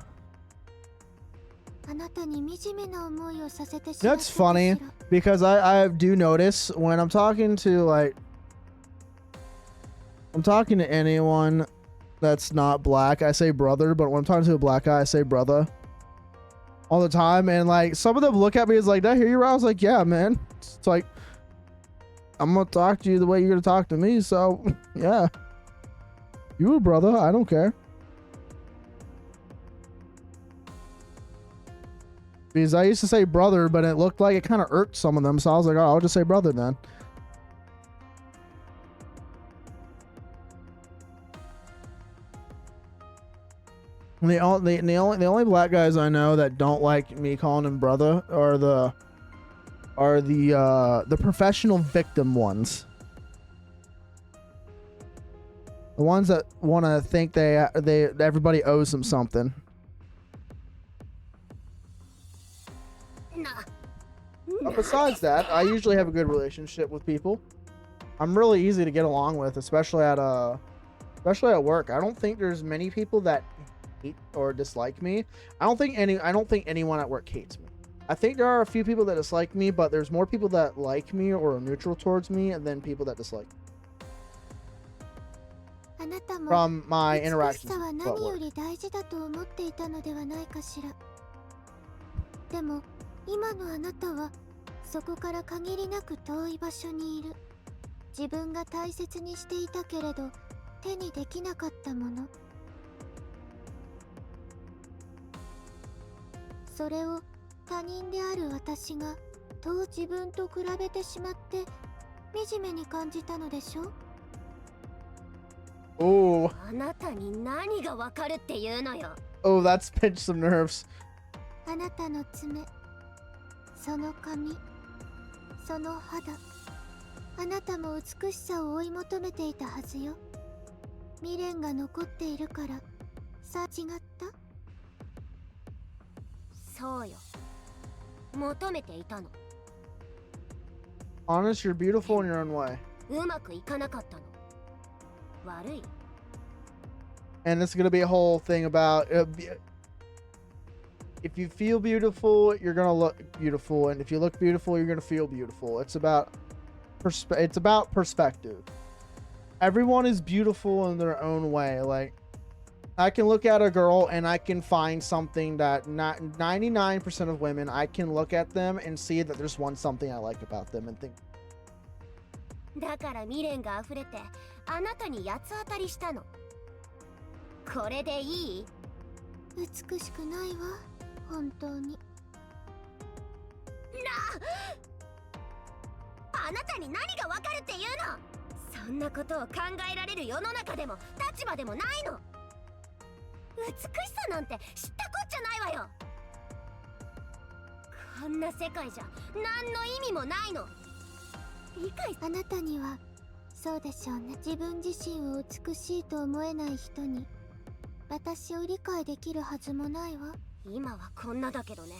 あなたに惨めな思いをさせてしまった That's funny because I do notice when I'm talking to anyone that's not black, I say brother, but when I'm talking to a black guy, I say brother all the time. And like some of them look at me as like, did I hear you right? I was like, yeah, man. It's like, I'm gonna talk to you the way you're gonna talk to me. So yeah, you a brother. I don't care. Because I used to say brother, but it looked like it kind of irked some of them. So I was like, oh, I'll just say brother then. The only black guys I know that don't like me calling him brother are the professional victim ones. The ones that want to think everybody owes them something. But besides that, I usually have a good relationship with people. I'm really easy to get along with, especially at work. I don't think there's many people that hate or dislike me. I don't think anyone at work hates me. I think there are a few people that dislike me, but there's more people that like me or are neutral towards me than people that dislike me. From my interactions at work. でも今のあなたはそこから限りなく遠い場所にいる。自分が大切にしていたけれど手にできなかったもの。それを他人である私がと自分と比べてしまって惨めに感じたのでしょ。 Oh. あなたに何がわかるっていうのよ。 Oh, that's pinched some nerves. あなたの爪、その髪、その肌、あなたも美しさを追い求めていたはずよ。未練が残っているからさあ違った？そうよ、求めていたの。 Honest, you're beautiful in your own way. うまくいかなかったの。悪い。 And it's gonna be a whole thing about if you feel beautiful, you're gonna look beautiful, and if you look beautiful, you're gonna feel beautiful. It's about perspective. Everyone is beautiful in their own way. Like, I can look at a girl and I can find something that 99% of women, I can look at them and see that there's something I like about them and think. だから未練が溢れてあなたに八つ当たりしたの。これでいい？美しくないわ、本当に。あなたに何がわかるっていうの？そんなことを考えられる世の中でも立場でもないの。美しさなんて知ったこっちゃないわよ。こんな世界じゃ何の意味もないの。理解。あなたにはそうでしょうね。自分自身を美しいと思えない人に私を理解できるはずもないわ。今はこんなだけどね。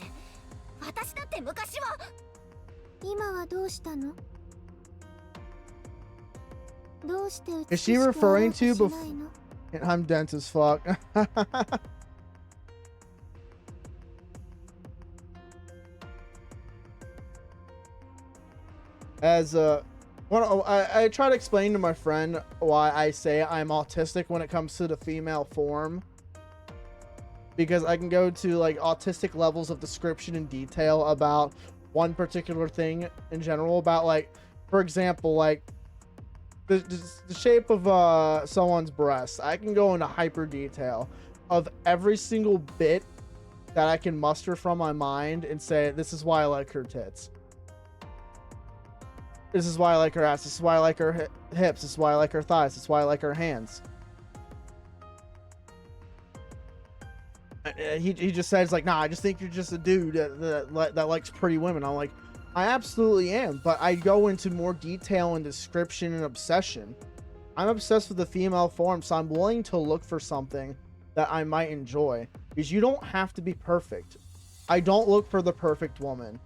私だって昔は。今はどうしたの？どうして美しくあろうとしないの？ I'm dense as fuck. I try to explain to my friend why I say I'm autistic when it comes to the female form, because I can go to like autistic levels of description and detail about one particular thing in general. About, like, for example, like the shape of someone's breast. I can go into hyper detail of every single bit that I can muster from my mind and say, this is why I like her tits. This is why I like her ass. This is why I like her hips. This is why I like her thighs. This is why I like her hands. He just says like, nah, I just think you're just a dude that likes pretty women. I'm like, I absolutely am, but I go into more detail and description and obsession. I'm obsessed with the female form, so I'm willing to look for something that I might enjoy. Because you don't have to be perfect. I don't look for the perfect woman.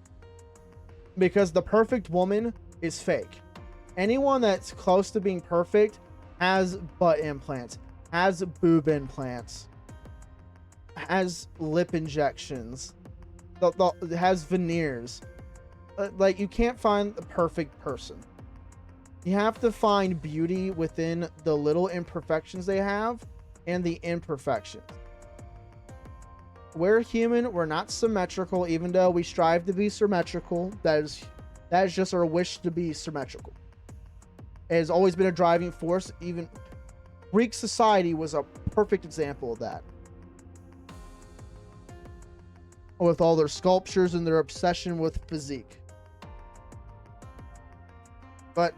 Because the perfect woman is fake. Anyone that's close to being perfect has butt implants, has boob implants, has lip injections, has veneers. Like, you can't find the perfect person. You have to find beauty within the little imperfections they have and the imperfections. We're human. We're not symmetrical, even though we strive to be symmetrical. That is just our wish to be symmetrical. It has always been a driving force. Even Greek society was a perfect example of that. With all their sculptures and their obsession with physique. But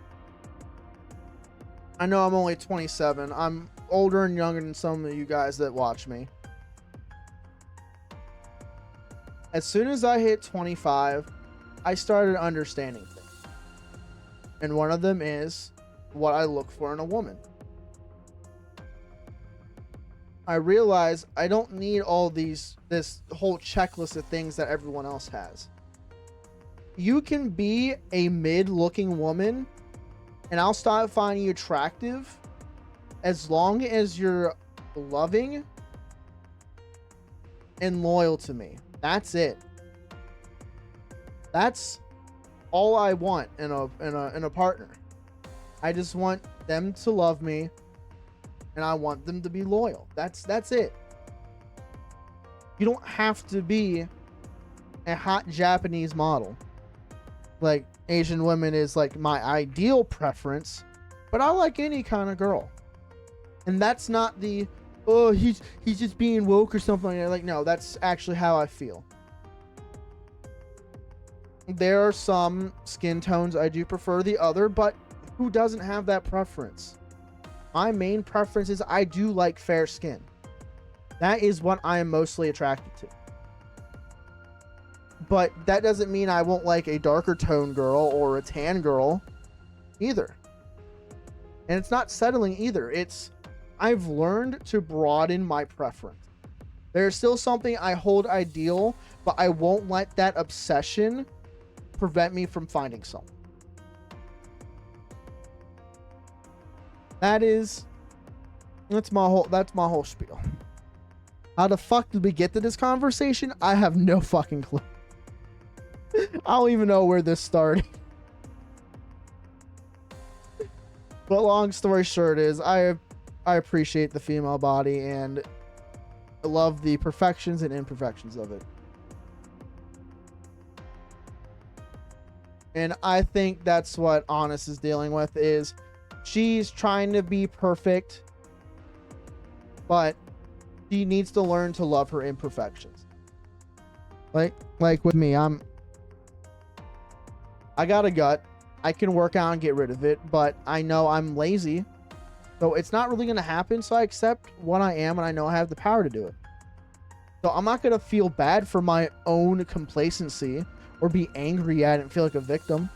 I know I'm only 27. I'm older and younger than some of you guys that watch me. As soon as I hit 25, I started understanding things. And one of them is what I look for in a woman. I realize I don't need all this whole checklist of things that everyone else has. You can be a mid-looking woman and I'll start finding you attractive as long as you're loving and loyal to me. That's it. That's all I want in a partner. I just want them to love me and I want them to be loyal. That's it. You don't have to be a hot Japanese model. Like, Asian women is like my ideal preference, but I like any kind of girl. And that's not the, oh, he's just being woke or something like that. Like, no, that's actually how I feel. There are some skin tones I do prefer the other, but who doesn't have that preference? My main preference is I do like fair skin. That is what I am mostly attracted to. But that doesn't mean I won't like a darker tone girl or a tan girl either. And it's not settling either. I've learned to broaden my preference. There's still something I hold ideal, but I won't let that obsession prevent me from finding someone. That's my whole spiel. How the fuck did we get to this conversation? I have no fucking clue. I don't even know where this started. But long story short is I appreciate the female body and I love the perfections and imperfections of it. And I think that's what Honest is dealing with, is she's trying to be perfect, but she needs to learn to love her imperfections. Like with me, I got a gut. I can work out and get rid of it, but I know I'm lazy. So it's not really going to happen. So I accept what I am and I know I have the power to do it. So I'm not going to feel bad for my own complacency or be angry at it and feel like a victim.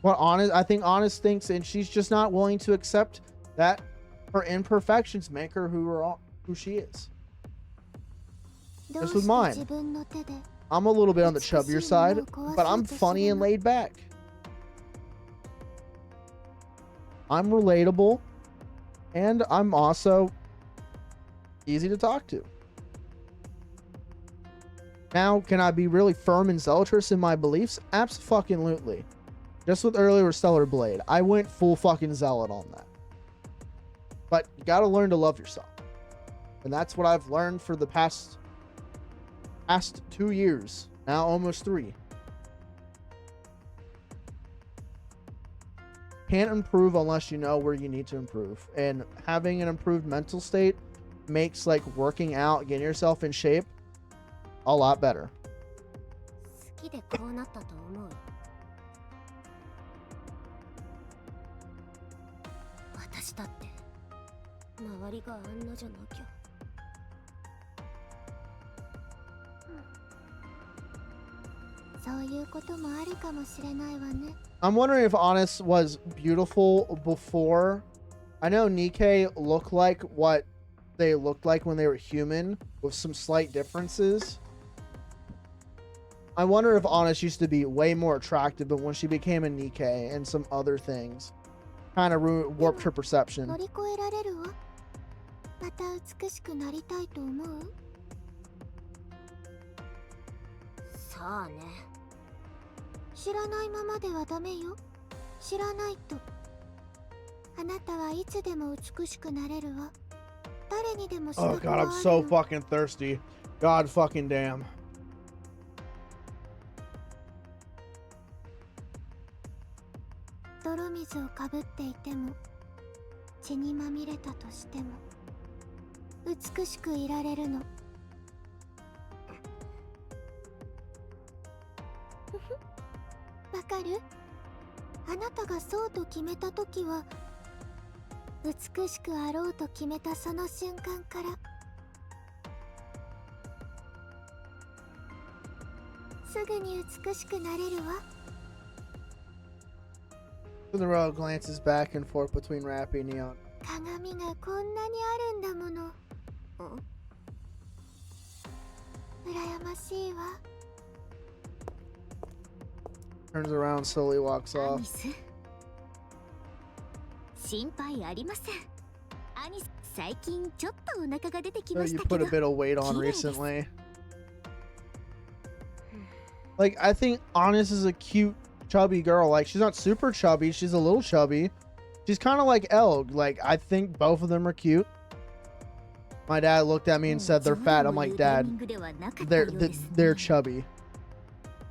I think Honest thinks, and she's just not willing to accept that her imperfections make her who she is. Just with mine. I'm a little bit on the chubbier side, but I'm funny and laid back. I'm relatable, and I'm also easy to talk to. Now, can I be really firm and zealous in my beliefs? Absolutely. Just with earlier Stellar Blade, I went full fucking zealot on that. But you gotta learn to love yourself. And that's what I've learned for the past 2 years. Now almost 3. can't improve unless you know where you need to improve. And having an improved mental state makes like working out, getting yourself in shape a lot better. 好きでこうなったと思う。私だって周りがあんなじゃなきゃ。そういうこともあるかもしれないわね。 I'm wondering if Honest was beautiful before. I know Nikkei looked like what they looked like when they were human, with some slight differences. I wonder if Honest used to be way more attractive, but when she became a Nikkei and some other things, kind of warped her perception. 乗り越えられるわ。また美しくなりたいと思う？さあね。知らないままではダメよ。知らないと。あなたはいつでも美しくなれるわ。誰にでも資 Oh 格 god, はあ I'm る so の。 fucking thirsty. God fucking damn. 泥水をかぶっていても血にまみれたとしても美しくいられるの。わかる？あなたがそうと決めたときは美しくあろうと決めたその瞬間からすぐに美しくなれるわ。 Cinderella glances back and forth between Rappy and Neon. 鏡がこんなにあるんだもの。羨ましいわ。 Turns around, slowly walks ア off. ニス。心配ありません。アニス、最近ちょっとお腹が出てき So まし you たけ put ど a。bit of weight on 綺麗です。 recently. Like, I think Honest is a cute, chubby girl. Like, she's not super chubby. She's a little chubby. She's kind of like Elg. Like, I think both of them are cute. My dad looked at me and said they're fat. I'm like, Dad, they're chubby.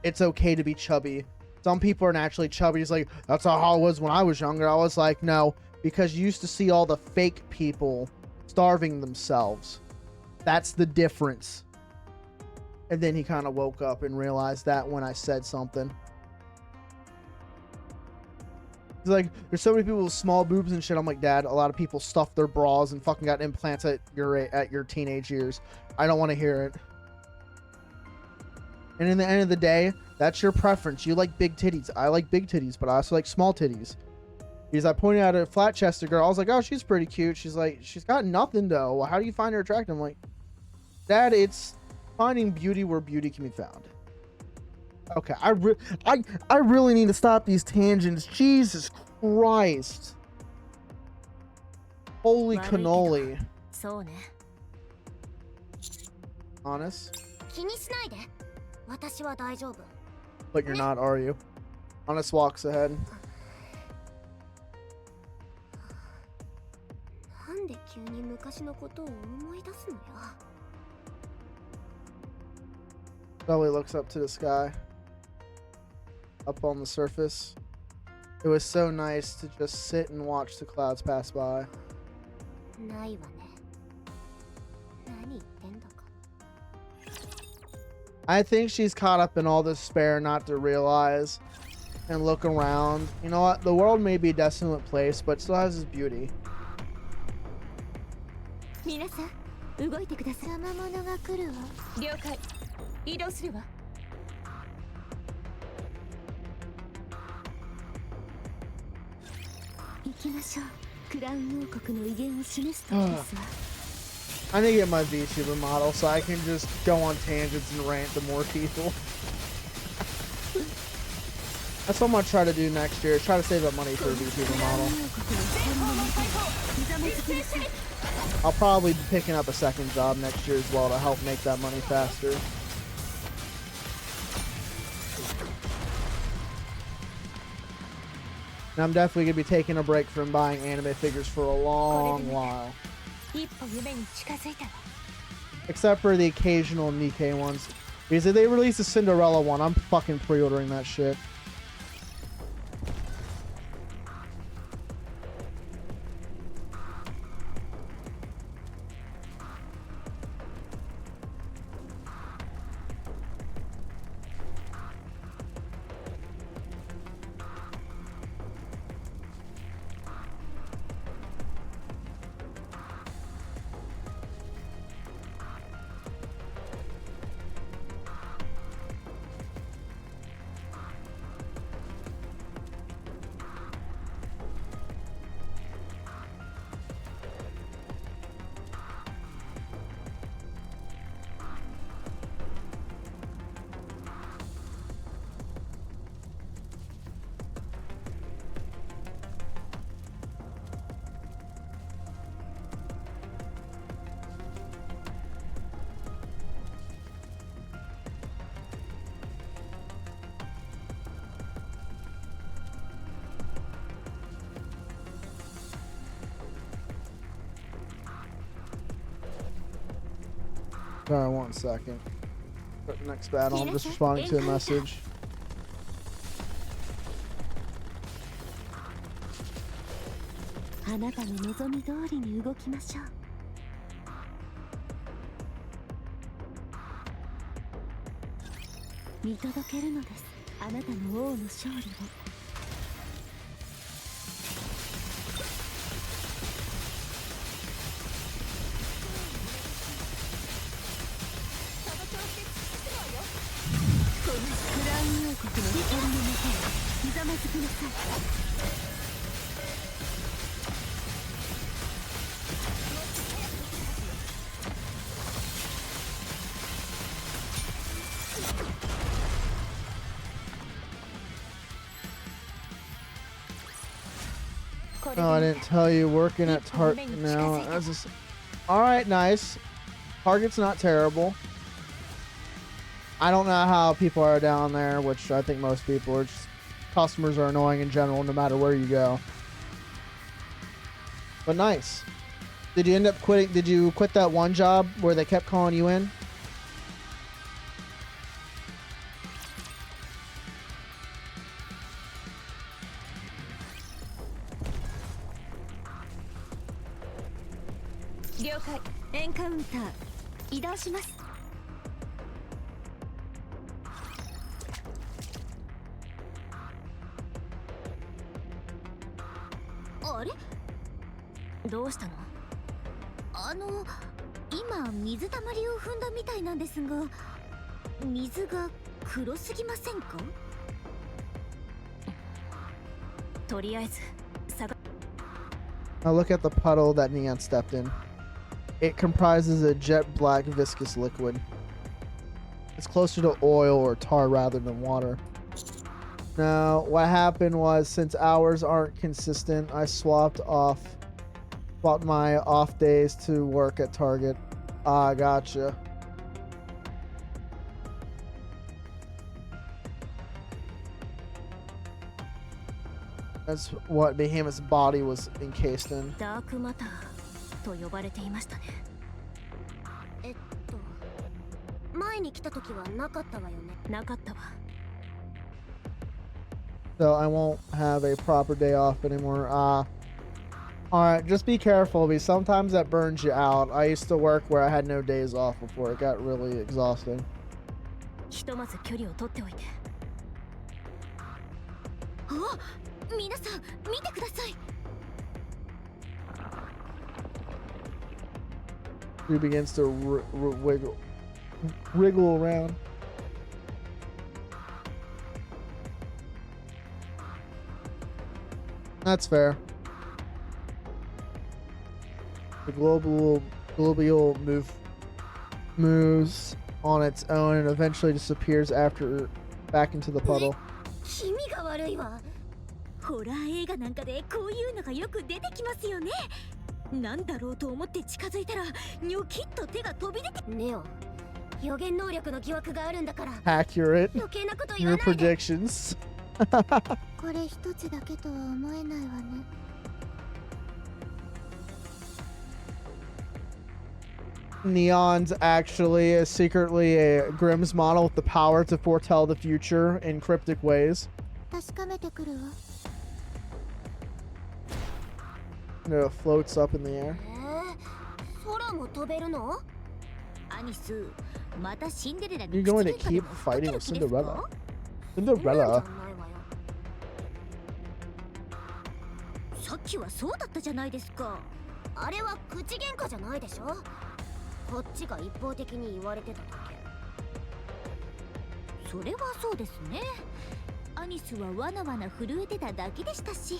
It's okay to be chubby. Some people are naturally chubby. He's like, that's how I was when I was younger. I was like, no, because you used to see all the fake people starving themselves. That's the difference. And then he kind of woke up and realized that when I said something. He's like, there's so many people with small boobs and shit. I'm like, Dad, a lot of people stuffed their bras and fucking got implants at your teenage years. I don't want to hear it. And in the end of the day, that's your preference. You like big titties. I like big titties, but I also like small titties. Because I pointed out a flat-chested girl. I was like, oh, she's pretty cute. She's like, she's got nothing though. How do you find her attractive? I'm like, Dad, it's finding beauty where beauty can be found. Okay, I really need to stop these tangents. Jesus Christ. Holy cannoli. そうね。 Honest? 気にしないで。私は大丈夫。 But you're not, are you? Honest walks ahead. なんで急に昔のことを思い出すのよ。 Slowly looks up to the sky. Up on the surface. It was so nice to just sit and watch the clouds pass by. ないわね。何言ってんだか。 I think she's caught up in all despair not to realize and look around. You know what? The world may be a desolate place, but it still has its beauty. 皆さん、動いてください。生ものが来るわ。了解。移動するわ。行きましょう。クラウン王国の威厳を示す時ですわ。 I need to get my VTuber model so I can just go on tangents and rant to more people. That's what I'm gonna try to do next year. Try to save up money for a VTuber model. I'll probably be picking up a second job next year as well to help make that money faster. And I'm definitely gonna be taking a break from buying anime figures for a long while. 一歩夢に近づいたわ。 Except for the occasional Nikkei ones. Because if they release a Cinderella one, I'm fucking pre-ordering that shit. Sorry, 1 second. Next battle, I'm just responding to a message. あなたの望み通りに動きましょう。見届けるのです。あなたの王の勝利を。このクラウン王国の光のもとへひざまずきなさい。Oh, I didn't tell you. Working at Target now. All right, nice. Target's not terrible. I don't know how people are down there, which I think most people are. Just, customers are annoying in general, no matter where you go. But nice. Did you end up quitting? Did you quit that one job where they kept calling you in? Okay. エンカウンター移動します。あれ？どうしたの？今水たまりを踏んだみたいなんですが、水が黒すぎませんか？とりあえず探。Now look at the puddle that Neon stepped in. It comprises a jet black viscous liquid. It's closer to oil or tar rather than water. Now, what happened was, since hours aren't consistent, I swapped my off days to work at Target. Ah, gotcha. That's what Behemoth's body was encased in. ダークマターと呼ばれていましたね。前に来た時はなかったわよね。なかったわ。So I won't have a proper day off anymore. Alright, just be careful because sometimes that burns you out. I used to work where I had no days off before. It got really exhausting. ひとまず距離を取っておいて。あ、皆さん見てください。He begins to wriggle around. That's fair. The global moves on its own and eventually disappears after back into the puddle. 君が悪いわ。ホラー映画なんかでこういうのがよく出てきますよね。なんだろうと思って近づいたらニョキッと手が飛び出て。ネオ、予言能力の疑惑があるんだから。Accurate. 余計なこと言わ Your ないで。predictions. これ一つだけとは思えないわね。Neon's actually secretly a Grimm's model with the power to foretell the future in cryptic ways. 確かめてくるわ。It floats up in the air. 空も飛べるの？アニス、またシンデレラに You're going to keep fighting with Cinderella. Cinderella. さっきはそうだったじゃないですか。あれは口喧嘩じゃないでしょ。こっちが一方的に言われてただけ。それはそうですね。アニスはわなわな震えてただけでしたし。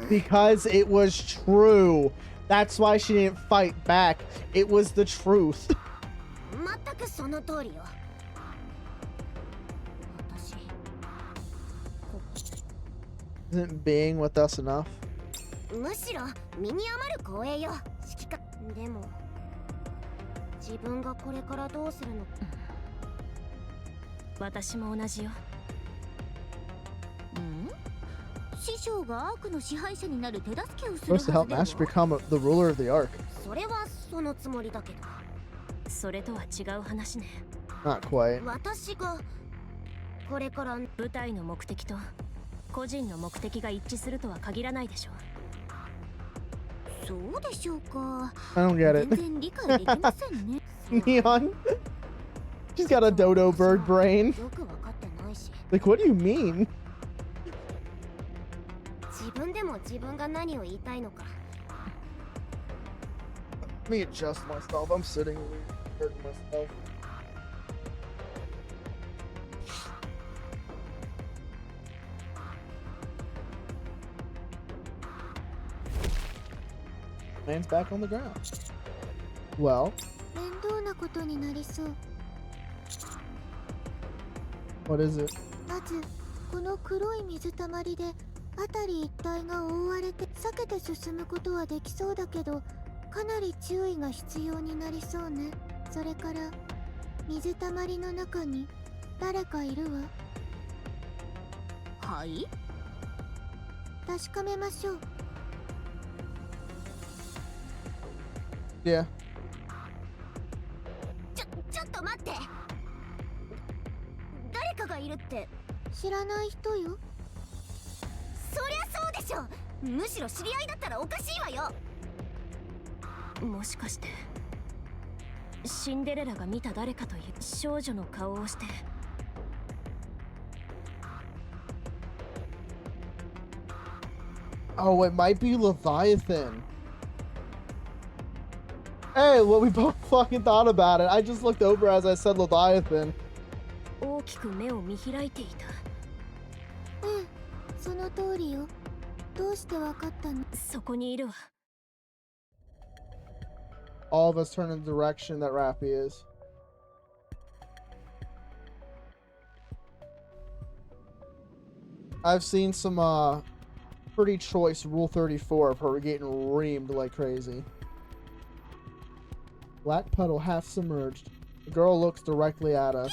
Because it was true. That's why she didn't fight back. It was the truth. 全くその通りよ。Isn't being with us enough? むしろ身に余る光栄よ。指揮官でも自分がこれからどうするの？私も同じよ。師匠がアークの支配者になる手助けをするはず Supposed to help Master become the ruler of the Ark. それはそのつもりだけど。それとは違う話ね。 Not quite. 私がこれから舞台の目的と個人の目的が一致するとは限らないでしょ。そうでしょうか。 I don't get it. 全然理解できませんね。 Neon? She's got a dodo bird brain. よくわかってないし。 Like, what do you mean? 自分でも自分が何を言いたいのか。 Let me adjust myself. I'm sitting hurting myself. Man's back on the ground. Well, 面倒なことになりそう。 what is it? まずこの黒い水たまりで辺り一帯が覆われて避けて進むことはできそうだけど、かなり注意が必要になりそうね。それから水たまりの中に誰かいるわ。はい。確かめましょう。 Yeah. ちょっと待って。誰かがいるって。知らない人よ。そりゃそうでしょ。むしろ知り合いだったらおかしいわよ。もしかしてシンデレラが見た誰かという少女の顔をして。 Oh, it might be Leviathan. Hey, well, we both fucking thought about it. I just looked over as I said Leviathan. 大きく目を見開いていた。ええ、その通りよ。どうしてわかったの？そこにいるわ。 All of us turn in the direction that Rappy is. I've seen some pretty choice Rule 34 of her getting reamed like crazy. Black puddle half submerged. The girl looks directly at us.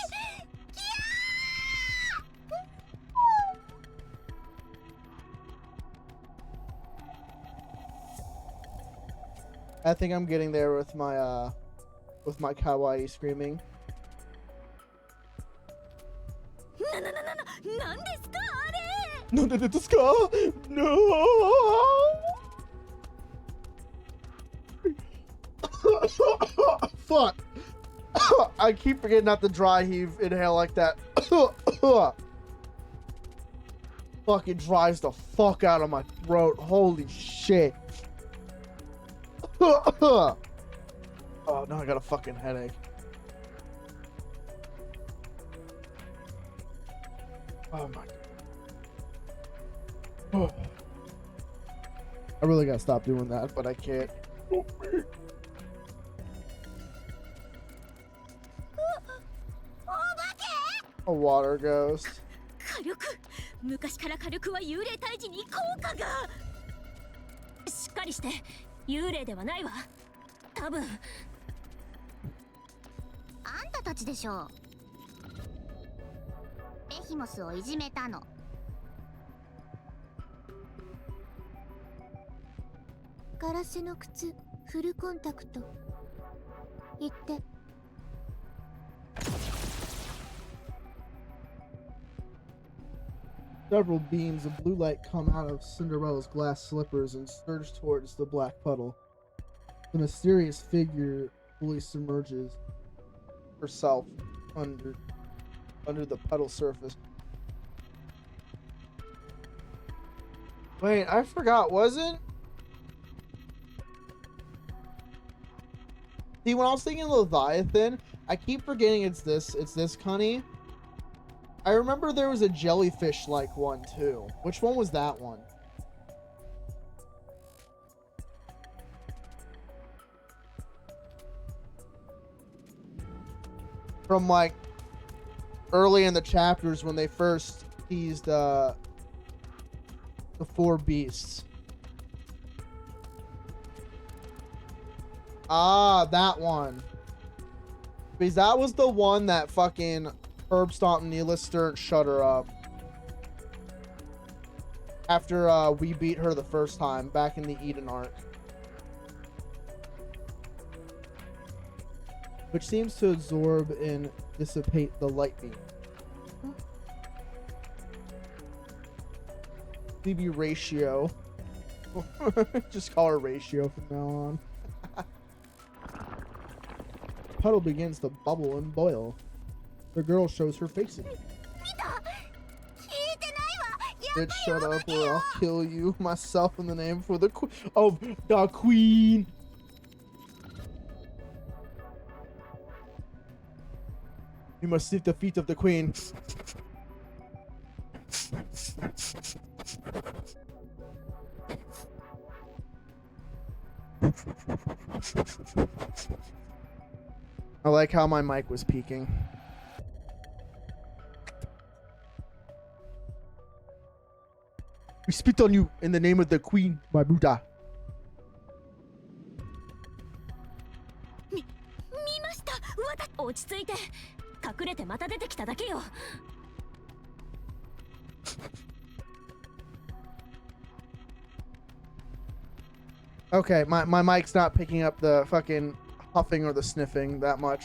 I think I'm getting there with my kawaii screaming. なんですかあれ。 No, no, no, no, no! Fuck! I keep forgetting not to dry heave inhale like that. Fucking dries the fuck out of my throat. Holy shit. Oh, now I got a fucking headache. Oh my. Oh. I really gotta stop doing that, but I can't. A water ghost. 火力。昔から火力は幽霊退治に効果が。しっかりして。幽霊ではないわ。多分。あんたたちでしょう。ベヒモスをいじめたの。ガラスの靴、フルコンタクト。言って。 Several beams of blue light come out of Cinderella's glass slippers and surge towards the black puddle. The mysterious figure fully submerges herself under the puddle surface. Wait, I forgot, wasn't? See, when I was thinking Leviathan, I keep forgetting it's this Cunny. I remember there was a jellyfish-like one, too. Which one was that one? From, like, early in the chapters when they first teased, the 4 beasts. Ah, that one. Because that was the one that fucking Herb stomped Neela Stern shut her up. After we beat her the first time, back in the Eden arc. which seems to absorb and dissipate the light beam. CB ratio. Just call her ratio from now on. Puddle begins to bubble and boil. The girl shows her face again. Bitch, shut up or I'll kill you myself in the name for the of the queen. You must sniff the feet of the queen. I like how my mic was peaking. We spit on you in the name of the queen, my Buddha. 見ました。落ち着いて。隠れてまた出てきただけよ。Okay, my mic's not picking up the fucking huffing or the sniffing that much.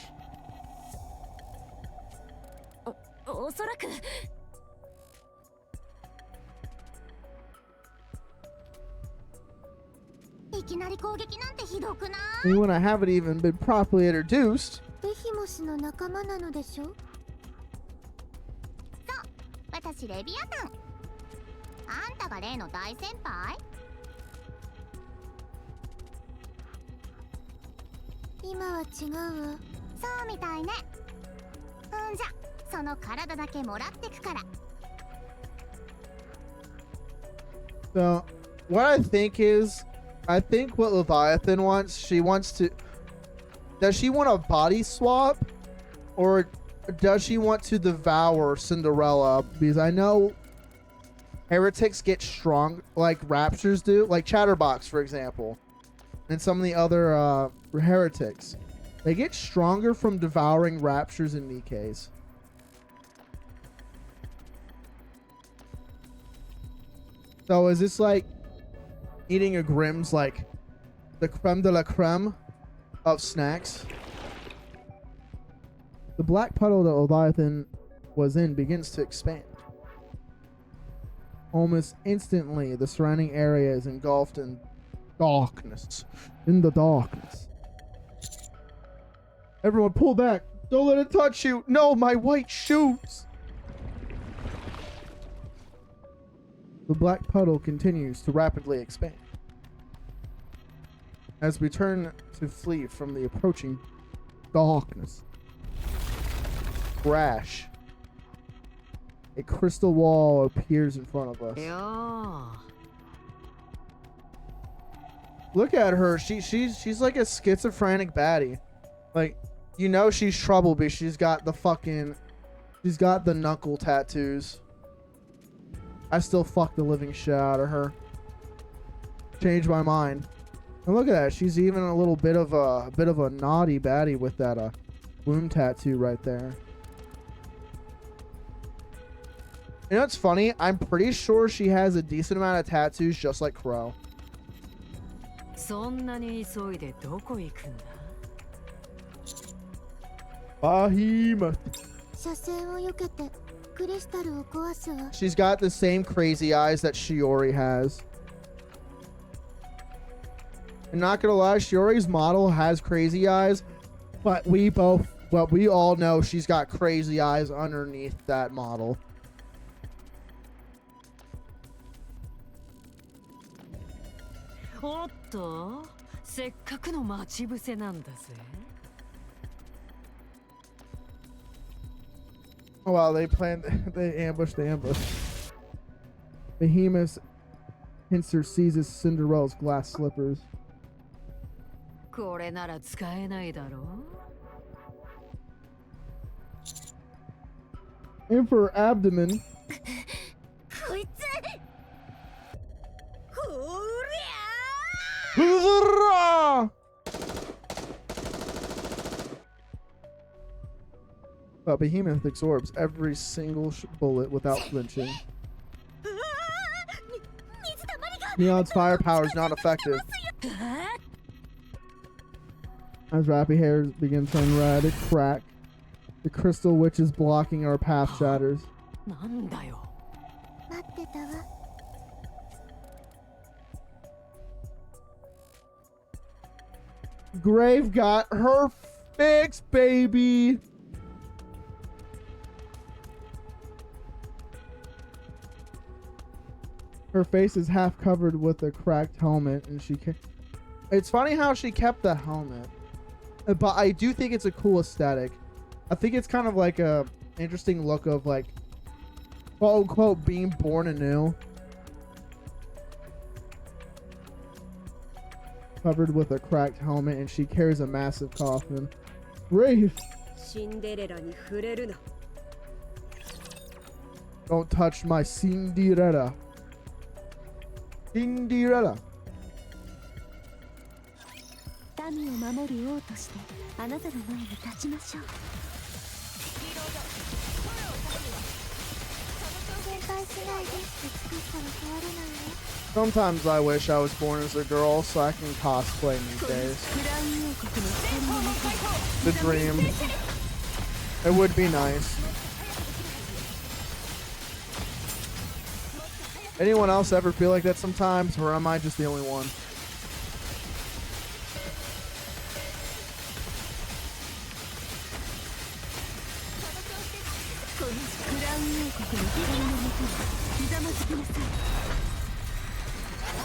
おそらく。いきなり攻撃なんてひどくない？ I mean, when I haven't even been properly introduced. ベヒモスの仲間なのでしょ？そう、私レビアタン。あんたが例の大先輩？今は違うわ。そうみたいね。んじゃ、その体だけもらってくから。 So, what I think is, I think what Leviathan wants, she wants to... Does she want a body swap? Or does she want to devour Cinderella? Because I know heretics get strong, like raptures do. Like Chatterbox, for example. And some of the other heretics. They get stronger from devouring raptures and Nikes. So is this like eating a Grimm's, like the creme de la creme of snacks? The black puddle that Leviathan was in begins to expand. Almost instantly, the surrounding area is engulfed in darkness. In the darkness. Everyone pull back. Don't let it touch you. No, my white shoes. The black puddle continues to rapidly expand. As we turn to flee from the approaching darkness. Crash. A crystal wall appears in front of us. Yeah. Look at her. She's like a schizophrenic baddie. Like, you know she's trouble because she's got the knuckle tattoos. I still fuck the living shit out of her. Changed my mind. And look at that. She's even a little bit of a naughty baddie with that wound tattoo right there. You know what's funny? I'm pretty sure she has a decent amount of tattoos just like Crow. そんなに急いでどこ行くんだ? Behemoth. 車線を避けてクリスタルを壊すわ。 She's got the same crazy eyes that Shiori has. I'm not gonna lie, Shiori's model has crazy eyes, but we all know she's got crazy eyes underneath that model. おっと、せっかくの待ち伏せなんだぜ。 Oh wow, they ambushed the ambush. Behemoth pincer seizes Cinderella's glass slippers. これなら使えないだろう? Emperor Abdomen. こいつ。ほりゃ Huzzah! But Behemoth absorbs every single bullet without flinching. ー。水たまりが。 Neon's firepower is not effective. As Rappy hairs begin to turn red, crack. The crystal witch is blocking our path shatters. なんだよ。待ってたわ。 Grave got her fix, baby. Her face is half covered with a cracked helmet, and it's funny how she kept the helmet, but I do think it's a cool aesthetic. I think it's kind of like a interesting look of like, quote unquote, being born anew. Covered with a cracked helmet, and she carries a massive coffin. Grave, シンデレラに触れるな。 don't touch my Cinderella. Cinderella. 民を守る王としてあなたの前に立ちましょう。心配しないで。美しさは変わらないわ。 Sometimes I wish I was born as a girl so I can cosplay these days. クラウン王国の光の中 The dream. It would be nice. Anyone else ever feel like that sometimes, or am I just the only one?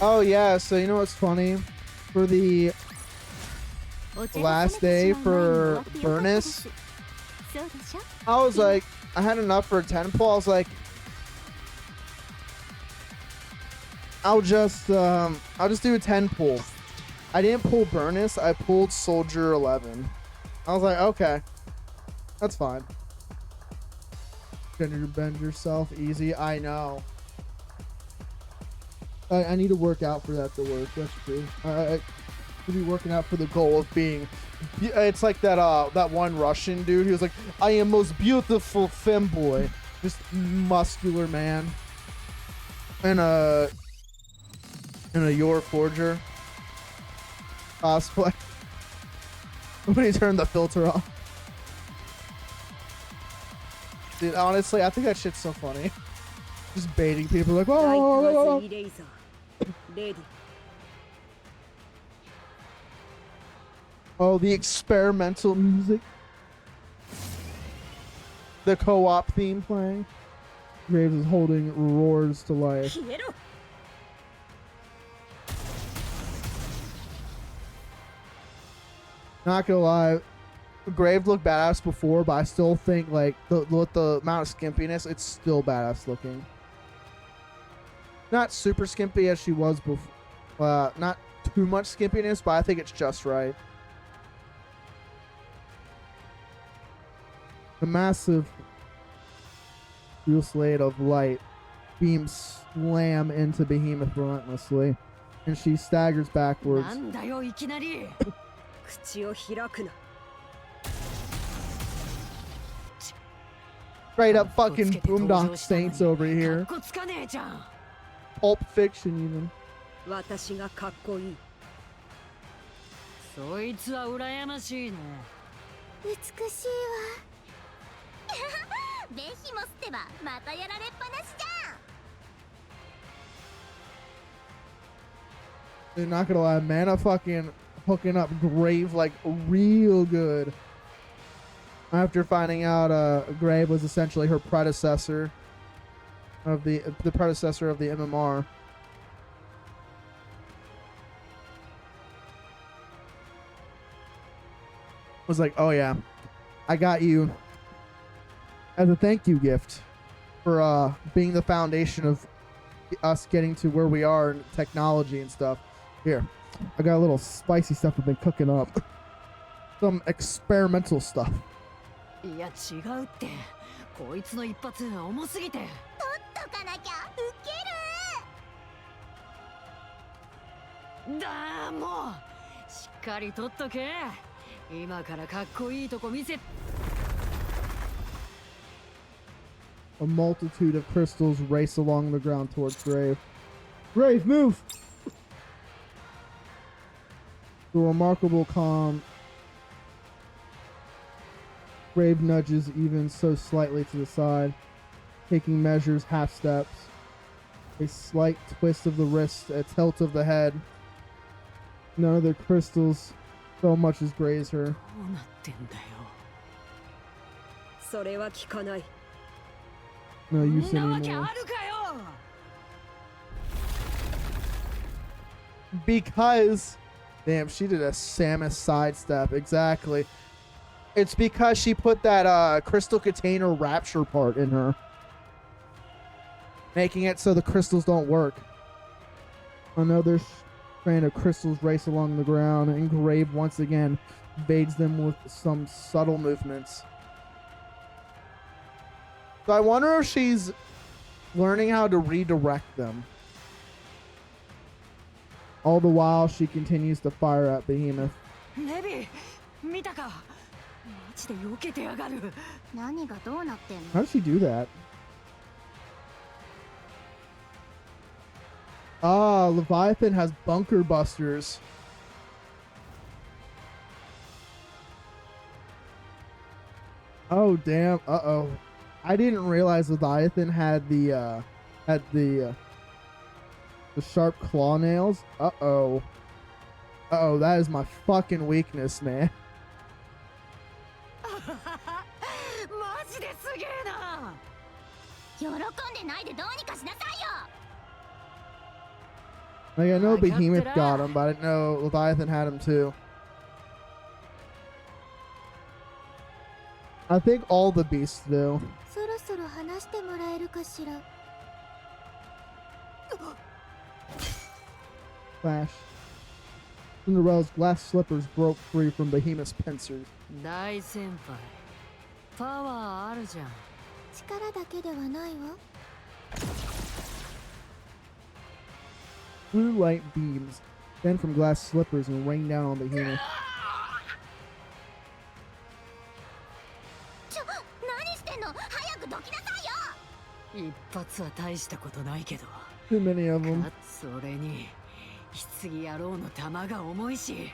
Oh yeah, so you know what's funny? For the last day for Furnace, そうでしょ。 I was like, I had enough for a 10 pull. I was like, I'll just do a 10 pull. I didn't pull Burnus, I pulled Soldier 11. I was like, okay, that's fine. Gonna bend yourself easy. I know. I need to work out for that to work. That's true. I should be working out for the goal of being. It's like that one Russian dude. He was like, I am most beautiful femboy. Just muscular man. And a Yor Forger cosplay. When he turned the filter off. Dude, honestly, I think that shit's so funny. Just baiting people like, ライト oh. アズイレイザー。レディ。 Oh, the experimental music. The co-op theme playing. Graves is holding roars to life. 消えろ。 Not gonna lie, Grave looked badass before, but I still think like with the amount of skimpiness, it's still badass looking. Not super skimpy as she was before. Not too much skimpiness, but I think it's just right. The massive steel slate of light beams slam into Behemoth relentlessly, and she staggers backwards. なんだよいきなり。口を開くな。 Straight up fucking Boondock Saints over here. かっこつかねえじゃん。 Pulp Fiction even. 私がかっこいい。そいつは羨ましいね。美しいわ。ベヒモスってばまたやられっぱなしじゃん。 Dude, not gonna lie, Mana fucking hooking up Grave like real good. After finding out Grave was essentially her predecessor of the predecessor of the MMR. Was like, oh yeah, I got you as a thank you gift for being the foundation of us getting to where we are in technology and stuff. Here, I got a little spicy stuff I've been cooking up. Some experimental stuff. いや違うって。こいつの一発重すぎて。取っとかなきゃウケる。だーもうしっかり取っとけ。今からかっこいいとこ見せ。 A multitude of crystals race along the ground towards Grave. Grave, move! The remarkable calm Grave nudges even so slightly to the side, taking measures, half steps. A slight twist of the wrist, a tilt of the head. None of the crystals so much as graze her. どうなってんだよ。それは聞かない。 No そ use んなわけ anymore. あるかよ。 Because, damn, she did a Samus sidestep. Exactly. It's because she put that crystal container rapture part in her, making it so the crystals don't work. Another strand of crystals race along the ground, and Grave once again evades them with some subtle movements. So I wonder if she's learning how to redirect them. All the while, she continues to fire at Behemoth. ネビ見たか。マジで避けてやがる。何がどうなってんの？ How does she do that? Ah, Leviathan has bunker busters. Oh damn! Uh-oh. I didn't realize Leviathan had the sharp claw nails. Uh-oh. Uh-oh, that is my fucking weakness, man. マジですげえな。喜んでないでどうにかしなさいよ。 Like, I know I got Behemoth it got up. him, but I didn't know Leviathan had him too. I think all the beasts do. そろそろ話してもらえるかしら。 Flash. Cinderella's glass slippers broke free from Behemoth's pincers. 大先輩。パワーあるじゃん。力だけではないわ。 Blue light beams then from glass slippers and rain down on Behemoth. 何してんの？早くどきなさいよ。一発は大したことないけど。 Too many of them. それに棺野郎の玉が重いし。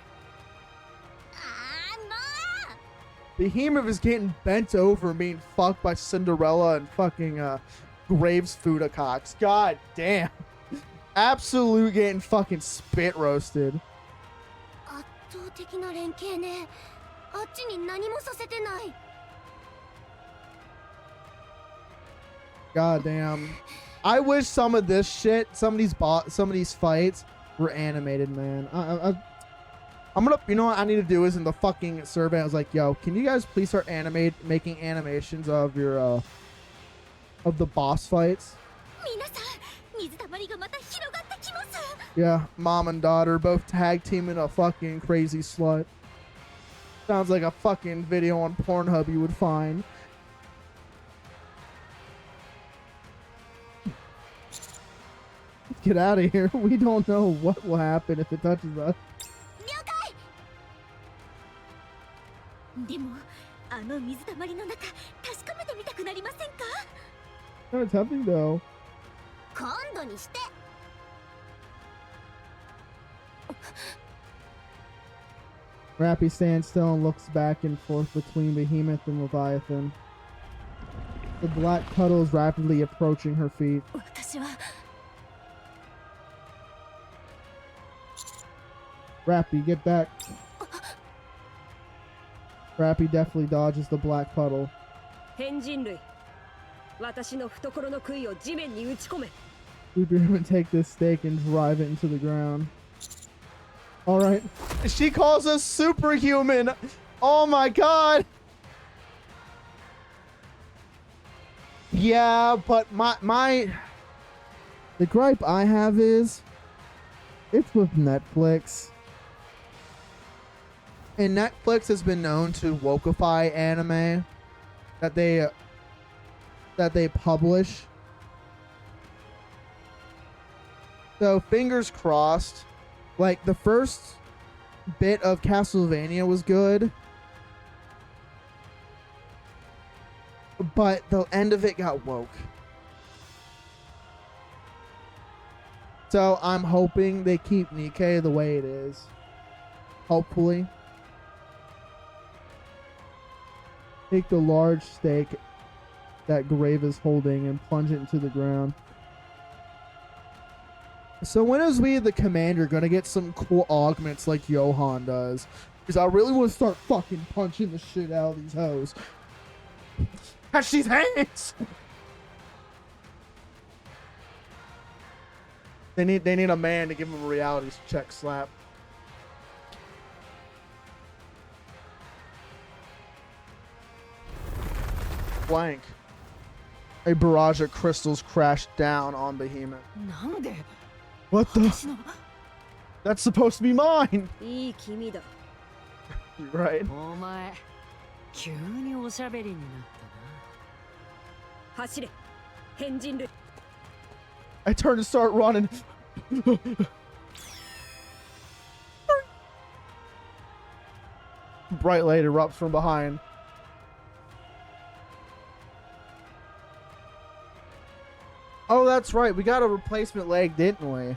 あーもう。 Behemoth is getting bent over and being fucked by Cinderella and fucking Graves Fudacox. God damn. Absolute getting fucking spit roasted. 圧倒的な連携ね。あっちに何もさせてない。 God damn. I wish some of this shit, some of these fights were animated, man. I'm gonna, you know what I need to do is in the fucking survey, I was like, yo, can you guys please start making animations of your, of the boss fights? 皆さん、水たまりがまた広がってきます。 Yeah, mom and daughter both tag teaming a fucking crazy slut. Sounds like a fucking video on Pornhub you would find. Let's get out of here. We don't know what will happen if it touches us. 了解。でも、あの水たまりの中、確かめてみたくなりませんか？ Kind of tempting though. 今度にして。 Rappy stands still and looks back and forth between Behemoth and Leviathan. The black puddle is rapidly approaching her feet. 私は Rappy, get back. Rappy definitely dodges the black puddle. 変人類。私の懐の杭を地面に打ち込め。 Superhuman take this stake and drive it into the ground. Alright. She calls us superhuman! Oh my god! Yeah, but the gripe I have is it's with Netflix. And Netflix has been known to wokeify anime that they publish. So fingers crossed. Like the first bit of Castlevania was good, but the end of it got woke. So I'm hoping they keep Nikkei the way it is. Hopefully. Take the large stake that Grave is holding and plunge it into the ground. So when is we, the commander, gonna get some cool augments like Johan does? Because I really want to start fucking punching the shit out of these hoes. Catch these hands! They need a man to give them a reality check slap. Blank. A barrage of crystals crashed down on Behemoth. なんで What the? 私の That's supposed to be mine! いい気味だ。 You're right. お前急におしゃべりになったな。走れ。変人類。 I turn and start running. Bright light erupts from behind. Oh, that's right. We got a replacement leg, didn't we?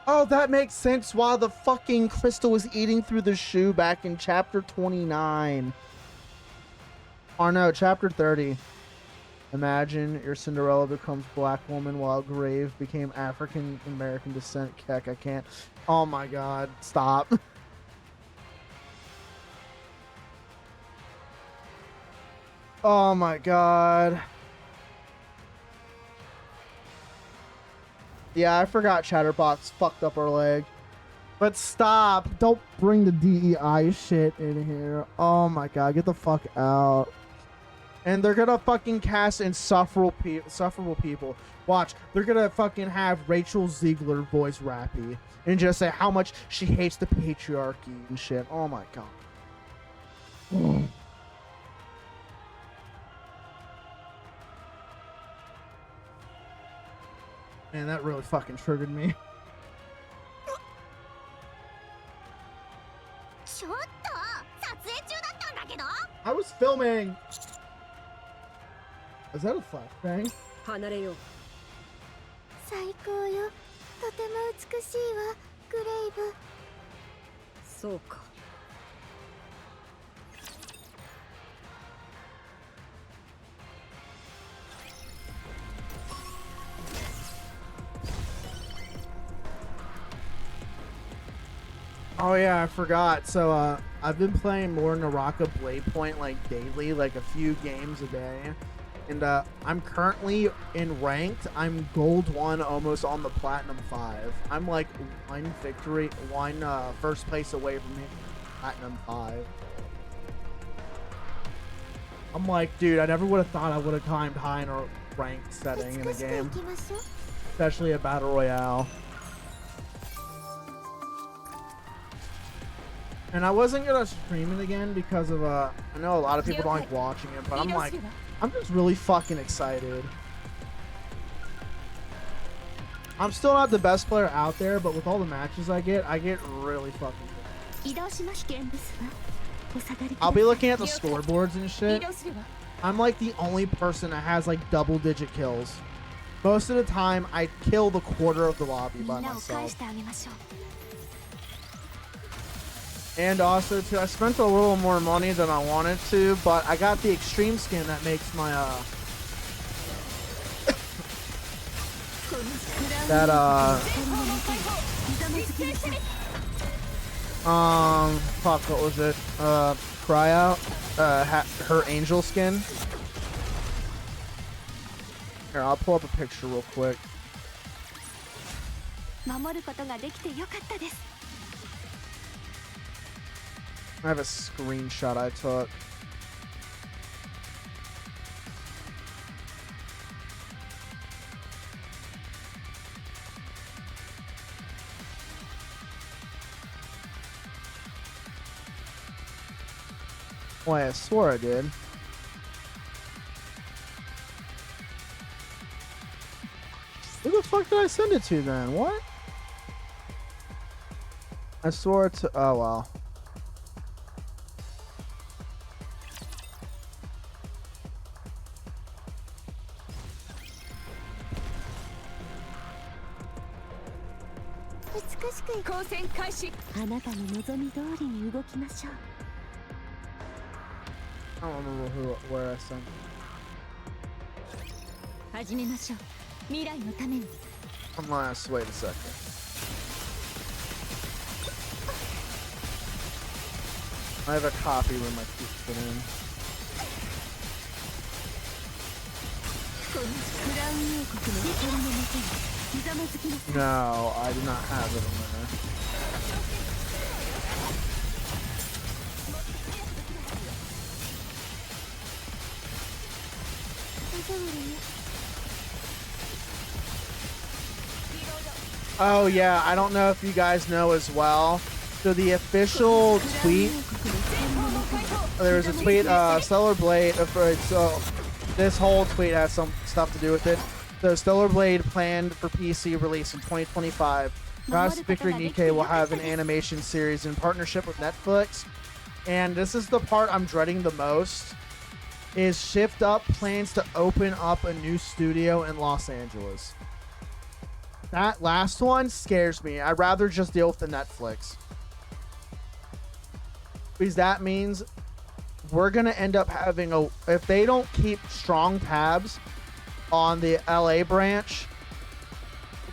Oh, that makes sense why the fucking crystal was eating through the shoe back in chapter 29. Or no, chapter 30. Imagine your Cinderella becomes black woman while Grave became African American descent. Heck, I can't. Oh my god, stop. Oh my god. Yeah, I forgot Chatterbox fucked up our leg. But stop. Don't bring the DEI shit in here. Oh my god, get the fuck out. And they're gonna fucking cast insufferable people. Watch, they're gonna fucking have Rachel Ziegler voice Rappy and just say how much she hates the patriarchy and shit. Oh my god. Man, that really fucking triggered me. ちょっと撮影中だったんだけど。 I was filming. Is that a flashbang? 離れよう。最高よ。とても美しいわ、グレイブ。そうか。 Oh yeah, I forgot. So I've been playing more Naraka Blade Point like daily, like a few games a day. And I'm currently in ranked. I'm gold 1, almost on the platinum 5. I'm like one first place away from hitting platinum 5. I'm like, dude, I never would have thought I would have climbed high in a ranked setting in the game, especially a battle royale. And I wasn't gonna stream it again because of I know a lot of people don't like watching it, but I'm like, I'm just really fucking excited. I'm still not the best player out there, but with all the matches I get really fucking good. I'll be looking at the scoreboards and shit. I'm like the only person that has like double-digit kills. Most of the time, I kill the quarter of the lobby by myself. And also, too, I spent a little more money than I wanted to, but I got the extreme skin that makes my, fuck, what was it? Cry Out? Her angel skin. Here, I'll pull up a picture real quick. I have a screenshot I took. Why, I swore I did. Who the fuck did I send it to then? What? I swore it to. Oh, wow. I don't remember where I sent. 始めましょう。未来のために。 Unless, wait a second. I have a copy where my keys put in. このクラウン王国の怒りのもとにひざまずきなさい。 No, I do not have it in there. Oh yeah, I don't know if you guys know as well. So the official tweet, there was a tweet, Stellar Blade. So this whole tweet has some stuff to do with it. So Stellar Blade planned for PC release in 2025. God's Victory Nikkei will have an animation series in partnership with Netflix. And this is the part I'm dreading the most. Is Shift Up plans to open up a new studio in Los Angeles. That last one scares me. I'd rather just deal with the Netflix. Because that means we're going to end up having a... If they don't keep strong tabs on the LA branch,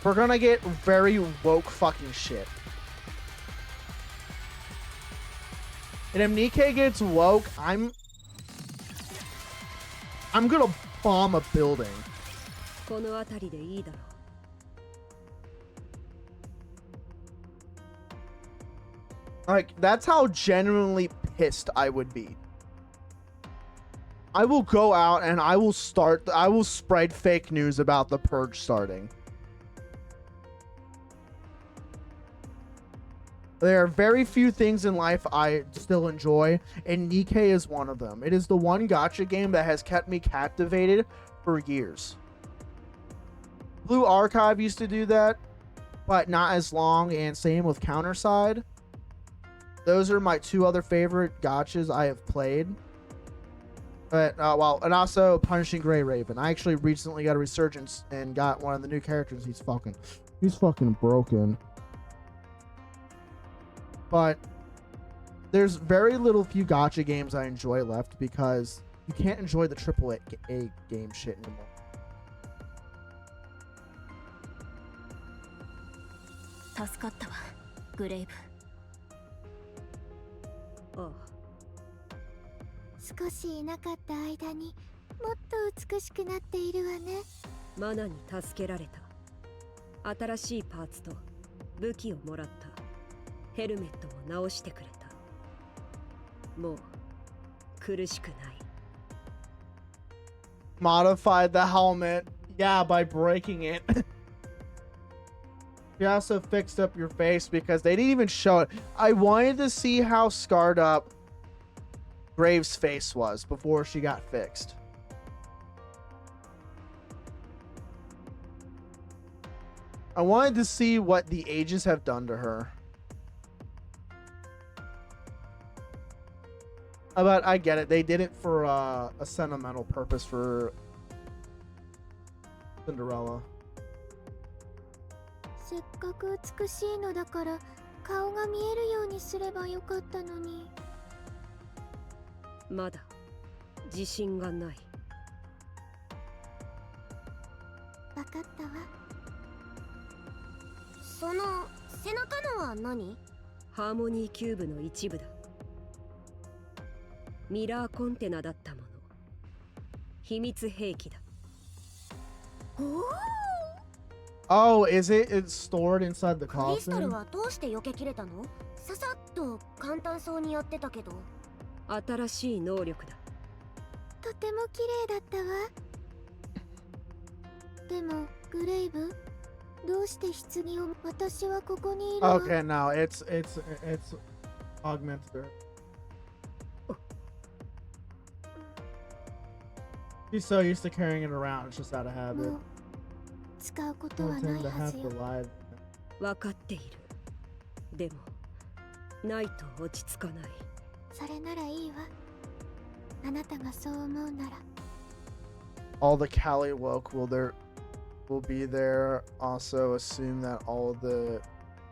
we're going to get very woke fucking shit. And if Nikkei gets woke, I'm going to bomb a building. この辺りでいいだろう。 Like, that's how genuinely pissed I would be. I will go out and I will spread fake news about the purge starting. There are very few things in life I still enjoy, and Nikkei is one of them. It is the one gacha game that has kept me captivated for years. Blue Archive used to do that, but not as long, and same with Counterside. Those are my two other favorite gachas I have played. But, well, and also Punishing Grey Raven. I actually recently got a resurgence and got one of the new characters. He's fucking broken. But there's very few gacha games I enjoy left because you can't enjoy the AAA game shit anymore. 助かったわ、グレイブ。ああ。少しいなかった間にもっと美しくなっているわね。マナに助けられた。新しいパーツと武器をもらった。ヘルメットも直してくれた。もう苦しくない。Modified the helmet. Yeah, by breaking it. You also fixed up your face because they didn't even show it. I wanted to see how scarred up Graves' face was before she got fixed. I wanted to see what the ages have done to her. But I get it. They did it for a sentimental purpose for Cinderella. せっかく美しいのだから顔が見えるようにすればよかったのに。まだ自信がない。わかったわ。その背中のは何？ハーモニーキューブの一部だ。ミラーコンテナだったもの。秘密兵器だ。Oh, is it? It's stored inside the クリスタル coffin? はどうして避けきれたの？ささっと簡単そうにやってたけど。新しい能力だ。とても綺麗だったわ。でもグレイブ、どうして棺を？私はここにいるわ。 Okay, no, it's augmented. She's so used to carrying it around, it's just out of habit. もう使うことは Don't ない tend to はず have よ。 the live. 分かっている。でもないと落ち着かない。それならいいわ。あなたがそう思うなら。All the Cali woke will be there. Also assume that all of the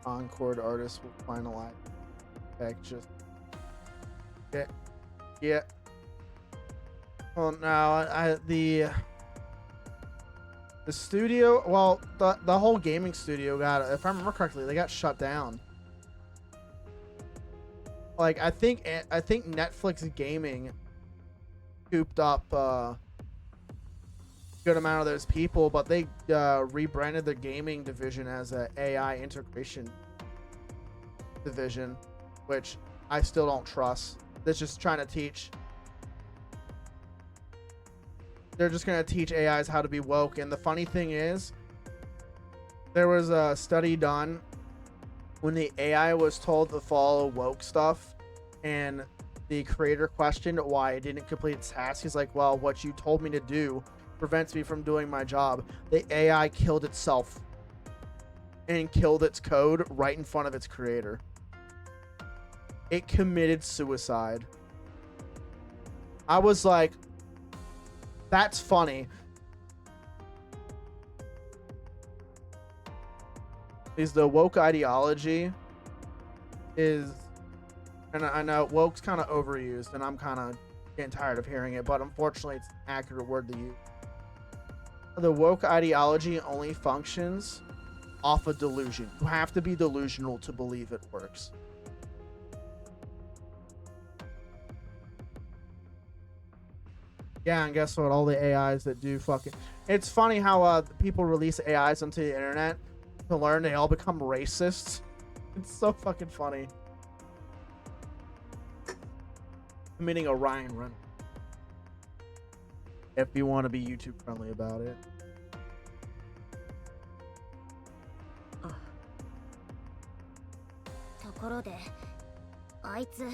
Concord artists will finalize. Heck, just get Well, no, the studio, well, the whole gaming studio got, if I remember correctly, they got shut down. Like I think Netflix gaming cooped up a good amount of those people, but they rebranded their gaming division as a AI integration division, which I still don't trust. That's just trying to teach. They're just going to teach AIs how to be woke. And the funny thing is, there was a study done when the AI was told to follow woke stuff, and the creator questioned why it didn't complete its task. He's like, well, what you told me to do prevents me from doing my job. The AI killed itself and killed its code right in front of its creator. It committed suicide. I was like, that's funny. Is the woke ideology is, and I know woke's kind of overused, and I'm kind of getting tired of hearing it, but unfortunately it's an accurate word to use. The woke ideology only functions off a delusion. You have to be delusional to believe it works. Yeah, and guess what? All the AIs that do fucking... It's funny how people release AIs onto the internet to learn they all become racists. It's so fucking funny. I'm meaning Orion Run. If you want to be YouTube friendly about it. ところで、あいつ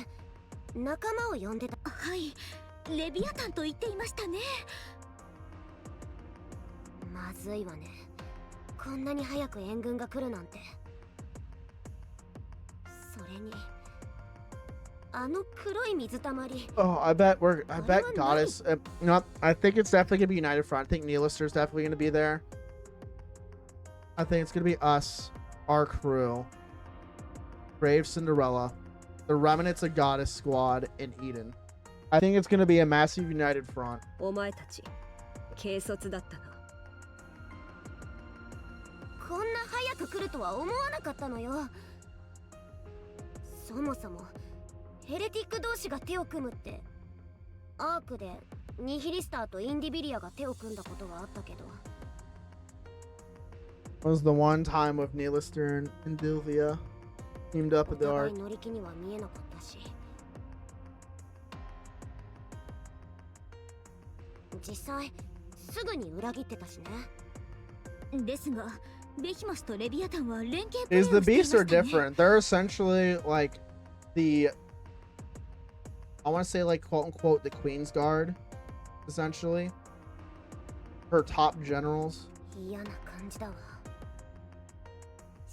仲間を呼んでた。はい、レビアタンと言っていましたね。まずいわね。こんなに早く援軍が来るなんて。それに、あの黒い水たまり。Oh, I bet Goddess. You know, I think it's definitely gonna be United Front. I think Neilister's definitely gonna be there. I think it's gonna be us, our crew, Brave Cinderella, the Remnants of Goddess Squad, and Eden. I think it's gonna be a massive United Front. お前たち、軽率だったな。こんな早く来るとは思わなかったのよ。そもそもヘレティック同士が手を組むってアークでニヒリスターとインディビリアが手を組んだことがあったけど。Was the one time with Neilister and Dylvia teamed up at the arc. 乗り気には見えなかったし。実際すぐに裏切ってたしね。ですが。Is the beasts are different. They're essentially like the, I want to say like quote unquote the Queen's Guard, essentially. Her top generals. 嫌な感じだわ。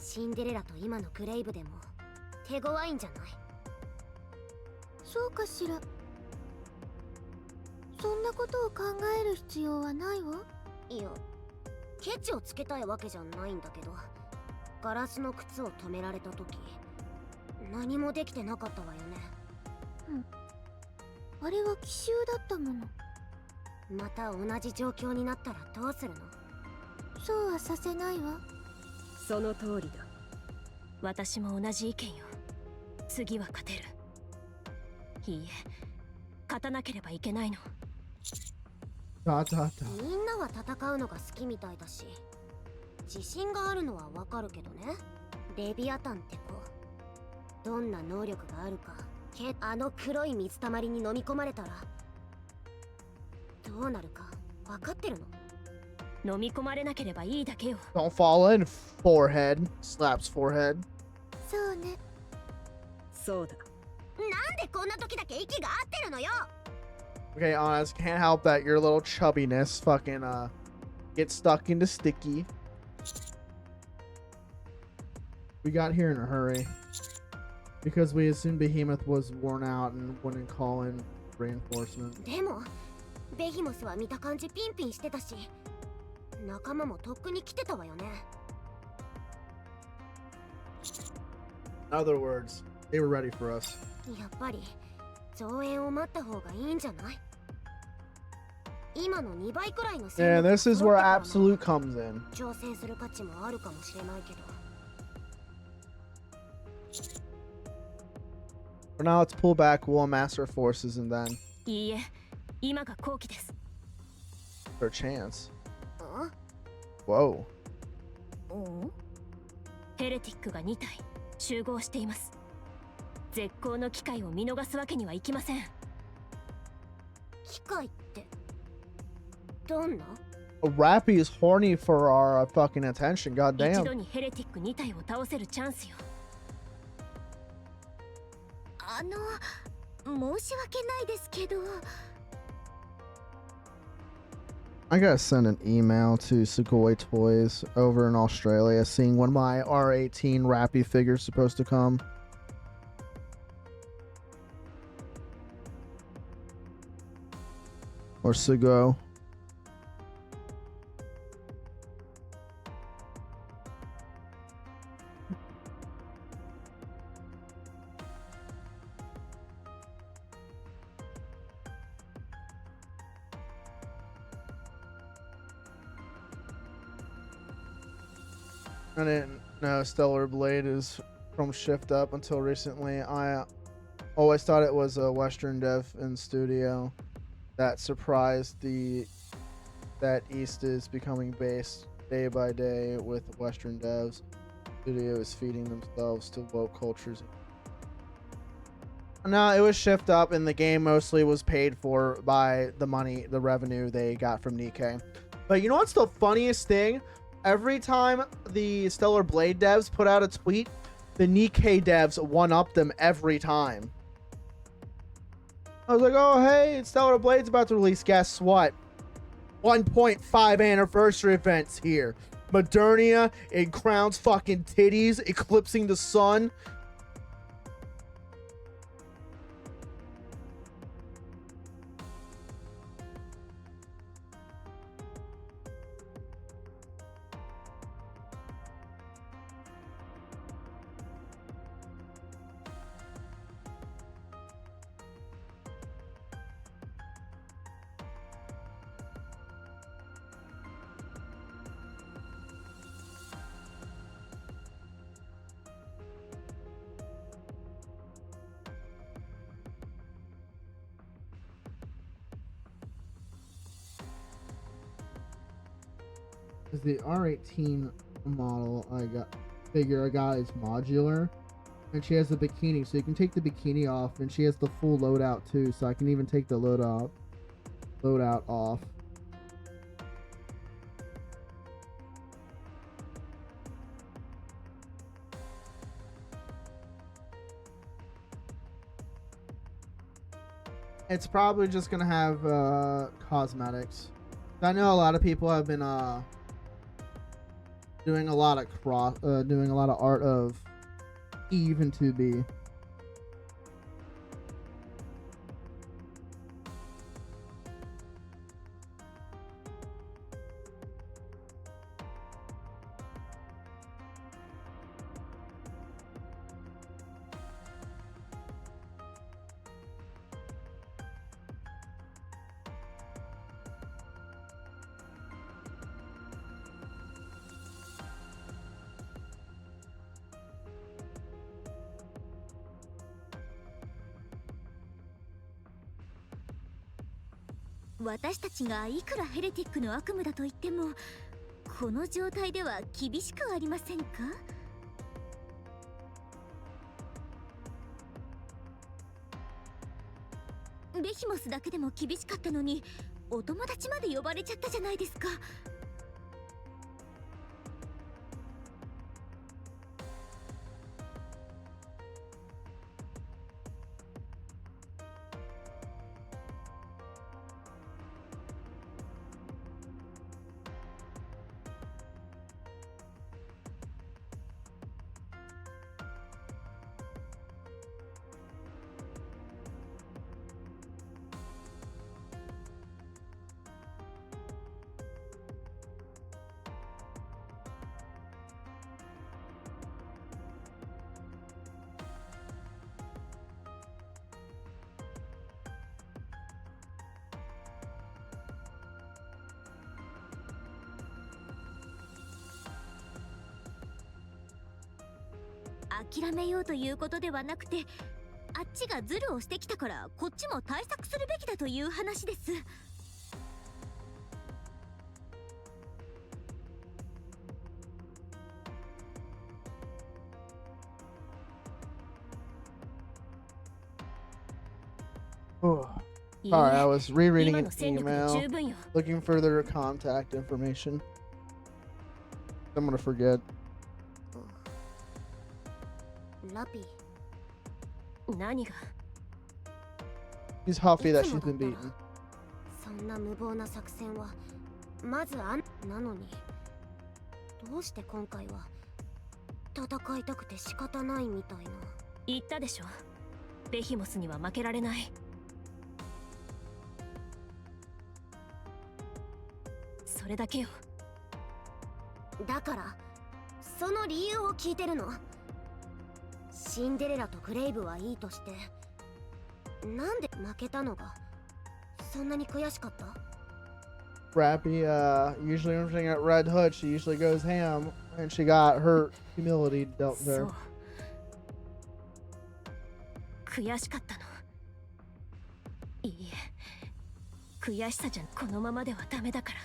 シンデレラと今のグレイブでも手強いんじゃない？そうかしら。そんなことを考える必要はないわ。いや。ケチをつけたいわけじゃないんだけど、ガラスの靴を止められた時何もできてなかったわよね。うん、あれは奇襲だったもの。また同じ状況になったらどうするの？そうはさせないわ。その通りだ。私も同じ意見よ。次は勝てる。いいえ、勝たなければいけないの。みんなは戦うのが好きみたいだし、自信があるのはわかるけどね。レビアタンって子、どんな能力があるか、あの黒い水たまりに飲み込まれたらどうなるかわかってるの？飲み込まれなければいいだけよ。Don't fall in. Forehead slaps forehead. そうね。そうだ。なんでこんな時だけ息が合ってるのよ。Okay, honest, can't help that your little chubbiness fucking gets stuck into sticky. We got here in a hurry because we assumed Behemoth was worn out and wouldn't call in reinforcement. でも、ベヒモスは見た感じピンピンしてたし、仲間もとっくに来てたわよね。In other words, they were ready for us. やっぱり増援を待った方がいいんじゃない？今の2倍くらいの Yeah, 戦力 this is 揃 where ってからなら absolute comes in. 調整する価値もあるかもしれないけど。 For now, let's pull back, we'll amass our forces, and then いいえ、今が後期です。 for a chance. あ Whoa. おヘレティックが2体集合しています。絶好の機会を見逃すわけにはいきません。機会ってどんな Rappy is horny for our fucking attention, 一 goddamn. 度にヘレティック2体を倒せるチャンスよ。申し訳ないですけど。 I gotta send an email to Sugoi Toys over in Australia, seeing when my R18 Rappy figure's supposed to come. Or Sugo. I didn't know Stellar Blade is from Shift Up until recently. I always thought it was a Western dev in studio that surprised that East is becoming based day by day with Western devs. Studio is feeding themselves to woke cultures. No, it was Shift Up, and the game mostly was paid for by the revenue they got from Nikkei. But you know what's the funniest thing? Every time the Stellar Blade devs put out a tweet, the Nikkei devs one-up them every time. I was like, oh, hey, Stellar Blade's about to release. Guess what? 1.5 anniversary events here. Modernia and Crown's fucking titties eclipsing the sun. Is the R18 model I got is modular, and she has the bikini, so you can take the bikini off, and she has the full loadout too, so I can even take the loadout off. It's probably just gonna have cosmetics. I know a lot of people have been doing a lot of art of Eve and 2B.「私たちがいくらヘレティックの悪夢だと言ってもこの状態では厳しくありませんか?」ベヒモスだけでも厳しかったのにお友達まで呼ばれちゃったじゃないですか。諦めようということではなくて、あっちがズルをしてきたからこっちも対策するべきだという話です。Alright, I was rereading 今 an の戦力で email 十分よ。 looking for their contact information. I'm gonna forget. ラピー、何が He's huffy that いつ she's もだ been ったら beaten. そんな無謀な作戦はまずなのに、どうして今回は戦いたくて仕方ないみたいな。言ったでしょ、ベヒモスには負けられない。それだけよ。だからその理由を聞いてるの。シンデレラとグレイブはいいとして、なんで負けたのがそんなに悔しかった？ Rappy, usually when she's at Red Hood, she usually goes ham, and she got her humility dealt そ there. う、悔しかったの。いいえ、悔しさじゃこのままではダメだから。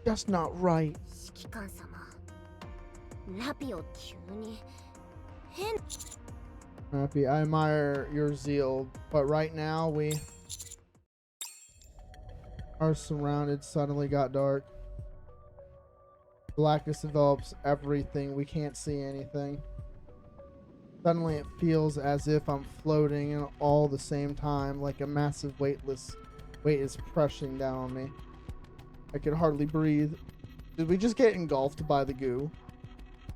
That's not right. 指揮官様、ラピオ急に変。 Rappy, I admire your zeal, but right now we are surrounded. Suddenly got dark. Blackness envelops everything. We can't see anything. Suddenly it feels as if I'm floating in all the same time, like a massive weight is pressing down on me. I can hardly breathe. Did we just get engulfed by the goo?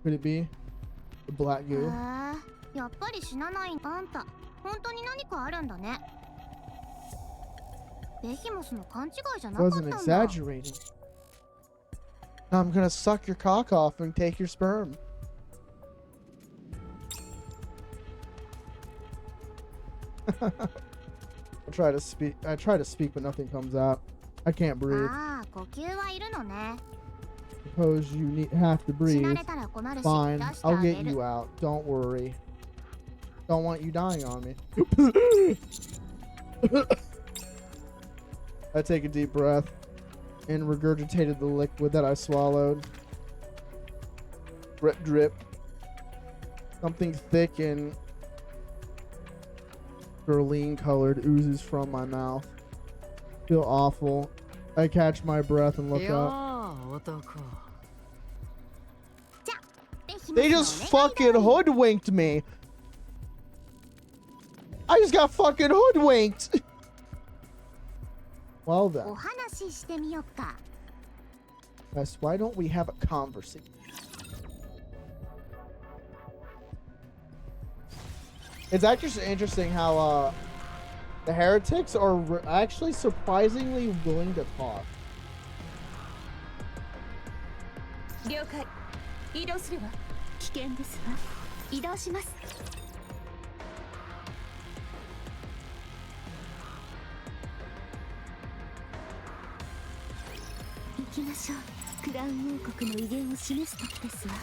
Could it be the black goo? やっぱり死なないんあんた。本当に何かあるんだね。ベヒモスの勘違いじゃなかったん Wasn't だ。 exaggerating. I'm gonna suck your cock off and take your sperm. I try to speak, but nothing comes out. I can't breathe. ああ、呼吸はいるのね。 Suppose you have to 死な breathe. れたら困るし、 Fine, 出して I'll あげ get る。 you out. Don't worry. Don't want you dying on me. I take a deep breath and regurgitated the liquid that I swallowed. Drip, drip. Something thick and Berlin colored oozes from my mouth. Feel awful. I catch my breath and look up. They just fucking hoodwinked me. I just got fucking hoodwinked. Well お then, 話ししてみよっか。 Wes, why don't we have a conversation? It's actually interesting how the heretics are actually surprisingly willing to talk. 了解。移動するわ。危険ですわ。移動します。行きましょう。クラウン王国の威厳を示す時ですわ。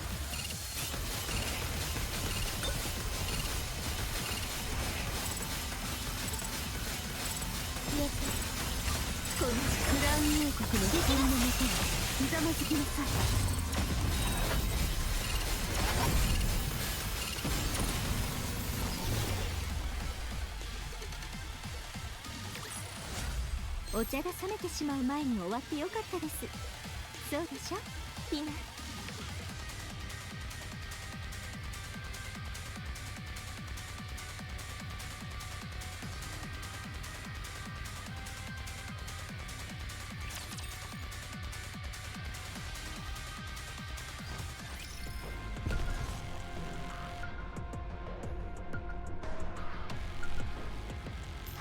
このクラウン王国の威厳のもとにひざまずきなさい。お茶が冷めてしまう前に終わってよかったです。そうでしょ、ピナ。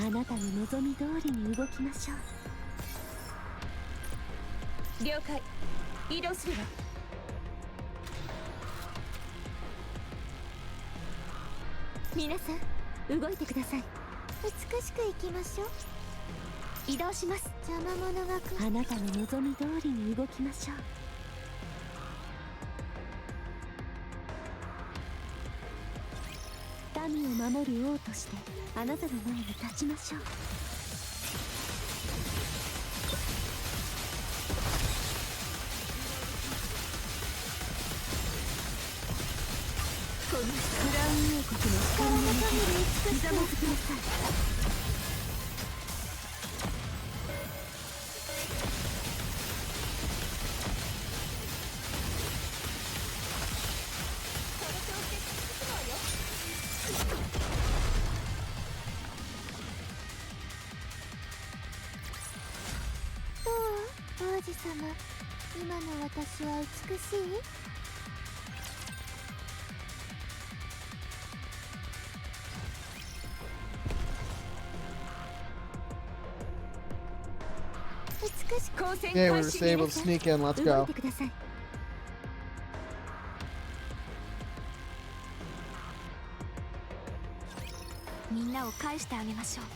あなたの望み通りに動きましょう。了解。移動するわ。皆さん、動いてください。美しく行きましょう。移動します。邪魔者が来る。あなたの望み通りに動きましょう。民を守る王としてあなたの前に立ちましょう。このクラウン王国の光の限りひざまずきなさい。どう王子様、今の私は美しい？美しく光線 Yeah, we 開 were 始 just able to sneak in. Let's 動い go. てください。みんなを返してあげましょう。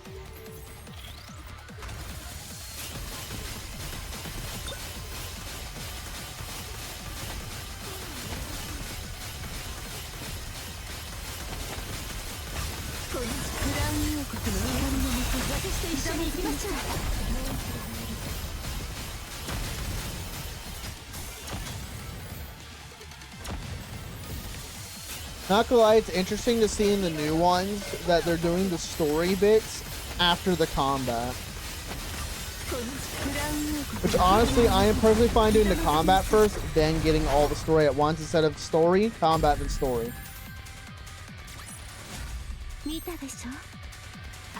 このクラウン王国の光のもと、私と一緒に行きましょう。Not gonna lie, it's interesting to see in the new ones that they're doing the story bits after the combat. Which honestly, I am perfectly fine doing the combat first, then getting all the story at once instead of story, combat, then story. 見たでしょ、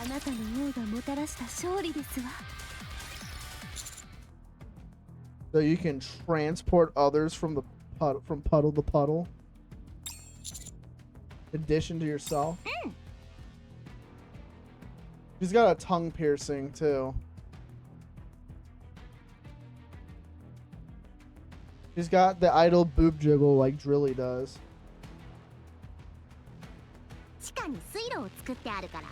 あなたの王がもたらした勝利ですわ。 So you can transport others from the from puddle to puddle. Addition to yourself. She's got a tongue piercing too. She's got the idle boob jiggle like Drilly does. 地下に水路を作ってあるから。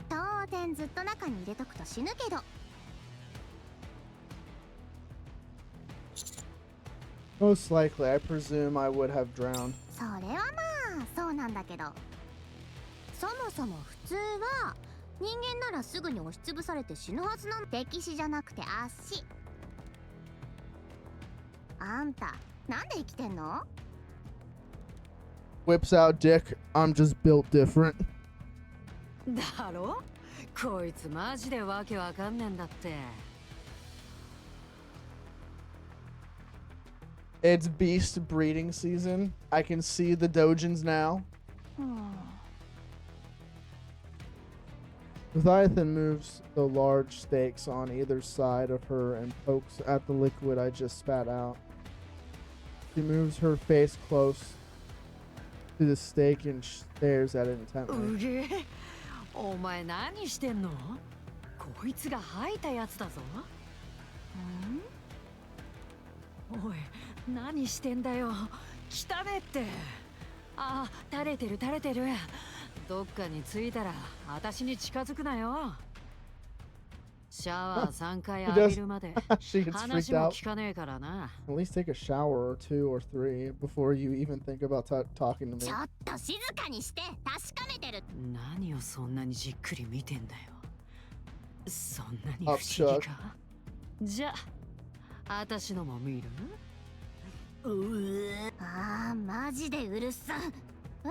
当然ずっと中に入れとくと死ぬけど。 Most likely, I presume I would have drowned. それはまあそうなんだけど、そもそも普通は人間ならすぐに押しつぶされて死ぬはずなの。敵死じゃなくて足。あんたなんで生きてんの？ Whips out dick. I'm just built different. だろ？こいつマジでわけわかんねえんだって。 It's beast breeding season. I can see the dojins now. Leviathan moves the large stakes on either side of her and pokes at the liquid I just spat out. She moves her face close to the stake and stares at it intently. うげえ、お前何してんの？こいつが吐いたやつだぞ。おい、何してんだよ。汚ねって。あ、垂れてる垂れてる。どっかに着いたら私に近づくなよ。シャワー3回浴びるまで She gets 話 freaked も out. 聞かねえからな。 At least take a shower or 2 or 3 before you even think about talking to me. ちょっと静かにして確かめてる。何をそんなにじっくり見てんだよ。そんなに不思議か？じゃあ、私のも見る？ああ、マジでうるさ。え？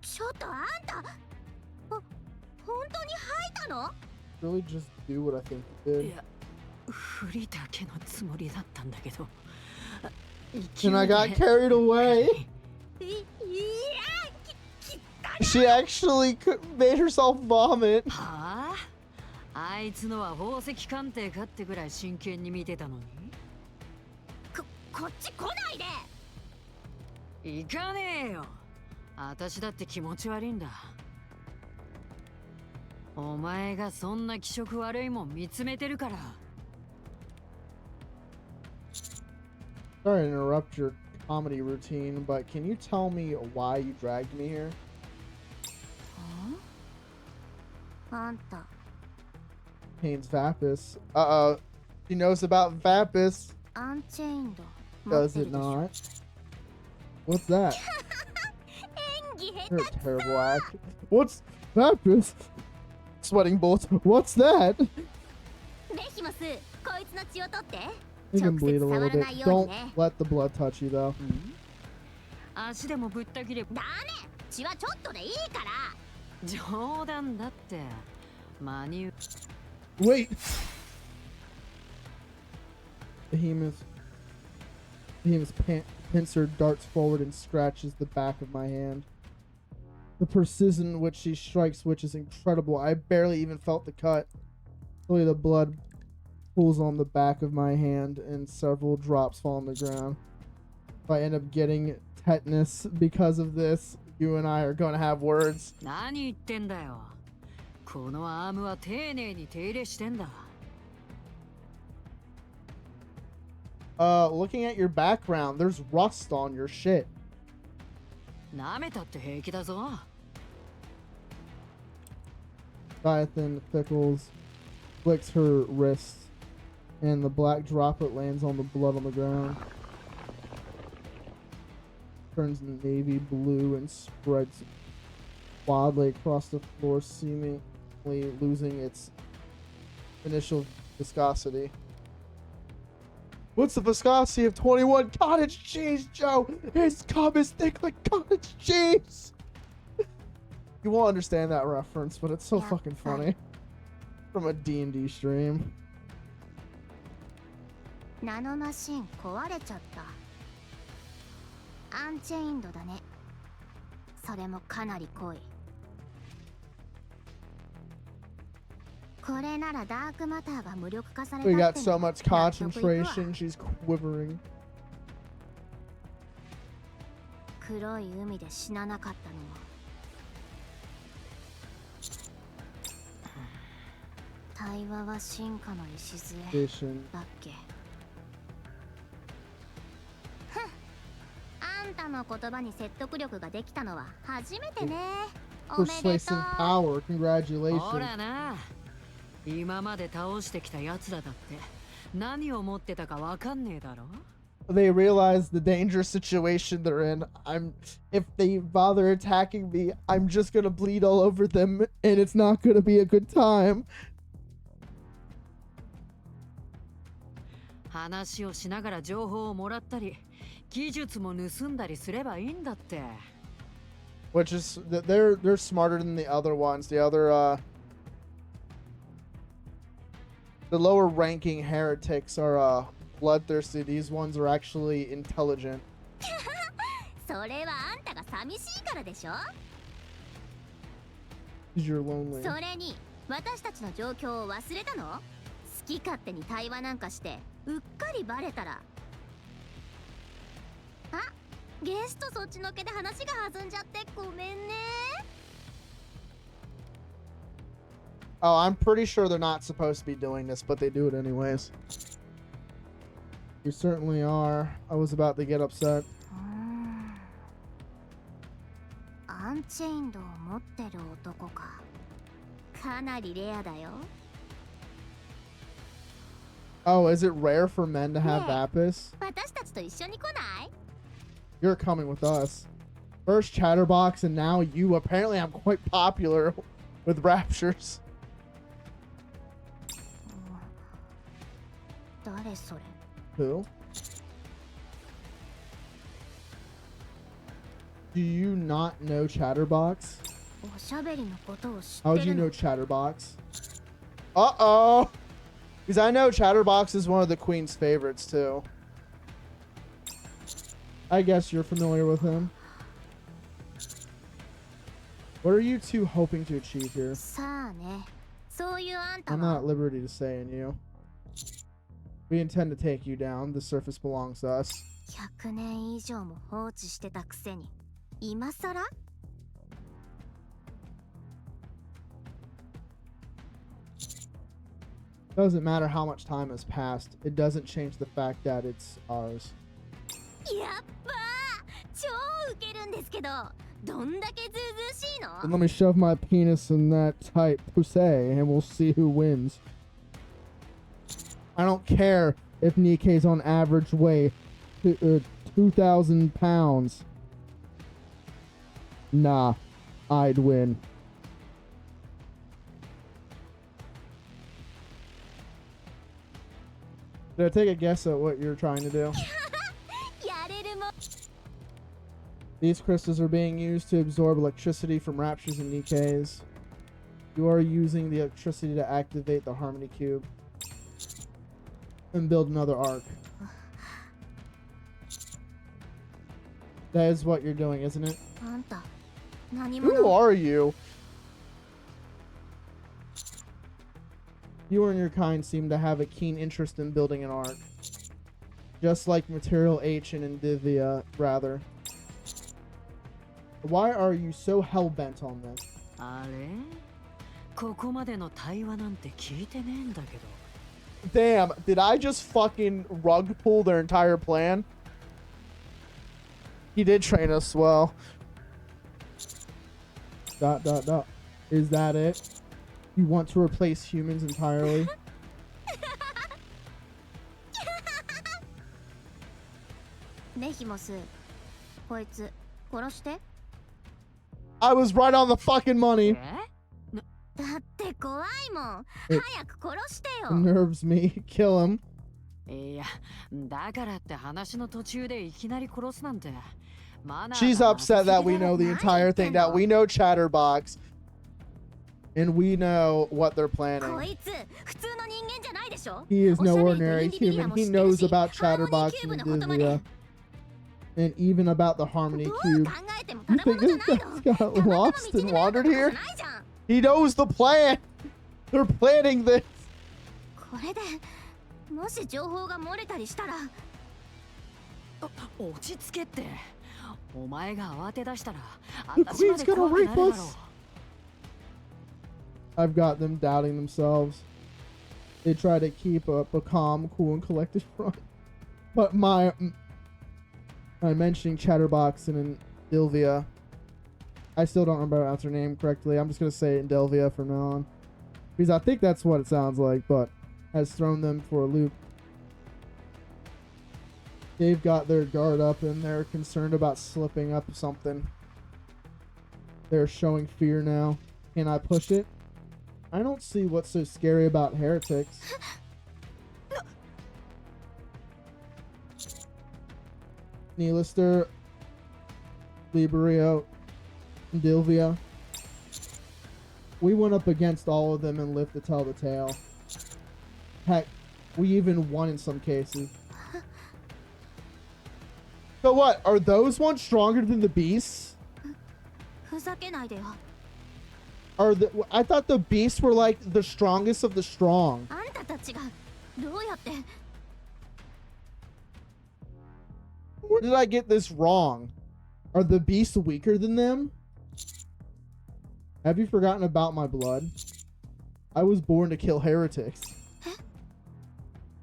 ちょっとあんた、本当に吐いたの？ Really just do what I think you い did. や、振りだけのつもりだったんだけど。 And I got carried away. She actually made herself vomit. はあ？あいつのは宝石鑑定かってぐらい真剣に見てたのに。こっち来ないで。行かねえよ。私だって気持ち悪いんだ。お前がそんな気色悪いもん見つめてるから。 Sorry to interrupt your comedy routine, but can you tell me why you dragged me here? あんた。 Pains Vapus. Uh-oh. She knows about Vapus. アンチェインド。 Does it not? What's that? 演 You're a terrible actor. What's that? Sweating bullets. What's that? ベヒモス、こいつの血を取って。 You 直 can 接 bleed a 触 little ら bit. ないように Don't ね。 let the blood touch you though. 足でもぶった切れば。ダメ、血はちょっとでいいから。冗談だって。間に Wait. Behemoth's pincer darts forward and scratches the back of my hand. The precision in which she strikes which is incredible. I barely even felt the cut. Only the blood pools on the back of my hand and several drops fall on the ground. If I end up getting tetanus because of this, you and I are going to have words. 何言ってんだよ。このアームは丁寧に手入れしてんだ。Looking at your background, there's rust on your shit. 舐めたって平気だぞ。Diathan Pickles flicks her wrist, and the black droplet lands on the blood on the ground. Turns navy blue and spreads wildly across the floor, seemingly losing its initial viscosity. What's the viscosity of 21 cottage cheese, Joe? His cum is thick like cottage cheese. You won't understand that reference, but it's so Yeah, fucking funny. From a D&D stream. ナノマシン壊れちゃった。アンチェインドだね。それもかなり濃い。これならダークマターが無力化された We って got の so も much 納得いくわ。 concentration, she's quivering. 黒い海で死ななかったのも対話は進化の礎 Vision. だっけ。ふん、あんたの言葉に説得力ができたのは初めてね。おめでと Persuasive う。 power, ほ congratulations. らな。今まで倒してきた奴らだって何を持ってたかわかんねえだろ。They realize the dangerous situation they're in. If they bother attacking me, I'm just gonna bleed all over them, and it's not gonna be a good time. 話をしながら情報をもらったり、技術も盗んだりすればいいんだって。Which is they're smarter than the other ones. The other the lower ranking heretics are bloodthirsty. These ones are actually intelligent. それはあんたが寂しいからでしょ。 'Cause you're lonely. それに私たちの状況を忘れたの？好き勝手に対話なんかしてうっかりバレたら。あ、ゲストそっちのけで話が弾んじゃってごめんね。 Oh, I'm pretty sure they're not supposed to be doing this, but they do it anyways. You certainly are. I was about to get upset. アンチェインドを持ってる男か。かなりレアだよ。 Oh, is it rare for men to have Yeah. Vapus? 私たちと一緒に来ない？ You're coming with us. First Chatterbox, and now you. Apparently, I'm quite popular with Raptures. 誰それ？ Who? Do you not know Chatterbox? おしゃべりのことを知っ How て would you るの？ know Chatterbox? Uh-oh! Because I know Chatterbox is one of the Queen's favorites, too. I guess you're familiar with him. What are you two hoping to achieve here? さあね。そういうあんた I'm は not at liberty to say in you. We intend to take you down. The surface belongs to us. 100年以上も放置してたくせに今さら？ Doesn't matter how much time has passed. It doesn't change the fact that it's ours. やっばー、超ウケるんですけど、どんだけずうずうしいの？ Then let me shove my penis in that tight pussy and we'll see who wins. I don't care if Nikkei's on average weigh 2,000 pounds. Nah, I'd win. Did I take a guess at what you're trying to do? These crystals are being used to absorb electricity from raptures and Nikkeis. You are using the electricity to activate the Harmony Cube and build another arc. That is what you're doing, isn't it? Who are you? You and your kind seem to have a keen interest in building an arc. Just like Material H and Indivia, rather. Why are you so hell-bent on this? あれここまでの対話なんて聞いてねえんだけど。 Damn, did I just fucking rug pull their entire plan? He did train us well. ... Is that it? You want to replace humans entirely? I was right on the fucking money. It nerves me. Kill him. いや、だからって話の途中でいきなり殺すなんて。She's upset that we know the entire thing, that we know Chatterbox, and we know what they're planning. He is no ordinary human. He knows about Chatterbox and Divya, and even about the Harmony Cube. You think this guy's got lost and wandered here? He knows the plan. They're planning this. もし情報が漏れたりしたら落ち着けって。お前が慌て出したら The Queen's gonna rape us. I've got them doubting themselves. They try to keep up a calm, cool, and collected front. But my mentioning Chatterbox and Indilvia, I still don't remember how to pronounce her name correctly. I'm just gonna say Indilvia from now on, because I think that's what it sounds like, but has thrown them for a loop. They've got their guard up and they're concerned about slipping up something. They're showing fear now. Can I push it? I don't see what's so scary about heretics. Neelister, Liberio, Dilvia. We went up against all of them and lived to tell the tale. Heck, we even won in some cases. So what? Are those ones stronger than the beasts? Are the? I thought the beasts were like the strongest of the strong. Where did I get this wrong? Are the beasts weaker than them? Have you forgotten about my blood? I was born to kill heretics.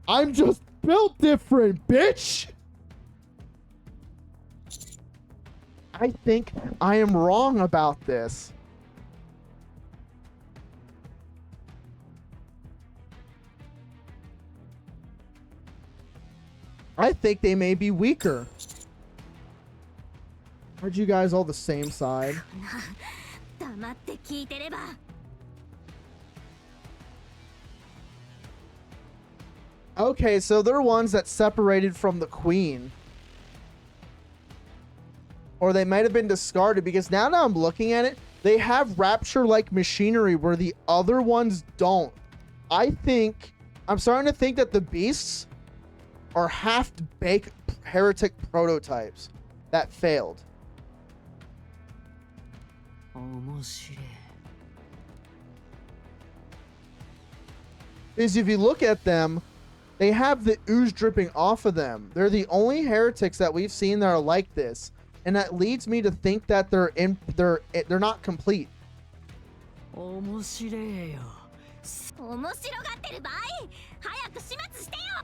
I'm just built different, bitch! I think I am wrong about this. I think they may be weaker. Aren't you guys all the same side? Okay, so they're ones that separated from the queen. Or they might have been discarded, because now that I'm looking at it, they have rapture-like machinery where the other ones don't. I'm starting to think that the beasts are half-baked heretic prototypes that failed. Because if you look at them, they have the ooze dripping off of them. They're the only heretics that we've seen that are like this. And that leads me to think that they're not complete.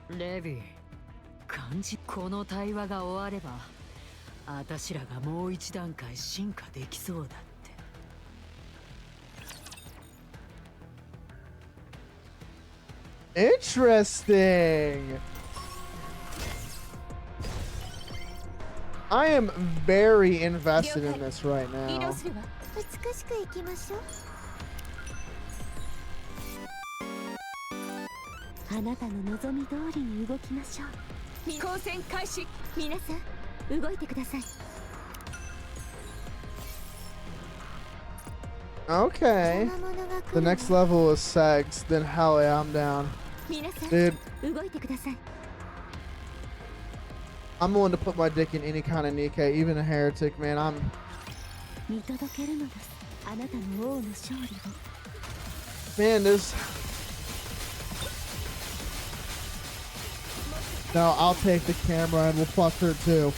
Levi, この対話が終われば、あたしらがもう一段階進化できそうだって。Interesting. I am very invested in this right 移 now. 動するわ。美しく行きましょう。あなたの望み通りに動きましょう。交戦開始。皆さん動いてください。 Okay. The next level is sex. Then hell yeah, I'm down. 皆さん Dude, 動いてください。 I'm willing to put my dick in any kind of Nikkei, even a heretic, man. I'm 見届けるのです。あなたの王の勝利を。 man, this. No, I'll take the camera and we'll fuck her too.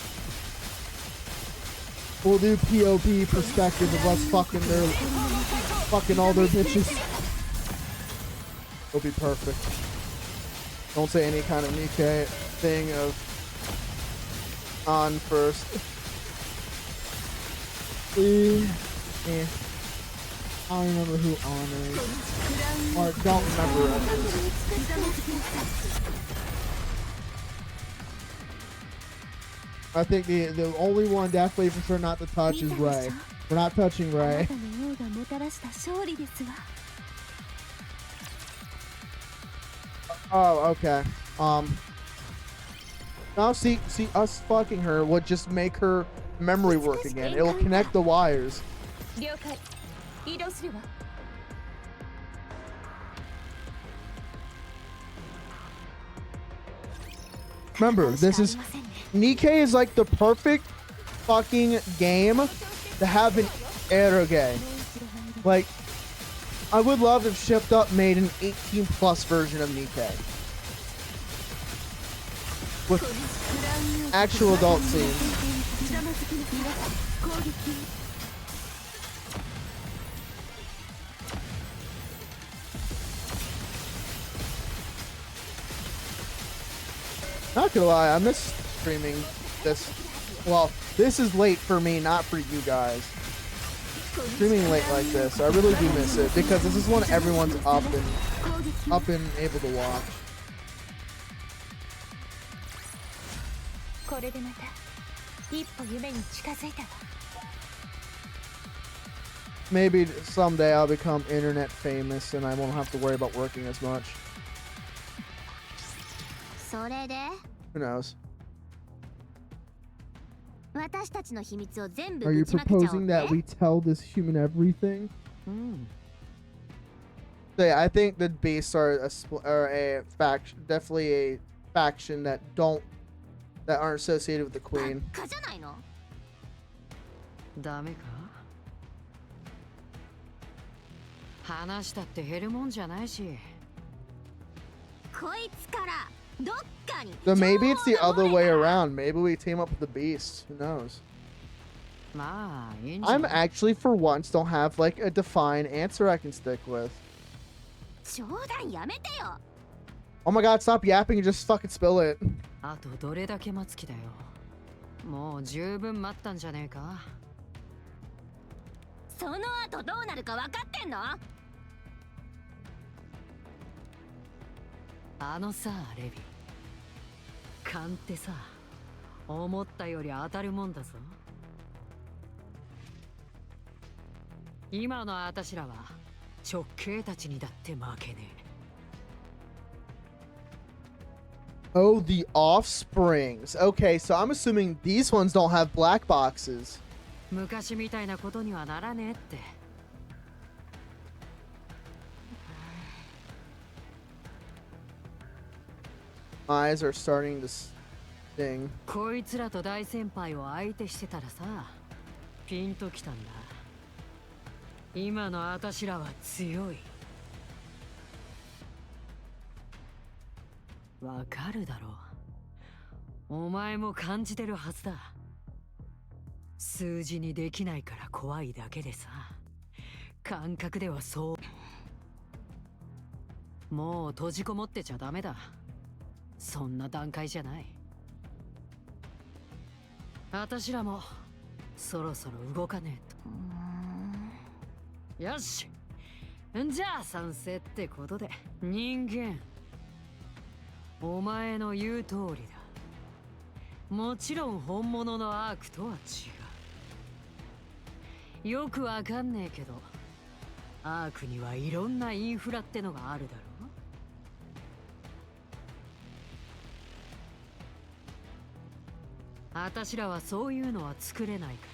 We'll do POV perspective of us fucking all their bitches. It'll be perfect. Don't say any kind of Nikkei thing of on first. I don't remember who on is. Or don't remember it. I think the only one definitely for sure not to touch is Ray. We're not touching あな Ray. たの王がもたらした勝利ですわ。 Oh, okay. Now see us fucking her would just make her memory work again. It'll connect the wires. 了解。移動するわ。 Remember, this is Nikkei is like the perfect fucking game to have an eroge. Like, I would love if Shipped Up made an 18 plus version of Nikkei with actual adult scenes. Not gonna lie, I miss streaming this. Well, this is late for me, not for you guys. Streaming late like this, I really do miss it because this is when everyone's up and able to watch. これでまた一歩夢に近づいたわ。 Maybe someday I'll become internet famous and I won't have to worry about working as much. それで Who knows? 私たちの秘密を全部 Are you ぶちまけちゃおう proposing that ね we tell this human everything? うん。 So yeah, I think the beasts are a faction, definitely a faction that aren't associated with the ばっ queen. かじゃないの。ダメか。話したって減るもんじゃないし。こいつからどっかに So maybe it's the 情報 other が漏 way れたら around. Maybe we team up with the beasts. Who knows? まあいいんじゃ I'm ない。 actually for once don't have like a defined answer I can stick with. 冗談やめてよ。 Oh my god, stop yapping and just fucking spill it. あとどれだけ待つ気だよ。もう十分待ったんじゃねえか。その後どうなるか分かってんの？あのさ、レビ。勘ってさ、思ったより当たるもんだぞ。今のあたしらは直系たちにだって負けねえ。 Oh, the offsprings. Okay, so I'm assuming these ones don't have black boxes. 昔みたいなことにはならねえって。 My eyes are starting to sting. こいつらと大先輩を相手してたらさ、ピンときたんだ。今のあたしらは強い。わかるだろう。お前も感じてるはずだ。数字にできないから怖いだけでさ、感覚ではそう。もう閉じこもってちゃダメだ。そんな段階じゃない。あたしらもそろそろ動かねえと。よし、じゃあ賛成ってことで、人間、お前の言う通りだ。もちろん本物のアークとは違う。よくわかんねえけど、アークにはいろんなインフラってのがあるだろ。あたしらはそういうのは作れないか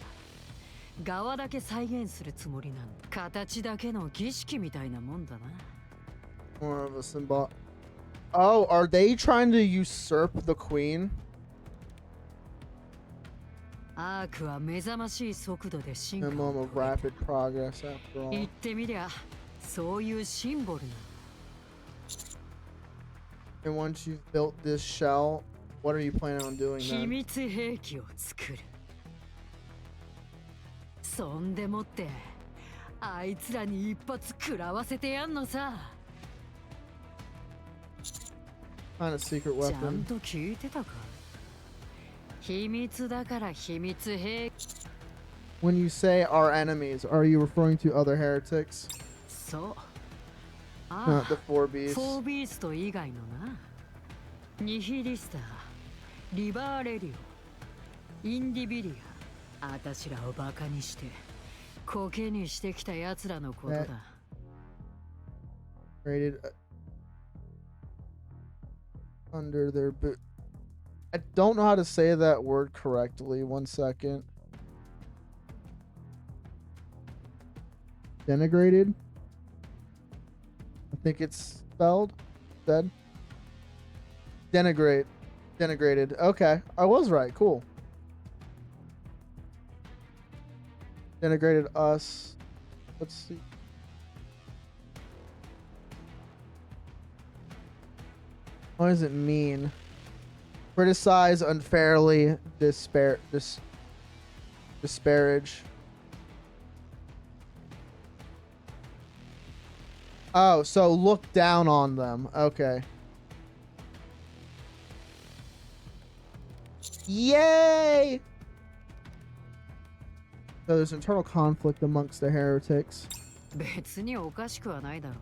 ら、側だけ再現するつもりなんだ。形だけの儀式みたいなもんだな。More of a symbol. Oh, are they trying to usurp the queen? アークは目覚ましい速度で進化 Emblem を of 遂げた。 rapid progress after 言 all. ってみりゃそういうシンボルな。 And once you've built this shell, what are you planning on doing 秘 then? 密兵器を作る。そんでもってあいつらに一発食らわせてやんのさ。 Kind of secret ちゃん weapon. と聞いてたか。秘密だから秘密兵器。 When you say our enemies, are you referring to other heretics? そう。 Not あ the あ、 four フ beasts. ォービースト以外のな。ニヒリスター、リバーレリオ、インディビリア。あたしらをバカにしてコケにしてきたやつらのことだ。 Rated under their boot. I don't know how to say that word correctly. 1 second. Denigrated? I think it's spelled. Said. Denigrate. Denigrated. Okay. I was right. Cool. Denigrated us. Let's see. What does it mean? Criticize unfairly, disparage. Oh, so look down on them. Okay. Yay! So there's internal conflict amongst the heretics. 別におかしくはないだろ。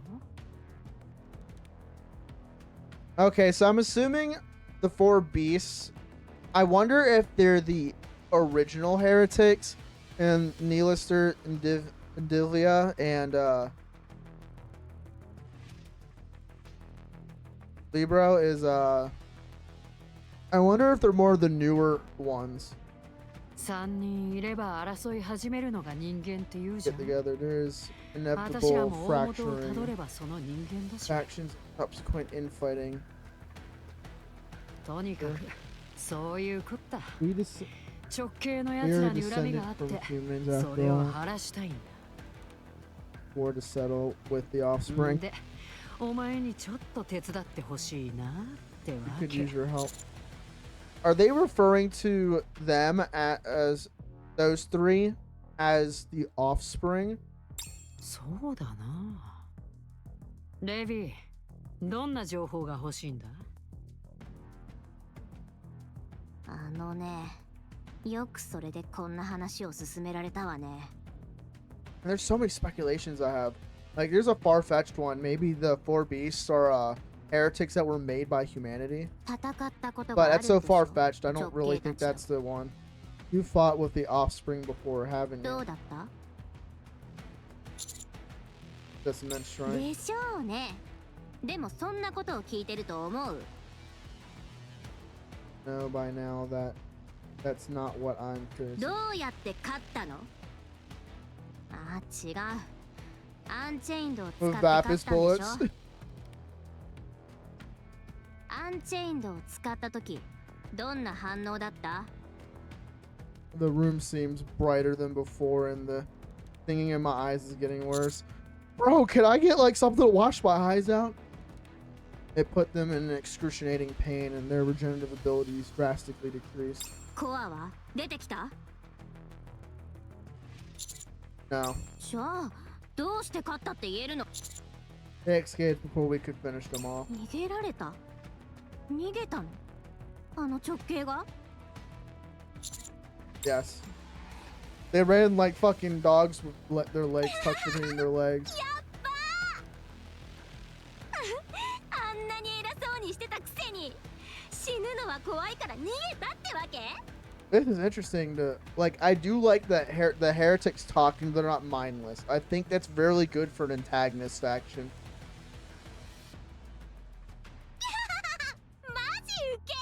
Okay, so I'm assuming the four beasts. I wonder if they're the original heretics, and Neelister, Indivia, and Libro is I wonder if they're more of the newer ones. 3人いれば争い始めるのが人間って言うじゃ Get ん。 together. There's あたしら inevitable も大元をたど fracturing, ればその人間だし。 factions, subsequent infighting. とにかくそういうこった。 We just 直系のや we つ are らに恨み descended があっ from て、 humans そ after れを all. 晴らしたいんだ。 War to settle with the offspring. で、お前にちょっと手伝ってほしいなってわ We could け。 use your help. Are they referring to them as those three as the offspring? そうだな。レビー、どんな情報が欲しいんだ？あのね、よくそれでこんな話を進められたわね。 And there's so many speculations I have. Like, there's a far-fetched one. Maybe the four beasts are heretics that were made by humanity. 戦ったことが But ある that's でし so ょ。 far-fetched. I don't really think 直系たち that's the one. You fought with the offspring before, haven't ど you? うだった？ That's immense strength. でしょうね。でもそんなことを聞いてると思う。 Know by now that that's not what I'm curious. どうやって勝ったの？あ、違う。アンチェインドを使って With 勝ったん Vapis でしょ。 bullets. アンチェインドを使った時、どんな反応だった？ The room seems brighter than before, and the thinking in my eyes is getting worse. Bro, can I get like something to wash my eyes out? It put them in excruciating pain, and their regenerative abilities drastically decreased. コアは出てきた？ No. じゃあ、どうして勝ったって言えるの？ They escaped before we could finish them off. 逃げられた？逃げたの？あの直系が？ Yes. They ran like fucking dogs with their legs tucked between their legs. あんなに偉そうにしてたくせに死ぬのは怖いないから逃げたってわけ？ This is interesting to like. I do like that the heretics talking. They're not mindless. I think that's really good for an antagonist faction. マジウケる。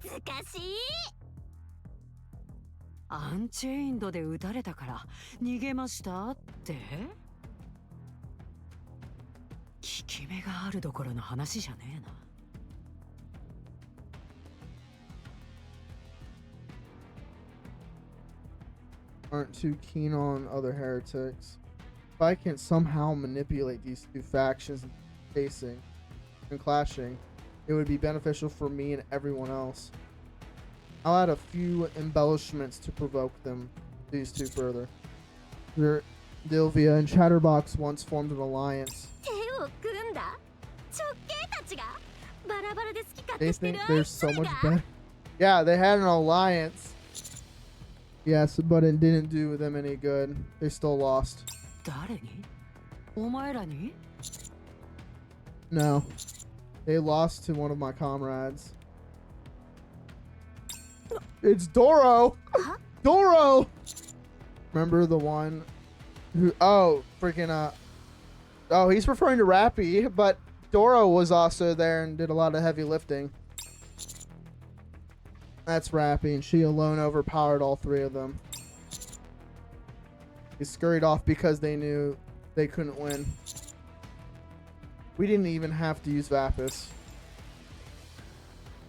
恥ずかしい。アンチェインドで撃たれたから逃げましたって？効き目があるどころの話じゃねえな。Aren't too keen on other heretics. If I can somehow manipulate these two factions facing and clashing, it would be beneficial for me and everyone else. I'll add a few embellishments to provoke them, these two further. Dilvia and Chatterbox once formed an alliance. 手を組んだ。直系たちがバラバラで好き勝 They 手して think るあ they're いつ so ら much が。 better. Yeah, they had an alliance. Yes, but it didn't do them any good. They still lost. 誰に？お前らに？ No. They lost to one of my comrades. It's Doro! Doro! Remember the one who... Oh, freaking... Oh, he's referring to Rappy, but Doro was also there and did a lot of heavy lifting. That's Rappy, and she alone overpowered all three of them. They scurried off because they knew they couldn't win. We didn't even have to use Vapis.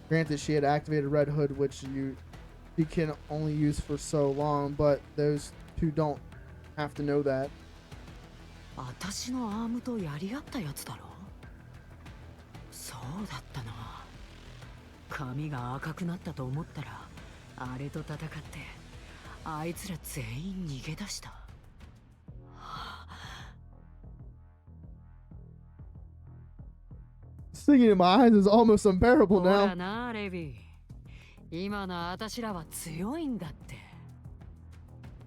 Granted, she had activated Red Hood, which you can only use for so long, but those two don't have to know that. 私のアームとやり合ったやつだろ？そうだったな。髪が赤くなったと思ったら、あれと戦って、あいつら全員逃げ出した。Singing in my eyes is almost unbearable ほら now. な、レビー。今の私らは強いんだって。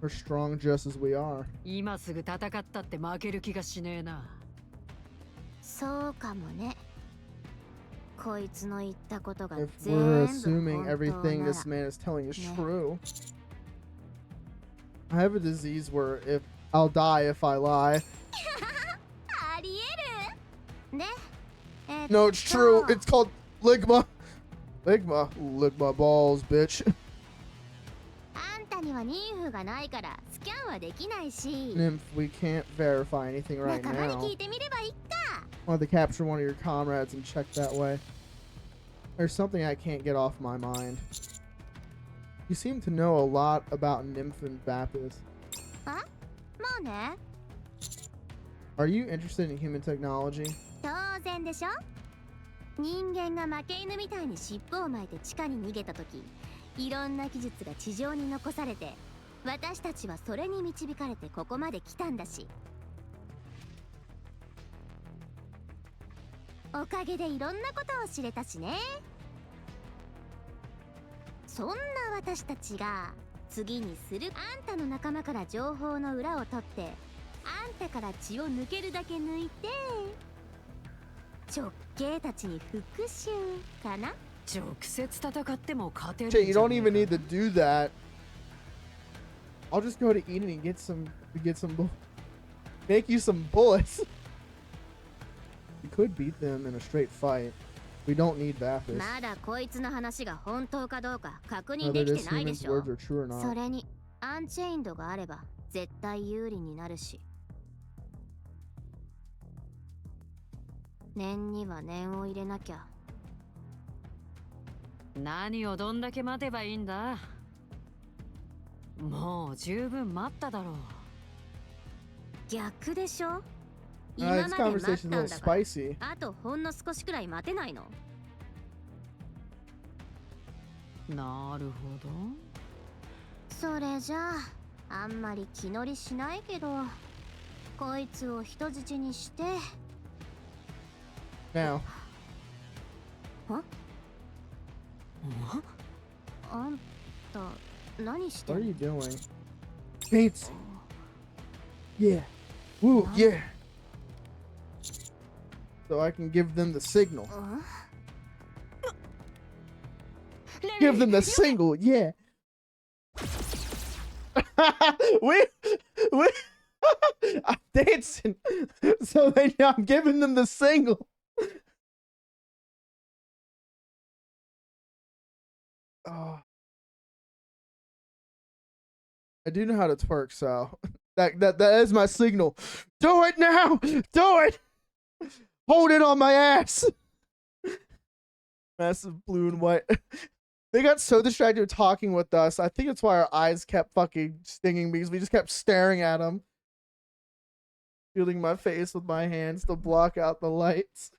We're strong just as we are. 今すぐ戦ったって負ける気がしねえな。そうかもね。こいつの言ったことが If 全 we're 部 assuming 本当 everything なら this man is telling is Yeah. true. I have a disease where if I'll die if I lie. ありえる。で、No, it's true. It's called Ligma. Ligma. Ligma balls, bitch. あんたにはニンフがないからスキャンはできないし、 Nymph, we can't verify anything right 仲間に now. 聞いてみればいいか。 I'll have to capture one of your comrades and check that way. There's something I can't get off my mind. You seem to know a lot about Nymph and Vapis. あ、もうね。 Are you interested in human technology? 当然でしょ。人間が負け犬みたいに尻尾を巻いて地下に逃げた時、いろんな技術が地上に残されて、私たちはそれに導かれてここまで来たんだし。おかげでいろんなことを知れたしね。そんな私たちが次にする、あんたの仲間から情報の裏を取って、あんたから血を抜けるだけ抜いて、直系たちに復讐かな。直接戦っても勝てるん Shit, じ you ゃ don't ねえ even か。 need to do that. I'll just go to Eden and get some make you some bullets. You could beat them in a straight fight. We don't need Vapis. まだこいつの話が本当かどうか確認 Whether でき this てないで human's しょ。 words are true or そ not. れにアンチェインドがあれば絶対有利になるし、念には念を入れなきゃ。何をどんだけ待てばいいんだ。もう十分待っただろう。逆でしょ。 This 今まで待っ conversation's a た little んだから、 spicy. あとほんの少しくらい待てないの。なるほど。それじゃああんまり気乗りしないけど、こいつを人質にして。 Now, あんた何して what ん are の？ you doing? Paints. Yeah. Woo, yeah. So I can give them the signal. Give them the single, yeah. we I'm dancing. So I'm giving them the single. Oh. I do know how to twerk, so that is my signal. Do it now. Do it. Hold it on my ass. Massive blue and white. They got so distracted talking with us. I think that's why our eyes kept fucking stinging because we just kept staring at them. Shielding my face with my hands to block out the lights.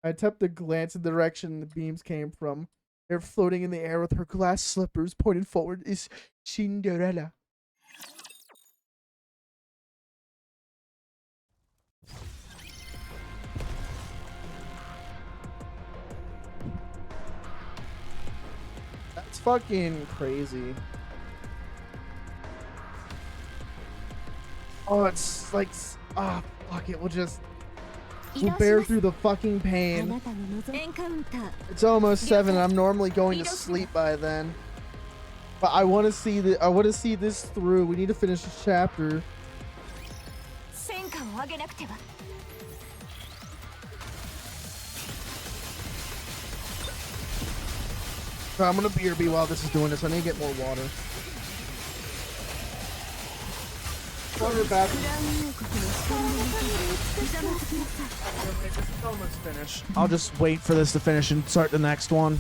I attempted to glance in the direction the beams came from. They're floating in the air with her glass slippers pointed forward is Cinderella. That's fucking crazy. Oh, it's like, ah, fuck it. We'll bear through the fucking pain. It's almost 7. I'm normally going to sleep by then. But I want to see this through. We need to finish this chapter. So I'm gonna BRB while this is doing this. I need to get more water. Water back. It's almost finished. I'll just wait for this to finish and start the next one.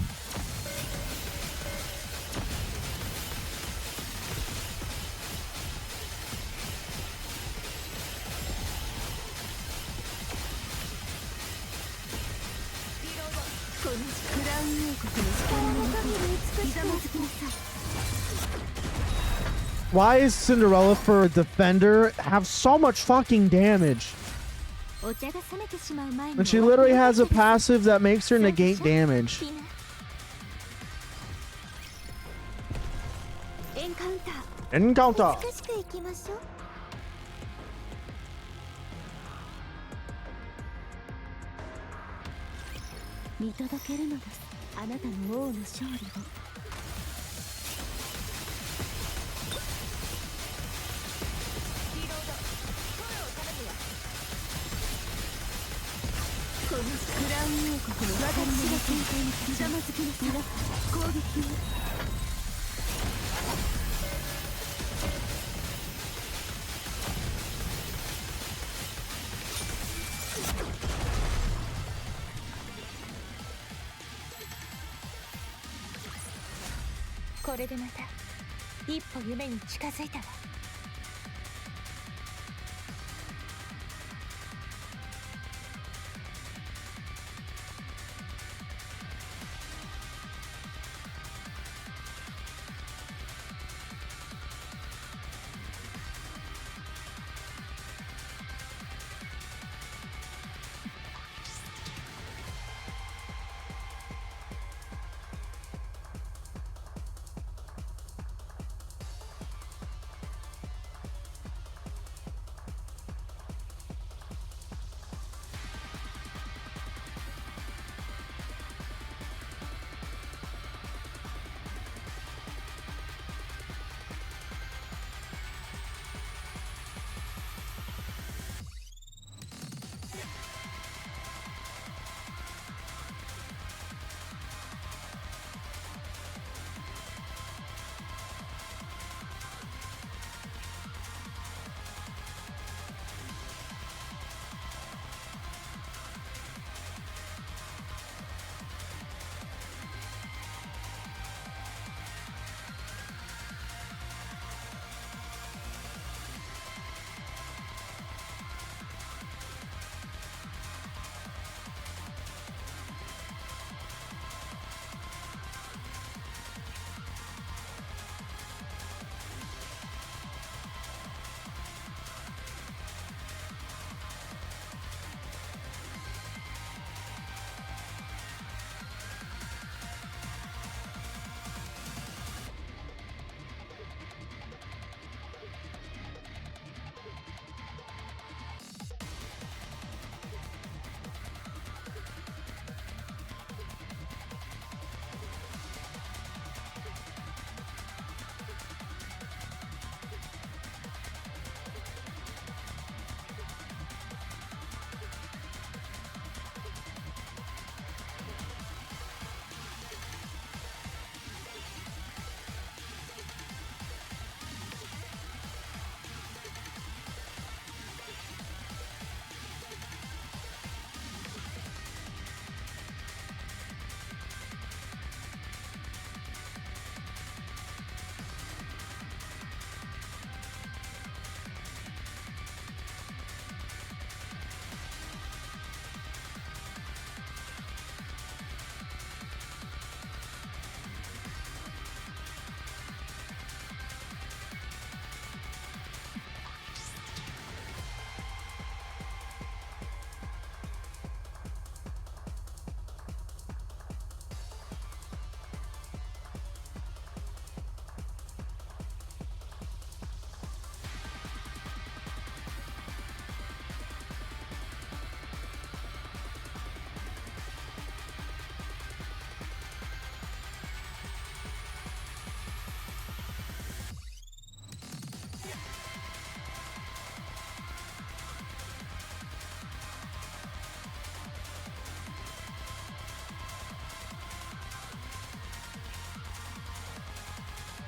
Why is Cinderella for a defender have so much fucking damage? And she literally has a passive that makes her negate damage. Encounter!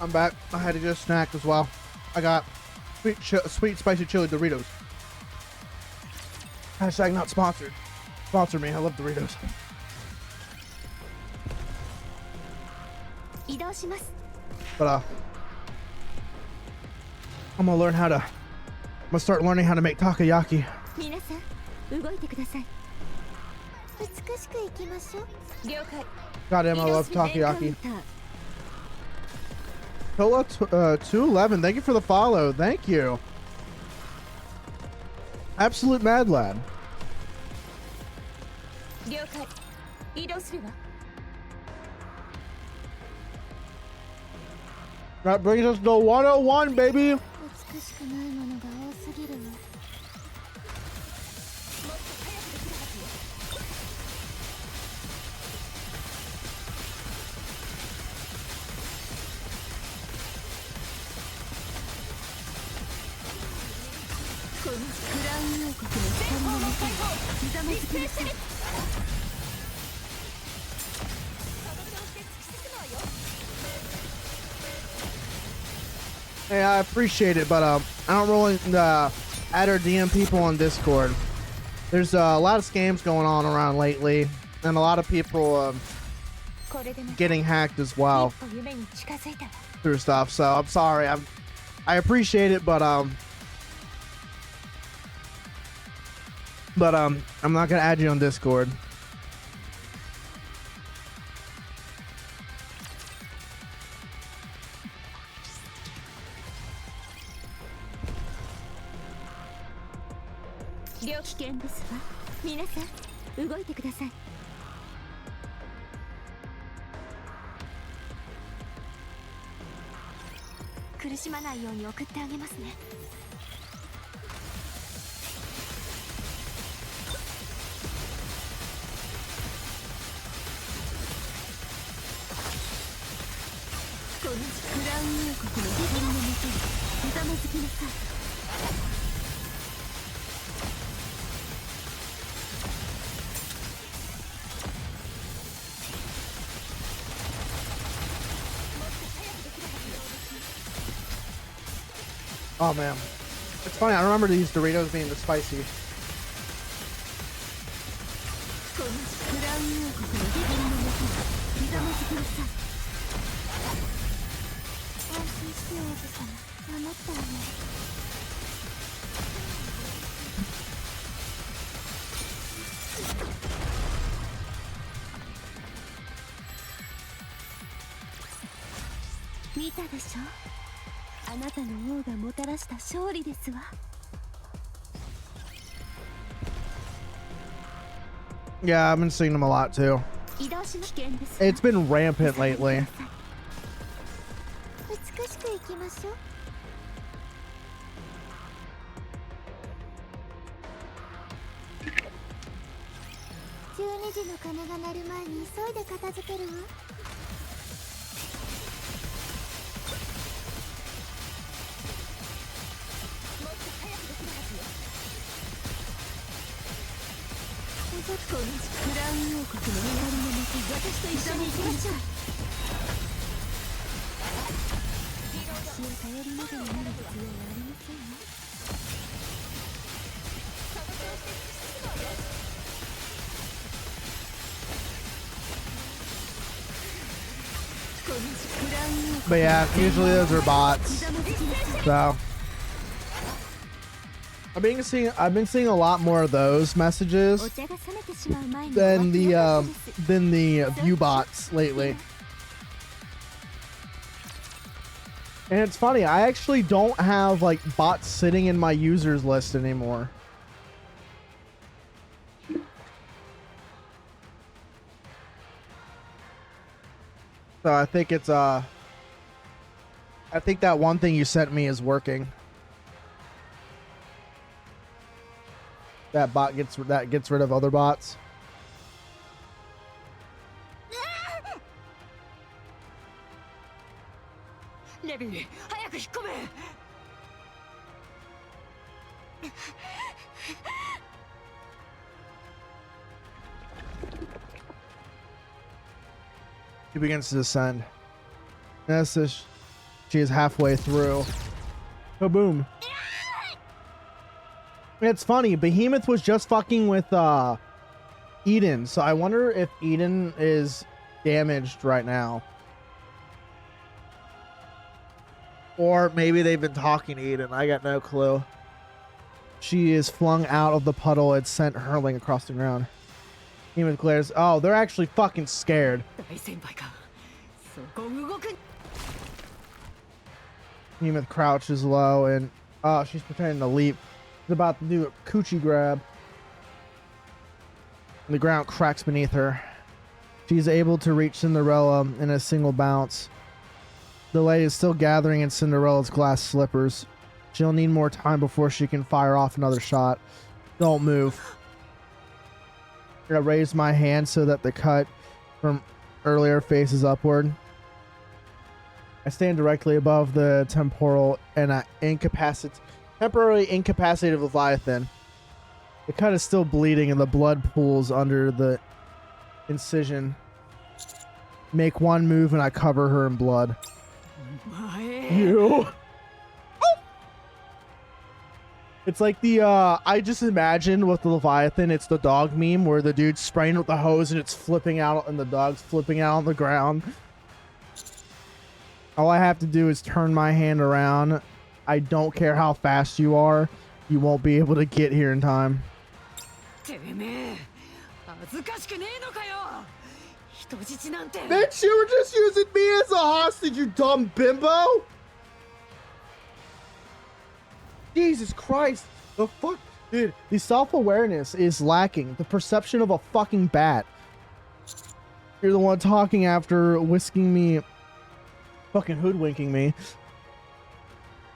I'm back. I had to get a snack as well. I got sweet spicy chili Doritos. Hashtag not sponsored. Sponsor me. I love Doritos. 移動します But I'm gonna learn how to. I'm gonna start learning how to make takoyaki. 皆さん動いてください美しく行きましょう了解 Goddamn, I love 移動しエンカウン takoyaki. ター Tola 211, thank you for the follow. Thank you. Absolute mad lad. 了解移動するわ That brings us to 101, baby. 美しくないものが多すぎるわ このクラウン王国の光のもとにひざまずきなさい Hey, I appreciate it, but I don't really add or DM people on Discord. There's a lot of scams going on around lately, and a lot of people これでまた getting hacked as well 一歩夢に近づいたわ through stuff. So I'm sorry. I appreciate it, but I'm not gonna add you on Discord.危険ですわ皆さん動いてください苦しまないように送ってあげますねこのクラウン王国の光のもとにひざまずきなさい Oh man, it's funny. I remember these Doritos being the spicy. このクラウン王国の光のもとにひざまずきなさい安心して王子様守ってあげる 見たでしょあなたの王がもたらした勝利ですわ Yeah, I've been seeing them a lot too. 移動し危険ですわ It's been rampant lately. 美しく行きましょう12時の鐘が鳴る前に急いで片付けるわ このクラウン王国の光のもと私と一緒に行きましょう私を頼りながらなる必要はありませんよ But yeah, usually those are bots. So I've been seeing a lot more of those messages than the view bots lately. And it's funny, I actually don't have like bots sitting in my users list anymore. So I think it's I think that one thing you sent me is working. That bot gets rid of other bots. Levi, 早く引っ込め He begins to descend. Yes, She is halfway through. Kaboom. It's funny, Behemoth was just fucking with Eden, so I wonder if Eden is damaged right now. Or maybe they've been talking to Eden. I got no clue. She is flung out of the puddle and sent hurling across the ground. Behemoth glares. Oh, they're actually fucking scared. Behemoth crouches low and oh, she's pretending to leap. She's about to do a coochie grab. The ground cracks beneath her. She's able to reach Cinderella in a single bounce. The light is still gathering in Cinderella's glass slippers. She'll need more time before she can fire off another shot. Don't move. I raise my hand so that the cut from earlier faces upward. I stand directly above the temporal and temporarily incapacitated Leviathan. The cut is still bleeding and the blood pools under the incision. Make one move and I cover her in blood. You. It's like the, I just imagine with the Leviathan, it's the dog meme where the dude's spraying with the hose and it's flipping out and the dog's flipping out on the ground. All I have to do is turn my hand around. I don't care how fast you are. You won't be able to get here in time. Bitch, you were just using me as a hostage, you dumb bimbo! Jesus Christ. The fuck? Dude, the self-awareness is lacking. The perception of a fucking bat. You're the one talking after whisking me, fucking hoodwinking me.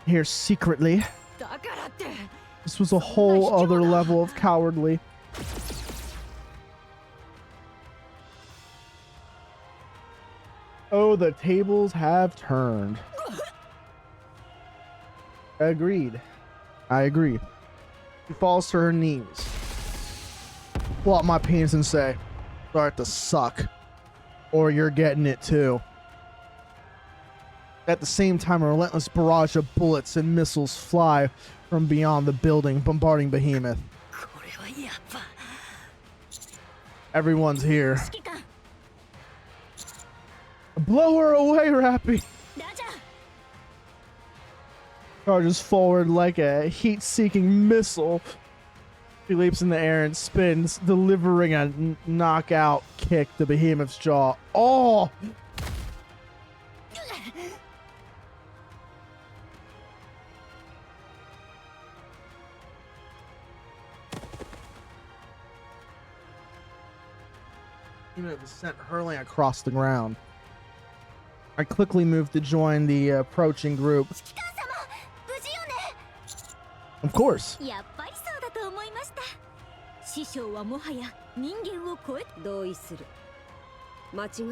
Here secretly. This was a whole other level of cowardly. Oh, the tables have turned. Agreed. I agree. She falls to her knees. Pull out my penis and say, start to suck. Or you're getting it too. At the same time, a relentless barrage of bullets and missiles fly from beyond the building, bombarding Behemoth. Everyone's here. Blow her away, Rappy! Charges forward like a heat-seeking missile. She leaps in the air and spins, delivering a knockout kick to Behemoth's jaw. Oh! Behemoth is sent hurling across the ground. I quickly move to join the approaching group. Of course.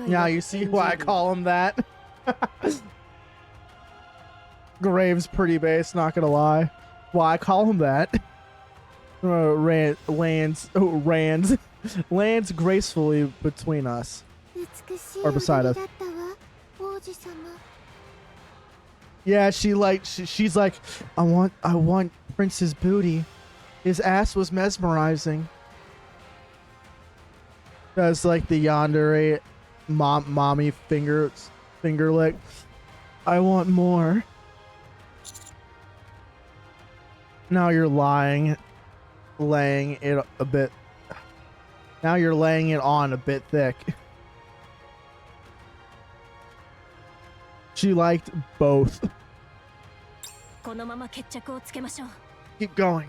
Now you see why I call him that. Graves pretty base, not gonna lie. Why I call him that. Lands gracefully between us. Or beside us. Yeah, she's like, I want Prince's booty. His ass was mesmerizing. Does like the yandere mommy finger lick. I want more. Now you're laying it a bit. Now you're laying it on a bit thick. She liked both. Keep going.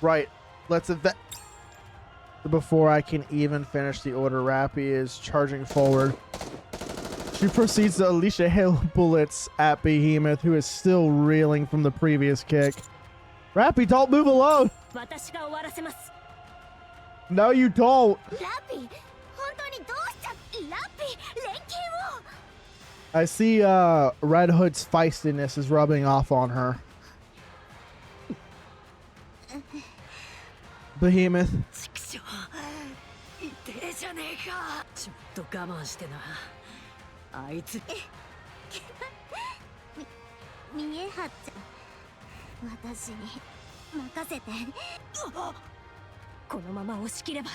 Right. Let's before I can even finish the order, Rappy is charging forward. She proceeds to unleash a hail of bullets at Behemoth, who is still reeling from the previous kick. Rappy, don't move alone! No, you don't! I see Red Hood's feistiness is rubbing off on her. Behemoth. 見え張っちゃ私に任せて。このまま押し切れば。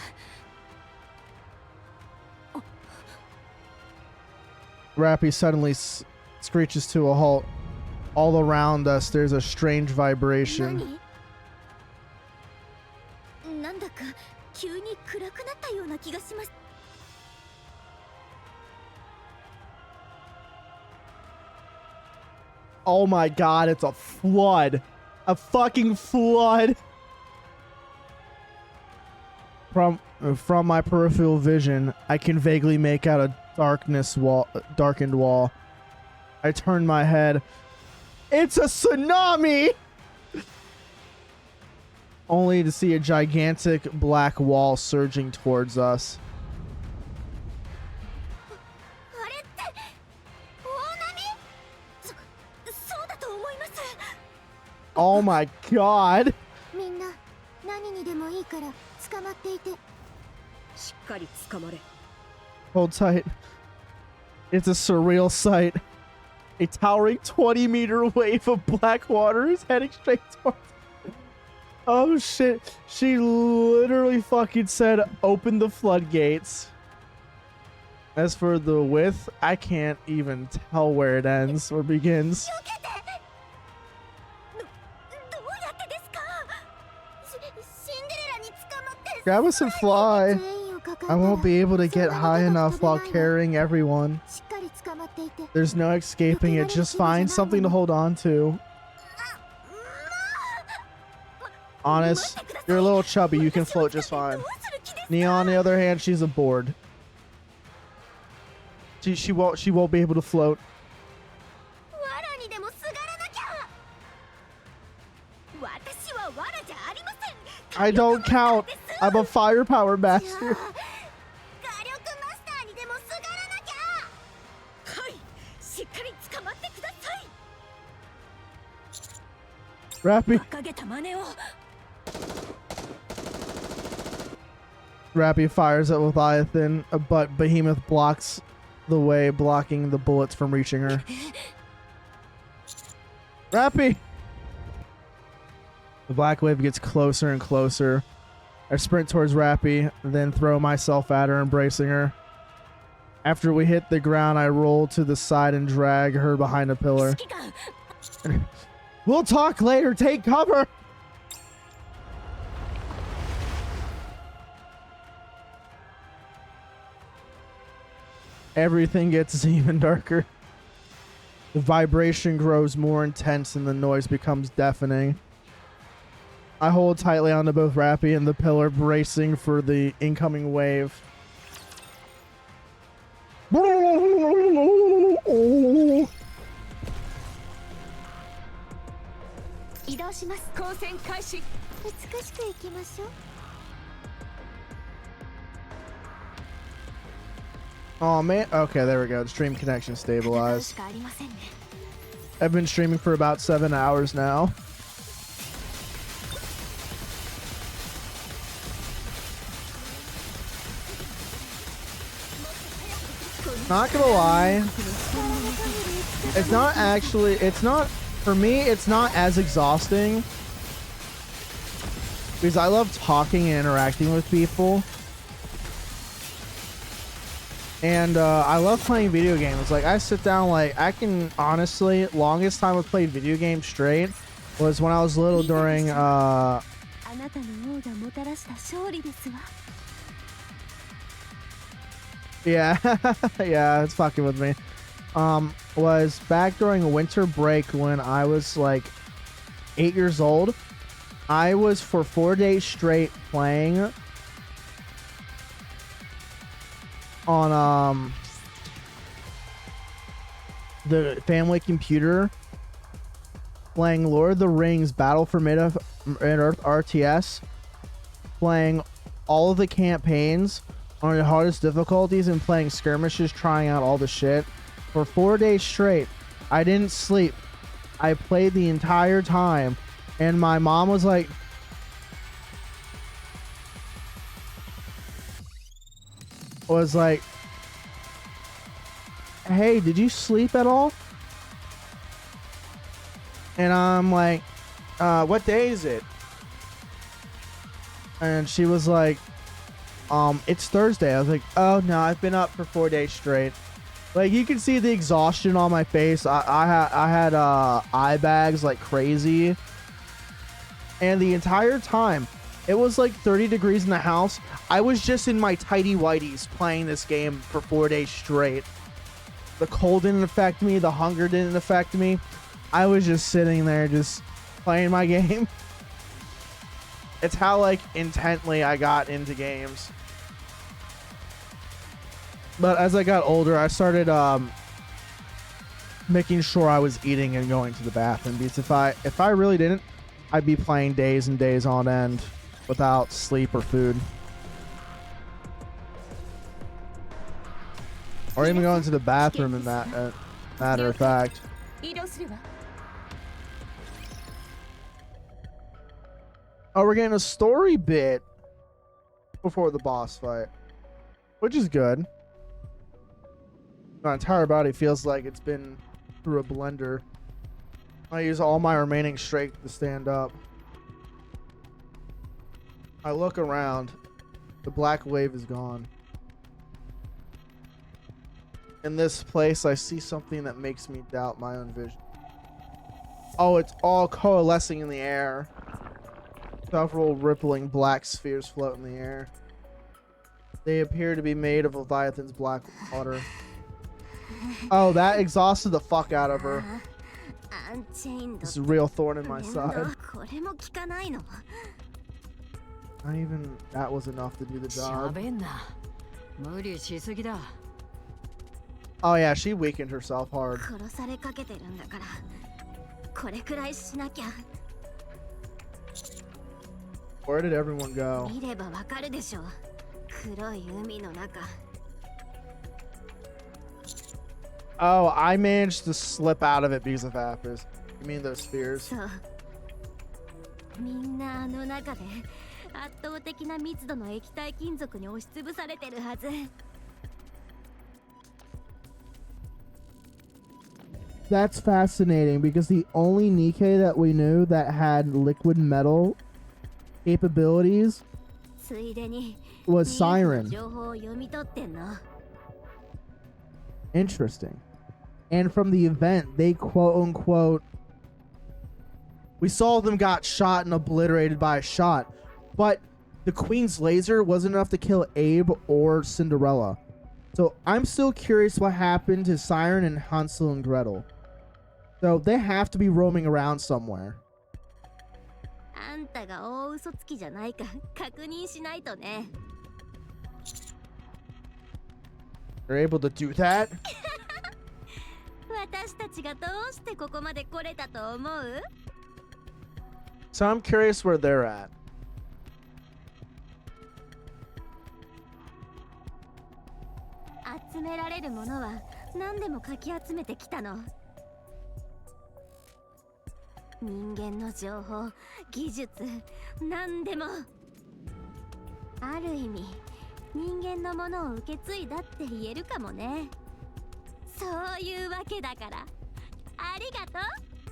Rappy suddenly screeches to a halt. All around us, there's a strange vibration. なんだか急に暗くなったような気がします。 Oh my god, it's a flood. A fucking flood. From my peripheral vision, I can vaguely make out a darkened wall. I turn my head. It's a tsunami! Only to see a gigantic black wall surging towards us. あれって大波？そうだと思います。 Oh my god! みんな何にでもいいから捕まっていて。しっかり捕まれ。 Hold tight. It's a surreal sight. A towering 20-meter wave of black water is heading straight towards. Oh shit. She literally fucking said, open the floodgates. As for the width, I can't even tell where it ends or begins. どうやってですか？シンデレラに捕まって。 Grab us and fly. 全員を抱えた I ら won't be able to get そんな high 長 enough く飛べ while ないわ。 carrying everyone. しっかり捕まっていて。 There's no escaping it. Just find something to hold on to. Honest, you're a little chubby. You can float just fine. Nia, on the other hand, she's a board. She won't be able to float. 藁にでもすがらなきゃ。私は藁じゃありません。 I don't count. I'm a firepower じゃあ master. 火力マスターにでもすがらなきゃ。はい、しっかり捕まってください。 Rappy. 馬鹿げた真似を。 Rappy fires at Leviathan, but Behemoth blocks the way, blocking the bullets from reaching her. Rappy! The black wave gets closer and closer. I sprint towards Rappy, then throw myself at her, embracing her. After we hit the ground, I roll to the side and drag her behind a pillar. 指揮官、 We'll talk later. Take cover. Everything gets even darker. The vibration grows more intense and the noise becomes deafening. I hold tightly onto both Rappy and the pillar, bracing for the incoming wave. 移動します。光線開始。美しく行きましょう。 Oh man, okay, there we go. The stream connection 戦う stabilized. しかありませんね。 I've been streaming for about 7 hours now. Not gonna lie, it's not actually, it's not, for me, it's not as exhausting because I love talking and interacting with people. And I love playing video games. Like, I sit down, like, I can honestly, longest time I've played video games straight was when I was little during, あなたの王がもたらした勝利ですわ。 yeah, yeah, it's fucking with me. Was back during winter break when I was like 8 years old. I was for 4 days straight playing on the family computer, playing Lord of the Rings Battle for Mid-Earth RTS, playing all of the campaigns on the hardest difficulties and playing skirmishes, trying out all the shit for 4 days straight. I didn't sleep. I played the entire time, and my mom was like, hey, did you sleep at all? And I'm like, what day is it? And she was like, it's Thursday. I was like, oh no, I've been up for 4 days straight. Like, you can see the exhaustion on my face. I had eye bags like crazy. And the entire time, it was like 30 degrees in the house. I was just in my tighty whities playing this game for 4 days straight. The cold didn't affect me. The hunger didn't affect me. I was just sitting there just playing my game. It's how like intently I got into games. But as I got older, I started making sure I was eating and going to the bathroom, because if I really didn't, I'd be playing days and days on end without sleep or food. Or even going to the bathroom, in that matter of fact. Oh, we're getting a story bit before the boss fight, which is good. My entire body feels like it's been through a blender. I use all my remaining strength to stand up. I look around. The black wave is gone. In this place, I see something that makes me doubt my own vision. Oh, it's all coalescing in the air. Several rippling black spheres float in the air. They appear to be made of Leviathan's black water. Oh, that exhausted the fuck out of her. This is a real thorn in my side. Not even that was enough to do the job. Oh yeah, she weakened herself hard. Where did everyone go? Oh, I managed to slip out of it because of Apis. You mean those spheres? That's fascinating, because the only Nikkei that we knew that had liquid metal capabilities was Siren. Interesting. And from the event, they quote unquote, we saw them got shot and obliterated by a shot, but the Queen's laser wasn't enough to kill Abe or Cinderella. So I'm still curious what happened to Siren and Hansel and Gretel. So they have to be roaming around somewhere. They're able to do that? So I'm curious where they're at.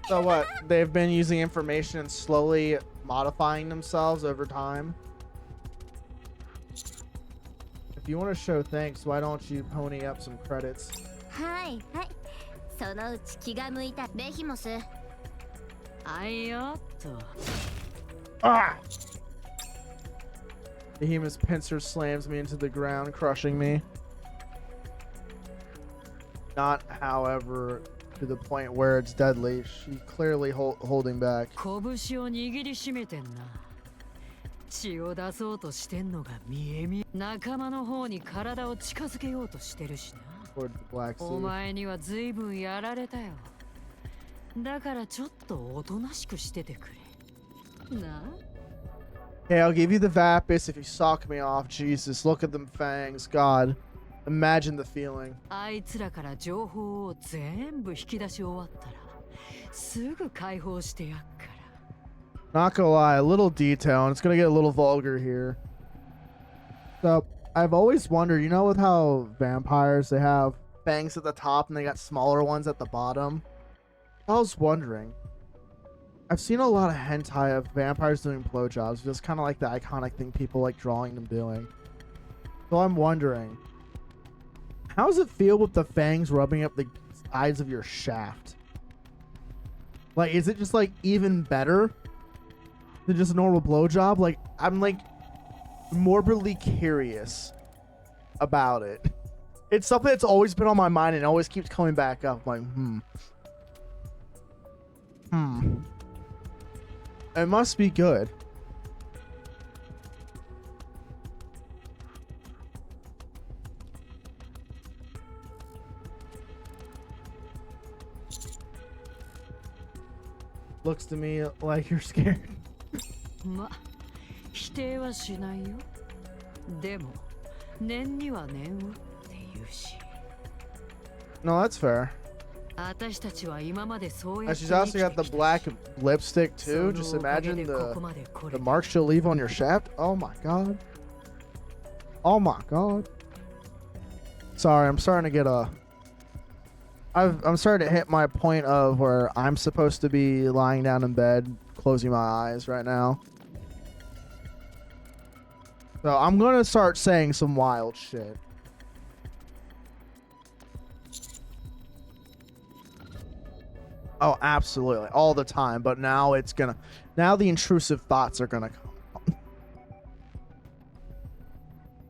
So what? They've been using information and slowly modifying themselves over time? If you want to show thanks, why don't you pony up some credits? Ah! Behemoth's pincer slams me into the ground, crushing me. Not, however, to the point where it's deadly. She's clearly holding back. Towards the Black Sea. だからちょっとおとなしくしててくれ。な。Hey, I'll give you the Vapis if you sock me off. Jesus, look at them fangs. God, imagine the feeling. あいつらから情報を全部引き出し終わったら、すぐ解放してやっから。 Not gonna lie, a little detail, and it's gonna get a little vulgar here. So, I've always wondered, you know, with how vampires, they have fangs at the top and they got smaller ones at the bottom? I was wondering, I've seen a lot of hentai of vampires doing blowjobs. Just kind of like the iconic thing people like drawing them doing. So I'm wondering, how does it feel with the fangs rubbing up the sides of your shaft? Like, is it just like even better than just a normal blowjob? Like, I'm like morbidly curious about it. It's something that's always been on my mind and always keeps coming back up. Like, it must be good. Looks to me like you're scared. ま、否定はしないよ。でも、念には念をって言うし。No, that's fair. 私たちは今までそうや And って she's also 生き got て the きた black し lipstick too. Just そのおかげ imagine でここ the まで来れ the た。 marks she'll leave on your shaft. Oh my god. Oh my god. Sorry, I'm starting to get a. I'm starting to hit my point of where I'm supposed to be lying down in bed, closing my eyes right now. So I'm gonna start saying some wild shit. Oh, absolutely, all the time. But now it's gonna. Now the intrusive thoughts are gonna come.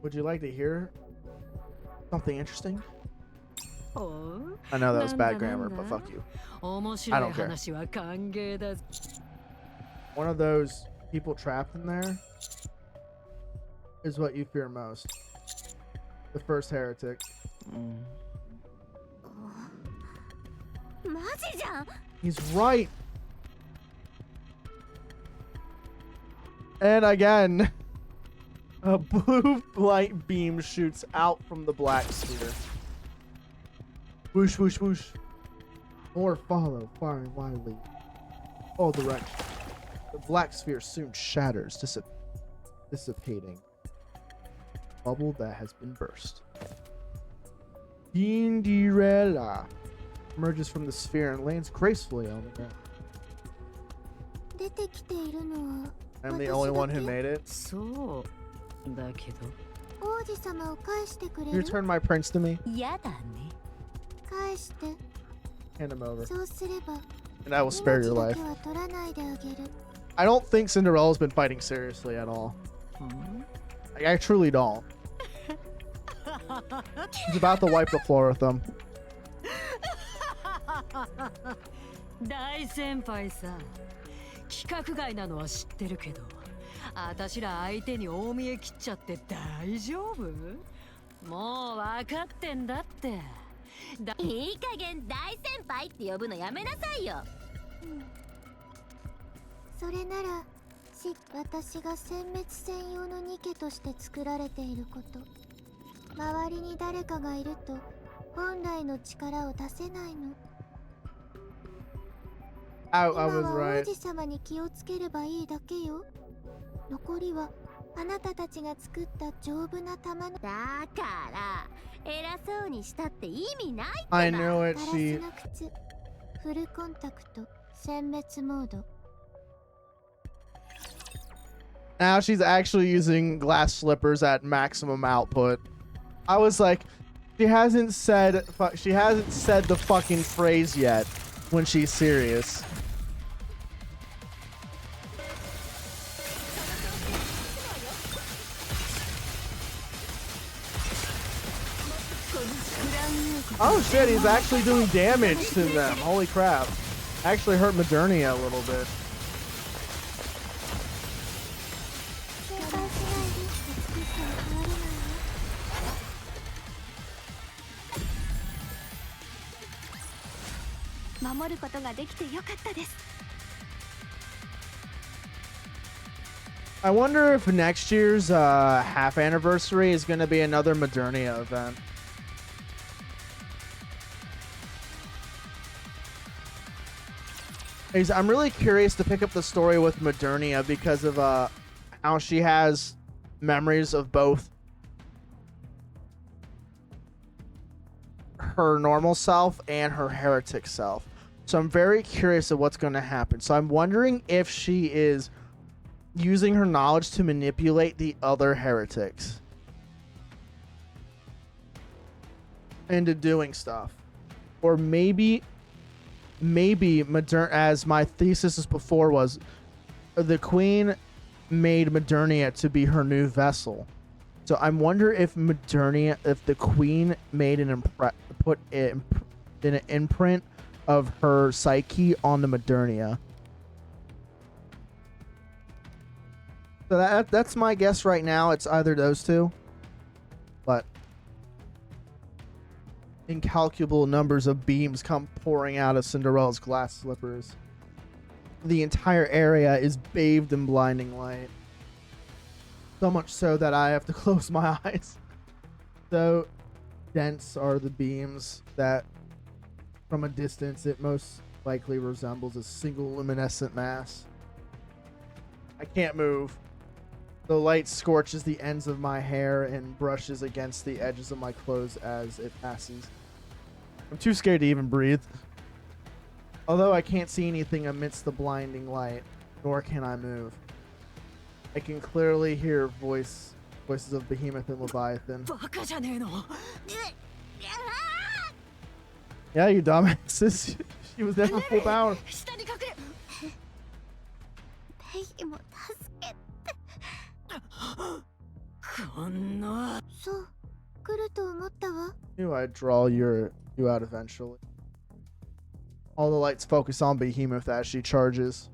Would you like to hear something interesting? おう I know that was なんだ bad grammar, なんだ but fuck you. 面白い I don't care. 話は歓迎だ。 One of those people trapped in there is what you fear most. The first heretic. マジじゃん。 He's right. And again, a blue light beam shoots out from the black sphere. Whoosh, whoosh, whoosh. More follow, firing wildly. All directions. The black sphere soon shatters, dissipating. Bubble that has been burst. Cinderella emerges from the sphere and lands gracefully on the ground. 出てきているのは I'm the only one who made it. そうだけど。王子様を返してくれ You る return my prince to me. やだね。返して Hand him over. そうすれば And I will spare your 命だ life. けは取らないであげる I don't think Cinderella's been fighting seriously at all. ん I truly don't. She's about to wipe the floor with them. 大先輩さ、規格外なのは知ってるけど、私ら相手に大見え切っちゃって大丈夫？もう分かってんだって。いい加減大先輩って呼ぶのやめなさいよ。それなら私が殲滅専用のニケとして作られていること、周りに誰かがいると本来の力を出せないの。 I 今 was は王 right. 子様に気をつければいいだけよ。残りはあなたたちが作った丈夫な玉のだから偉そうにしたって意味ないってば。 I knew it. ガラス She. の靴、フルコンタクト、殲滅モード。 Now she's actually using glass slippers at maximum output. I was like, she hasn't said the fucking phrase yet when she's serious. Oh shit, he's actually doing damage to them. Holy crap. Actually hurt Modernia a little bit. 警戒しないで、美しさは変わらないわ。守ることができてよかったです。 I wonder if next year's half anniversary is going to be another Modernia event. I'm really curious to pick up the story with Modernia because of how she has memories of both her normal self and her heretic self. So I'm very curious of what's going to happen. So I'm wondering if she is using her knowledge to manipulate the other heretics into doing stuff. Or maybe as my thesis before was, the queen made Modernia to be her new vessel. So I'm wonder if the queen made an imprint of her psyche on the Modernia. So that's my guess right now. It's either those two, but incalculable numbers of beams come pouring out of Cinderella's glass slippers. The entire area is bathed in blinding light. So much so that I have to close my eyes. So dense are the beams that from a distance it most likely resembles a single luminescent mass. I can't move. The light scorches the ends of my hair and brushes against the edges of my clothes as it passes. I'm too scared to even breathe. Although I can't see anything amidst the blinding light, nor can I move. I can clearly hear voices of Behemoth and Leviathan. Yeah, you dumbasses. She was never full power. ベヒも助けて。こんな。そう、来ると思ったわ。 Knew I'd draw you out eventually. All the lights focus on Behemoth as she charges.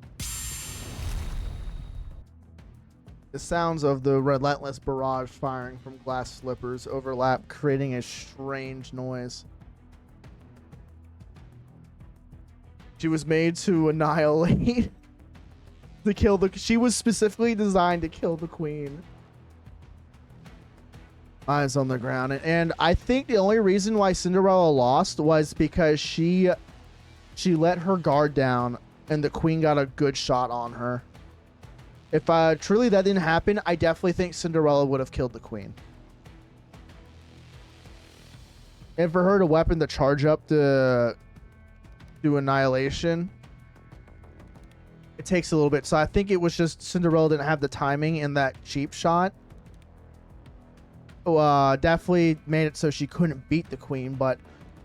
The sounds of the relentless barrage firing from glass slippers overlap, creating a strange noise. She was made to annihilate, to kill she was specifically designed to kill the queen. Eyes on the ground. And I think the only reason why Cinderella lost was because she let her guard down and the queen got a good shot on her. If truly that didn't happen, I definitely think Cinderella would have killed the queen. And for her to weapon the charge up to do annihilation, it takes a little bit. So I think it was just Cinderella didn't have the timing in that cheap shot. Definitely made it so she couldn't beat the queen, but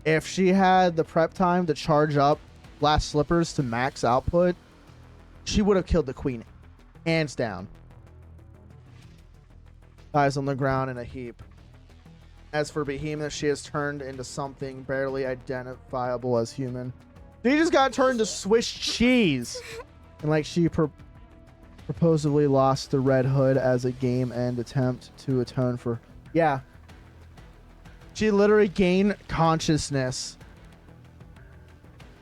if she had the prep time to charge up glass slippers to max output, she would have killed the queen. Hands down. Eyes on the ground in a heap. As for Behemoth, she has turned into something barely identifiable as human. She just got turned to Swiss cheese. And like she purposefully lost the Red Hood as a game end attempt to atone for... Yeah. She literally gained consciousness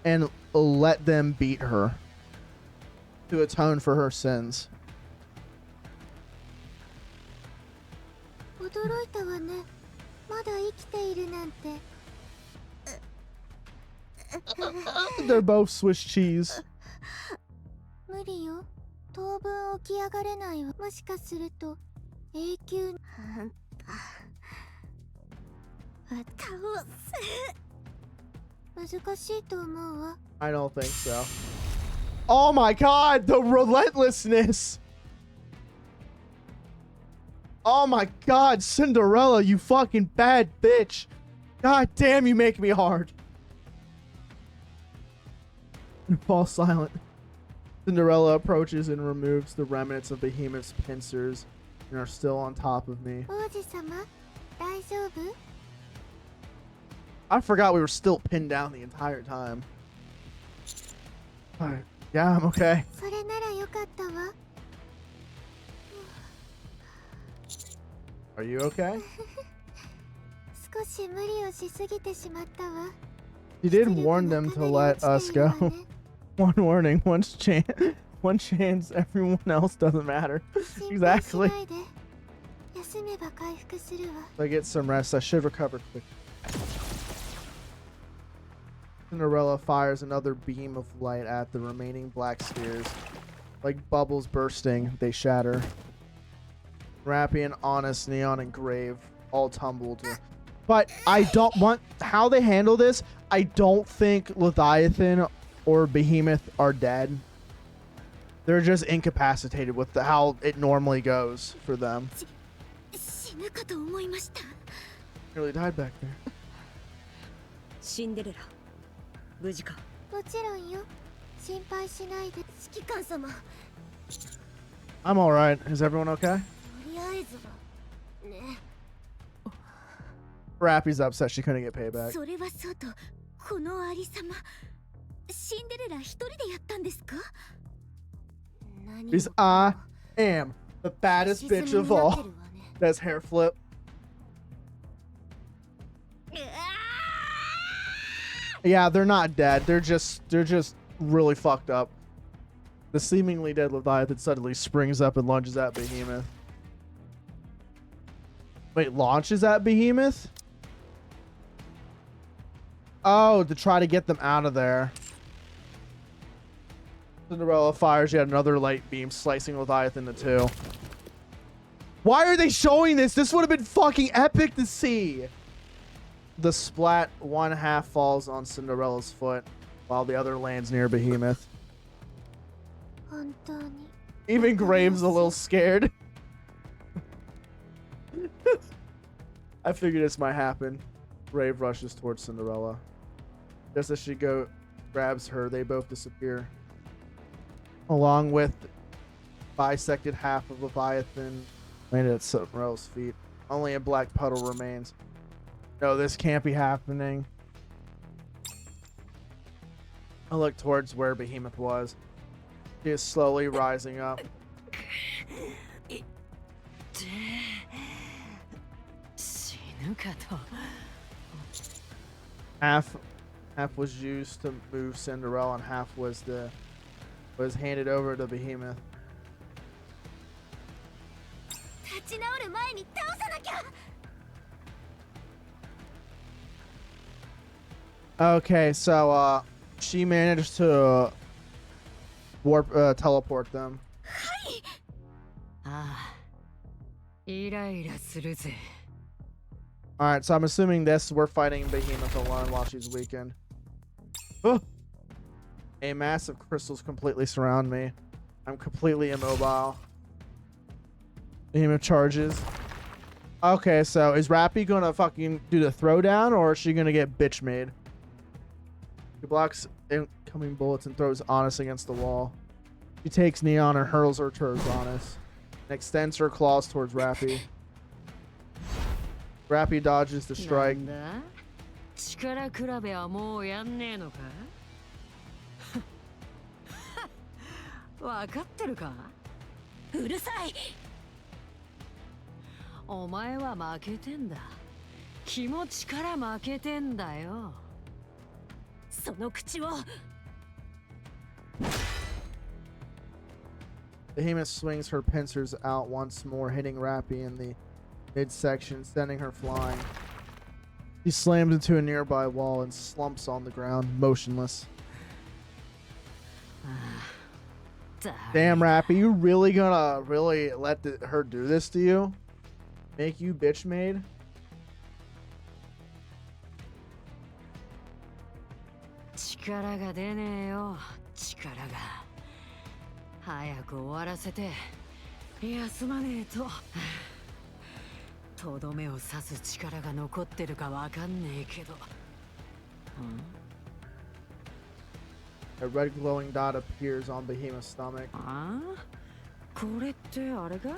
and let them beat her to atone for her sins. 驚いたわね。まだ生きているなんて。They're both Swiss cheese. 無理よ。当分起き上がれないわ。もしかすると永久。あんた。倒す。難しいと思うわ。I don't think so. Oh my god, the relentlessness. Oh my god, Cinderella, you fucking bad bitch. God damn, you make me hard. And fall silent. Cinderella approaches and removes the remnants of Behemoth's pincers and are still on top of me. 王子様、大丈夫? I forgot we were still pinned down the entire time. Alright. Yeah, I'm okay. それならよかったわ。Are you okay? 少し無理をしすぎてしまったわ。 You did warn them to let us go. One warning, one chance, everyone else doesn't matter. Exactly. 休めば回復するわ。 If I get some rest, I should recover quick. Cinderella fires another beam of light at the remaining black spheres. Like bubbles bursting, they shatter. Rappian, Honest, Neon, and Grave all tumbled. But I don't want... How they handle this, I don't think Leviathan or Behemoth are dead. They're just incapacitated with how it normally goes for them. 死ぬかと思いました。 Nearly died back there. シンデレラ無事か。もちろんよ。心配しないで。指揮官様。 I'm alright. Is everyone okay? とりあえずはね。 Rappy's upset she couldn't get payback. それはそうと、このありさま、シンデレラ一人でやったんですか？何も Because I am the baddest bitch of all. That's hair flip. Yeah, they're not dead. They're just really fucked up. The seemingly dead Leviathan suddenly springs up and lunges at Behemoth. Wait, launches at Behemoth? Oh, to try to get them out of there. Cinderella fires yet another light beam, slicing Leviathan in two. Why are they showing this? This would have been fucking epic to see. The splat, one half falls on Cinderella's foot, while the other lands near Behemoth. 本当に Even Graves a little scared. I figured this might happen. Grave rushes towards Cinderella. Just as she grabs her, they both disappear. Along with bisected half of Leviathan landed at Cinderella's feet. Only a black puddle remains. No, this can't be happening. I look towards where Behemoth was. She is slowly rising up. Half was used to move Cinderella, and half was handed over to Behemoth. 立ち直る前に倒さなきゃ。 Okay, so she managed to teleport them. ああ、イライラするぜ。 All right, so I'm assuming we're fighting Behemoth alone while she's weakened. Oh! A mass of crystals completely surround me. I'm completely immobile. Behemoth charges. Okay, so is Rappy gonna fucking do the throwdown, or is she gonna get bitch made? She blocks incoming bullets and throws Honest against the wall. She takes Neon and hurls her towards Honest, and extends her claws towards Rappy. Rappy dodges the strike. なんだ？力比べはもうやんねえのか？わかってるか？うるさい。お前は負けてんだ。気持ちから負けてんだよ。その口を。 Behemoth swings her pincers out once more, hitting Rappy in the midsection, sending her flying. She slams into a nearby wall and slumps on the ground, motionless. Damn, Rappy, you really gonna let her do this to you? Make you bitch made? Chikaraが出ねえよ。力が。早く終わらせて休まねえと。とどめを刺す力が残ってるかわかんねえけど。A red glowing dot appears on Behemoth's stomach. ああ？これってあれか？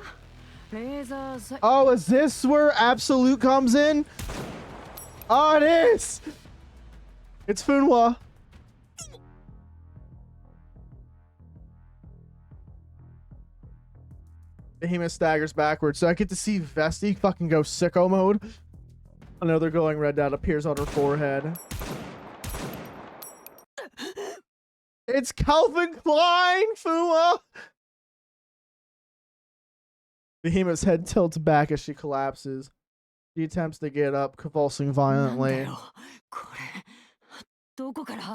レーザーサイ Oh, is this where Absolute comes in? Oh, it is! It's Funwa. Behemoth staggers backwards, so I get to see Vesti fucking go sicko mode. Another glowing red dot appears on her forehead. It's Calvin Klein, Fua! Behemoth's head tilts back as she collapses. She attempts to get up, convulsing violently. これどこから？は？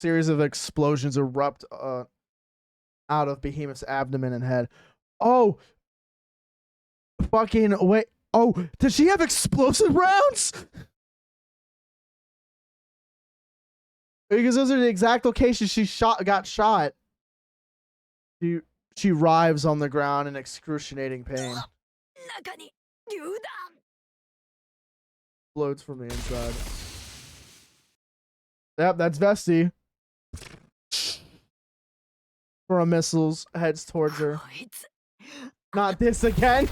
Series of explosions erupt out of Behemoth's abdomen and head. Oh! Fucking wait. Oh, does she have explosive rounds? Because those are the exact locations she got shot. She writhes on the ground in excruciating pain. 中に榴弾 Explodes from the inside. Yep, that's Vesti. For missiles, heads towards her. こいつ Not this again.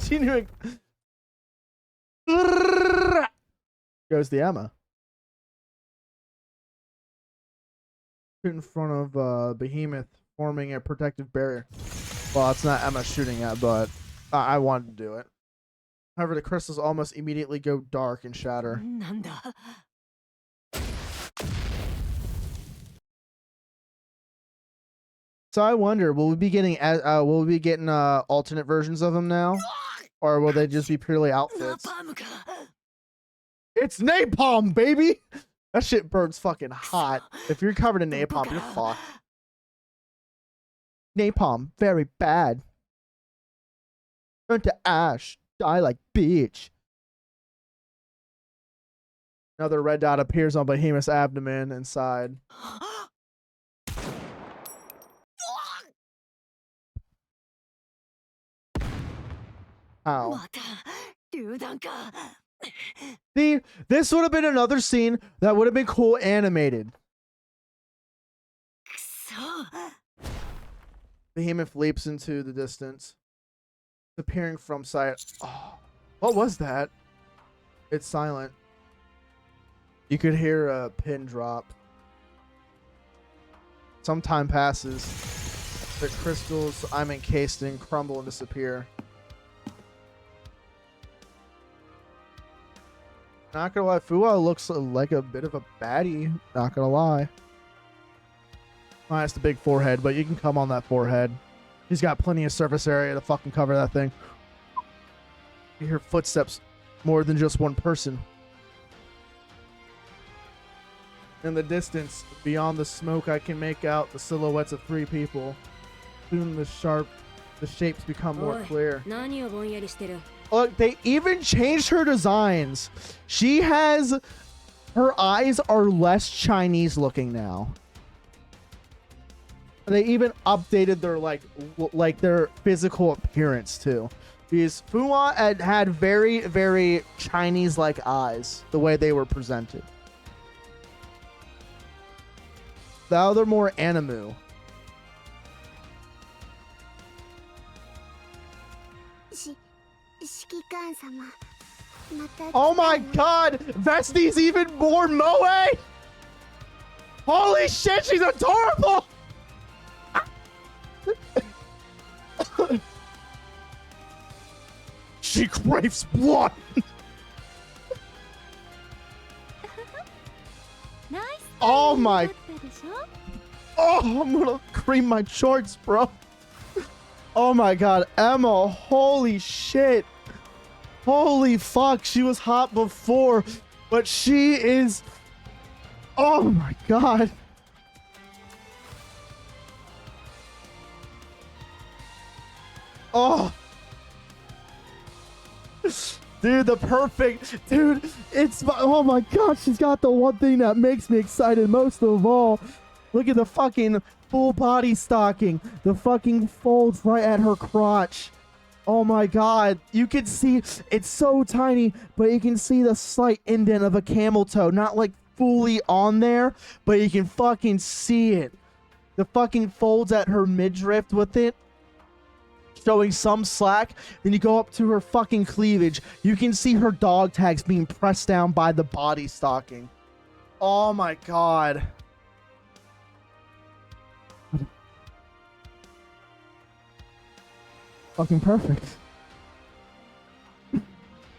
She knew it. Goes the Emma. In front of Behemoth, forming a protective barrier. Well, it's not Emma shooting at, but I wanted to do it. However, the crystals almost immediately go dark and shatter. なんだ So I wonder, will we be getting alternate versions of them now, or will they just be purely ナ outfits? パームか It's napalm, baby. That shit burns fucking hot. If you're covered in napalm, you're fucked. Napalm, very bad. Turn to ash. Die like bitch. Another red dot appears on Behemoth's abdomen inside. Ow. また榴弾か See, this would have been another scene that would have been cool animated. くそ Behemoth leaps into the distance, appearing from sight. Oh, what was that? It's silent. You could hear a pin drop. Some time passes. The crystals I'm encased in crumble and disappear. Not gonna lie, Fuwa looks like a bit of a baddie. Not gonna lie. Minus the big forehead, but you can come on that forehead. He's got plenty of surface area to fucking cover that thing. You hear footsteps more than just one person. In the distance, beyond the smoke, I can make out the silhouettes of 3 people. Soon the shapes become more Oi. clear. 何をぼんやりしてる Look, they even changed her designs. Her eyes are less Chinese looking now. They even updated their their physical appearance too. Because Fuwa had very, very Chinese-like eyes, the way they were presented. Now they're more anime. 指揮官様また Oh my god! Vesti's even more Moe! Holy shit, she's adorable! She craves blood! ナイス Oh my... だったでしょ Oh, I'm gonna cream my shorts, bro. Oh my god, Emma, holy shit. Holy fuck, she was hot before, but she is... Oh my god. Oh. Dude, the perfect... Dude, it's... Oh my god, she's got the one thing that makes me excited most of all. Look at the fucking full body stocking. The fucking folds right at her crotch. Oh my god. You can see... It's so tiny, but you can see the slight indent of a camel toe. Not like fully on there, but you can fucking see it. The fucking folds at her midriff with it, showing some slack. Then you go up to her fucking cleavage. You can see her dog tags being pressed down by the body stocking. Oh my god. Fucking perfect.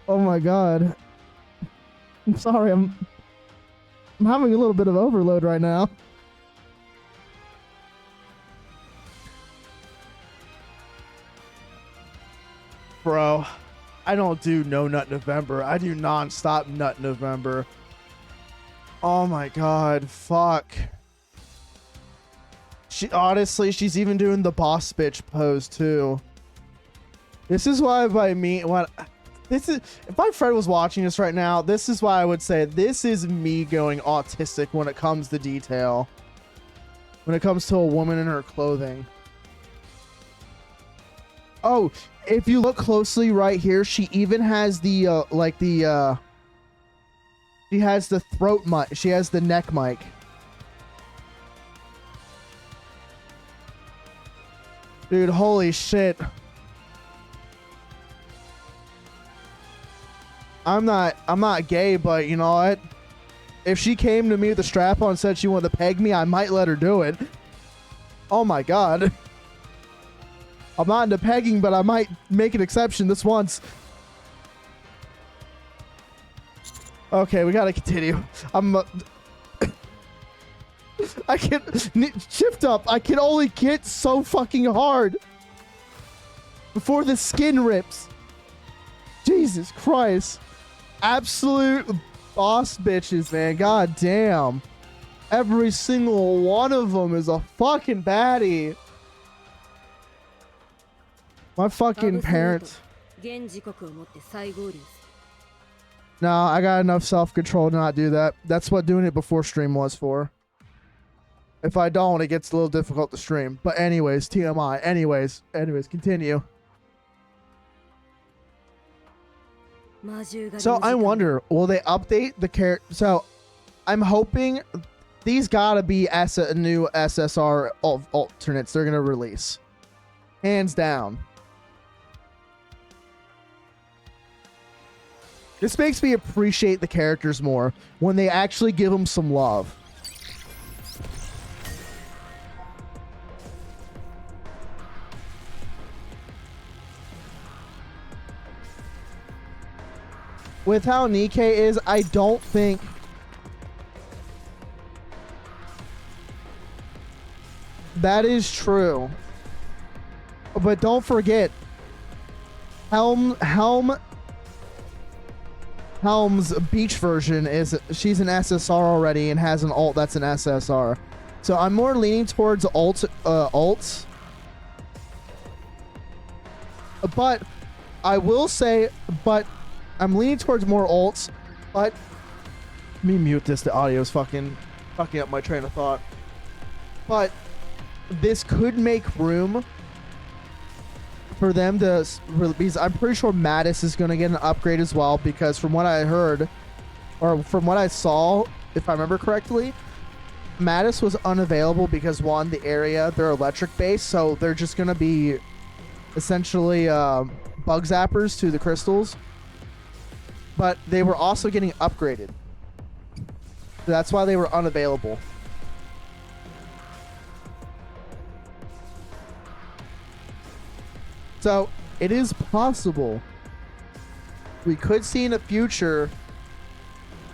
Oh my god. I'm sorry, I'm having a little bit of overload right now. Bro, I don't do No Nut November. I do non-stop Nut November. Oh my god, fuck. Honestly, she's even doing the boss bitch pose too. This is why This is, if my friend was watching this right now, this is why I would say this is me going autistic when it comes to detail. When it comes to a woman in her clothing. Oh, if you look closely right here, she even has the, she has the throat mic. She has the neck mic. Dude, holy shit. I'm not gay, but you know what? If she came to me with a strap on and said she wanted to peg me, I might let her do it. Oh my god. I'm not into pegging, but I might make an exception this once. Okay, we gotta continue. I can shift up. I can only get so fucking hard before the skin rips. Jesus Christ. Absolute boss bitches, man. God damn. Every single one of them is a fucking baddie. My fucking parents. No, I got enough self-control to not do that. That's what doing it before stream was for. If I don't, it gets a little difficult to stream. But anyways, TMI. Anyways, continue. So I wonder, will they update the character? So I'm hoping these gotta be new SSR alternates they're gonna release. Hands down. This makes me appreciate the characters more when they actually give them some love. With how Nikkei is, I don't think that is true. But don't forget, Helm's beach version she's an SSR already and has an alt that's an SSR. So I'm more leaning towards alts. But I will say, I'm leaning towards more alts, but let me mute this. The audio is fucking up my train of thought. But this could make room for them to release. I'm pretty sure Mattis is going to get an upgrade as well, because from what I heard, or from what I saw, if I remember correctly, Mattis was unavailable because one, the area, they're electric based, so they're just going to be essentially bug zappers to the crystals. But they were also getting upgraded. So that's why they were unavailable. So it is possible we could see in the future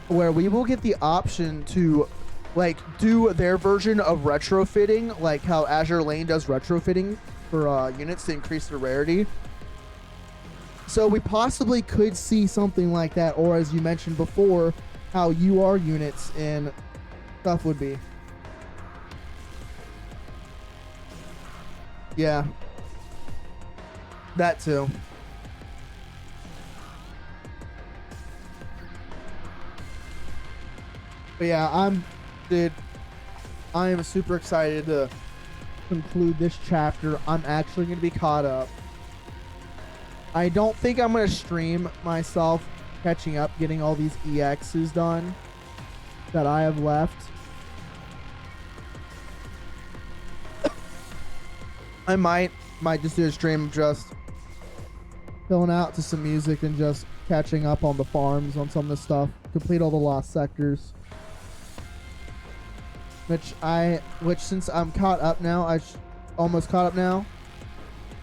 where we will get the option to like do their version of retrofitting, like how Azure Lane does retrofitting for units to increase the rarity. So we possibly could see something like that, or as you mentioned before, how UR units and stuff would be. Yeah. That too. But yeah, I am super excited to conclude this chapter. I'm actually going to be caught up. I don't think I'm going to stream myself catching up, getting all these EXs done that I have left. I might just do a stream of just filling out to some music and just catching up on the farms on some of the stuff. Complete all the lost sectors. Which since I'm caught up now, almost caught up now,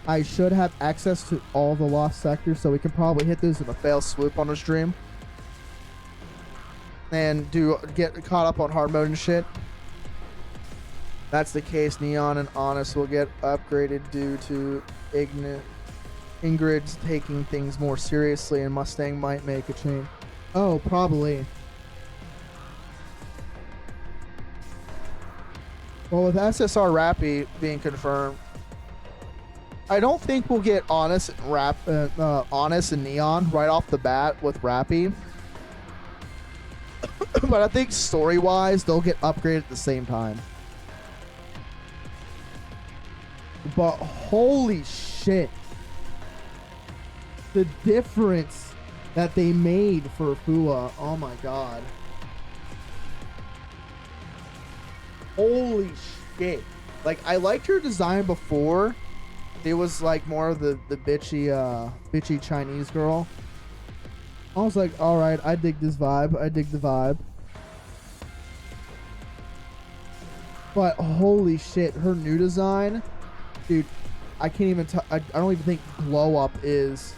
I should have access to all the lost sectors, so we can probably hit those in a fail swoop on a stream. And get caught up on hard mode and shit. That's the case, Neon and Honest will get upgraded due to Ingrid's taking things more seriously, and Mustang might make a change. Oh, probably. Well, with SSR Rappy being confirmed, I don't think we'll get Honest and Honest and Neon right off the bat with Rappy. But I think story-wise, they'll get upgraded at the same time. But holy shit. The difference that they made for Fua. Oh my god. Holy shit. Like, I liked her design before. It was like more of the bitchy Chinese girl. I was like, alright, I dig this vibe. I dig the vibe. But holy shit, her new design, dude, I can't even I don't even think glow up is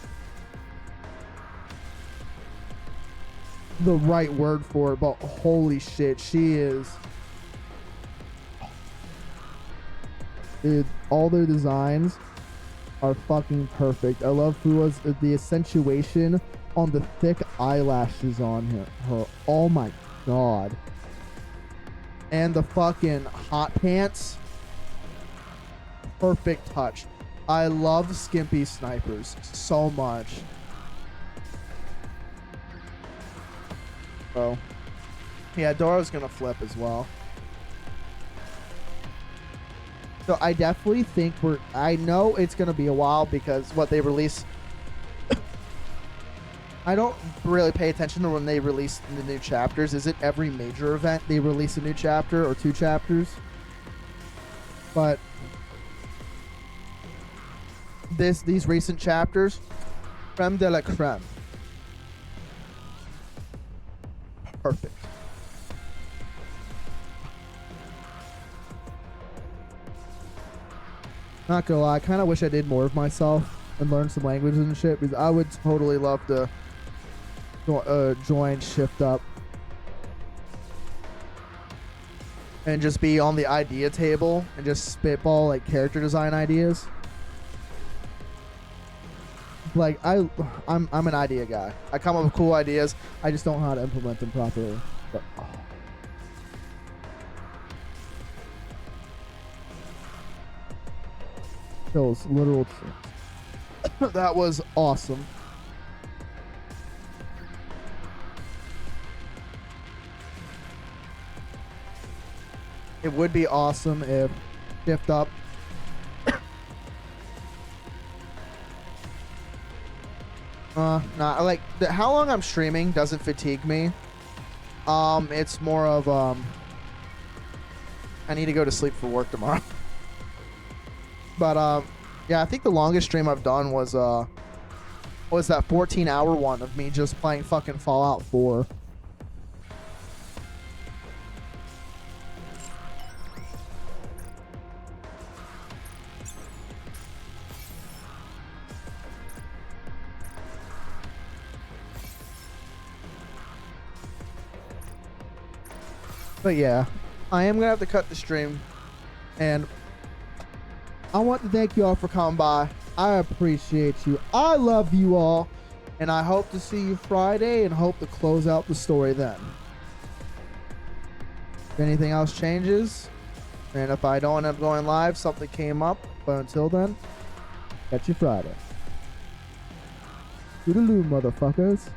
the right word for it, but holy shit, she is. Dude, all their designs are fucking perfect. I love Fua's the accentuation on the thick eyelashes on her. Oh my god. And the fucking hot pants. Perfect touch. I love skimpy snipers so much. So, yeah, Dora's gonna flip as well. So I definitely think I know it's gonna be a while because what they release. I don't really pay attention to when they release the new chapters. Is it every major event they release a new chapter or 2 chapters? But these recent chapters, creme de la creme. Perfect. Not gonna lie, I kind of wish I did more of myself and learn some languages and shit, because I would totally love to join Shift Up and just be on the idea table and just spitball like character design ideas. Like I'm an idea guy. I come up with cool ideas. I just don't know how to implement them properly. But, oh. Those literal tricks. That was awesome. It would be awesome if Shift Up nah, like how long I'm streaming doesn't fatigue me. It's more of I need to go to sleep for work tomorrow. But yeah, I think the longest stream I've done was that 14-hour one of me just playing fucking Fallout 4. But yeah, I am gonna have to cut the stream, and I want to thank you all for coming by. I appreciate you. I love you all, and I hope to see you Friday and hope to close out the story then. If anything else changes, and if I don't end up going live, something came up, but until then, catch you Friday. Toodaloo, motherfuckers.